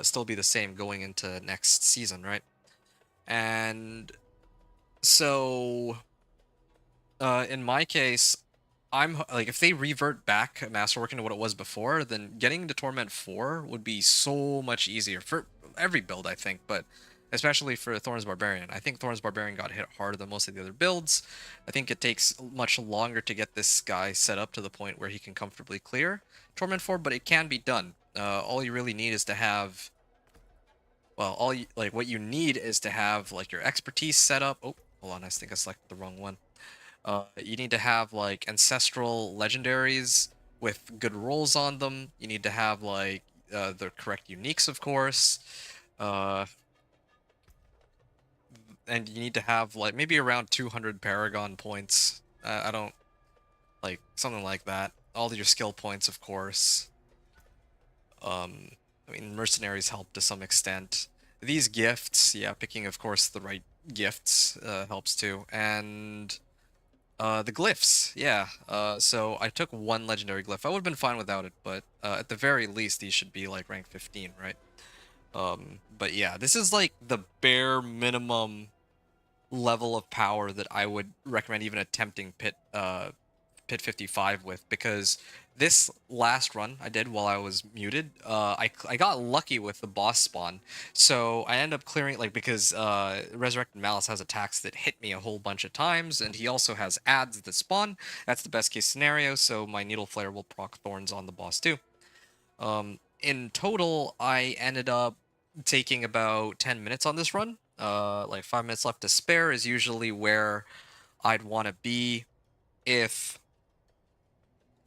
still be the same going into next season, right? And so in my case, I'm like, if they revert back masterworking to what it was before, then getting to Torment 4 would be so much easier for every build, I think, but especially for Thorns Barbarian. I think Thorns Barbarian got hit harder than most of the other builds. I think it takes much longer to get this guy set up to the point where he can comfortably clear Torment 4, but it can be done. All you really need is to have, well, what you need is to have like your expertise set up. Oh, hold on, I think I selected the wrong one. You need to have like ancestral legendaries with good rolls on them. You need to have like the correct uniques, of course. And you need to have like maybe around 200 Paragon points. I don't like something like that. All your skill points, of course. I mean, mercenaries help to some extent. These gifts, yeah, picking, of course, the right gifts helps too. And the glyphs, yeah. So I took one legendary glyph. I would have been fine without it, but at the very least, these should be like rank 15, right? But yeah, this is like the bare minimum level of power that I would recommend even attempting Pit 55 with, because this last run I did while I was muted, I got lucky with the boss spawn, so I ended up clearing, like, because Resurrected Malice has attacks that hit me a whole bunch of times, and he also has adds that spawn. That's the best case scenario, so my Needle Flare will proc Thorns on the boss too. In total, I ended up taking about 10 minutes on this run. Like 5 minutes left to spare is usually where I'd want to be if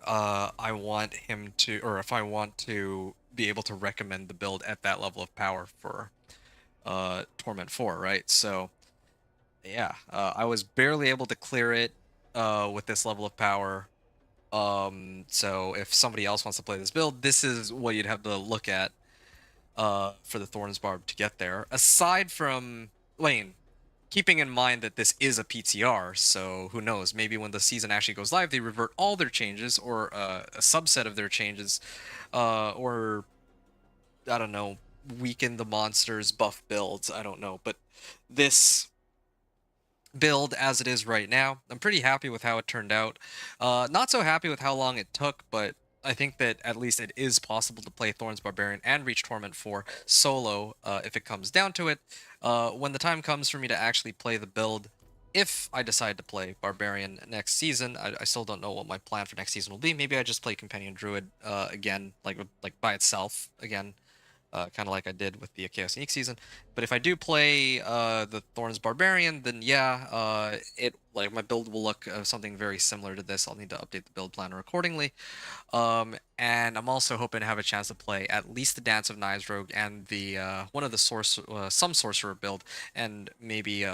I want him to, or if I want to be able to recommend the build at that level of power for Torment 4, right? So yeah, I was barely able to clear it with this level of power. So if somebody else wants to play this build, this is what you'd have to look at for the Thorns Barb to get there. Aside from Lane, keeping in mind that this is a PTR, so who knows, maybe when the season actually goes live, they revert all their changes, or a subset of their changes, or, I don't know, weaken the monsters, buff builds, I don't know, but this build as it is right now, I'm pretty happy with how it turned out. Not so happy with how long it took, but I think that at least it is possible to play Thorns Barbarian and reach Torment 4 solo if it comes down to it. When the time comes for me to actually play the build, if I decide to play Barbarian next season, I still don't know what my plan for next season will be. Maybe I just play Companion Druid again, like by itself again. Kind of like I did with the Chaos Unique season. But if I do play the Thorns Barbarian, then yeah, my build will look something very similar to this. I'll need to update the build planner accordingly. And I'm also hoping to have a chance to play at least the Dance of Knives Rogue and the one of the some sorcerer build, and maybe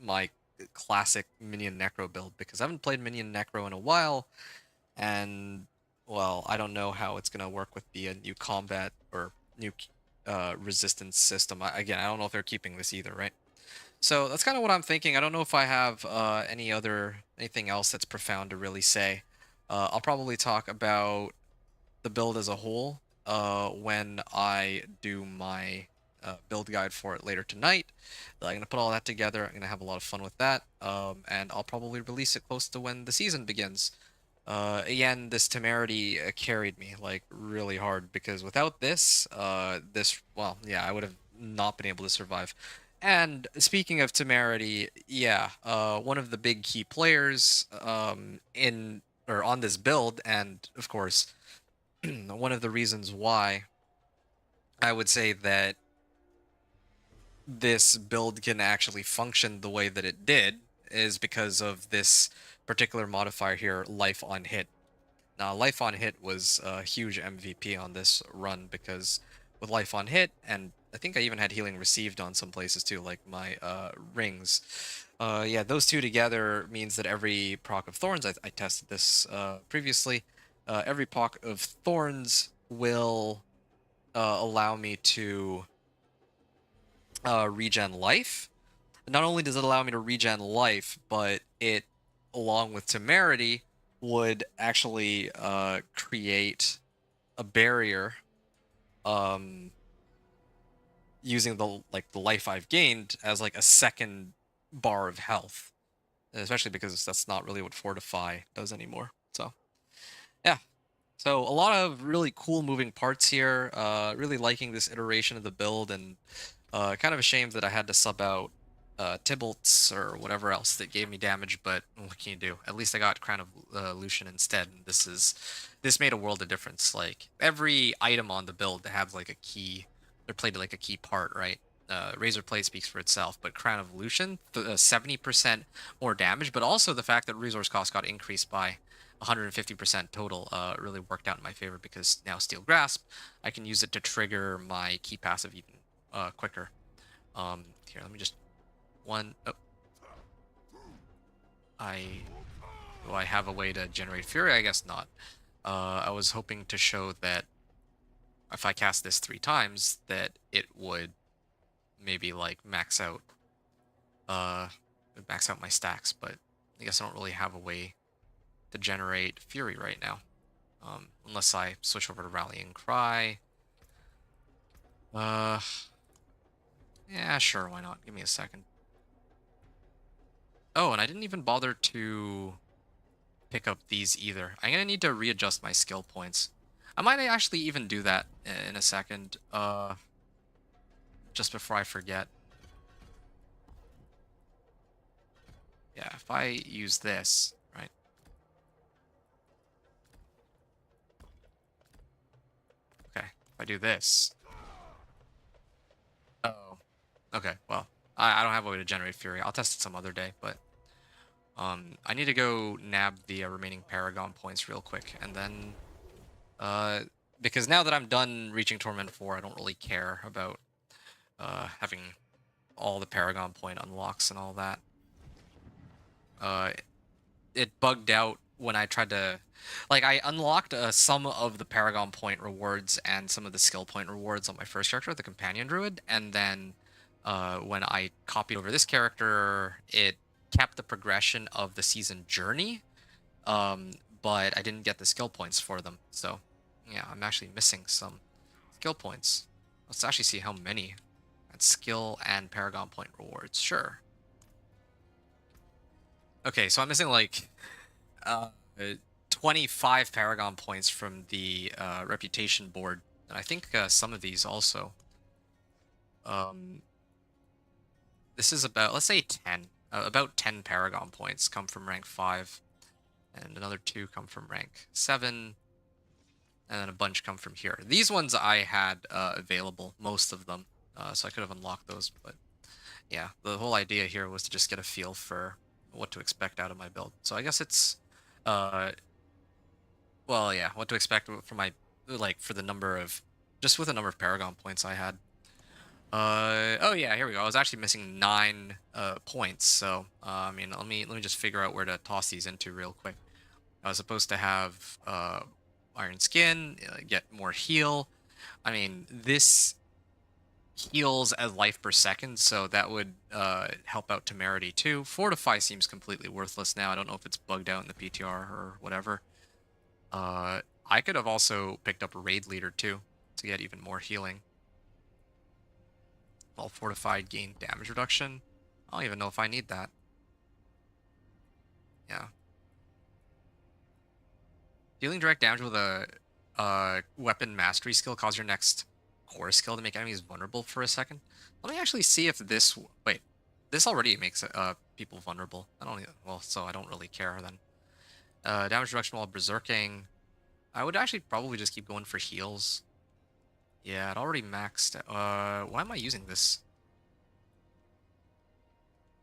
my classic minion necro build, because I haven't played minion necro in a while, and well, I don't know how it's gonna work with the new combat or new resistance system. Again, I don't know if they're keeping this either, right? So that's kind of what I'm thinking. I don't know if I have anything else that's profound to really say. I'll probably talk about the build as a whole when I do my build guide for it later tonight. I'm gonna put all that together. I'm gonna have a lot of fun with that, and I'll probably release it close to when the season begins. Again, this temerity carried me like really hard, because without this, well, yeah, I would have not been able to survive. And speaking of temerity, yeah, one of the big key players in or on this build, and of course, one of the reasons why I would say that this build can actually function the way that it did is because of this particular modifier here, life on hit. Now, life on hit was a huge MVP on this run, because with life on hit, and I think I even had healing received on some places too, like my rings. Yeah, those two together means that every proc of Thorns, I tested this previously, every proc of Thorns will allow me to regen life. Not only does it allow me to regen life, but it, along with temerity, would actually create a barrier using the life I've gained as like a second bar of health, especially because that's not really what fortify does anymore. So yeah, so a lot of really cool moving parts here. Really liking this iteration of the build, and kind of ashamed that I had to sub out Tybalt's or whatever else that gave me damage, but what can you do? At least I got Crown of Lucian instead. And this made a world of difference. Like every item on the build that has like a key, they're played like a key part, right? Razor Blade speaks for itself, but Crown of Lucian, 70% more damage, but also the fact that resource cost got increased by 150% total really worked out in my favor, because now Steel Grasp, I can use it to trigger my key passive even quicker. Here, let me just oh. Do I have a way to generate fury? I guess not. I was hoping to show that if I cast this 3 times, that it would maybe like max out my stacks, but I guess I don't really have a way to generate fury right now. Unless I switch over to Rallying Cry. Yeah, sure, why not? Give me a second. Oh, and I didn't even bother to pick up these either. I'm gonna need to readjust my skill points. I might actually even do that in a second, just before I forget. Yeah, if I use this, right? Okay, if I do this. Oh, okay, well, I don't have a way to generate fury. I'll test it some other day, but I need to go nab the remaining Paragon points real quick, and then because now that I'm done reaching Torment 4, I don't really care about having all the Paragon point unlocks and all that. It bugged out when I tried to, like, I unlocked some of the Paragon point rewards and some of the skill point rewards on my first character, the Companion Druid, and then when I copied over this character, it kept the progression of the season journey, but I didn't get the skill points for them. So yeah, I'm actually missing some skill points. Let's actually see how many. That's skill and Paragon point rewards. Sure. Okay, so I'm missing like 25 Paragon points from the reputation board, and I think some of these also. This is about, let's say 10. About 10 Paragon points come from rank 5, and another 2 come from rank 7, and then a bunch come from here. These ones I had available, most of them, so I could have unlocked those, but yeah, the whole idea here was to just get a feel for what to expect out of my build. So I guess it's, well, yeah, what to expect for my, like, for the number of, just with the number of Paragon points I had. Oh yeah, here we go. I was actually missing 9 points, so I mean, let me just figure out where to toss these into real quick. I was supposed to have Iron Skin, get more heal. I mean, this heals as life per second, so that would help out Temerity too. Fortify seems completely worthless now. I don't know if it's bugged out in the PTR or whatever. I could have also picked up a Raid Leader too to get even more healing. All fortified gain damage reduction. I don't even know if I need that. Yeah. Dealing direct damage with a weapon mastery skill causes your next core skill to make enemies vulnerable for a second. Let me actually see if this... Wait. This already makes people vulnerable. I don't... Well, so I don't really care then. Damage reduction while berserking. I would actually probably just keep going for heals. Yeah, it already maxed. Why am I using this?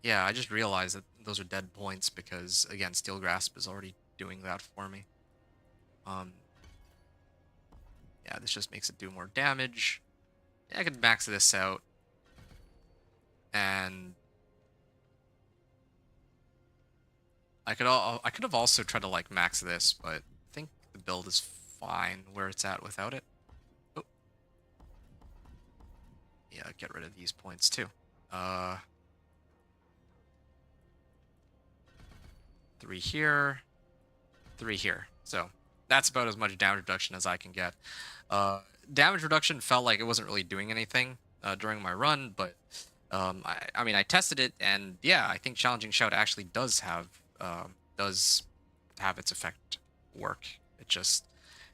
Yeah, I just realized that those are dead points because, again, Steel Grasp is already doing that for me. Yeah, this just makes it do more damage. Yeah, I could max this out. And I could have also tried to like max this, but I think the build is fine where it's at without it. Oh. Yeah, get rid of these points too. 3 here, 3 here. So that's about as much damage reduction as I can get. Damage reduction felt like it wasn't really doing anything during my run, but I mean, I tested it, and yeah, I think Challenging Shout actually does have its effect work. It just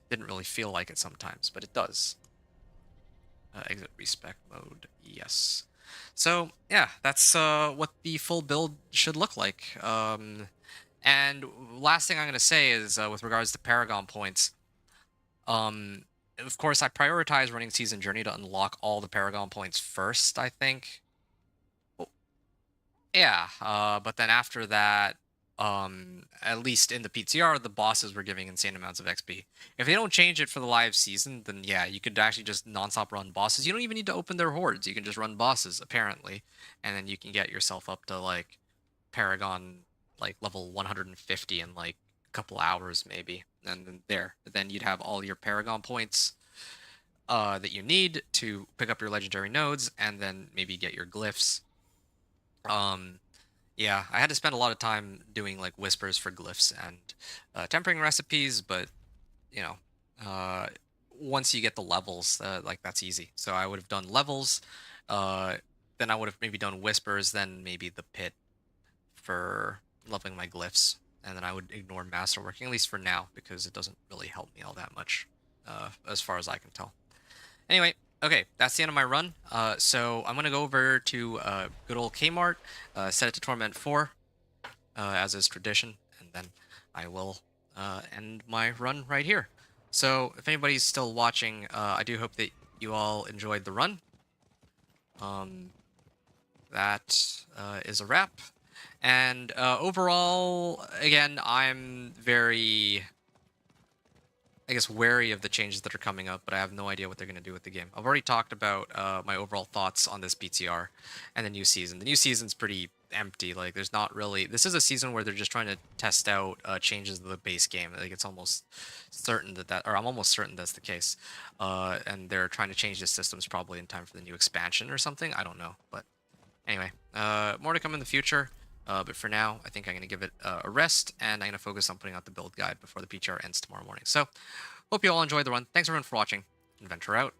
didn't really feel like it sometimes, but it does. Exit respec mode, yes. So yeah, that's what the full build should look like. And last thing I'm going to say is with regards to Paragon points, of course, I prioritize running Season Journey to unlock all the Paragon points first, I think. Oh, yeah, but then after that, at least in the PTR, the bosses were giving insane amounts of XP. If they don't change it for the live season, then yeah, you could actually just non-stop run bosses. You don't even need to open their hordes. You can just run bosses, apparently, and then you can get yourself up to, like, Paragon, like, level 150 in, like, a couple hours, maybe. And then you'd have all your Paragon points that you need to pick up your legendary nodes, and then maybe get your glyphs. Yeah, I had to spend a lot of time doing like whispers for glyphs and tempering recipes, but you know, once you get the levels, like that's easy. So I would have done levels, then I would have maybe done whispers, then maybe the pit for leveling my glyphs, and then I would ignore masterworking, at least for now, because it doesn't really help me all that much, as far as I can tell. Anyway, okay, that's the end of my run. So I'm going to go over to good old Kmart, set it to Torment 4, as is tradition, and then I will end my run right here. So if anybody's still watching, I do hope that you all enjoyed the run. That is a wrap. And overall, again, I'm very, I guess, wary of the changes that are coming up, but I have no idea what they're going to do with the game. I've already talked about my overall thoughts on this PTR and the new season. The new season's pretty empty. Like, there's not really... This is a season where they're just trying to test out changes to the base game. Like, it's almost certain or I'm almost certain that's the case. And they're trying to change the systems probably in time for the new expansion or something. I don't know, but anyway, more to come in the future. But for now, I think I'm going to give it a rest, and I'm going to focus on putting out the build guide before the PTR ends tomorrow morning. So, hope you all enjoyed the run. Thanks everyone for watching. Adventure out.